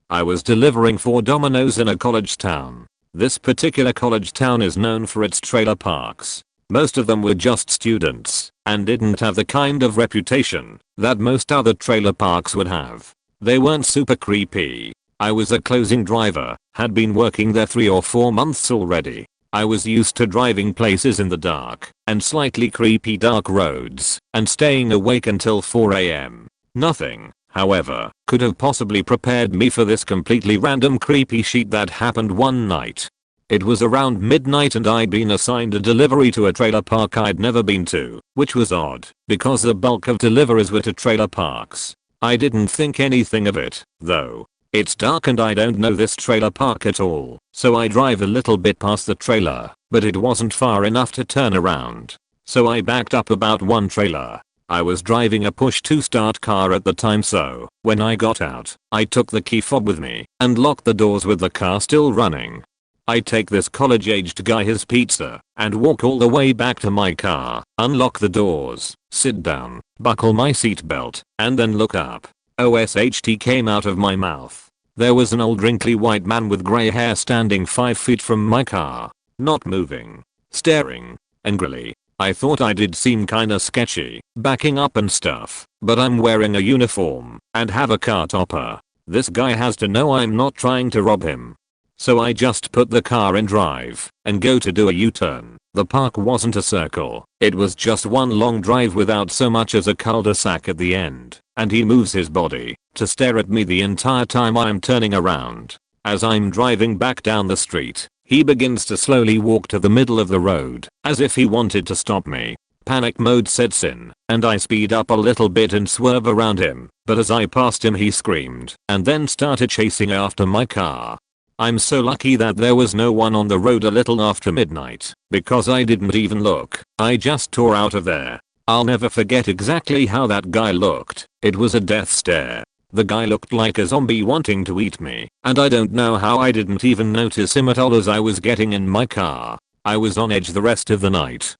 I was delivering 4 Domino's in a college town. This particular college town is known for its trailer parks. Most of them were just students and didn't have the kind of reputation that most other trailer parks would have. They weren't super creepy. I was a closing driver, had been working there 3 or 4 months already. I was used to driving places in the dark and slightly creepy dark roads and staying awake until 4 AM. Nothing, however, could have possibly prepared me for this completely random creepy sheet that happened one night. It was around midnight and I'd been assigned a delivery to a trailer park I'd never been to, which was odd because the bulk of deliveries were to trailer parks. I didn't think anything of it, though. It's dark and I don't know this trailer park at all, so I drive a little bit past the trailer, but it wasn't far enough to turn around. So I backed up about one trailer. I was driving a push-to-start car at the time, so when I got out, I took the key fob with me and locked the doors with the car still running. I take this college-aged guy his pizza and walk all the way back to my car, unlock the doors, sit down, buckle my seatbelt, and then look up. OSHT came out of my mouth. There was an old wrinkly white man with grey hair standing 5 feet from my car, not moving, staring angrily. I thought I did seem kinda sketchy, backing up and stuff, but I'm wearing a uniform and have a car topper. This guy has to know I'm not trying to rob him. So I just put the car in drive and go to do a U-turn. The park wasn't a circle, it was just one long drive without so much as a cul-de-sac at the end, and he moves his body to stare at me the entire time I'm turning around. As I'm driving back down the street, he begins to slowly walk to the middle of the road, as if he wanted to stop me. Panic mode sets in, and I speed up a little bit and swerve around him, but as I passed him he screamed and then started chasing after my car. I'm so lucky that there was no one on the road a little after midnight, because I didn't even look. I just tore out of there. I'll never forget exactly how that guy looked. It was a death stare. The guy looked like a zombie wanting to eat me, and I don't know how I didn't even notice him at all as I was getting in my car. I was on edge the rest of the night.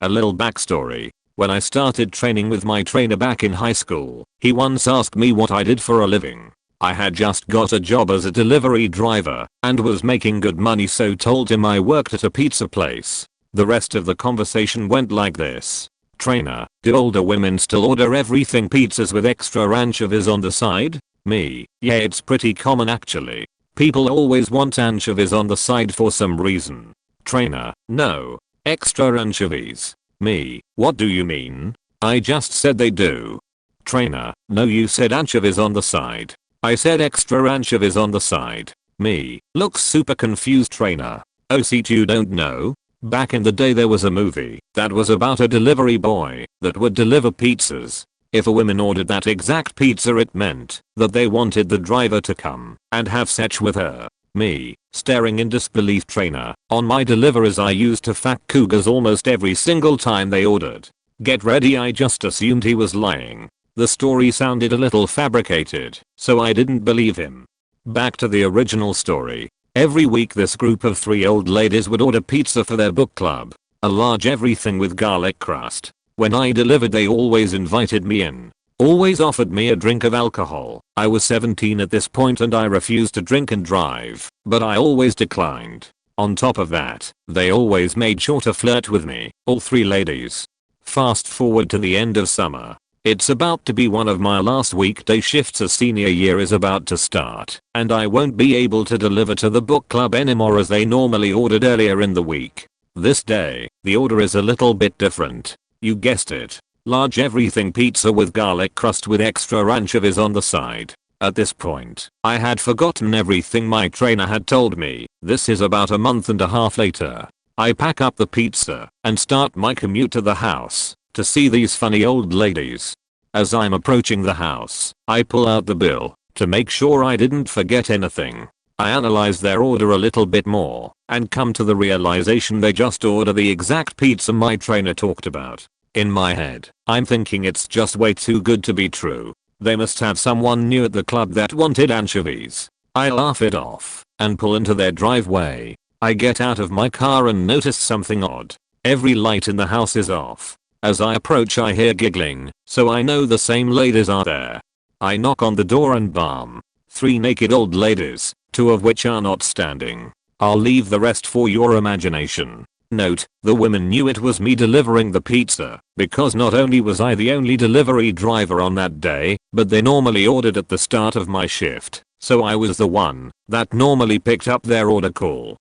A little backstory. When I started training with my trainer back in high school, he once asked me what I did for a living. I had just got a job as a delivery driver and was making good money, so told him I worked at a pizza place. The rest of the conversation went like this. Trainer, do older women still order everything pizzas with extra anchovies on the side? Me, yeah, it's pretty common actually. People always want anchovies on the side for some reason. Trainer, no. Extra anchovies. Me, what do you mean? I just said they do. Trainer, no, you said anchovies on the side. I said extra anchovies on the side. Me, looks super confused. Trainer, oh, see, you don't know? Back in the day there was a movie that was about a delivery boy that would deliver pizzas. If a woman ordered that exact pizza, it meant that they wanted the driver to come and have sex with her. Me, staring in disbelief. Trainer, on my deliveries I used to fuck cougars almost every single time they ordered. Get ready, I just assumed he was lying. The story sounded a little fabricated, so I didn't believe him. Back to the original story. Every week this group of 3 old ladies would order pizza for their book club. A large everything with garlic crust. When I delivered they always invited me in. Always offered me a drink of alcohol. I was 17 at this point and I refused to drink and drive, but I always declined. On top of that, they always made sure to flirt with me, all 3 ladies. Fast forward to the end of summer. It's about to be one of my last weekday shifts as senior year is about to start, and I won't be able to deliver to the book club anymore as they normally ordered earlier in the week. This day, the order is a little bit different. You guessed it. Large everything pizza with garlic crust with extra anchovies on the side. At this point, I had forgotten everything my trainer had told me. This is about a month and a half later. I pack up the pizza and start my commute to the house to see these funny old ladies. As I'm approaching the house, I pull out the bill to make sure I didn't forget anything. I analyze their order a little bit more and come to the realization they just ordered the exact pizza my trainer talked about. In my head, I'm thinking it's just way too good to be true. They must have someone new at the club that wanted anchovies. I laugh it off and pull into their driveway. I get out of my car and notice something odd. Every light in the house is off. As I approach I hear giggling, so I know the same ladies are there. I knock on the door and bam. 3 naked old ladies, 2 of which are not standing. I'll leave the rest for your imagination. Note, the women knew it was me delivering the pizza, because not only was I the only delivery driver on that day, but they normally ordered at the start of my shift, so I was the one that normally picked up their order call.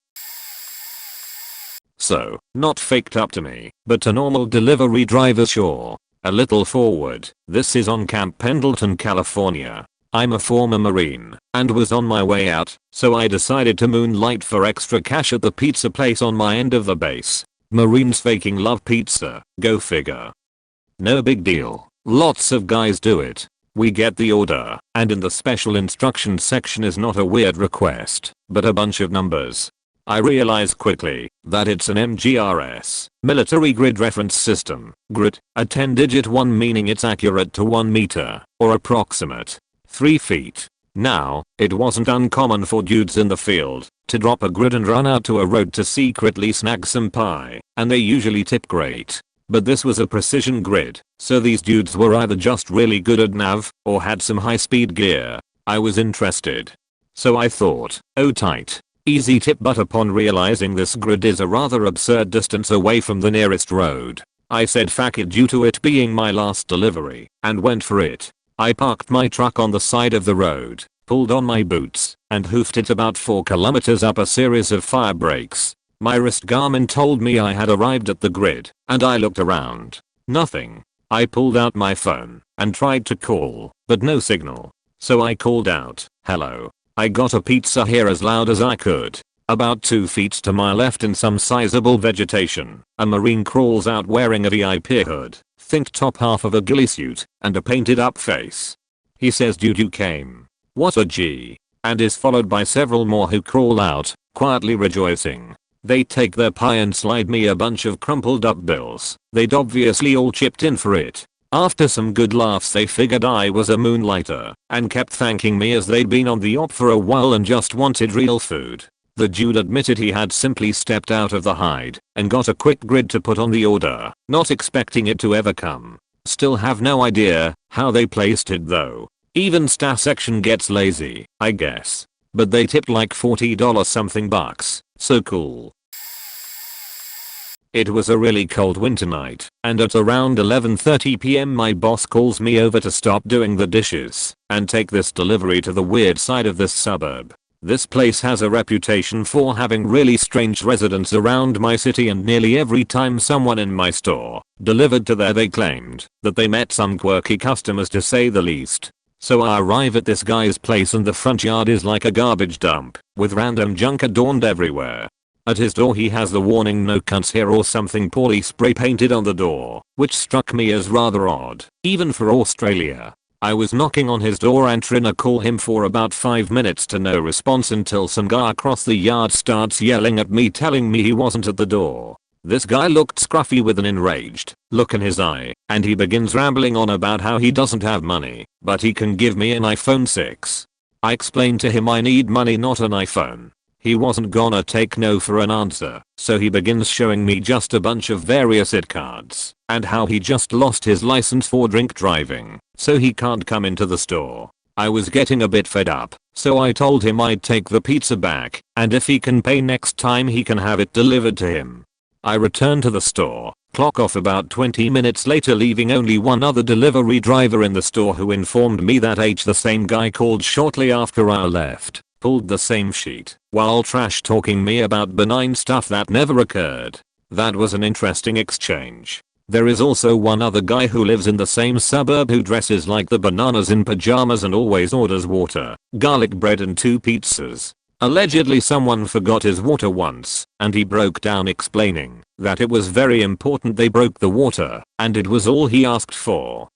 So, not faked up to me, but a normal delivery driver sure. A little forward, this is on Camp Pendleton, California. I'm a former Marine, and was on my way out, so I decided to moonlight for extra cash at the pizza place on my end of the base. Marines faking love pizza, go figure. No big deal, lots of guys do it. We get the order, and in the special instructions section is not a weird request, but a bunch of numbers. I realize quickly that it's an MGRS, military grid reference system, grid, a 10-digit one meaning it's accurate to 1 meter, or approximate 3 feet. Now, it wasn't uncommon for dudes in the field to drop a grid and run out to a road to secretly snag some pie, and they usually tip great. But this was a precision grid, so these dudes were either just really good at nav, or had some high-speed gear. I was interested. So I thought, oh tight. Easy tip, but upon realizing this grid is a rather absurd distance away from the nearest road, I said fuck it due to it being my last delivery, and went for it. I parked my truck on the side of the road, pulled on my boots, and hoofed it about 4 kilometers up a series of fire breaks. My wrist Garmin told me I had arrived at the grid, and I looked around. Nothing. I pulled out my phone and tried to call, but no signal. So I called out, hello. I got a pizza here as loud as I could. About 2 feet to my left in some sizable vegetation, a Marine crawls out wearing a VIP hood, think top half of a ghillie suit, and a painted up face. He says dude you came. What a G. And is followed by several more who crawl out, quietly rejoicing. They take their pie and slide me a bunch of crumpled up bills. They'd obviously all chipped in for it. After some good laughs they figured I was a moonlighter and kept thanking me as they'd been on the op for a while and just wanted real food. The dude admitted he had simply stepped out of the hide and got a quick grid to put on the order, not expecting it to ever come. Still have no idea how they placed it though. Even staff section gets lazy, I guess. But they tipped like $40 something bucks, so cool. It was a really cold winter night, and at around 11:30 PM my boss calls me over to stop doing the dishes and take this delivery to the weird side of this suburb. This place has a reputation for having really strange residents around my city, and nearly every time someone in my store delivered to there they claimed that they met some quirky customers, to say the least. So I arrive at this guy's place and the front yard is like a garbage dump with random junk adorned everywhere. At his door he has the warning "No cunts here" or something poorly spray painted on the door, which struck me as rather odd, even for Australia. I was knocking on his door and trying to call him for about 5 minutes to no response, until some guy across the yard starts yelling at me telling me he wasn't at the door. This guy looked scruffy with an enraged look in his eye, and he begins rambling on about how he doesn't have money, but he can give me an iPhone 6. I explained to him I need money, not an iPhone. He wasn't gonna take no for an answer, so he begins showing me just a bunch of various IT cards, and how he just lost his license for drink driving, so he can't come into the store. I was getting a bit fed up, so I told him I'd take the pizza back, and if he can pay next time he can have it delivered to him. I returned to the store, clock off about 20 minutes later, leaving only one other delivery driver in the store, who informed me that the same guy called shortly after I left, pulled the same sheet, while trash talking me about benign stuff that never occurred. That was an interesting exchange. There is also one other guy who lives in the same suburb who dresses like the bananas in pajamas and always orders water, garlic bread and 2 pizzas. Allegedly someone forgot his water once, and he broke down explaining that it was very important they broke the water, and it was all he asked for.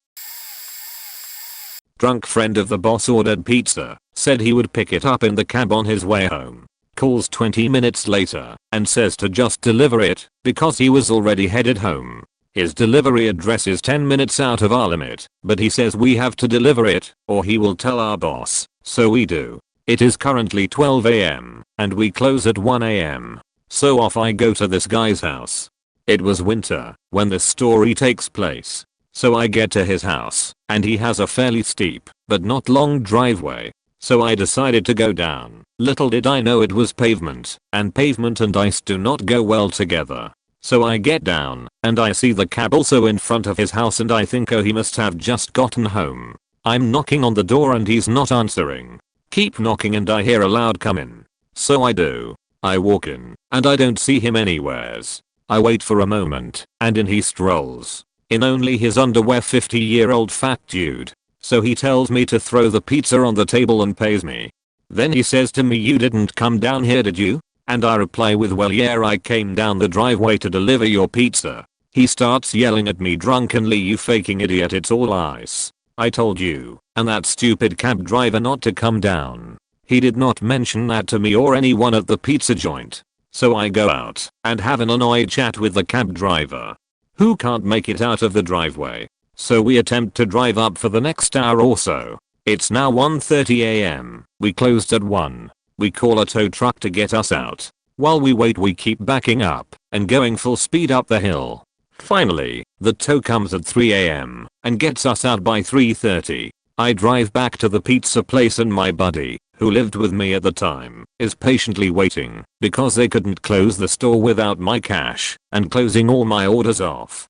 Drunk friend of the boss ordered pizza, said he would pick it up in the cab on his way home. Calls 20 minutes later and says to just deliver it because he was already headed home. His delivery address is 10 minutes out of our limit, but he says we have to deliver it or he will tell our boss, so we do. It is currently 12 AM and we close at 1 AM. So off I go to this guy's house. It was winter when this story takes place. So I get to his house, and he has a fairly steep, but not long driveway. So I decided to go down. Little did I know it was pavement, and pavement and ice do not go well together. So I get down, and I see the cab also in front of his house, and I think, oh, he must have just gotten home. I'm knocking on the door and he's not answering. Keep knocking and I hear a loud "come in." So I do. I walk in, and I don't see him anywheres. I wait for a moment, and in he strolls. In only his underwear, 50-year-old fat dude. So he tells me to throw the pizza on the table and pays me. Then he says to me, "You didn't come down here, did you?" And I reply with, "Well, yeah, I came down the driveway to deliver your pizza." He starts yelling at me drunkenly, "You faking idiot, it's all ice. I told you and that stupid cab driver not to come down." He did not mention that to me or anyone at the pizza joint. So I go out and have an annoyed chat with the cab driver, who can't make it out of the driveway. So we attempt to drive up for the next hour or so. It's now 1:30 AM. We closed at 1. We call a tow truck to get us out. While we wait we keep backing up and going full speed up the hill. Finally, the tow comes at 3 AM and gets us out by 3:30. I drive back to the pizza place and my buddy, who lived with me at the time, is patiently waiting because they couldn't close the store without my cash and closing all my orders off.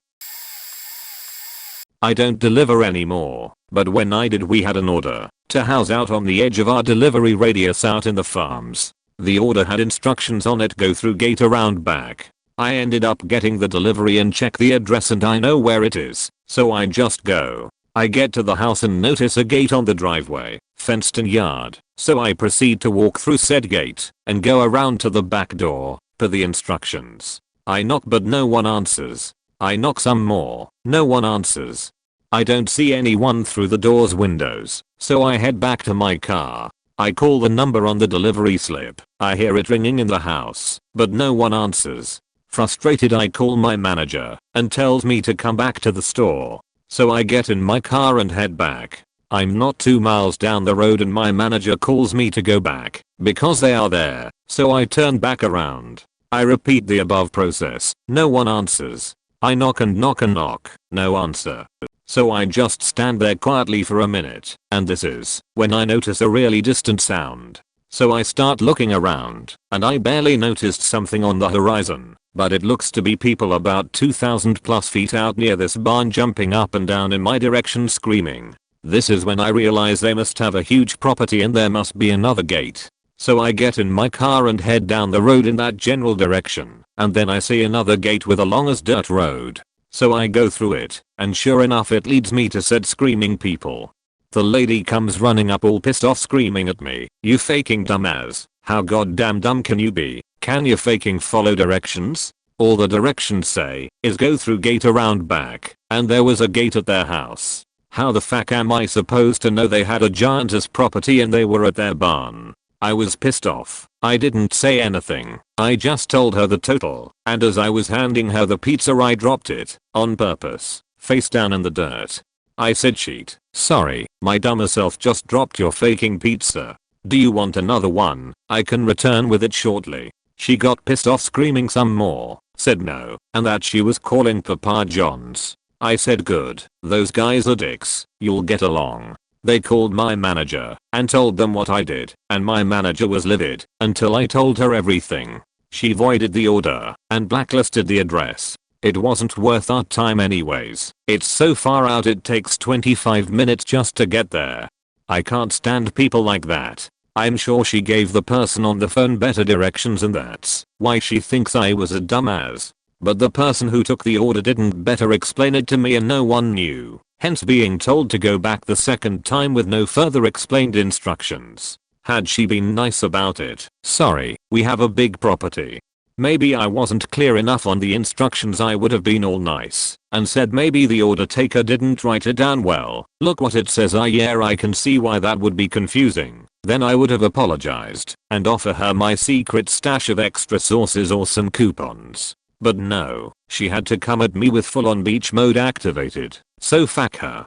I don't deliver anymore, but when I did we had an order to house out on the edge of our delivery radius out in the farms. The order had instructions on it: go through gate around back. I ended up getting the delivery and check the address and I know where it is, so I just go. I get to the house and notice a gate on the driveway, fenced in yard, so I proceed to walk through said gate and go around to the back door, per the instructions. I knock but no one answers. I knock some more, no one answers. I don't see anyone through the door's windows, so I head back to my car. I call the number on the delivery slip. I hear it ringing in the house, but no one answers. Frustrated I call my manager and tells me to come back to the store. So I get in my car and head back. I'm not 2 miles down the road and my manager calls me to go back because they are there, so I turn back around. I repeat the above process, no one answers. I knock and knock and knock, no answer. So I just stand there quietly for a minute, and this is when I notice a really distant sound. So I start looking around, and I barely noticed something on the horizon, but it looks to be people about 2,000 plus feet out near this barn jumping up and down in my direction screaming. This is when I realize they must have a huge property and there must be another gate. So I get in my car and head down the road in that general direction, and then I see another gate with a long as dirt road. So I go through it, and sure enough it leads me to said screaming people. The lady comes running up all pissed off screaming at me, "You faking dumbass, how goddamn dumb can you be? Can you faking follow directions? All the directions say is go through gate around back, and there was a gate at their house. How the fuck am I supposed to know they had a giantess property and they were at their barn?" I was pissed off. I didn't say anything. I just told her the total, and as I was handing her the pizza I dropped it, on purpose, face down in the dirt. I said, "Sheet, sorry, my dumber self just dropped your faking pizza. Do you want another one? I can return with it shortly." She got pissed off screaming some more, said no, and that she was calling Papa John's. I said, "Good, those guys are dicks, you'll get along." They called my manager and told them what I did, and my manager was livid until I told her everything. She voided the order and blacklisted the address. It wasn't worth our time anyways. It's so far out it takes 25 minutes just to get there. I can't stand people like that. I'm sure she gave the person on the phone better directions and that's why she thinks I was a dumbass. But the person who took the order didn't better explain it to me and no one knew, hence being told to go back the second time with no further explained instructions. Had she been nice about it, "Sorry, we have a big property." Maybe I wasn't clear enough on the instructions. I would have been all nice and said maybe the order taker didn't write it down well. Look what it says. Yeah, I can see why that would be confusing. Then I would have apologized and offer her my secret stash of extra sauces or some coupons. But no, she had to come at me with full on beach mode activated, so fuck her.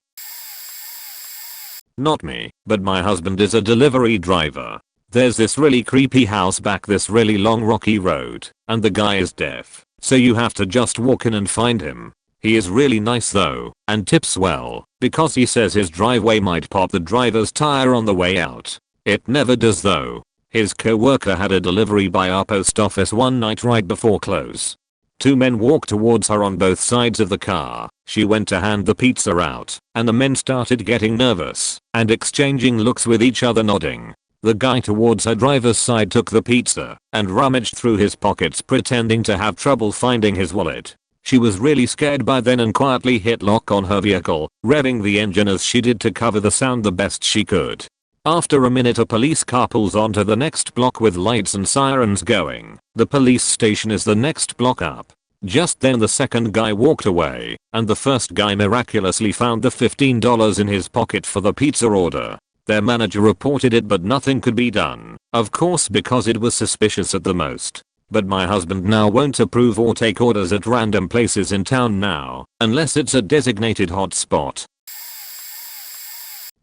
Not me, but my husband is a delivery driver. There's this really creepy house back this really long rocky road, and the guy is deaf, so you have to just walk in and find him. He is really nice though, and tips well, because he says his driveway might pop the driver's tire on the way out. It never does though. His co-worker had a delivery by our post office one night right before close. Two men walked towards her on both sides of the car. She went to hand the pizza out, and the men started getting nervous and exchanging looks with each other nodding. The guy towards her driver's side took the pizza and rummaged through his pockets pretending to have trouble finding his wallet. She was really scared by then and quietly hit lock on her vehicle, revving the engine as she did to cover the sound the best she could. After a minute a police car pulls onto the next block with lights and sirens going. The police station is the next block up. Just then the second guy walked away, and the first guy miraculously found the $15 in his pocket for the pizza order. Their manager reported it but nothing could be done, of course because it was suspicious at the most. But my husband now won't approve or take orders at random places in town now, unless it's a designated hotspot.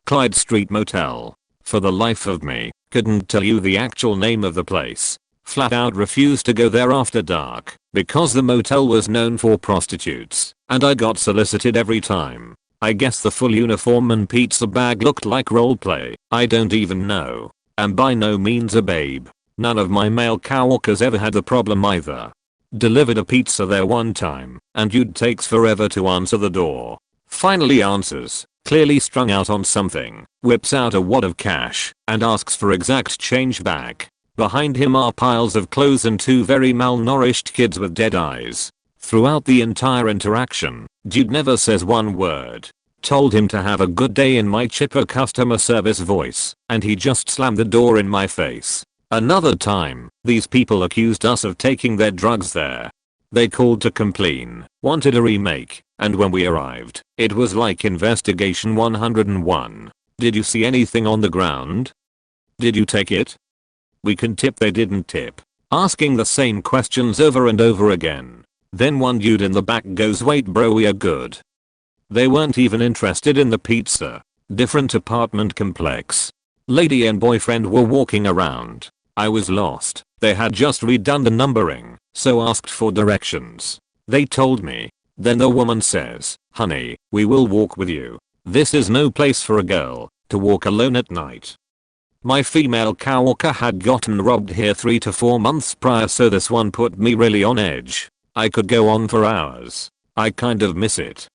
Clyde Street Motel. For the life of me, couldn't tell you the actual name of the place. Flat out refused to go there after dark, because the motel was known for prostitutes, and I got solicited every time. I guess the full uniform and pizza bag looked like roleplay. I don't even know. I'm by no means a babe. None of my male coworkers ever had the problem either. Delivered a pizza there one time, and dude takes forever to answer the door. Finally answers, clearly strung out on something, whips out a wad of cash, and asks for exact change back. Behind him are piles of clothes and two very malnourished kids with dead eyes. Throughout the entire interaction, dude never says one word. Told him to have a good day in my chipper customer service voice, and he just slammed the door in my face. Another time, these people accused us of taking their drugs there. They called to complain, wanted a remake, and when we arrived, it was like investigation 101. Did you see anything on the ground? Did you take it? We can tip. They didn't tip. Asking the same questions over and over again. Then one dude in the back goes, "Wait bro, we are good." They weren't even interested in the pizza. Different apartment complex. Lady and boyfriend were walking around. I was lost. They had just redone the numbering, so asked for directions. They told me. Then the woman says, "Honey, we will walk with you. This is no place for a girl to walk alone at night." My female coworker had gotten robbed here 3 to 4 months prior, so this one put me really on edge. I could go on for hours. I kind of miss it.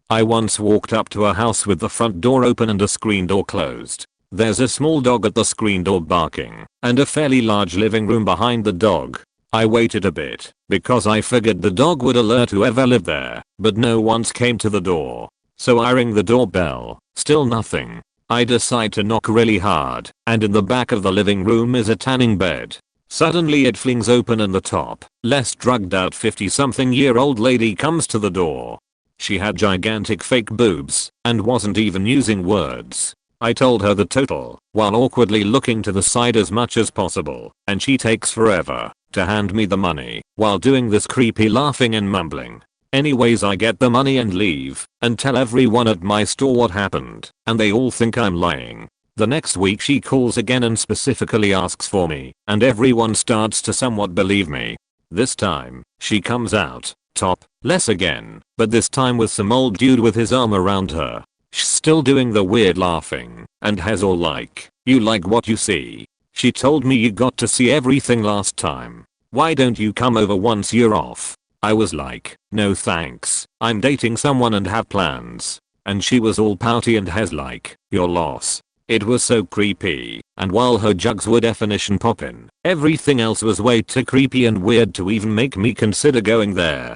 I once walked up to a house with the front door open and a screen door closed. There's a small dog at the screen door barking, and a fairly large living room behind the dog. I waited a bit, because I figured the dog would alert whoever lived there, but no one's came to the door. So I ring the doorbell, still nothing. I decide to knock really hard, and in the back of the living room is a tanning bed. Suddenly it flings open and the top, less drugged out 50-something-year-old lady comes to the door. She had gigantic fake boobs, and wasn't even using words. I told her the total, while awkwardly looking to the side as much as possible, and she takes forever to hand me the money, while doing this creepy laughing and mumbling. Anyways, I get the money and leave, and tell everyone at my store what happened, and they all think I'm lying. The next week she calls again and specifically asks for me, and everyone starts to somewhat believe me. This time, she comes out, topless again, but this time with some old dude with his arm around her. She's still doing the weird laughing, and has all like, "You like what you see? She told me you got to see everything last time. Why don't you come over once you're off?" I was like, "No thanks, I'm dating someone and have plans." And she was all pouty and has like, "Your loss." It was so creepy, and while her jugs were definition poppin', everything else was way too creepy and weird to even make me consider going there.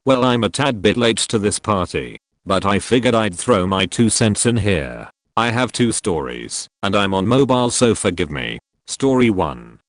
Well, I'm a tad bit late to this party, but I figured I'd throw my 2 cents in here. I have 2 stories, and I'm on mobile so forgive me. Story 1.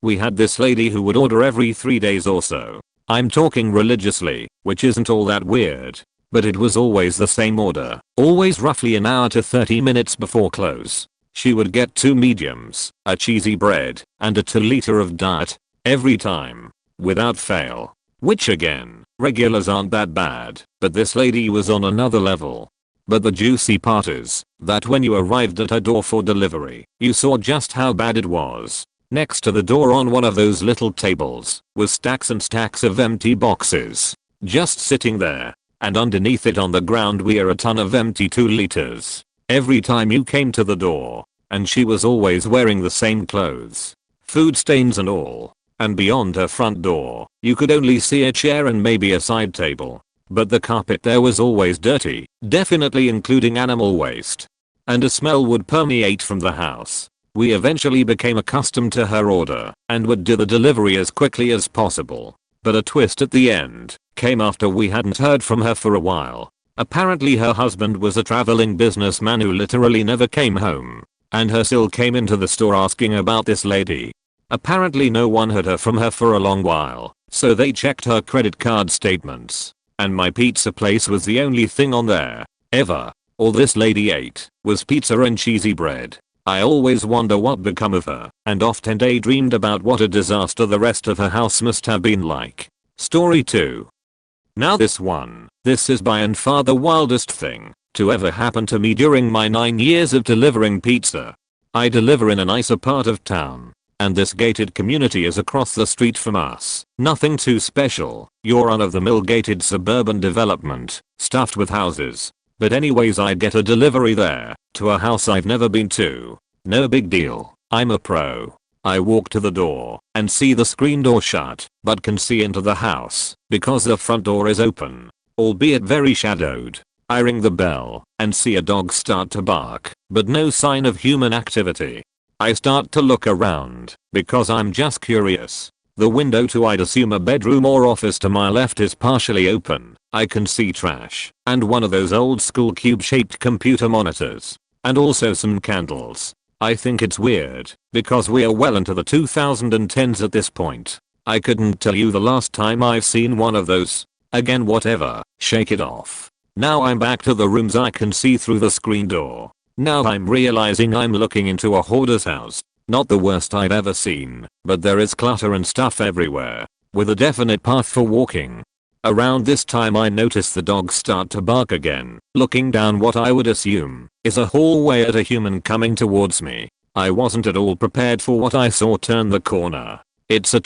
We had this lady who would order every 3 days or so. I'm talking religiously, which isn't all that weird. But it was always the same order, always roughly an hour to 30 minutes before close. She would get 2 mediums, a cheesy bread, and a 2 liter of diet, every time, without fail. Which again, regulars aren't that bad, but this lady was on another level. But the juicy part is, that when you arrived at her door for delivery, you saw just how bad it was. Next to the door on one of those little tables, was stacks and stacks of empty boxes, just sitting there. And underneath it on the ground were a ton of empty 2 liters. Every time you came to the door. And she was always wearing the same clothes. Food stains and all. And beyond her front door, you could only see a chair and maybe a side table. But the carpet there was always dirty, definitely including animal waste. And a smell would permeate from the house. We eventually became accustomed to her order, and would do the delivery as quickly as possible. But a twist at the end came after we hadn't heard from her for a while. Apparently her husband was a traveling businessman who literally never came home, and her still came into the store asking about this lady. Apparently no one heard her from her for a long while, so they checked her credit card statements, and my pizza place was the only thing on there, ever. All this lady ate was pizza and cheesy bread. I always wonder what become of her, and often daydreamed about what a disaster the rest of her house must have been like. Story 2. Now this is by and far the wildest thing to ever happen to me during my 9 years of delivering pizza. I deliver in a nicer part of town, and this gated community is across the street from us. Nothing too special, your run-of-the-mill gated suburban development, stuffed with houses. But anyways, I get a delivery there, to a house I've never been to. No big deal, I'm a pro. I walk to the door, and see the screen door shut, but can see into the house, because the front door is open, albeit very shadowed. I ring the bell, and see a dog start to bark, but no sign of human activity. I start to look around, because I'm just curious. The window to I'd assume a bedroom or office to my left is partially open. I can see trash, and one of those old school cube-shaped computer monitors, and also some candles. I think it's weird, because we're well into the 2010s at this point. I couldn't tell you the last time I've seen one of those. Again, whatever, shake it off. Now I'm back to the rooms I can see through the screen door. Now I'm realizing I'm looking into a hoarder's house. Not the worst I've ever seen, but there is clutter and stuff everywhere, with a definite path for walking. Around this time I notice the dogs start to bark again, looking down what I would assume is a hallway at a human coming towards me. I wasn't at all prepared for what I saw turn the corner. It's a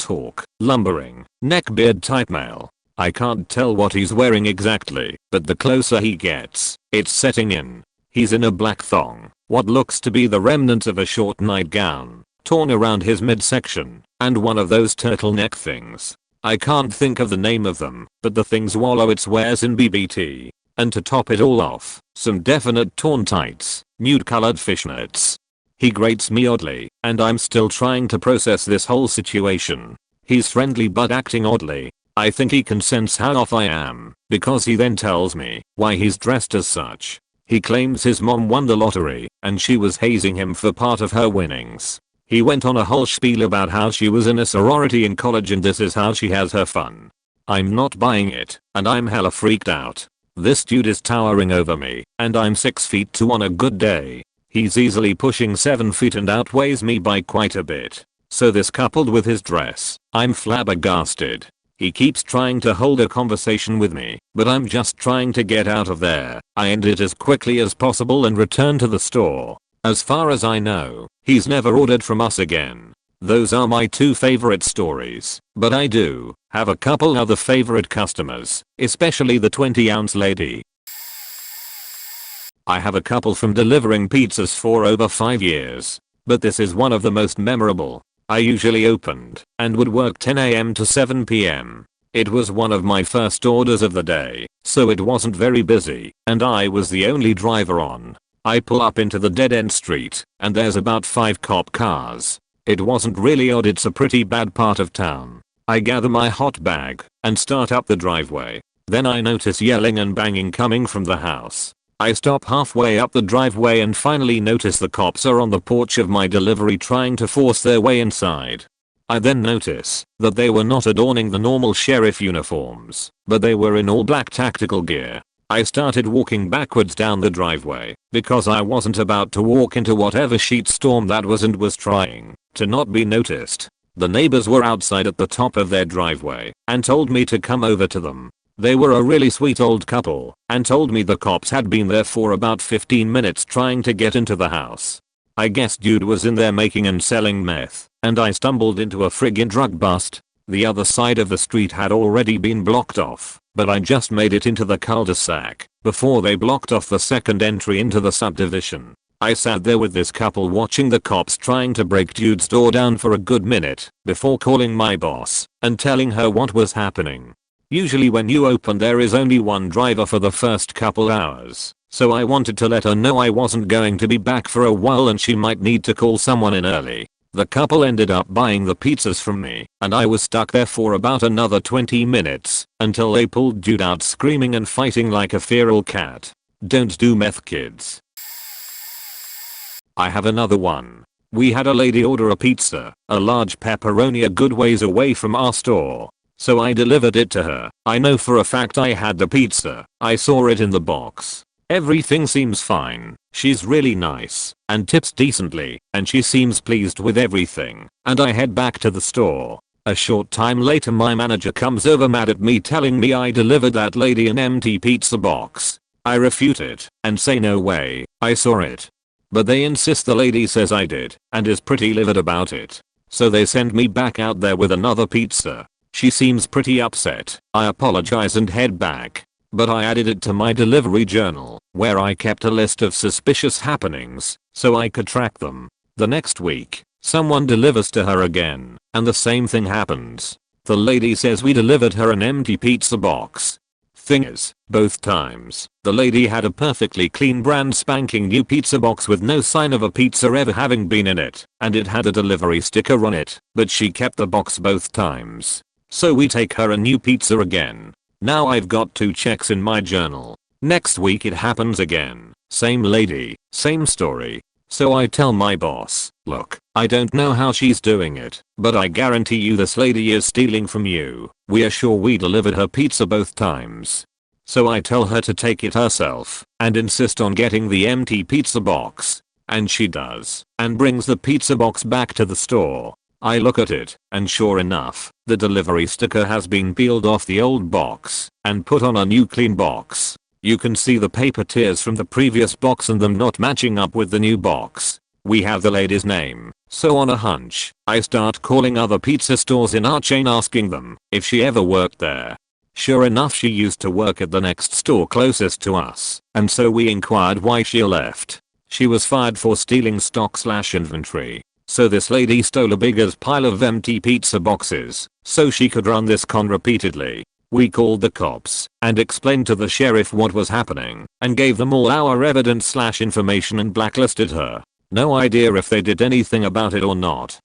lumbering, neckbeard type male. I can't tell what he's wearing exactly, but the closer he gets, it's setting in. He's in a black thong, what looks to be the remnant of a short nightgown, torn around his midsection, and one of those turtleneck things. I can't think of the name of them, but the thing's wallow it wears in BBT. And to top it all off, some definite torn tights. nude colored fishnets. He grates me oddly, and I'm still trying to process this whole situation. He's friendly but acting oddly. I think he can sense how off I am, because he then tells me why he's dressed as such. He claims his mom won the lottery, and she was hazing him for part of her winnings. He went on a whole spiel about how she was in a sorority in college and this is how she has her fun. I'm not buying it, and I'm hella freaked out. This dude is towering over me, and I'm 6'2" on a good day. He's easily pushing 7 feet and outweighs me by quite a bit. So this coupled with his dress, I'm flabbergasted. He keeps trying to hold a conversation with me, but I'm just trying to get out of there. I end it as quickly as possible and return to the store. As far as I know, he's never ordered from us again. Those are my 2 favorite stories, but I do have a couple other favorite customers, especially the 20-ounce lady. I have a couple from delivering pizzas for over 5 years, but this is one of the most memorable. I usually opened and would work 10 AM to 7 PM. It was one of my first orders of the day, so it wasn't very busy, and I was the only driver on. I pull up into the dead-end street, and there's about 5 cop cars. It wasn't really odd, it's a pretty bad part of town. I gather my hot bag and start up the driveway. Then I notice yelling and banging coming from the house. I stop halfway up the driveway and finally notice the cops are on the porch of my delivery trying to force their way inside. I then notice that they were not adorning the normal sheriff uniforms, but they were in all black tactical gear. I started walking backwards down the driveway because I wasn't about to walk into whatever sheet storm that was and was trying to not be noticed. The neighbors were outside at the top of their driveway and told me to come over to them. They were a really sweet old couple and told me the cops had been there for about 15 minutes trying to get into the house. I guess dude was in there making and selling meth, and I stumbled into a friggin' drug bust. The other side of the street had already been blocked off, but I just made it into the cul-de-sac before they blocked off the second entry into the subdivision. I sat there with this couple watching the cops trying to break dude's door down for a good minute before calling my boss and telling her what was happening. Usually when you open there is only one driver for the first couple hours, so I wanted to let her know I wasn't going to be back for a while and she might need to call someone in early. The couple ended up buying the pizzas from me, and I was stuck there for about another 20 minutes until they pulled dude out screaming and fighting like a feral cat. Don't do meth, kids. I have another one. We had a lady order a pizza, a large pepperoni, a good ways away from our store. So I delivered it to her. I know for a fact I had the pizza. I saw it in the box. Everything seems fine. She's really nice and tips decently, and she seems pleased with everything. And I head back to the store. A short time later my manager comes over mad at me telling me I delivered that lady an empty pizza box. I refute it and say no way, I saw it. But they insist the lady says I did and is pretty livid about it. So they send me back out there with another pizza. She seems pretty upset. I apologize and head back. But I added it to my delivery journal, where I kept a list of suspicious happenings, so I could track them. The next week, someone delivers to her again, and the same thing happens. The lady says we delivered her an empty pizza box. Thing is, both times, the lady had a perfectly clean brand spanking new pizza box with no sign of a pizza ever having been in it, and it had a delivery sticker on it, but she kept the box both times. So we take her a new pizza again. Now I've got 2 checks in my journal. Next week it happens again. Same lady, same story. So I tell my boss, look, I don't know how she's doing it, but I guarantee you this lady is stealing from you. We are sure we delivered her pizza both times. So I tell her to take it herself and insist on getting the empty pizza box. And she does, and brings the pizza box back to the store. I look at it, and sure enough, the delivery sticker has been peeled off the old box and put on a new clean box. You can see the paper tears from the previous box and them not matching up with the new box. We have the lady's name, so on a hunch, I start calling other pizza stores in our chain asking them if she ever worked there. Sure enough, she used to work at the next store closest to us, and so we inquired why she left. She was fired for stealing stock/inventory. So this lady stole a big as pile of empty pizza boxes so she could run this con repeatedly. We called the cops and explained to the sheriff what was happening and gave them all our evidence/information and blacklisted her. No idea if they did anything about it or not.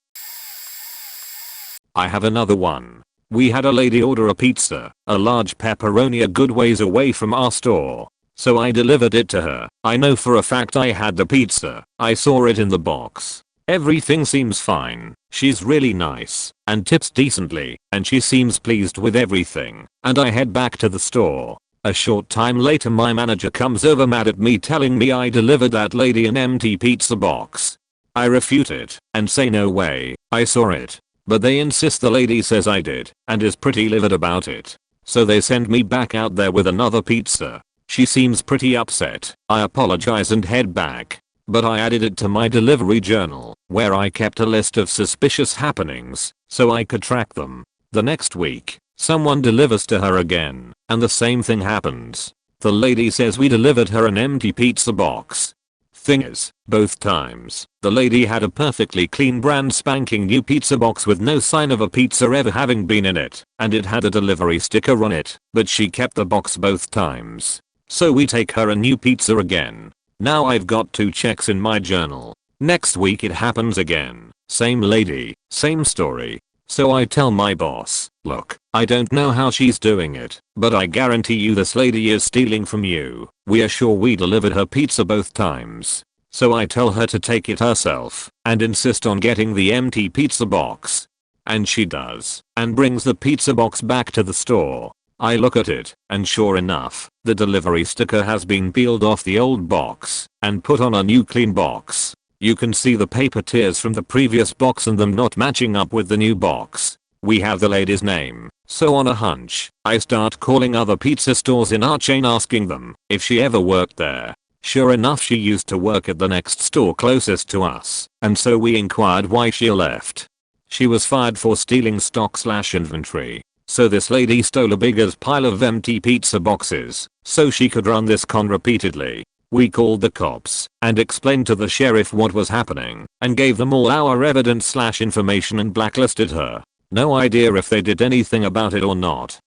I have another one. We had a lady order a pizza, a large pepperoni, a good ways away from our store. So I delivered it to her. I know for a fact I had the pizza. I saw it in the box. Everything seems fine. She's really nice and tips decently, and she seems pleased with everything. And I head back to the store. A short time later my manager comes over mad at me, telling me I delivered that lady an empty pizza box. I refute it and say no way, I saw it. But they insist the lady says I did and is pretty livid about it. So they send me back out there with another pizza. She seems pretty upset. I apologize and head back. But I added it to my delivery journal, where I kept a list of suspicious happenings, so I could track them. The next week, someone delivers to her again, and the same thing happens. The lady says we delivered her an empty pizza box. Thing is, both times, the lady had a perfectly clean brand spanking new pizza box with no sign of a pizza ever having been in it, and it had a delivery sticker on it, but she kept the box both times. So we take her a new pizza again. Now I've got 2 checks in my journal. Next week it happens again. Same lady, same story. So I tell my boss, look, I don't know how she's doing it, but I guarantee you this lady is stealing from you. We are sure we delivered her pizza both times. So I tell her to take it herself and insist on getting the empty pizza box. And she does, and brings the pizza box back to the store. I look at it, and sure enough, the delivery sticker has been peeled off the old box and put on a new clean box. You can see the paper tears from the previous box and them not matching up with the new box. We have the lady's name, so on a hunch, I start calling other pizza stores in our chain asking them if she ever worked there. Sure enough, she used to work at the next store closest to us, and so we inquired why she left. She was fired for stealing stock/inventory. So this lady stole a big as pile of empty pizza boxes so she could run this con repeatedly. We called the cops and explained to the sheriff what was happening and gave them all our evidence/information and blacklisted her. No idea if they did anything about it or not.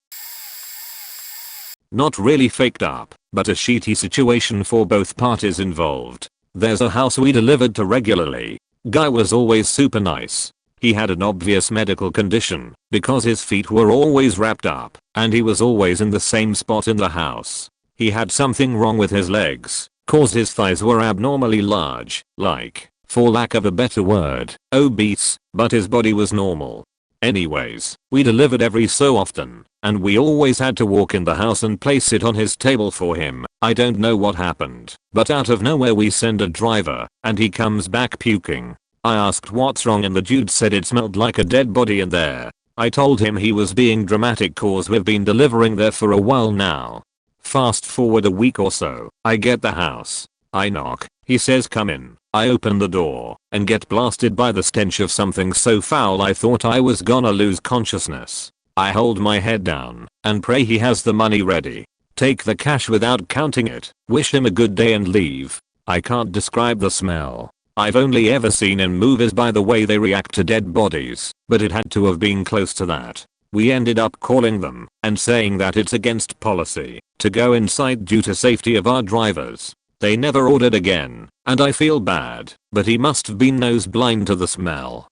Not really faked up, but a shitty situation for both parties involved. There's a house we delivered to regularly. Guy was always super nice. He had an obvious medical condition because his feet were always wrapped up and he was always in the same spot in the house. He had something wrong with his legs, cause his thighs were abnormally large, like, for lack of a better word, obese, but his body was normal. Anyways, we delivered every so often, and we always had to walk in the house and place it on his table for him. I don't know what happened, but out of nowhere we send a driver, and he comes back puking. I asked what's wrong and the dude said it smelled like a dead body in there. I told him he was being dramatic cause we've been delivering there for a while now. Fast forward a week or so, I get the house. I knock, he says come in. I open the door and get blasted by the stench of something so foul I thought I was gonna lose consciousness. I hold my head down and pray he has the money ready. Take the cash without counting it, wish him a good day and leave. I can't describe the smell. I've only ever seen in movies by the way they react to dead bodies, but it had to have been close to that. We ended up calling them and saying that it's against policy to go inside due to safety of our drivers. They never ordered again, and I feel bad, but he must have been nose blind to the smell.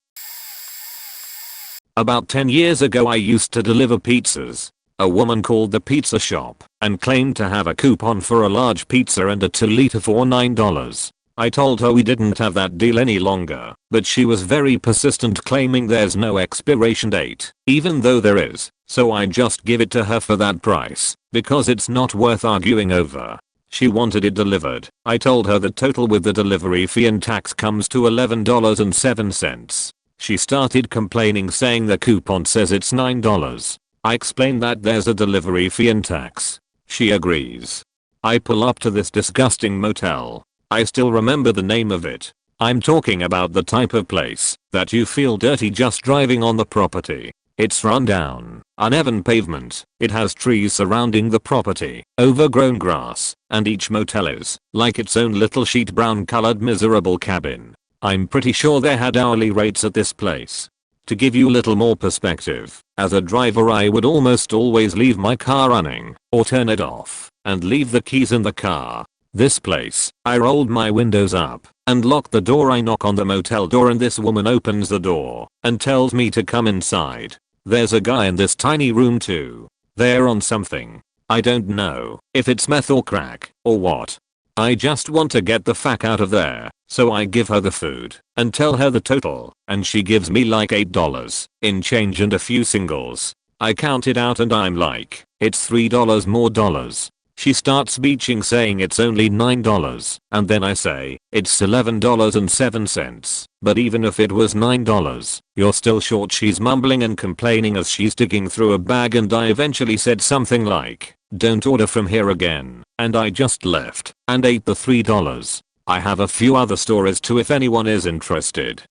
About 10 years ago I used to deliver pizzas. A woman called the pizza shop and claimed to have a coupon for a large pizza and a 2-liter for $9. I told her we didn't have that deal any longer, but she was very persistent claiming there's no expiration date, even though there is, so I just give it to her for that price, because it's not worth arguing over. She wanted it delivered. I told her the total with the delivery fee and tax comes to $11.07. She started complaining saying the coupon says it's $9. I explained that there's a delivery fee and tax. She agrees. I pull up to this disgusting motel. I still remember the name of it. I'm talking about the type of place that you feel dirty just driving on the property. It's run down, uneven pavement, it has trees surrounding the property, overgrown grass, and each motel is like its own little sheet brown colored miserable cabin. I'm pretty sure they had hourly rates at this place. To give you little more perspective, as a driver I would almost always leave my car running, or turn it off, and leave the keys in the car. This place, I rolled my windows up, and locked the door. I knock on the motel door and this woman opens the door, and tells me to come inside. There's a guy in this tiny room too. They're on something. I don't know if it's meth or crack, or what. I just want to get the fuck out of there, so I give her the food, and tell her the total, and she gives me like $8 in change and a few singles. I count it out and I'm like, it's $3 more dollars. She starts beaching saying it's only $9, and then I say, it's $11.07, but even if it was $9, you're still short. She's mumbling and complaining as she's digging through a bag, and I eventually said something like, don't order from here again, and I just left and ate the $3. I have a few other stories too if anyone is interested.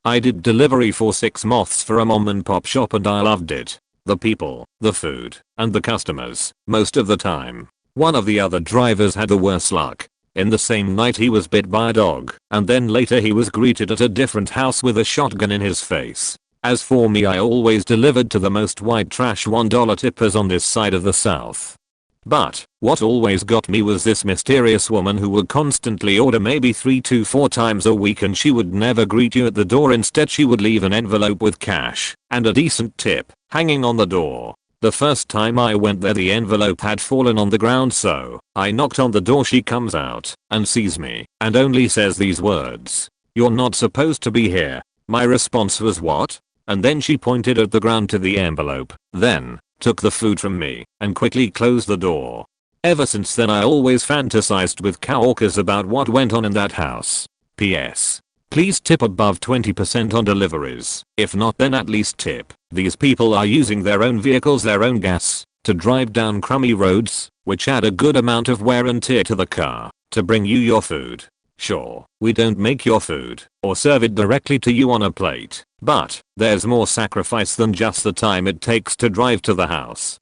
I did delivery for 6 months for a mom and pop shop and I loved it. The people, the food, and the customers, most of the time. One of the other drivers had the worst luck. In the same night he was bit by a dog, and then later he was greeted at a different house with a shotgun in his face. As for me, I always delivered to the most white trash $1 tippers on this side of the South. But what always got me was this mysterious woman who would constantly order maybe 3 to 4 times a week, and she would never greet you at the door. Instead she would leave an envelope with cash and a decent tip hanging on the door. The first time I went there the envelope had fallen on the ground, so I knocked on the door. She comes out and sees me and only says these words, "You're not supposed to be here." My response was, "What?" And then she pointed at the ground to the envelope, then took the food from me and quickly closed the door. Ever since then I always fantasized with coworkers about what went on in that house. P.S. Please tip above 20% on deliveries. If not, then at least tip. These people are using their own vehicles, their own gas, to drive down crummy roads, which add a good amount of wear and tear to the car, to bring you your food. Sure, we don't make your food or serve it directly to you on a plate, but there's more sacrifice than just the time it takes to drive to the house.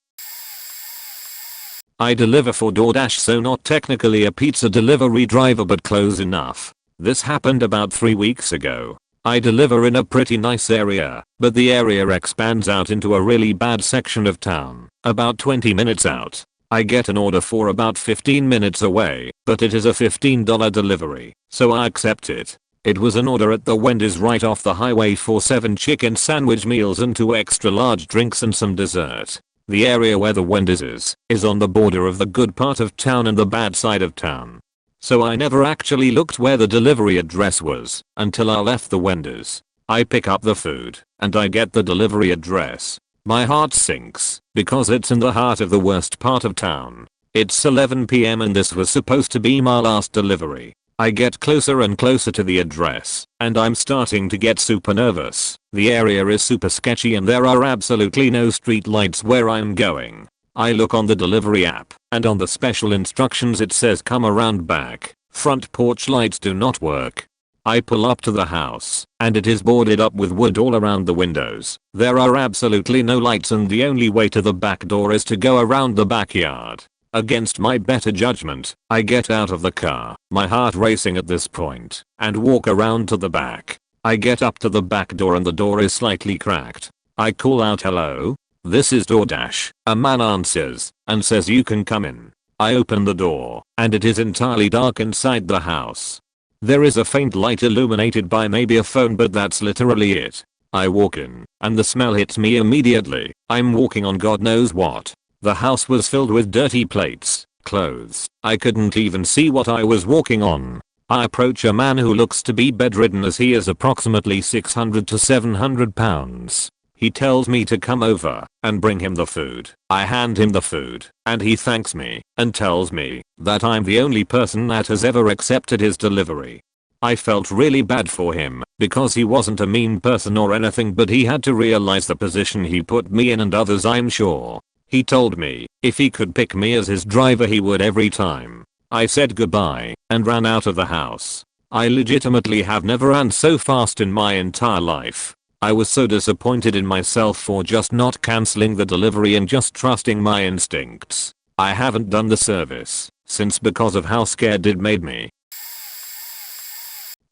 I deliver for DoorDash, so not technically a pizza delivery driver but close enough. This happened about 3 weeks ago. I deliver in a pretty nice area, but the area expands out into a really bad section of town, about 20 minutes out. I get an order for about 15 minutes away, but it is a $15 delivery, so I accept it. It was an order at the Wendy's right off the highway for 7 chicken sandwich meals and 2 extra large drinks and some dessert. The area where the Wendy's is on the border of the good part of town and the bad side of town. So I never actually looked where the delivery address was until I left the Wendy's. I pick up the food and I get the delivery address. My heart sinks because it's in the heart of the worst part of town. It's 11 PM and this was supposed to be my last delivery. I get closer and closer to the address, and I'm starting to get super nervous. The area is super sketchy and there are absolutely no street lights where I'm going. I look on the delivery app, and on the special instructions it says come around back. Front porch lights do not work. I pull up to the house, and it is boarded up with wood all around the windows. There are absolutely no lights and the only way to the back door is to go around the backyard. Against my better judgment, I get out of the car, my heart racing at this point, and walk around to the back. I get up to the back door and the door is slightly cracked. I call out, "Hello? This is DoorDash." A man answers and says, "You can come in." I open the door, and it is entirely dark inside the house. There is a faint light illuminated by maybe a phone, but that's literally it. I walk in, and the smell hits me immediately. I'm walking on God knows what. The house was filled with dirty plates, clothes. I couldn't even see what I was walking on. I approach a man who looks to be bedridden as he is approximately 600 to 700 pounds. He tells me to come over and bring him the food. I hand him the food, and he thanks me and tells me that I'm the only person that has ever accepted his delivery. I felt really bad for him because he wasn't a mean person or anything, but he had to realize the position he put me in and others, I'm sure. He told me if he could pick me as his driver he would every time. I said goodbye and ran out of the house. I legitimately have never ran so fast in my entire life. I was so disappointed in myself for just not cancelling the delivery and just trusting my instincts. I haven't done the service since because of how scared it made me.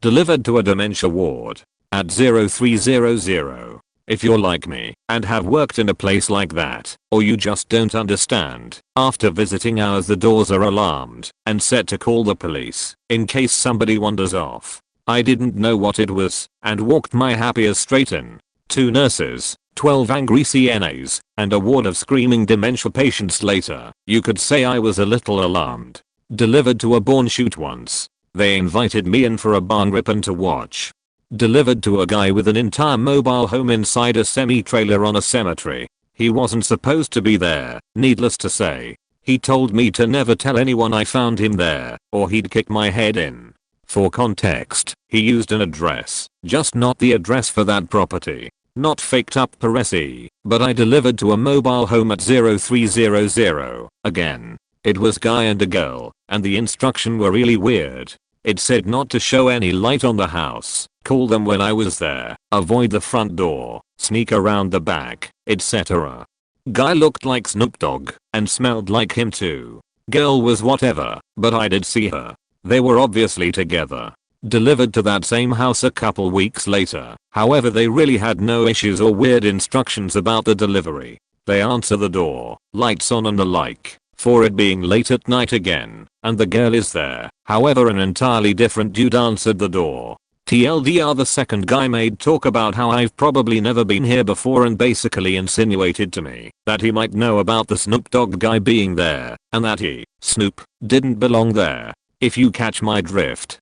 Delivered to a dementia ward. at 0300. If you're like me and have worked in a place like that, or you just don't understand, after visiting hours the doors are alarmed and set to call the police in case somebody wanders off. I didn't know what it was and walked my happy as straight in. 2 nurses, 12 angry CNAs, and a ward of screaming dementia patients later, you could say I was a little alarmed. Delivered to a born shoot once. They invited me in for a barn rippin' to watch. Delivered to a guy with an entire mobile home inside a semi-trailer on a cemetery. He wasn't supposed to be there, needless to say. He told me to never tell anyone I found him there, or he'd kick my head in. For context, he used an address, just not the address for that property. Not faked up Paresi, but I delivered to a mobile home at 0300. Again, it was guy and a girl, and the instruction were really weird. It said not to show any light on the house, call them when I was there, avoid the front door, sneak around the back, etc. Guy looked like Snoop Dogg, and smelled like him too. Girl was whatever, but I did see her. They were obviously together. Delivered to that same house a couple weeks later. However, they really had no issues or weird instructions about the delivery. They answer the door, lights on and the like, for it being late at night again, and the girl is there. However, an entirely different dude answered the door. TLDR, the second guy made talk about how I've probably never been here before and basically insinuated to me that he might know about the Snoop Dogg guy being there, and that he, Snoop, didn't belong there. If you catch my drift.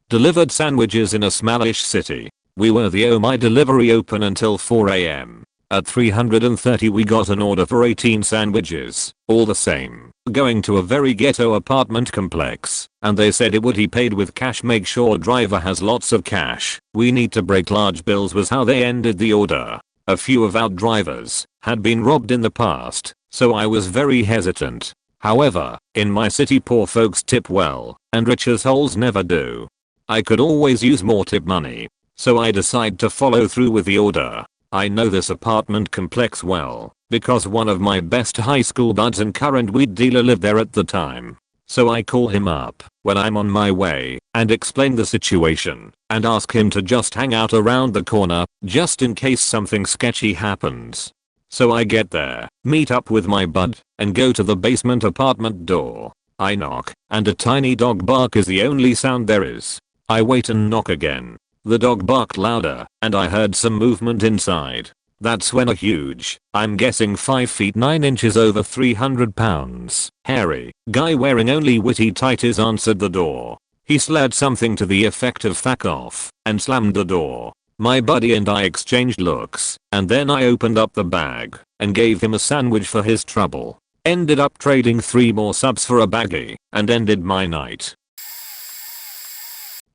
Delivered sandwiches in a smallish city. We were the my delivery open until 4 AM. At 330 we got an order for 18 sandwiches, all the same, going to a very ghetto apartment complex, and they said it would be paid with cash. Make sure driver has lots of cash. We need to break large bills was how they ended the order. A few of our drivers had been robbed in the past, so I was very hesitant. However, in my city poor folks tip well, and rich assholes never do. I could always use more tip money, so I decide to follow through with the order. I know this apartment complex well, because one of my best high school buds and current weed dealer lived there at the time. So I call him up when I'm on my way and explain the situation and ask him to just hang out around the corner just in case something sketchy happens. So I get there, meet up with my bud, and go to the basement apartment door. I knock, and a tiny dog bark is the only sound there is. I wait and knock again. The dog barked louder, and I heard some movement inside. That's when a huge, I'm guessing 5 feet 9 inches over 300 pounds, hairy, guy wearing only witty tighties answered the door. He slurred something to the effect of "fuck off," and slammed the door. My buddy and I exchanged looks, and then I opened up the bag, and gave him a sandwich for his trouble. Ended up trading 3 more subs for a baggie, and ended my night.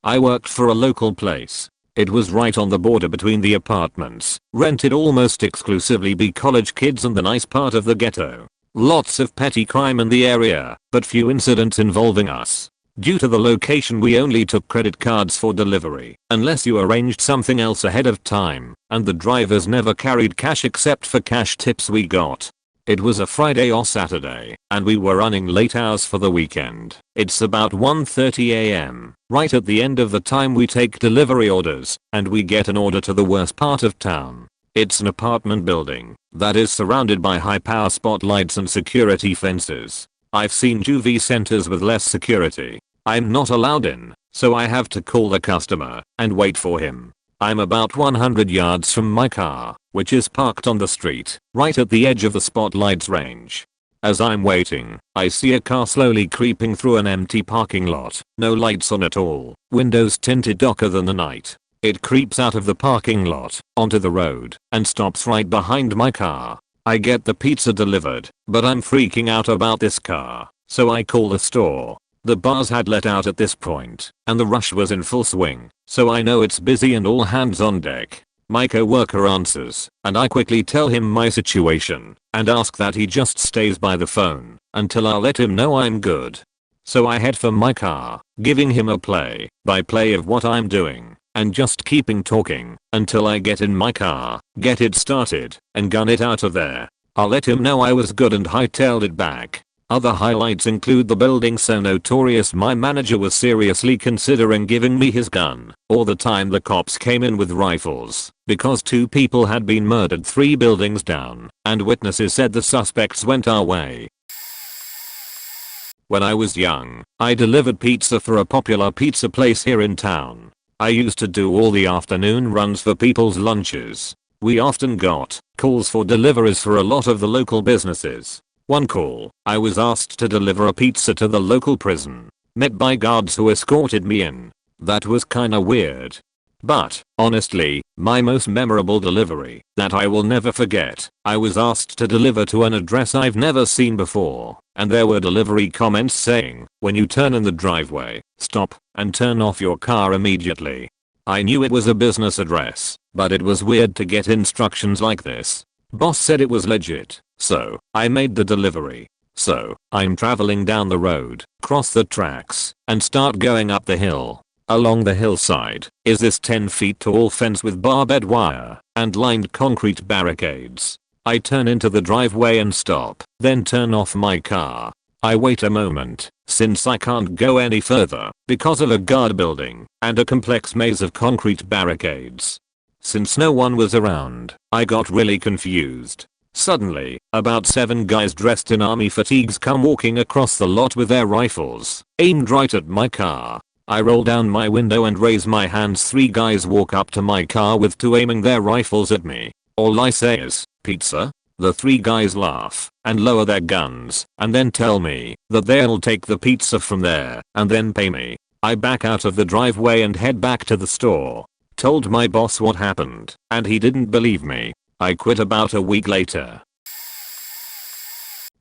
I worked for a local place. It was right on the border between the apartments, rented almost exclusively by college kids and the nice part of the ghetto. Lots of petty crime in the area, but few incidents involving us. Due to the location we only took credit cards for delivery, unless you arranged something else ahead of time, and the drivers never carried cash except for cash tips we got. It was a Friday or Saturday, and we were running late hours for the weekend. It's about 1:30 AM, right at the end of the time we take delivery orders, and we get an order to the worst part of town. It's an apartment building that is surrounded by high power spotlights and security fences. I've seen juvie centers with less security. I'm not allowed in, so I have to call the customer and wait for him. I'm about 100 yards from my car, which is parked on the street, right at the edge of the spotlight's range. As I'm waiting, I see a car slowly creeping through an empty parking lot, no lights on at all, windows tinted darker than the night. It creeps out of the parking lot, onto the road, and stops right behind my car. I get the pizza delivered, but I'm freaking out about this car, so I call the store. The bars had let out at this point, and the rush was in full swing, so I know it's busy and all hands on deck. My co-worker answers, and I quickly tell him my situation, and ask that he just stays by the phone, until I let him know I'm good. So I head for my car, giving him a play-by-play of what I'm doing, and just keeping talking, until I get in my car, get it started, and gun it out of there. I'll let him know I was good and hightailed it back. Other highlights include the building so notorious my manager was seriously considering giving me his gun, or the time the cops came in with rifles because 2 people had been murdered 3 buildings down, and witnesses said the suspects went our way. When I was young, I delivered pizza for a popular pizza place here in town. I used to do all the afternoon runs for people's lunches. We often got calls for deliveries for a lot of the local businesses. One call, I was asked to deliver a pizza to the local prison. Met by guards who escorted me in. That was kinda weird. But, honestly, my most memorable delivery that I will never forget, I was asked to deliver to an address I've never seen before, and there were delivery comments saying, when you turn in the driveway, stop and turn off your car immediately. I knew it was a business address, but it was weird to get instructions like this. Boss said it was legit, so I made the delivery. So, I'm traveling down the road, cross the tracks, and start going up the hill. Along the hillside is this 10 feet tall fence with barbed wire and lined concrete barricades. I turn into the driveway and stop, then turn off my car. I wait a moment, since I can't go any further because of a guard building and a complex maze of concrete barricades. Since no one was around, I got really confused. Suddenly, about 7 guys dressed in army fatigues come walking across the lot with their rifles, aimed right at my car. I roll down my window and raise my hands. 3 guys walk up to my car with 2 aiming their rifles at me. All I say is, pizza? The 3 guys laugh and lower their guns and then tell me that they'll take the pizza from there and then pay me. I back out of the driveway and head back to the store. Told my boss what happened and he didn't believe me. I quit about a week later.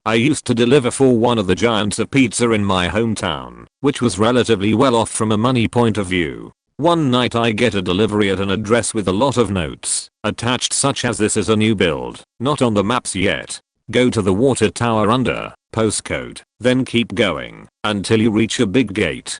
I used to deliver for one of the giants of pizza in my hometown, which was relatively well off from a money point of view. One night I get a delivery at an address with a lot of notes attached such as this is a new build, not on the maps yet. Go to the water tower under, postcode, then keep going until you reach a big gate.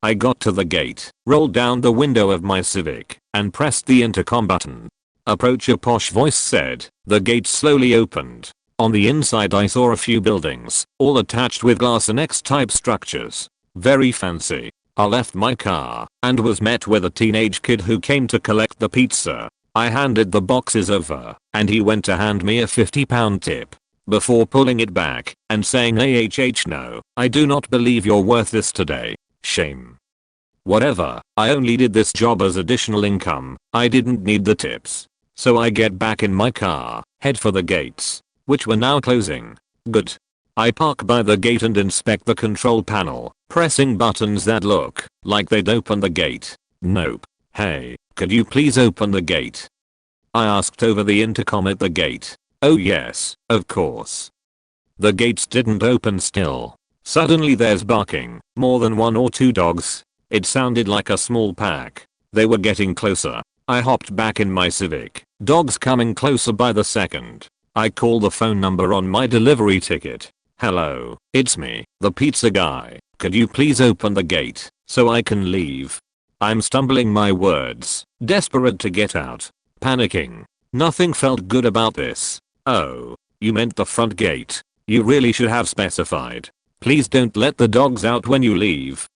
I got to the gate, rolled down the window of my Civic, and pressed the intercom button. Approach, a posh voice said. The gate slowly opened. On the inside I saw a few buildings, all attached with glass and X-type structures. Very fancy. I left my car and was met with a teenage kid who came to collect the pizza. I handed the boxes over and he went to hand me a £50 tip before pulling it back and saying, no, I do not believe you're worth this today. Shame. Whatever, I only did this job as additional income. I didn't need the tips. So I get back in my car, head for the gates, which were now closing. Good. I park by the gate and inspect the control panel, pressing buttons that look like they'd open the gate. Nope. Hey, could you please open the gate? I asked over the intercom at the gate. Oh yes, of course. The gates didn't open still. Suddenly there's barking, more than 1 or 2 dogs. It sounded like a small pack. They were getting closer. I hopped back in my Civic, dogs coming closer by the second. I call the phone number on my delivery ticket. Hello, it's me, the pizza guy. Could you please open the gate so I can leave? I'm stumbling my words, desperate to get out. Panicking. Nothing felt good about this. Oh, you meant the front gate. You really should have specified. Please don't let the dogs out when you leave.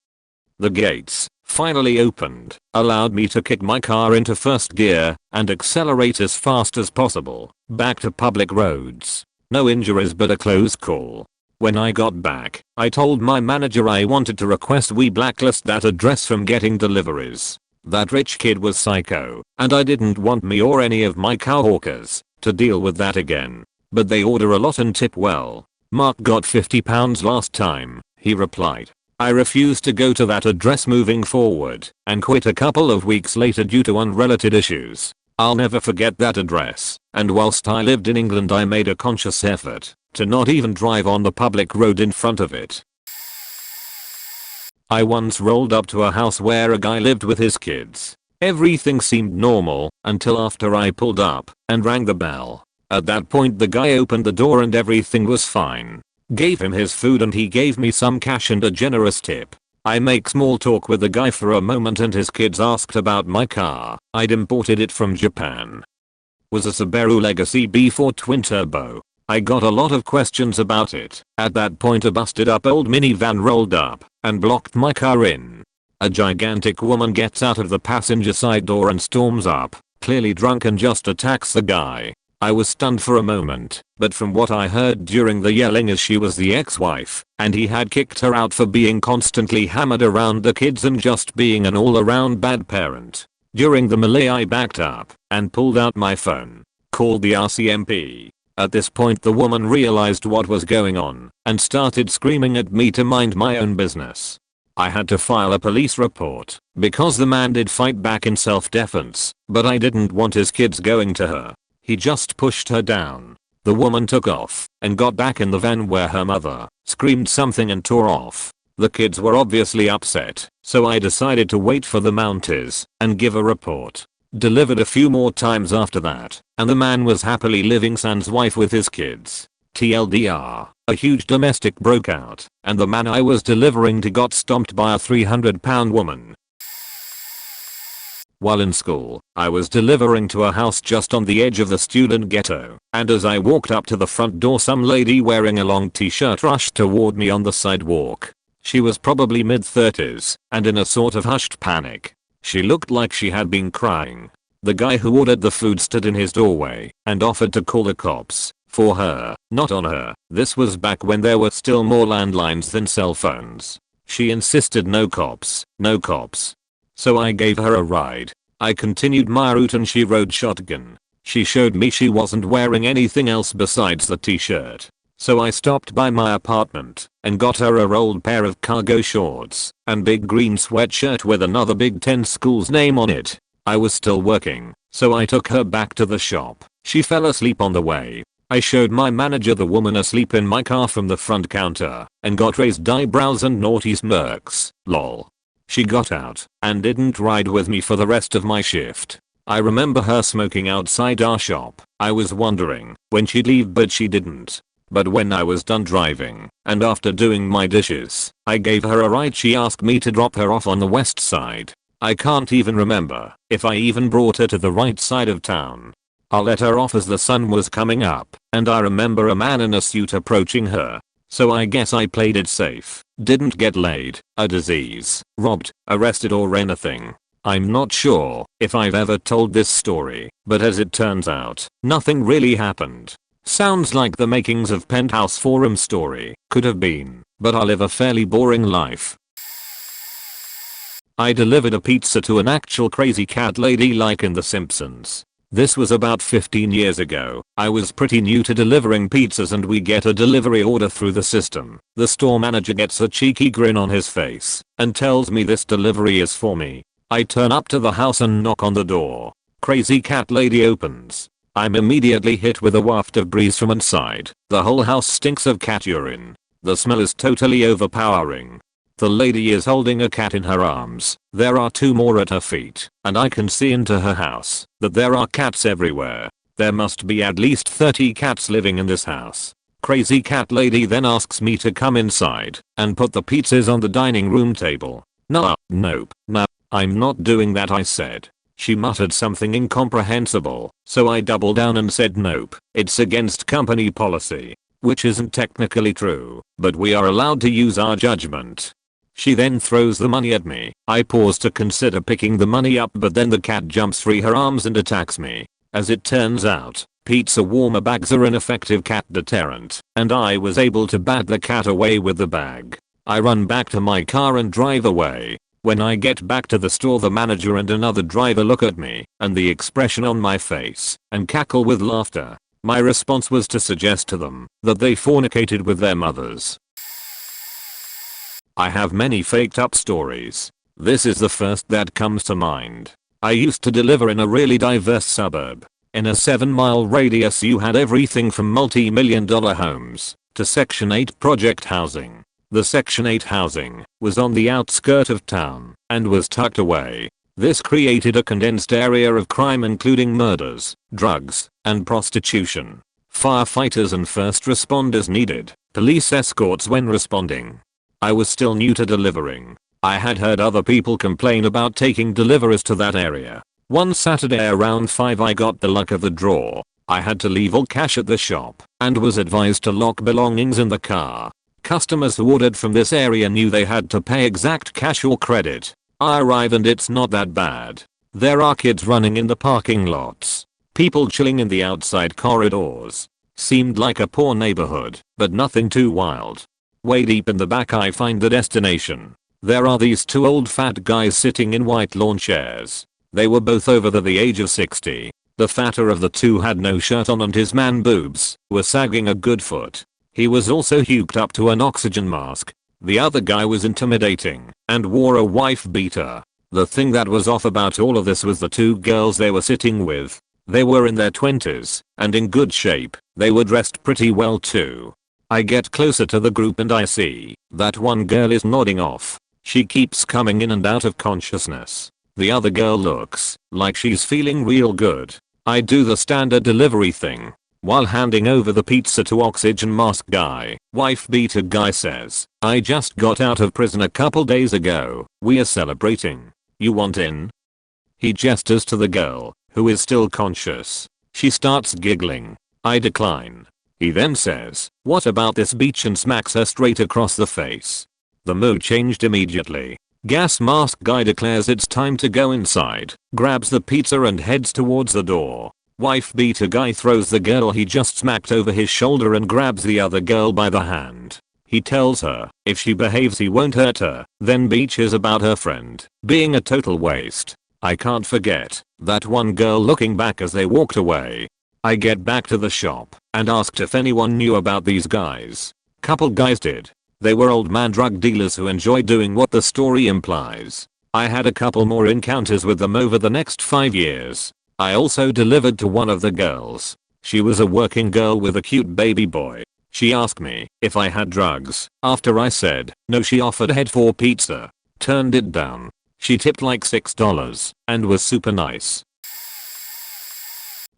The gates finally opened, allowed me to kick my car into first gear and accelerate as fast as possible back to public roads. No injuries but a close call. When I got back, I told my manager I wanted to request we blacklist that address from getting deliveries. That rich kid was psycho, and I didn't want me or any of my cowhawkers to deal with that again. But they order a lot and tip well. Mark got £50 last time, he replied. I refused to go to that address moving forward and quit a couple of weeks later due to unrelated issues. I'll never forget that address, and whilst I lived in England I made a conscious effort to not even drive on the public road in front of it. I once rolled up to a house where a guy lived with his kids. Everything seemed normal until after I pulled up and rang the bell. At that point the guy opened the door and everything was fine. Gave him his food and he gave me some cash and a generous tip. I make small talk with the guy for a moment and his kids asked about my car. I'd imported it from Japan. Was a Subaru Legacy B4 twin turbo. I got a lot of questions about it. At that point a busted up old minivan rolled up and blocked my car in. A gigantic woman gets out of the passenger side door and storms up, clearly drunk, and just attacks the guy. I was stunned for a moment, but from what I heard during the yelling is she was the ex-wife, and he had kicked her out for being constantly hammered around the kids and just being an all-around bad parent. During the melee I backed up and pulled out my phone, called the RCMP. At this point the woman realized what was going on and started screaming at me to mind my own business. I had to file a police report because the man did fight back in self-defense, but I didn't want his kids going to her. He just pushed her down. The woman took off and got back in the van where her mother screamed something and tore off. The kids were obviously upset, so I decided to wait for the Mounties and give a report. Delivered a few more times after that, and the man was happily living sans wife with his kids. TLDR, a huge domestic broke out, and the man I was delivering to got stomped by a 300-pound woman. While in school, I was delivering to a house just on the edge of the student ghetto, and as I walked up to the front door some lady wearing a long t-shirt rushed toward me on the sidewalk. She was probably mid-30s, and in a sort of hushed panic. She looked like she had been crying. The guy who ordered the food stood in his doorway and offered to call the cops. For her, not on her. This was back when there were still more landlines than cell phones. She insisted no cops, no cops. So I gave her a ride. I continued my route and she rode shotgun. She showed me she wasn't wearing anything else besides the t-shirt. So I stopped by my apartment and got her a rolled pair of cargo shorts and big green sweatshirt with another Big Ten school's name on it. I was still working, so I took her back to the shop. She fell asleep on the way. I showed my manager the woman asleep in my car from the front counter and got raised eyebrows and naughty smirks. Lol. She got out and didn't ride with me for the rest of my shift. I remember her smoking outside our shop. I was wondering when she'd leave, but she didn't. But when I was done driving and after doing my dishes, I gave her a ride. She asked me to drop her off on the west side. I can't even remember if I even brought her to the right side of town. I let her off as the sun was coming up, and I remember a man in a suit approaching her. So I guess I played it safe. Didn't get laid, a disease, robbed, arrested or anything. I'm not sure if I've ever told this story, but as it turns out, nothing really happened. Sounds like the makings of Penthouse Forum story. Could have been, but I live a fairly boring life. I delivered a pizza to an actual crazy cat lady like in The Simpsons. This was about 15 years ago. I was pretty new to delivering pizzas and we get a delivery order through the system. The store manager gets a cheeky grin on his face and tells me this delivery is for me. I turn up to the house and knock on the door. Crazy cat lady opens. I'm immediately hit with a waft of breeze from inside. The whole house stinks of cat urine. The smell is totally overpowering. The lady is holding a cat in her arms. There are 2 more at her feet, and I can see into her house that there are cats everywhere. There must be at least 30 cats living in this house. Crazy cat lady then asks me to come inside and put the pizzas on the dining room table. Nope, I'm not doing that, I said. She muttered something incomprehensible, so I doubled down and said nope, it's against company policy. Which isn't technically true, but we are allowed to use our judgment. She then throws the money at me. I pause to consider picking the money up, but then the cat jumps free her arms and attacks me. As it turns out, pizza warmer bags are an effective cat deterrent, and I was able to bat the cat away with the bag. I run back to my car and drive away. When I get back to the store, the manager and another driver look at me and the expression on my face and cackle with laughter. My response was to suggest to them that they fornicated with their mothers. I have many faked up stories. This is the first that comes to mind. I used to deliver in a really diverse suburb. In a 7-mile radius you had everything from multi-million-dollar homes to Section 8 project housing. The Section 8 housing was on the outskirt of town and was tucked away. This created a condensed area of crime, including murders, drugs, and prostitution. Firefighters and first responders needed police escorts when responding. I was still new to delivering. I had heard other people complain about taking deliveries to that area. One Saturday around 5 I got the luck of the draw. I had to leave all cash at the shop and was advised to lock belongings in the car. Customers who ordered from this area knew they had to pay exact cash or credit. I arrive and it's not that bad. There are kids running in the parking lots. People chilling in the outside corridors. Seemed like a poor neighborhood, but nothing too wild. Way deep in the back I find the destination. There are these two old fat guys sitting in white lawn chairs. They were both over the age of 60. The fatter of the two had no shirt on and his man boobs were sagging a good foot. He was also hooked up to an oxygen mask. The other guy was intimidating and wore a wife beater. The thing that was off about all of this was the two girls they were sitting with. They were in their 20s and in good shape. They were dressed pretty well too. I get closer to the group and I see that one girl is nodding off. She keeps coming in and out of consciousness. The other girl looks like she's feeling real good. I do the standard delivery thing. While handing over the pizza to oxygen mask guy, wife beater guy says, "I just got out of prison a couple days ago. We are celebrating. You want in?" He gestures to the girl, who is still conscious. She starts giggling. I decline. He then says, "What about this beach?" and smacks her straight across the face. The mood changed immediately. Gas mask guy declares it's time to go inside, grabs the pizza and heads towards the door. Wife beater guy throws the girl he just smacked over his shoulder and grabs the other girl by the hand. He tells her if she behaves he won't hurt her, then bitches about her friend being a total waste. I can't forget that one girl looking back as they walked away. I get back to the shop and asked if anyone knew about these guys. Couple guys did. They were old man drug dealers who enjoy doing what the story implies. I had a couple more encounters with them over the next 5 years. I also delivered to one of the girls. She was a working girl with a cute baby boy. She asked me if I had drugs. After I said no, she offered head for pizza. Turned it down. She tipped like $6 and was super nice.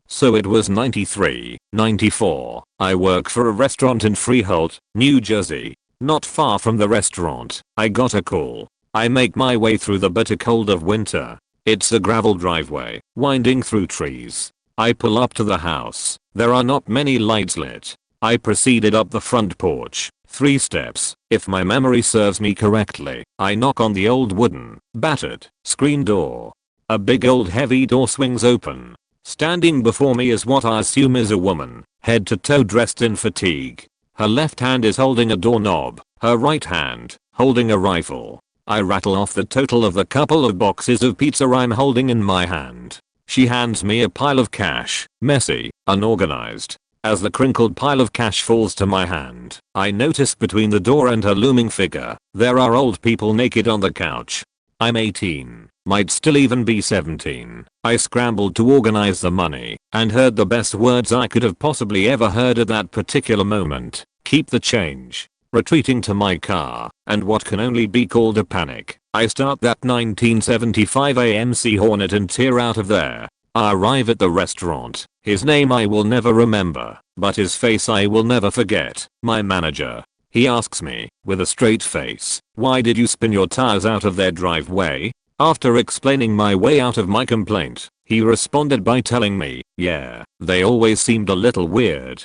So it was 93, 94. I work for a restaurant in Freehold, New Jersey. Not far from the restaurant, I got a call. I make my way through the bitter cold of winter. It's a gravel driveway, winding through trees. I pull up to the house. There are not many lights lit. I proceeded up the front porch, 3 steps, if my memory serves me correctly. I knock on the old wooden, battered, screen door. A big old heavy door swings open. Standing before me is what I assume is a woman, head to toe dressed in fatigue. Her left hand is holding a doorknob, her right hand holding a rifle. I rattle off the total of the couple of boxes of pizza I'm holding in my hand. She hands me a pile of cash, messy, unorganized. As the crinkled pile of cash falls to my hand, I notice between the door and her looming figure, there are old people naked on the couch. I'm 18, might still even be 17. I scrambled to organize the money and heard the best words I could have possibly ever heard at that particular moment. Keep the change. Retreating to my car, and what can only be called a panic, I start that 1975 AMC Hornet and tear out of there. I arrive at the restaurant. His name I will never remember, but his face I will never forget. My manager. He asks me, with a straight face, "Why did you spin your tires out of their driveway?" After explaining my way out of my complaint, he responded by telling me, "Yeah, they always seemed a little weird."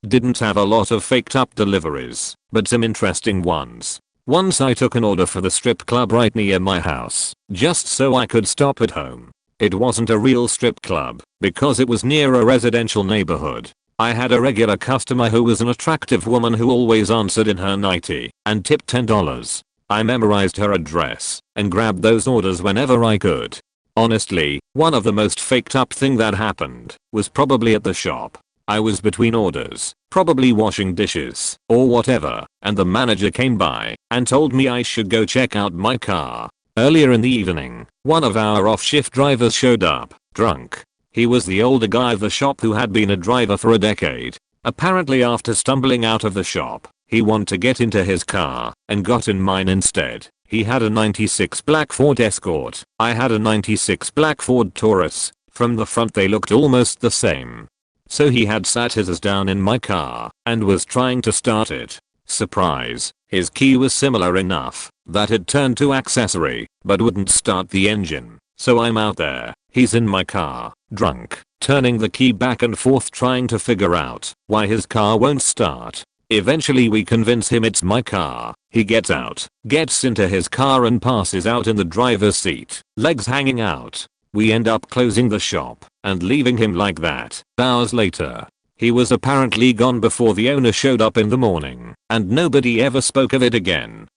Didn't have a lot of faked up deliveries, but some interesting ones. Once I took an order for the strip club right near my house, just so I could stop at home. It wasn't a real strip club, because it was near a residential neighborhood. I had a regular customer who was an attractive woman who always answered in her nightie and tipped $10. I memorized her address and grabbed those orders whenever I could. Honestly, one of the most faked up thing that happened was probably at the shop. I was between orders, probably washing dishes or whatever, and the manager came by and told me I should go check out my car. Earlier in the evening, one of our off-shift drivers showed up, drunk. He was the older guy of the shop who had been a driver for a decade. Apparently after stumbling out of the shop, he wanted to get into his car and got in mine instead. He had a 96 black Ford Escort. I had a 96 black Ford Taurus. From the front they looked almost the same. So he had sat his ass down in my car and was trying to start it. Surprise, his key was similar enough that it turned to accessory but wouldn't start the engine. So I'm out there He's in my car, drunk, turning the key back and forth trying to figure out why his car won't start. Eventually we convince him it's my car. He gets out, gets into his car and passes out in the driver's seat, legs hanging out. We end up closing the shop and leaving him like that. Hours later, he was apparently gone before the owner showed up in the morning, and nobody ever spoke of it again.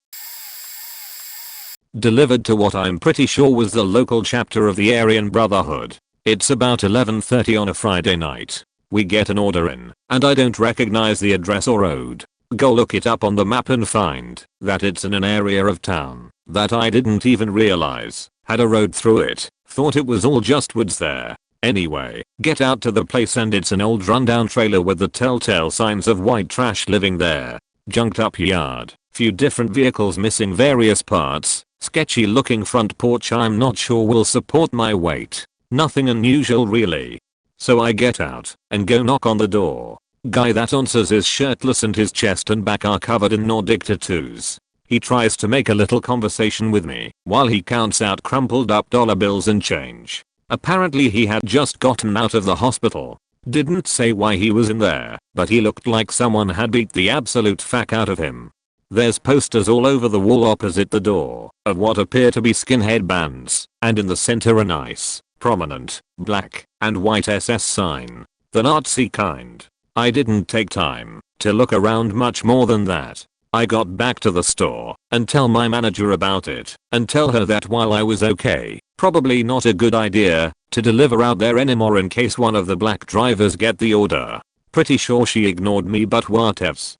Delivered to what I'm pretty sure was the local chapter of the Aryan Brotherhood. It's about 11:30 on a Friday night. We get an order in, and I don't recognize the address or road. Go look it up on the map and find that it's in an area of town that I didn't even realize had a road through it. Thought it was all just woods there. Anyway, get out to the place and it's an old rundown trailer with the telltale signs of white trash living there. Junked up yard, few different vehicles missing various parts, sketchy looking front porch I'm not sure will support my weight. Nothing unusual really. So I get out and go knock on the door. Guy that answers is shirtless and his chest and back are covered in Nordic tattoos. He tries to make a little conversation with me while he counts out crumpled up dollar bills and change. Apparently he had just gotten out of the hospital. Didn't say why he was in there, but he looked like someone had beat the absolute fuck out of him. There's posters all over the wall opposite the door of what appear to be skinhead bands, and in the center a nice, prominent, black and white SS sign. The Nazi kind. I didn't take time to look around much more than that. I got back to the store and tell my manager about it and tell her that while I was okay, probably not a good idea to deliver out there anymore in case one of the black drivers get the order. Pretty sure she ignored me but whatevs.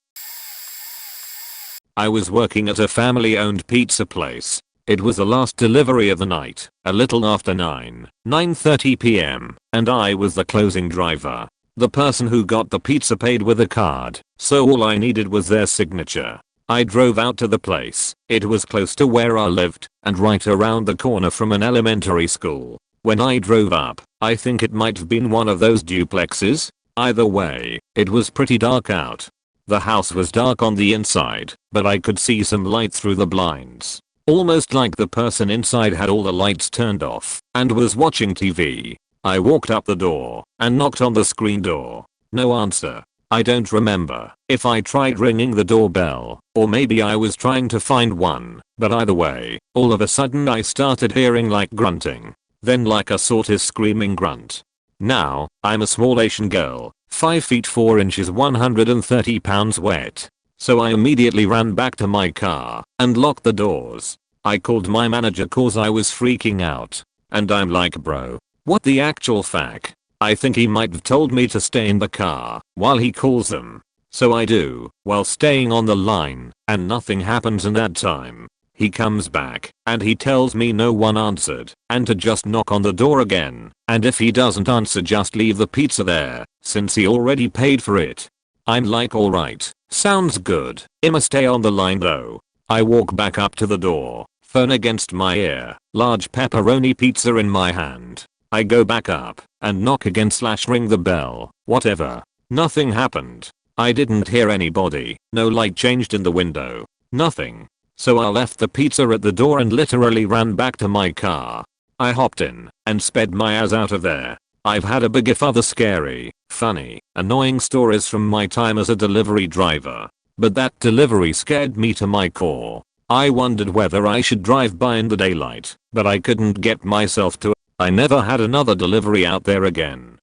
I was working at a family-owned pizza place. It was the last delivery of the night, a little after 9:30 p.m., and I was the closing driver. The person who got the pizza paid with a card, so all I needed was their signature. I drove out to the place. It was close to where I lived, and right around the corner from an elementary school. When I drove up, I think it might have been one of those duplexes. Either way, it was pretty dark out. The house was dark on the inside, but I could see some light through the blinds. Almost like the person inside had all the lights turned off and was watching TV. I walked up the door and knocked on the screen door. No answer. I don't remember if I tried ringing the doorbell or maybe I was trying to find one, but either way, all of a sudden I started hearing like grunting. Then like a sort of screaming grunt. Now, I'm a small Asian girl, 5 feet 4 inches 130 pounds wet. So I immediately ran back to my car and locked the doors. I called my manager cause I was freaking out. And I'm like, bro, what the actual fuck? I think he might have told me to stay in the car while he calls them. So I do, while staying on the line, and nothing happens in that time. He comes back and he tells me no one answered and to just knock on the door again, and if he doesn't answer just leave the pizza there since he already paid for it. I'm like, alright, sounds good. I'ma stay on the line though. I walk back up to the door, phone against my ear, large pepperoni pizza in my hand. I go back up and knock again / ring the bell, whatever. Nothing happened. I didn't hear anybody, no light changed in the window, nothing. So I left the pizza at the door and literally ran back to my car. I hopped in and sped my ass out of there. I've had a big if other scary, funny, annoying stories from my time as a delivery driver. But that delivery scared me to my core. I wondered whether I should drive by in the daylight, but I couldn't get myself to. I never had another delivery out there again.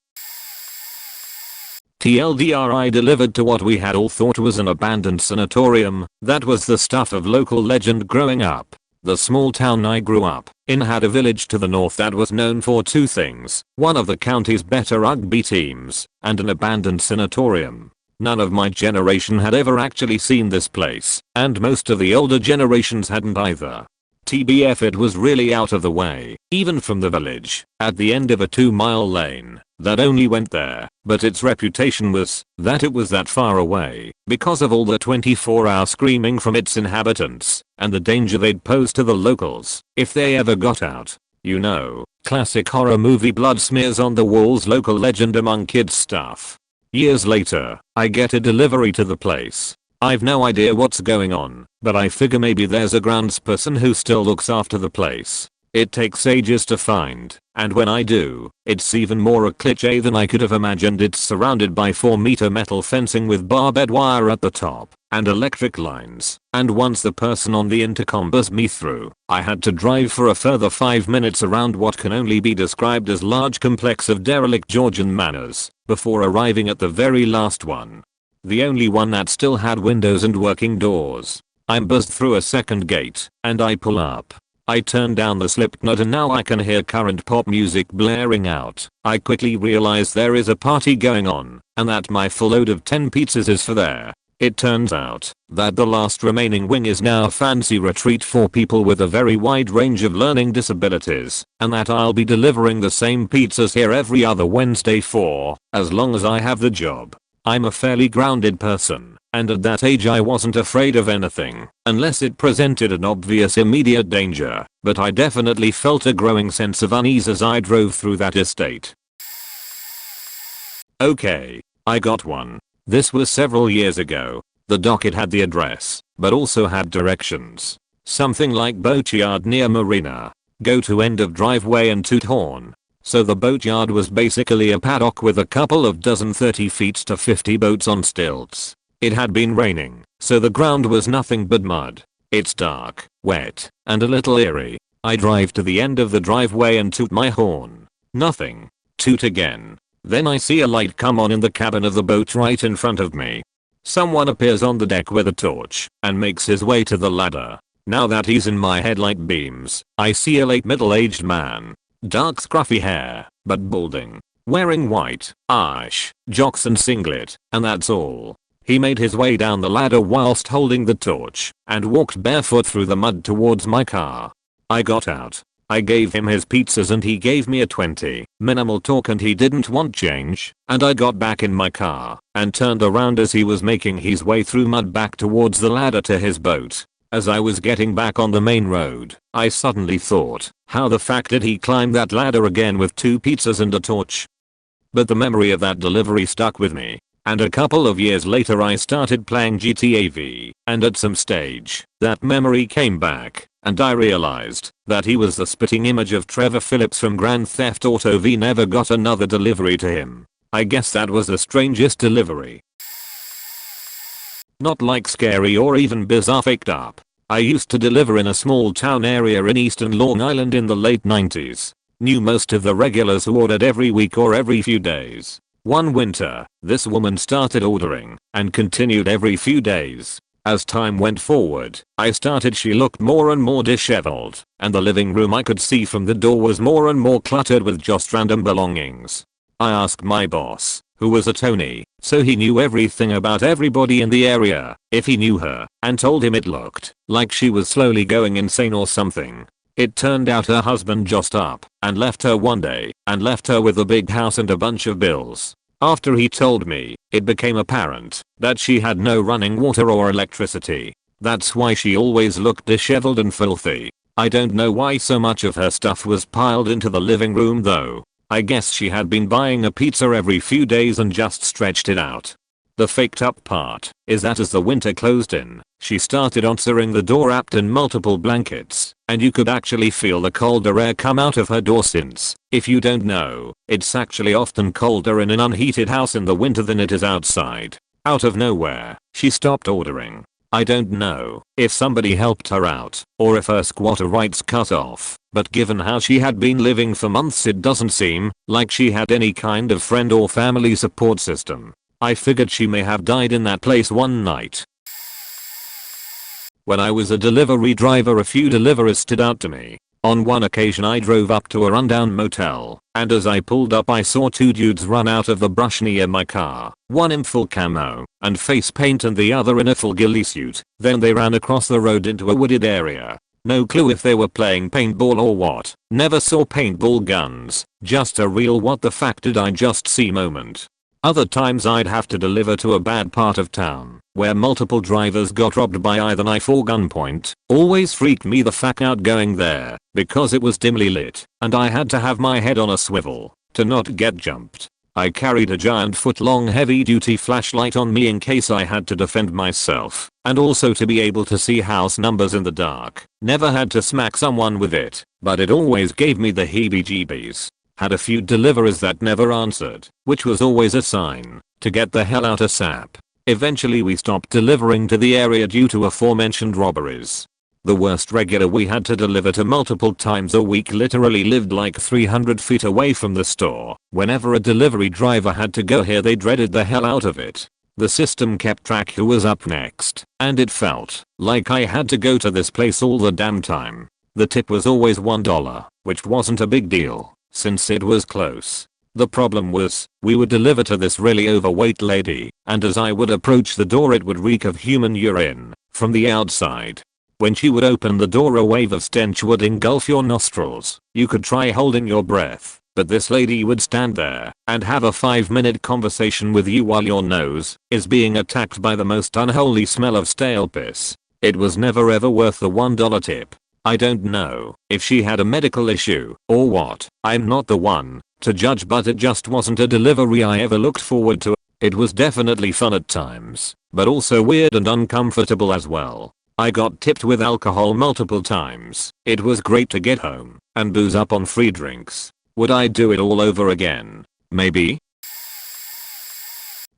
TLDR, I delivered to what we had all thought was an abandoned sanatorium. That was the stuff of local legend growing up. The small town I grew up in had a village to the north that was known for two things, one of the county's better rugby teams, and an abandoned sanatorium. None of my generation had ever actually seen this place, and most of the older generations hadn't either. TBF, it was really out of the way, even from the village, at the end of a 2-mile lane that only went there, but its reputation was that it was that far away because of all the 24-hour screaming from its inhabitants and the danger they'd pose to the locals if they ever got out. You know, classic horror movie blood smears on the walls local legend among kids stuff. Years later, I get a delivery to the place. I've no idea what's going on, but I figure maybe there's a groundsperson who still looks after the place. It takes ages to find, and when I do, it's even more a cliché than I could have imagined. It's surrounded by 4-meter metal fencing with barbed wire at the top and electric lines, and once the person on the intercom buzzed me through, I had to drive for a further 5 minutes around what can only be described as large complex of derelict Georgian manors, before arriving at the very last one. The only one that still had windows and working doors. I'm buzzed through a second gate, and I pull up. I turn down the Slipknot and now I can hear current pop music blaring out. I quickly realize there is a party going on, and that my full load of 10 pizzas is for there. It turns out that the last remaining wing is now a fancy retreat for people with a very wide range of learning disabilities, and that I'll be delivering the same pizzas here every other Wednesday for as long as I have the job. I'm a fairly grounded person, and at that age I wasn't afraid of anything, unless it presented an obvious immediate danger, but I definitely felt a growing sense of unease as I drove through that estate. Okay, I got one. This was several years ago. The docket had the address, but also had directions. Something like boatyard near marina. Go to end of driveway and toot horn. So the boatyard was basically a paddock with a couple of dozen 30 feet to 50 boats on stilts. It had been raining, so the ground was nothing but mud. It's dark, wet, and a little eerie. I drive to the end of the driveway and toot my horn. Nothing. Toot again. Then I see a light come on in the cabin of the boat right in front of me. Someone appears on the deck with a torch and makes his way to the ladder. Now that he's in my headlight beams, I see a late middle-aged man. Dark scruffy hair, but balding. Wearing white, jocks and singlet, and that's all. He made his way down the ladder whilst holding the torch and walked barefoot through the mud towards my car. I got out. I gave him his pizzas and he gave me a 20. Minimal talk and he didn't want change, and I got back in my car and turned around as he was making his way through mud back towards the ladder to his boat. As I was getting back on the main road, I suddenly thought, how the fuck did he climb that ladder again with 2 pizzas and a torch? But the memory of that delivery stuck with me. And a couple of years later I started playing GTA V, and at some stage, that memory came back, and I realized that he was the spitting image of Trevor Phillips from Grand Theft Auto V. Never got another delivery to him. I guess that was the strangest delivery. Not like scary or even bizarre faked up. I used to deliver in a small town area in eastern Long Island in the late 90s. Knew most of the regulars who ordered every week or every few days. One winter, this woman started ordering and continued every few days. As time went forward, she looked more and more disheveled, and the living room I could see from the door was more and more cluttered with just random belongings. I asked my boss, who was a Tony, so he knew everything about everybody in the area, if he knew her, and told him it looked like she was slowly going insane or something. It turned out her husband just up and left her one day and left her with a big house and a bunch of bills. After he told me, it became apparent that she had no running water or electricity. That's why she always looked disheveled and filthy. I don't know why so much of her stuff was piled into the living room though. I guess she had been buying a pizza every few days and just stretched it out. The faked up part is that as the winter closed in, she started answering the door wrapped in multiple blankets, and you could actually feel the colder air come out of her door since, if you don't know, it's actually often colder in an unheated house in the winter than it is outside. Out of nowhere, she stopped ordering. I don't know if somebody helped her out or if her squatter rights cut off, but given how she had been living for months it doesn't seem like she had any kind of friend or family support system. I figured she may have died in that place one night. When I was a delivery driver, a few deliverers stood out to me. On one occasion I drove up to a rundown motel, and as I pulled up I saw 2 dudes run out of the brush near my car, one in full camo and face paint and the other in a full ghillie suit. Then they ran across the road into a wooded area. No clue if they were playing paintball or what. Never saw paintball guns, just a real what the fuck did I just see moment. Other times I'd have to deliver to a bad part of town, where multiple drivers got robbed by either knife or gunpoint. Always freaked me the fuck out going there, because it was dimly lit, and I had to have my head on a swivel to not get jumped. I carried a giant foot-long heavy-duty flashlight on me in case I had to defend myself, and also to be able to see house numbers in the dark. Never had to smack someone with it, but it always gave me the heebie-jeebies. Had a few deliveries that never answered, which was always a sign to get the hell out ASAP. Eventually we stopped delivering to the area due to aforementioned robberies. The worst regular we had to deliver to multiple times a week literally lived like 300 feet away from the store. Whenever a delivery driver had to go here they dreaded the hell out of it. The system kept track who was up next, and it felt like I had to go to this place all the damn time. The tip was always $1, which wasn't a big deal, since it was close. The problem was, we would deliver to this really overweight lady, and as I would approach the door it would reek of human urine from the outside. When she would open the door a wave of stench would engulf your nostrils. You could try holding your breath, but this lady would stand there and have a 5-minute conversation with you while your nose is being attacked by the most unholy smell of stale piss. It was never ever worth the $1 tip. I don't know if she had a medical issue or what. I'm not the one to judge, but it just wasn't a delivery I ever looked forward to. It was definitely fun at times, but also weird and uncomfortable as well. I got tipped with alcohol multiple times. It was great to get home and booze up on free drinks. Would I do it all over again? Maybe.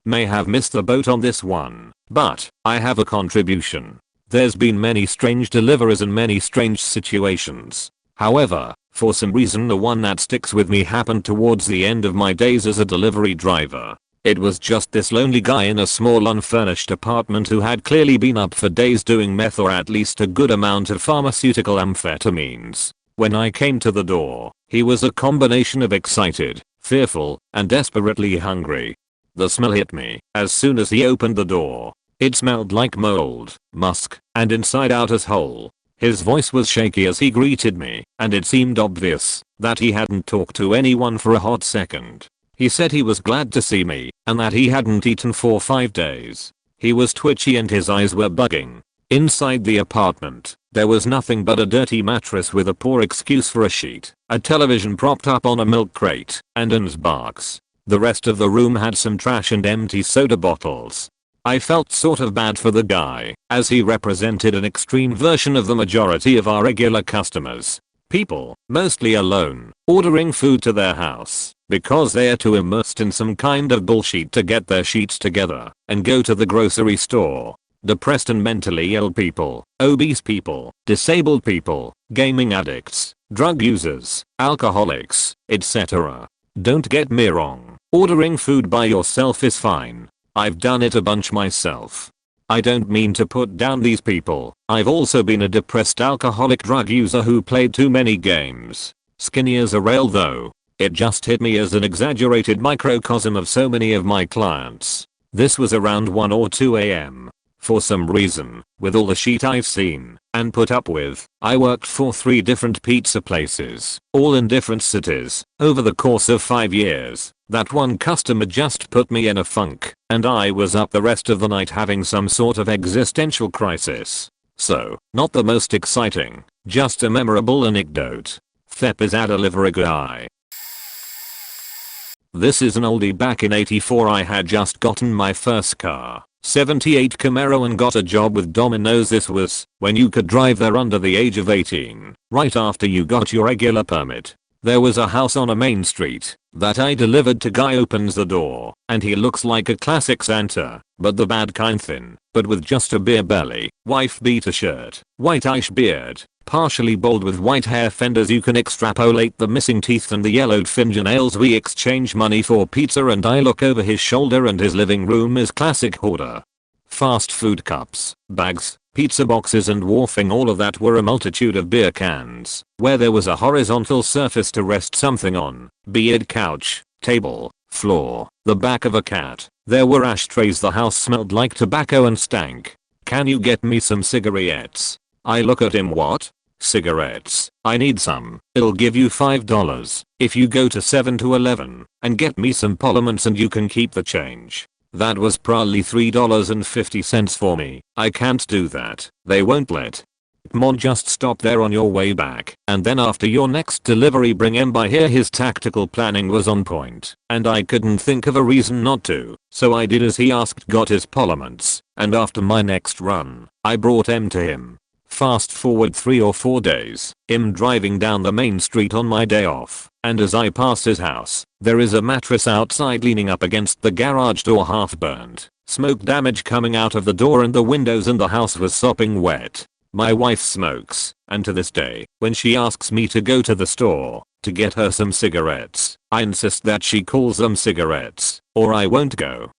May have missed the boat on this one, but I have a contribution. There's been many strange deliveries and many strange situations. However, for some reason the one that sticks with me happened towards the end of my days as a delivery driver. It was just this lonely guy in a small unfurnished apartment who had clearly been up for days doing meth or at least a good amount of pharmaceutical amphetamines. When I came to the door, he was a combination of excited, fearful, and desperately hungry. The smell hit me as soon as he opened the door. It smelled like mold, musk, and inside out as whole. His voice was shaky as he greeted me, and it seemed obvious that he hadn't talked to anyone for a hot second. He said he was glad to see me, and that he hadn't eaten for 5 days. He was twitchy and his eyes were bugging. Inside the apartment, there was nothing but a dirty mattress with a poor excuse for a sheet, a television propped up on a milk crate, and an box. The rest of the room had some trash and empty soda bottles. I felt sort of bad for the guy, as he represented an extreme version of the majority of our regular customers. People, mostly alone, ordering food to their house because they are too immersed in some kind of bullshit to get their sheets together and go to the grocery store. Depressed and mentally ill people, obese people, disabled people, gaming addicts, drug users, alcoholics, etc. Don't get me wrong, ordering food by yourself is fine. I've done it a bunch myself. I don't mean to put down these people. I've also been a depressed alcoholic drug user who played too many games. Skinny as a rail though. It just hit me as an exaggerated microcosm of so many of my clients. This was around 1 or 2 AM. For some reason, with all the shit I've seen and put up with, I worked for 3 different pizza places, all in different cities, over the course of 5 years. That one customer just put me in a funk, and I was up the rest of the night having some sort of existential crisis. So, not the most exciting, just a memorable anecdote. Thep is a delivery guy. This is an oldie. Back in '84 I had just gotten my first car, 78 Camaro, and got a job with Domino's. This was when you could drive there under the age of 18, right after you got your regular permit. There was a house on a main street that I delivered to. Guy opens the door, and he looks like a classic Santa, but the bad kind, thin, but with just a beer belly, wife beater shirt, white-ish beard, partially bald with white hair fenders. You can extrapolate the missing teeth and the yellowed fingernails. We exchange money for pizza and I look over his shoulder and his living room is classic hoarder. Fast food cups, bags, pizza boxes and wharfing all of that were a multitude of beer cans, where there was a horizontal surface to rest something on, be it couch, table, floor, the back of a cat. There were ashtrays. The house smelled like tobacco and stank. Can you get me some cigarettes? I look at him. What? Cigarettes? I need some. It'll give you $5 if you go to 7-Eleven and get me some Parliaments and you can keep the change. That was probably $3.50 for me. I can't do that. They won't let. Mon, just stop there on your way back, and then after your next delivery bring him by here. His tactical planning was on point, and I couldn't think of a reason not to, so I did as he asked, got his polyments, and after my next run, I brought him to him. Fast forward 3 or 4 days, him driving down the main street on my day off, and as I pass his house, there is a mattress outside leaning up against the garage door, half burned, smoke damage coming out of the door and the windows, and the house was sopping wet. My wife smokes, and to this day, when she asks me to go to the store to get her some cigarettes, I insist that she calls them cigarettes, or I won't go.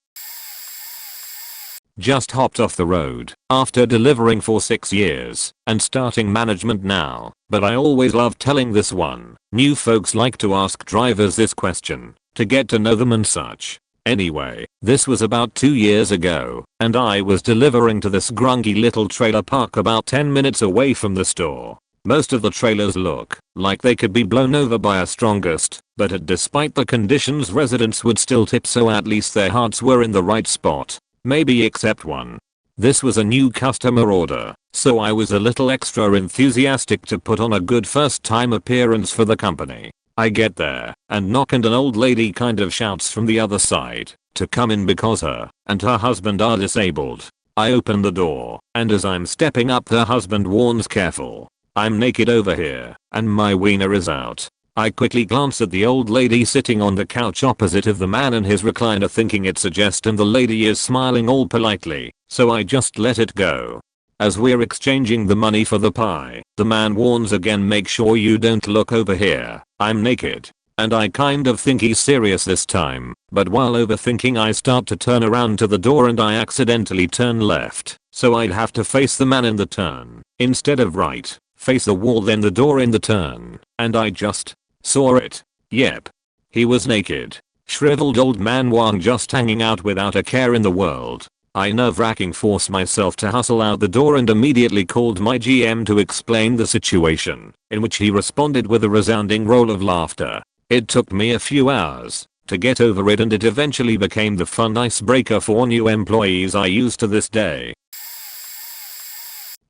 Just hopped off the road after delivering for 6 years and starting management now, but I always love telling this one. New folks like to ask drivers this question to get to know them and such. Anyway, this was about 2 years ago, and I was delivering to this grungy little trailer park about 10 minutes away from the store. Most of the trailers look like they could be blown over by a strong gust, but despite the conditions residents would still tip, so at least their hearts were in the right spot. Maybe except one. This was a new customer order, so I was a little extra enthusiastic to put on a good first time appearance for the company. I get there and knock, and an old lady kind of shouts from the other side to come in because her and her husband are disabled. I open the door, and as I'm stepping up, her husband warns, careful, I'm naked over here and my wiener is out. I quickly glance at the old lady sitting on the couch opposite of the man in his recliner, thinking it's a jest, and the lady is smiling all politely, so I just let it go. As we're exchanging the money for the pie, the man warns again, make sure you don't look over here, I'm naked. And I kind of think he's serious this time, but while overthinking I start to turn around to the door and I accidentally turn left, so I'd have to face the man in the turn, instead of right, face the wall then the door in the turn, and I just saw it. Yep. He was naked. Shriveled old man Wang, just hanging out without a care in the world. I nerve-wracking forced myself to hustle out the door and immediately called my GM to explain the situation, in which he responded with a resounding roll of laughter. It took me a few hours to get over it, and it eventually became the fun icebreaker for new employees I use to this day.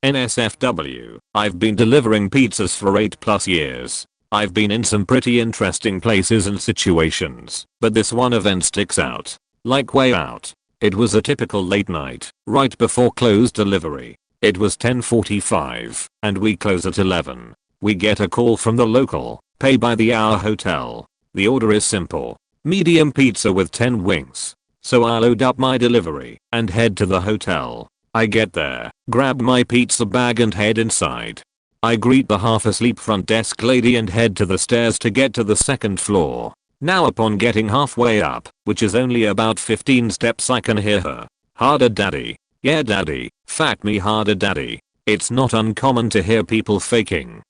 NSFW, I've been delivering pizzas for 8+ years. I've been in some pretty interesting places and situations, but this one event sticks out. Like way out. It was a typical late night, right before close delivery. It was 10:45, and we close at 11. We get a call from the local, pay by the hour hotel. The order is simple. Medium pizza with 10 wings. So I load up my delivery and head to the hotel. I get there, grab my pizza bag and head inside. I greet the half asleep front desk lady and head to the stairs to get to the second floor. Now upon getting halfway up, which is only about 15 steps, I can hear her. Harder daddy. Yeah daddy. Fat me harder daddy. It's not uncommon to hear people faking.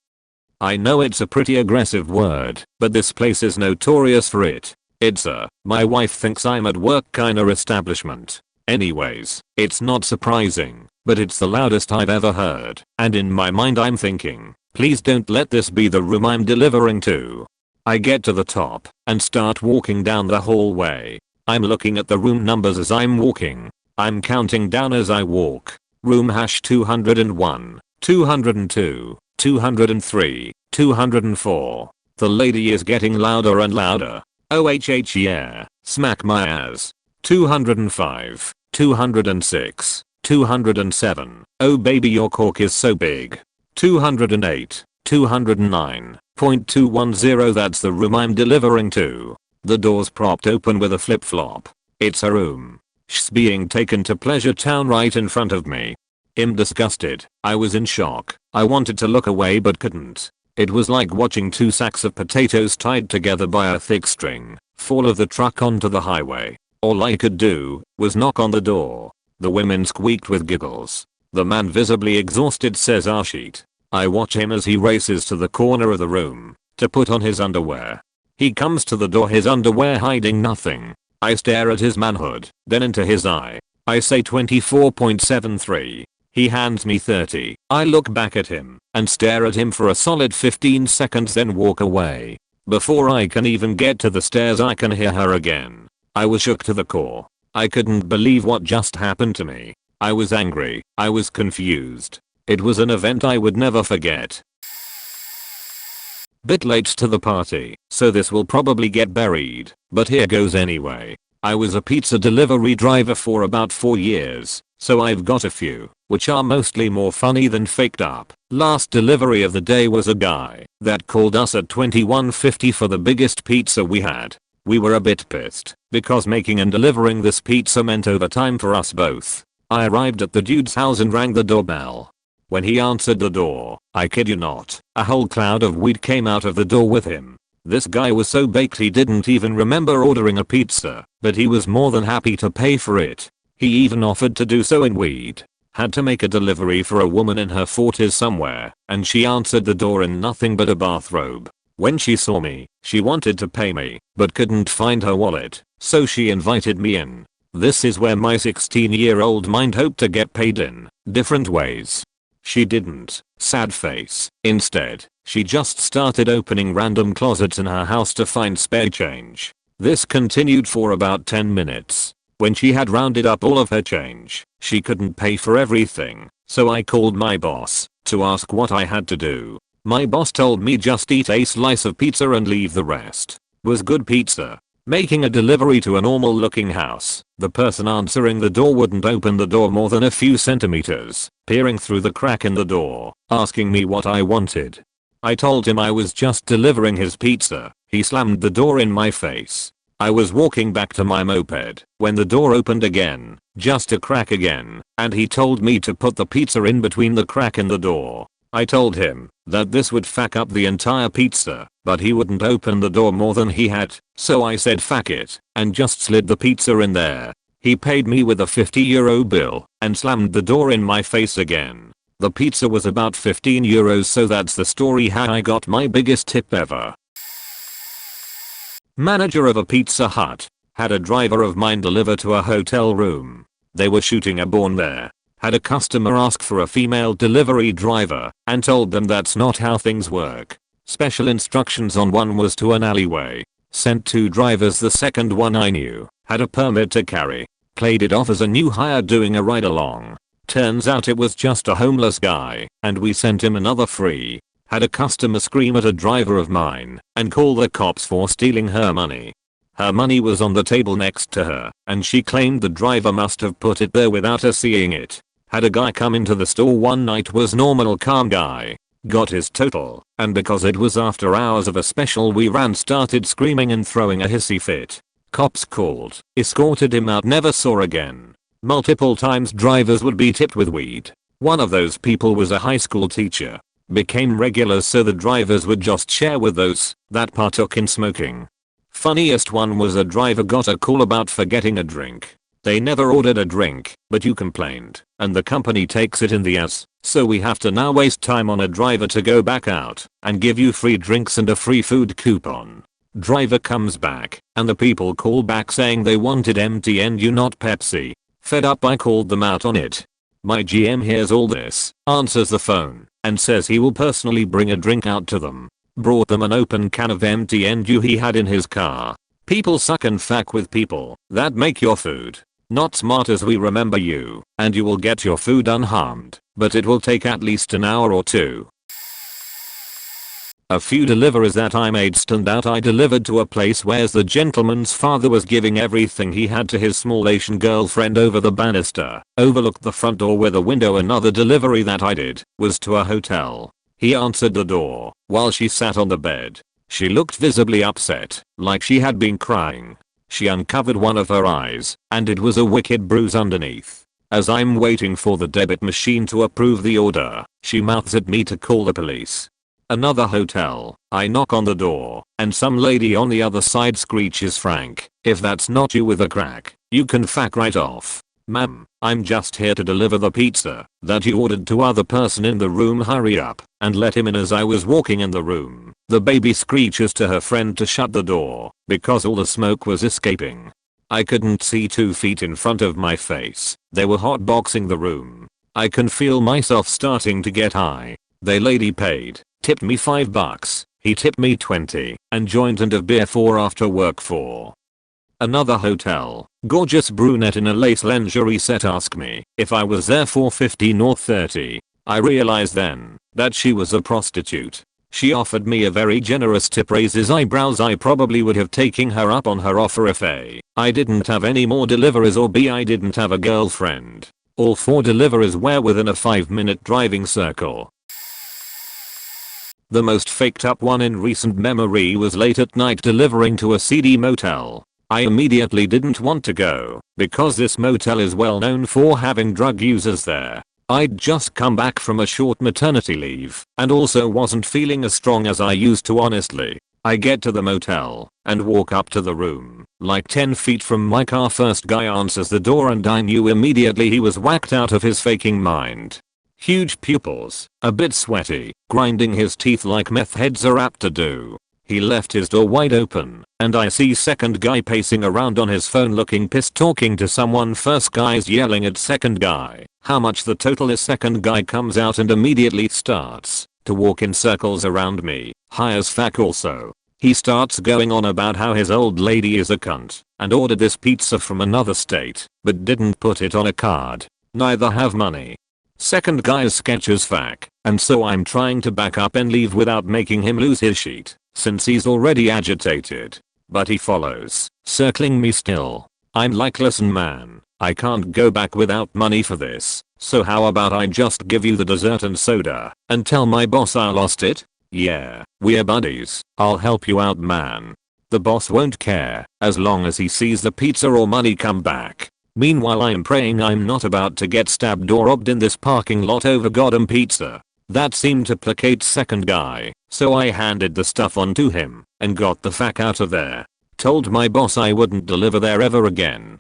I know it's a pretty aggressive word, but this place is notorious for it. It's a, my wife thinks I'm at work kinda establishment. Anyways, it's not surprising, but it's the loudest I've ever heard, and in my mind I'm thinking, please don't let this be the room I'm delivering to. I get to the top and start walking down the hallway. I'm looking at the room numbers as I'm walking. I'm counting down as I walk. Room #201, 202, 203, 204. The lady is getting louder and louder. OHH yeah, smack my ass. 205, 206, 207. Oh baby your cork is so big. 208, 209.210. That's the room I'm delivering to. The door's propped open with a flip-flop. It's a room. She's being taken to Pleasure Town right in front of me. I'm disgusted. I was in shock. I wanted to look away but couldn't. It was like watching 2 sacks of potatoes tied together by a thick string fall of the truck onto the highway. All I could do was knock on the door. The women squeaked with giggles. The man, visibly exhausted, says Arshit. I watch him as he races to the corner of the room to put on his underwear. He comes to the door, his underwear hiding nothing. I stare at his manhood, then into his eye. I say 24.73. He hands me 30. I look back at him and stare at him for a solid 15 seconds, then walk away. Before I can even get to the stairs, I can hear her again. I was shook to the core. I couldn't believe what just happened to me. I was angry. I was confused. It was an event I would never forget. Bit late to the party, so this will probably get buried, but here goes anyway. I was a pizza delivery driver for about 4 years, so I've got a few, which are mostly more funny than faked up. Last delivery of the day was a guy that called us at 21:50 for the biggest pizza we had. We were a bit pissed, because making and delivering this pizza meant overtime for us both. I arrived at the dude's house and rang the doorbell. When he answered the door, I kid you not, a whole cloud of weed came out of the door with him. This guy was so baked he didn't even remember ordering a pizza, but he was more than happy to pay for it. He even offered to do so in weed. Had to make a delivery for a woman in her 40s somewhere, and she answered the door in nothing but a bathrobe. When she saw me, she wanted to pay me, but couldn't find her wallet, so she invited me in. This is where my 16-year-old mind hoped to get paid in different ways. She didn't. Sad face. Instead, she just started opening random closets in her house to find spare change. This continued for about 10 minutes. When she had rounded up all of her change, she couldn't pay for everything, so I called my boss to ask what I had to do. My boss told me just eat a slice of pizza and leave the rest. Was good pizza. Making a delivery to a normal looking house, the person answering the door wouldn't open the door more than a few centimeters, peering through the crack in the door, asking me what I wanted. I told him I was just delivering his pizza. He slammed the door in my face. I was walking back to my moped when the door opened again, just a crack again, and he told me to put the pizza in between the crack in the door. I told him that this would fuck up the entire pizza, but he wouldn't open the door more than he had, so I said fuck it, and just slid the pizza in there. He paid me with a €50 bill, and slammed the door in my face again. The pizza was about €15, so that's the story how I got my biggest tip ever. Manager of a Pizza Hut had a driver of mine deliver to a hotel room. They were shooting a porn there. Had a customer ask for a female delivery driver and told them that's not how things work. Special instructions on one was to an alleyway. Sent 2 drivers, the second one I knew had a permit to carry. Played it off as a new hire doing a ride along. Turns out it was just a homeless guy and we sent him another free. Had a customer scream at a driver of mine and call the cops for stealing her money. Her money was on the table next to her and she claimed the driver must have put it there without her seeing it. Had a guy come into the store one night, was normal calm guy. Got his total, and because it was after hours of a special we ran, started screaming and throwing a hissy fit. Cops called, escorted him out, never saw again. Multiple times drivers would be tipped with weed. One of those people was a high school teacher. Became regular so the drivers would just share with those that partook in smoking. Funniest one was a driver got a call about forgetting a drink. They never ordered a drink, but you complained, and the company takes it in the ass, so we have to now waste time on a driver to go back out and give you free drinks and a free food coupon. Driver comes back, and the people call back saying they wanted MTNU not Pepsi. Fed up, I called them out on it. My GM hears all this, answers the phone, and says he will personally bring a drink out to them. Brought them an open can of MTNU he had in his car. People suck and fuck with people that make your food. Not smart as we remember you, and you will get your food unharmed, but it will take at least an hour or 2. A few deliveries that I made stand out. I delivered to a place where the gentleman's father was giving everything he had to his small Asian girlfriend over the banister, overlooked the front door with a window. Another delivery that I did was to a hotel. He answered the door while she sat on the bed. She looked visibly upset, like she had been crying. She uncovered one of her eyes, and it was a wicked bruise underneath. As I'm waiting for the debit machine to approve the order, she mouths at me to call the police. Another hotel, I knock on the door, and some lady on the other side screeches, "Frank, if that's not you with a crack, you can fuck right off." "Ma'am, I'm just here to deliver the pizza that you ordered to other person in the room. Hurry up and let him in." As I was walking in the room, the baby screeches to her friend to shut the door because all the smoke was escaping. I couldn't see 2 feet in front of my face. They were hotboxing the room. I can feel myself starting to get high. The lady paid, tipped me $5, he tipped me 20, and joint and a beer for after work for. Another hotel, gorgeous brunette in a lace lingerie set asked me if I was there for 15 or 30. I realized then that she was a prostitute. She offered me a very generous tip. Raises eyebrows. I probably would have taken her up on her offer if A, I didn't have any more deliverers, or B, I didn't have a girlfriend. All 4 deliverers were within a 5-minute driving circle. The most faked up one in recent memory was late at night delivering to a seedy motel. I immediately didn't want to go because this motel is well known for having drug users there. I'd just come back from a short maternity leave and also wasn't feeling as strong as I used to, honestly. I get to the motel and walk up to the room, like 10 feet from my car. First guy answers the door and I knew immediately he was whacked out of his faking mind. Huge pupils, a bit sweaty, grinding his teeth like meth heads are apt to do. He left his door wide open, and I see second guy pacing around on his phone looking pissed, talking to someone. First guy's yelling at second guy how much the total is. Second guy comes out and immediately starts to walk in circles around me, high as fuck also. He starts going on about how his old lady is a cunt and ordered this pizza from another state but didn't put it on a card. Neither have money. Second guy is sketch as fuck, and so I'm trying to back up and leave without making him lose his shit, since he's already agitated. But he follows, circling me still. I'm like, listen man, I can't go back without money for this, so how about I just give you the dessert and soda and tell my boss I lost it? Yeah, we're buddies, I'll help you out man. The boss won't care as long as he sees the pizza or money come back. Meanwhile I'm praying I'm not about to get stabbed or robbed in this parking lot over goddamn pizza. That seemed to placate second guy, so I handed the stuff on to him and got the fuck out of there. Told my boss I wouldn't deliver there ever again.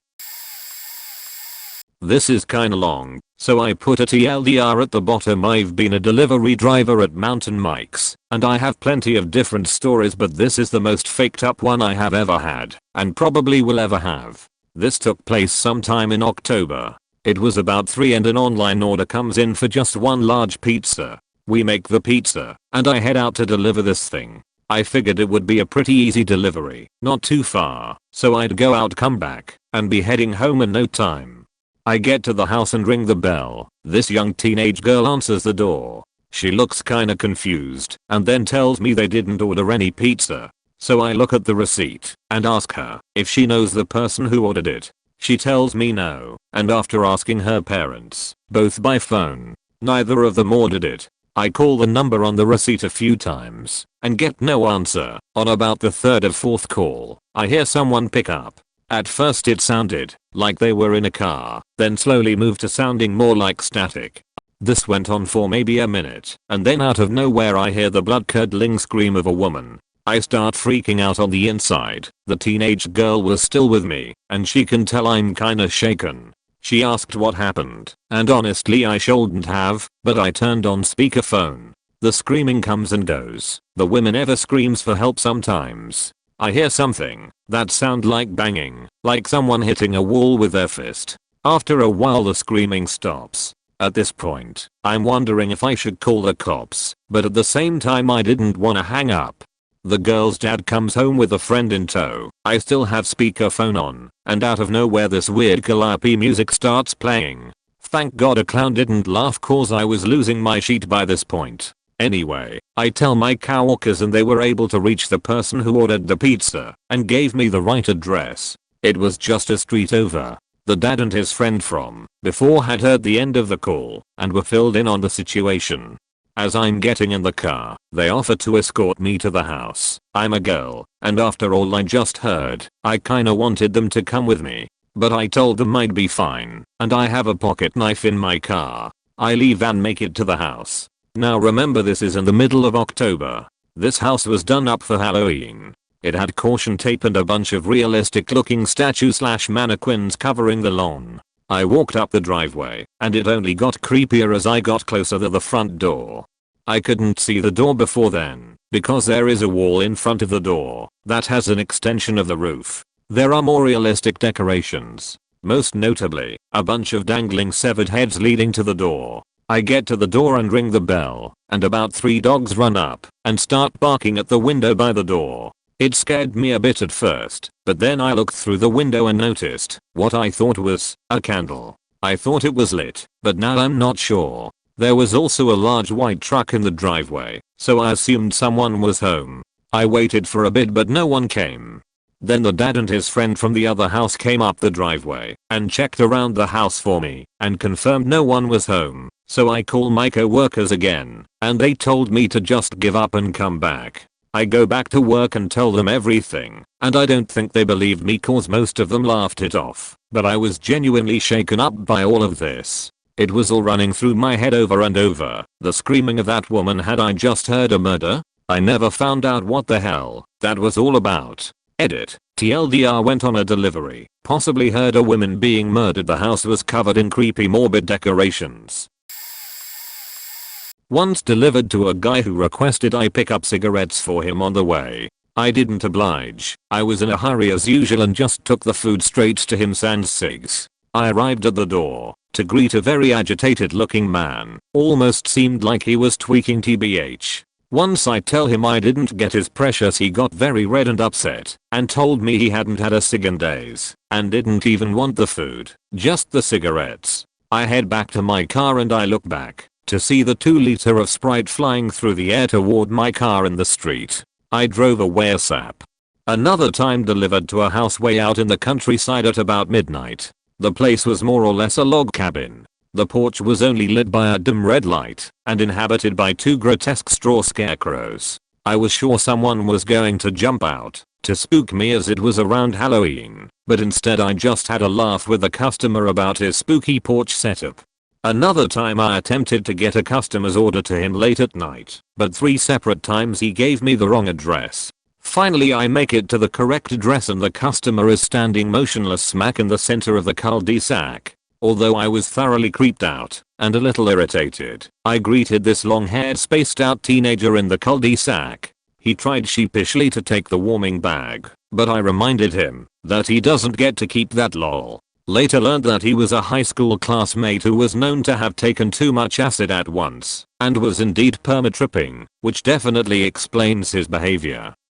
This is kinda long, so I put a TLDR at the bottom. I've been a delivery driver at Mountain Mike's, and I have plenty of different stories, but this is the most faked up one I have ever had, and probably will ever have. This took place sometime in October. It was about 3 and an online order comes in for just one large pizza. We make the pizza, and I head out to deliver this thing. I figured it would be a pretty easy delivery, not too far, so I'd go out, come back, and be heading home in no time. I get to the house and ring the bell. This young teenage girl answers the door. She looks kinda confused and then tells me they didn't order any pizza. So I look at the receipt and ask her if she knows the person who ordered it. She tells me no, and after asking her parents, both by phone, neither of them ordered it. I call the number on the receipt a few times and get no answer. On about the 3rd or 4th call, I hear someone pick up. At first it sounded like they were in a car, then slowly moved to sounding more like static. This went on for maybe a minute, and then out of nowhere I hear the blood-curdling scream of a woman. I start freaking out on the inside. The teenage girl was still with me, and she can tell I'm kinda shaken. She asked what happened, and honestly I shouldn't have, but I turned on speakerphone. The screaming comes and goes. The woman ever screams for help sometimes. I hear something that sound like banging, like someone hitting a wall with their fist. After a while the screaming stops. At this point, I'm wondering if I should call the cops, but at the same time I didn't wanna hang up. The girl's dad comes home with a friend in tow. I still have speakerphone on, and out of nowhere this weird calliope music starts playing. Thank God a clown didn't laugh cause I was losing my shit by this point. Anyway, I tell my coworkers and they were able to reach the person who ordered the pizza and gave me the right address. It was just a street over. The dad and his friend from before had heard the end of the call and were filled in on the situation. As I'm getting in the car, they offer to escort me to the house. I'm a girl, and after all I just heard, I kinda wanted them to come with me. But I told them I'd be fine, and I have a pocket knife in my car. I leave and make it to the house. Now remember this is in the middle of October. This house was done up for Halloween. It had caution tape and a bunch of realistic looking statues / mannequins covering the lawn. I walked up the driveway, and it only got creepier as I got closer to the front door. I couldn't see the door before then, because there is a wall in front of the door that has an extension of the roof. There are more realistic decorations, most notably, a bunch of dangling severed heads leading to the door. I get to the door and ring the bell, and about 3 dogs run up and start barking at the window by the door. It scared me a bit at first, but then I looked through the window and noticed what I thought was a candle. I thought it was lit, but now I'm not sure. There was also a large white truck in the driveway, so I assumed someone was home. I waited for a bit but no one came. Then the dad and his friend from the other house came up the driveway and checked around the house for me and confirmed no one was home. So I called my co-workers again and they told me to just give up and come back. I go back to work and tell them everything and I don't think they believed me cause most of them laughed it off. But I was genuinely shaken up by all of this. It was all running through my head over and over. The screaming of that woman. Had I just heard a murder? I never found out what the hell that was all about. Edit. TLDR went on a delivery. Possibly heard a woman being murdered. The house was covered in creepy morbid decorations. Once delivered to a guy who requested I pick up cigarettes for him on the way. I didn't oblige. I was in a hurry as usual and just took the food straight to him. Sans cigs. I arrived at the door to greet a very agitated looking man. Almost seemed like he was tweaking tbh. Once I tell him I didn't get his precious, he got very red and upset and told me he hadn't had a cig in days and didn't even want the food, just the cigarettes. I head back to my car and I look back to see the 2 liter of Sprite flying through the air toward my car in the street. I drove away ASAP. Another time delivered to a house way out in the countryside at about midnight. The place was more or less a log cabin. The porch was only lit by a dim red light and inhabited by 2 grotesque straw scarecrows. I was sure someone was going to jump out to spook me as it was around Halloween, but instead I just had a laugh with the customer about his spooky porch setup. Another time I attempted to get a customer's order to him late at night, but 3 separate times he gave me the wrong address. Finally I make it to the correct address and the customer is standing motionless smack in the center of the cul-de-sac. Although I was thoroughly creeped out and a little irritated, I greeted this long-haired spaced out teenager in the cul-de-sac. He tried sheepishly to take the warming bag, but I reminded him that he doesn't get to keep that lol. Later learned that he was a high school classmate who was known to have taken too much acid at once and was indeed perma-tripping, which definitely explains his behavior.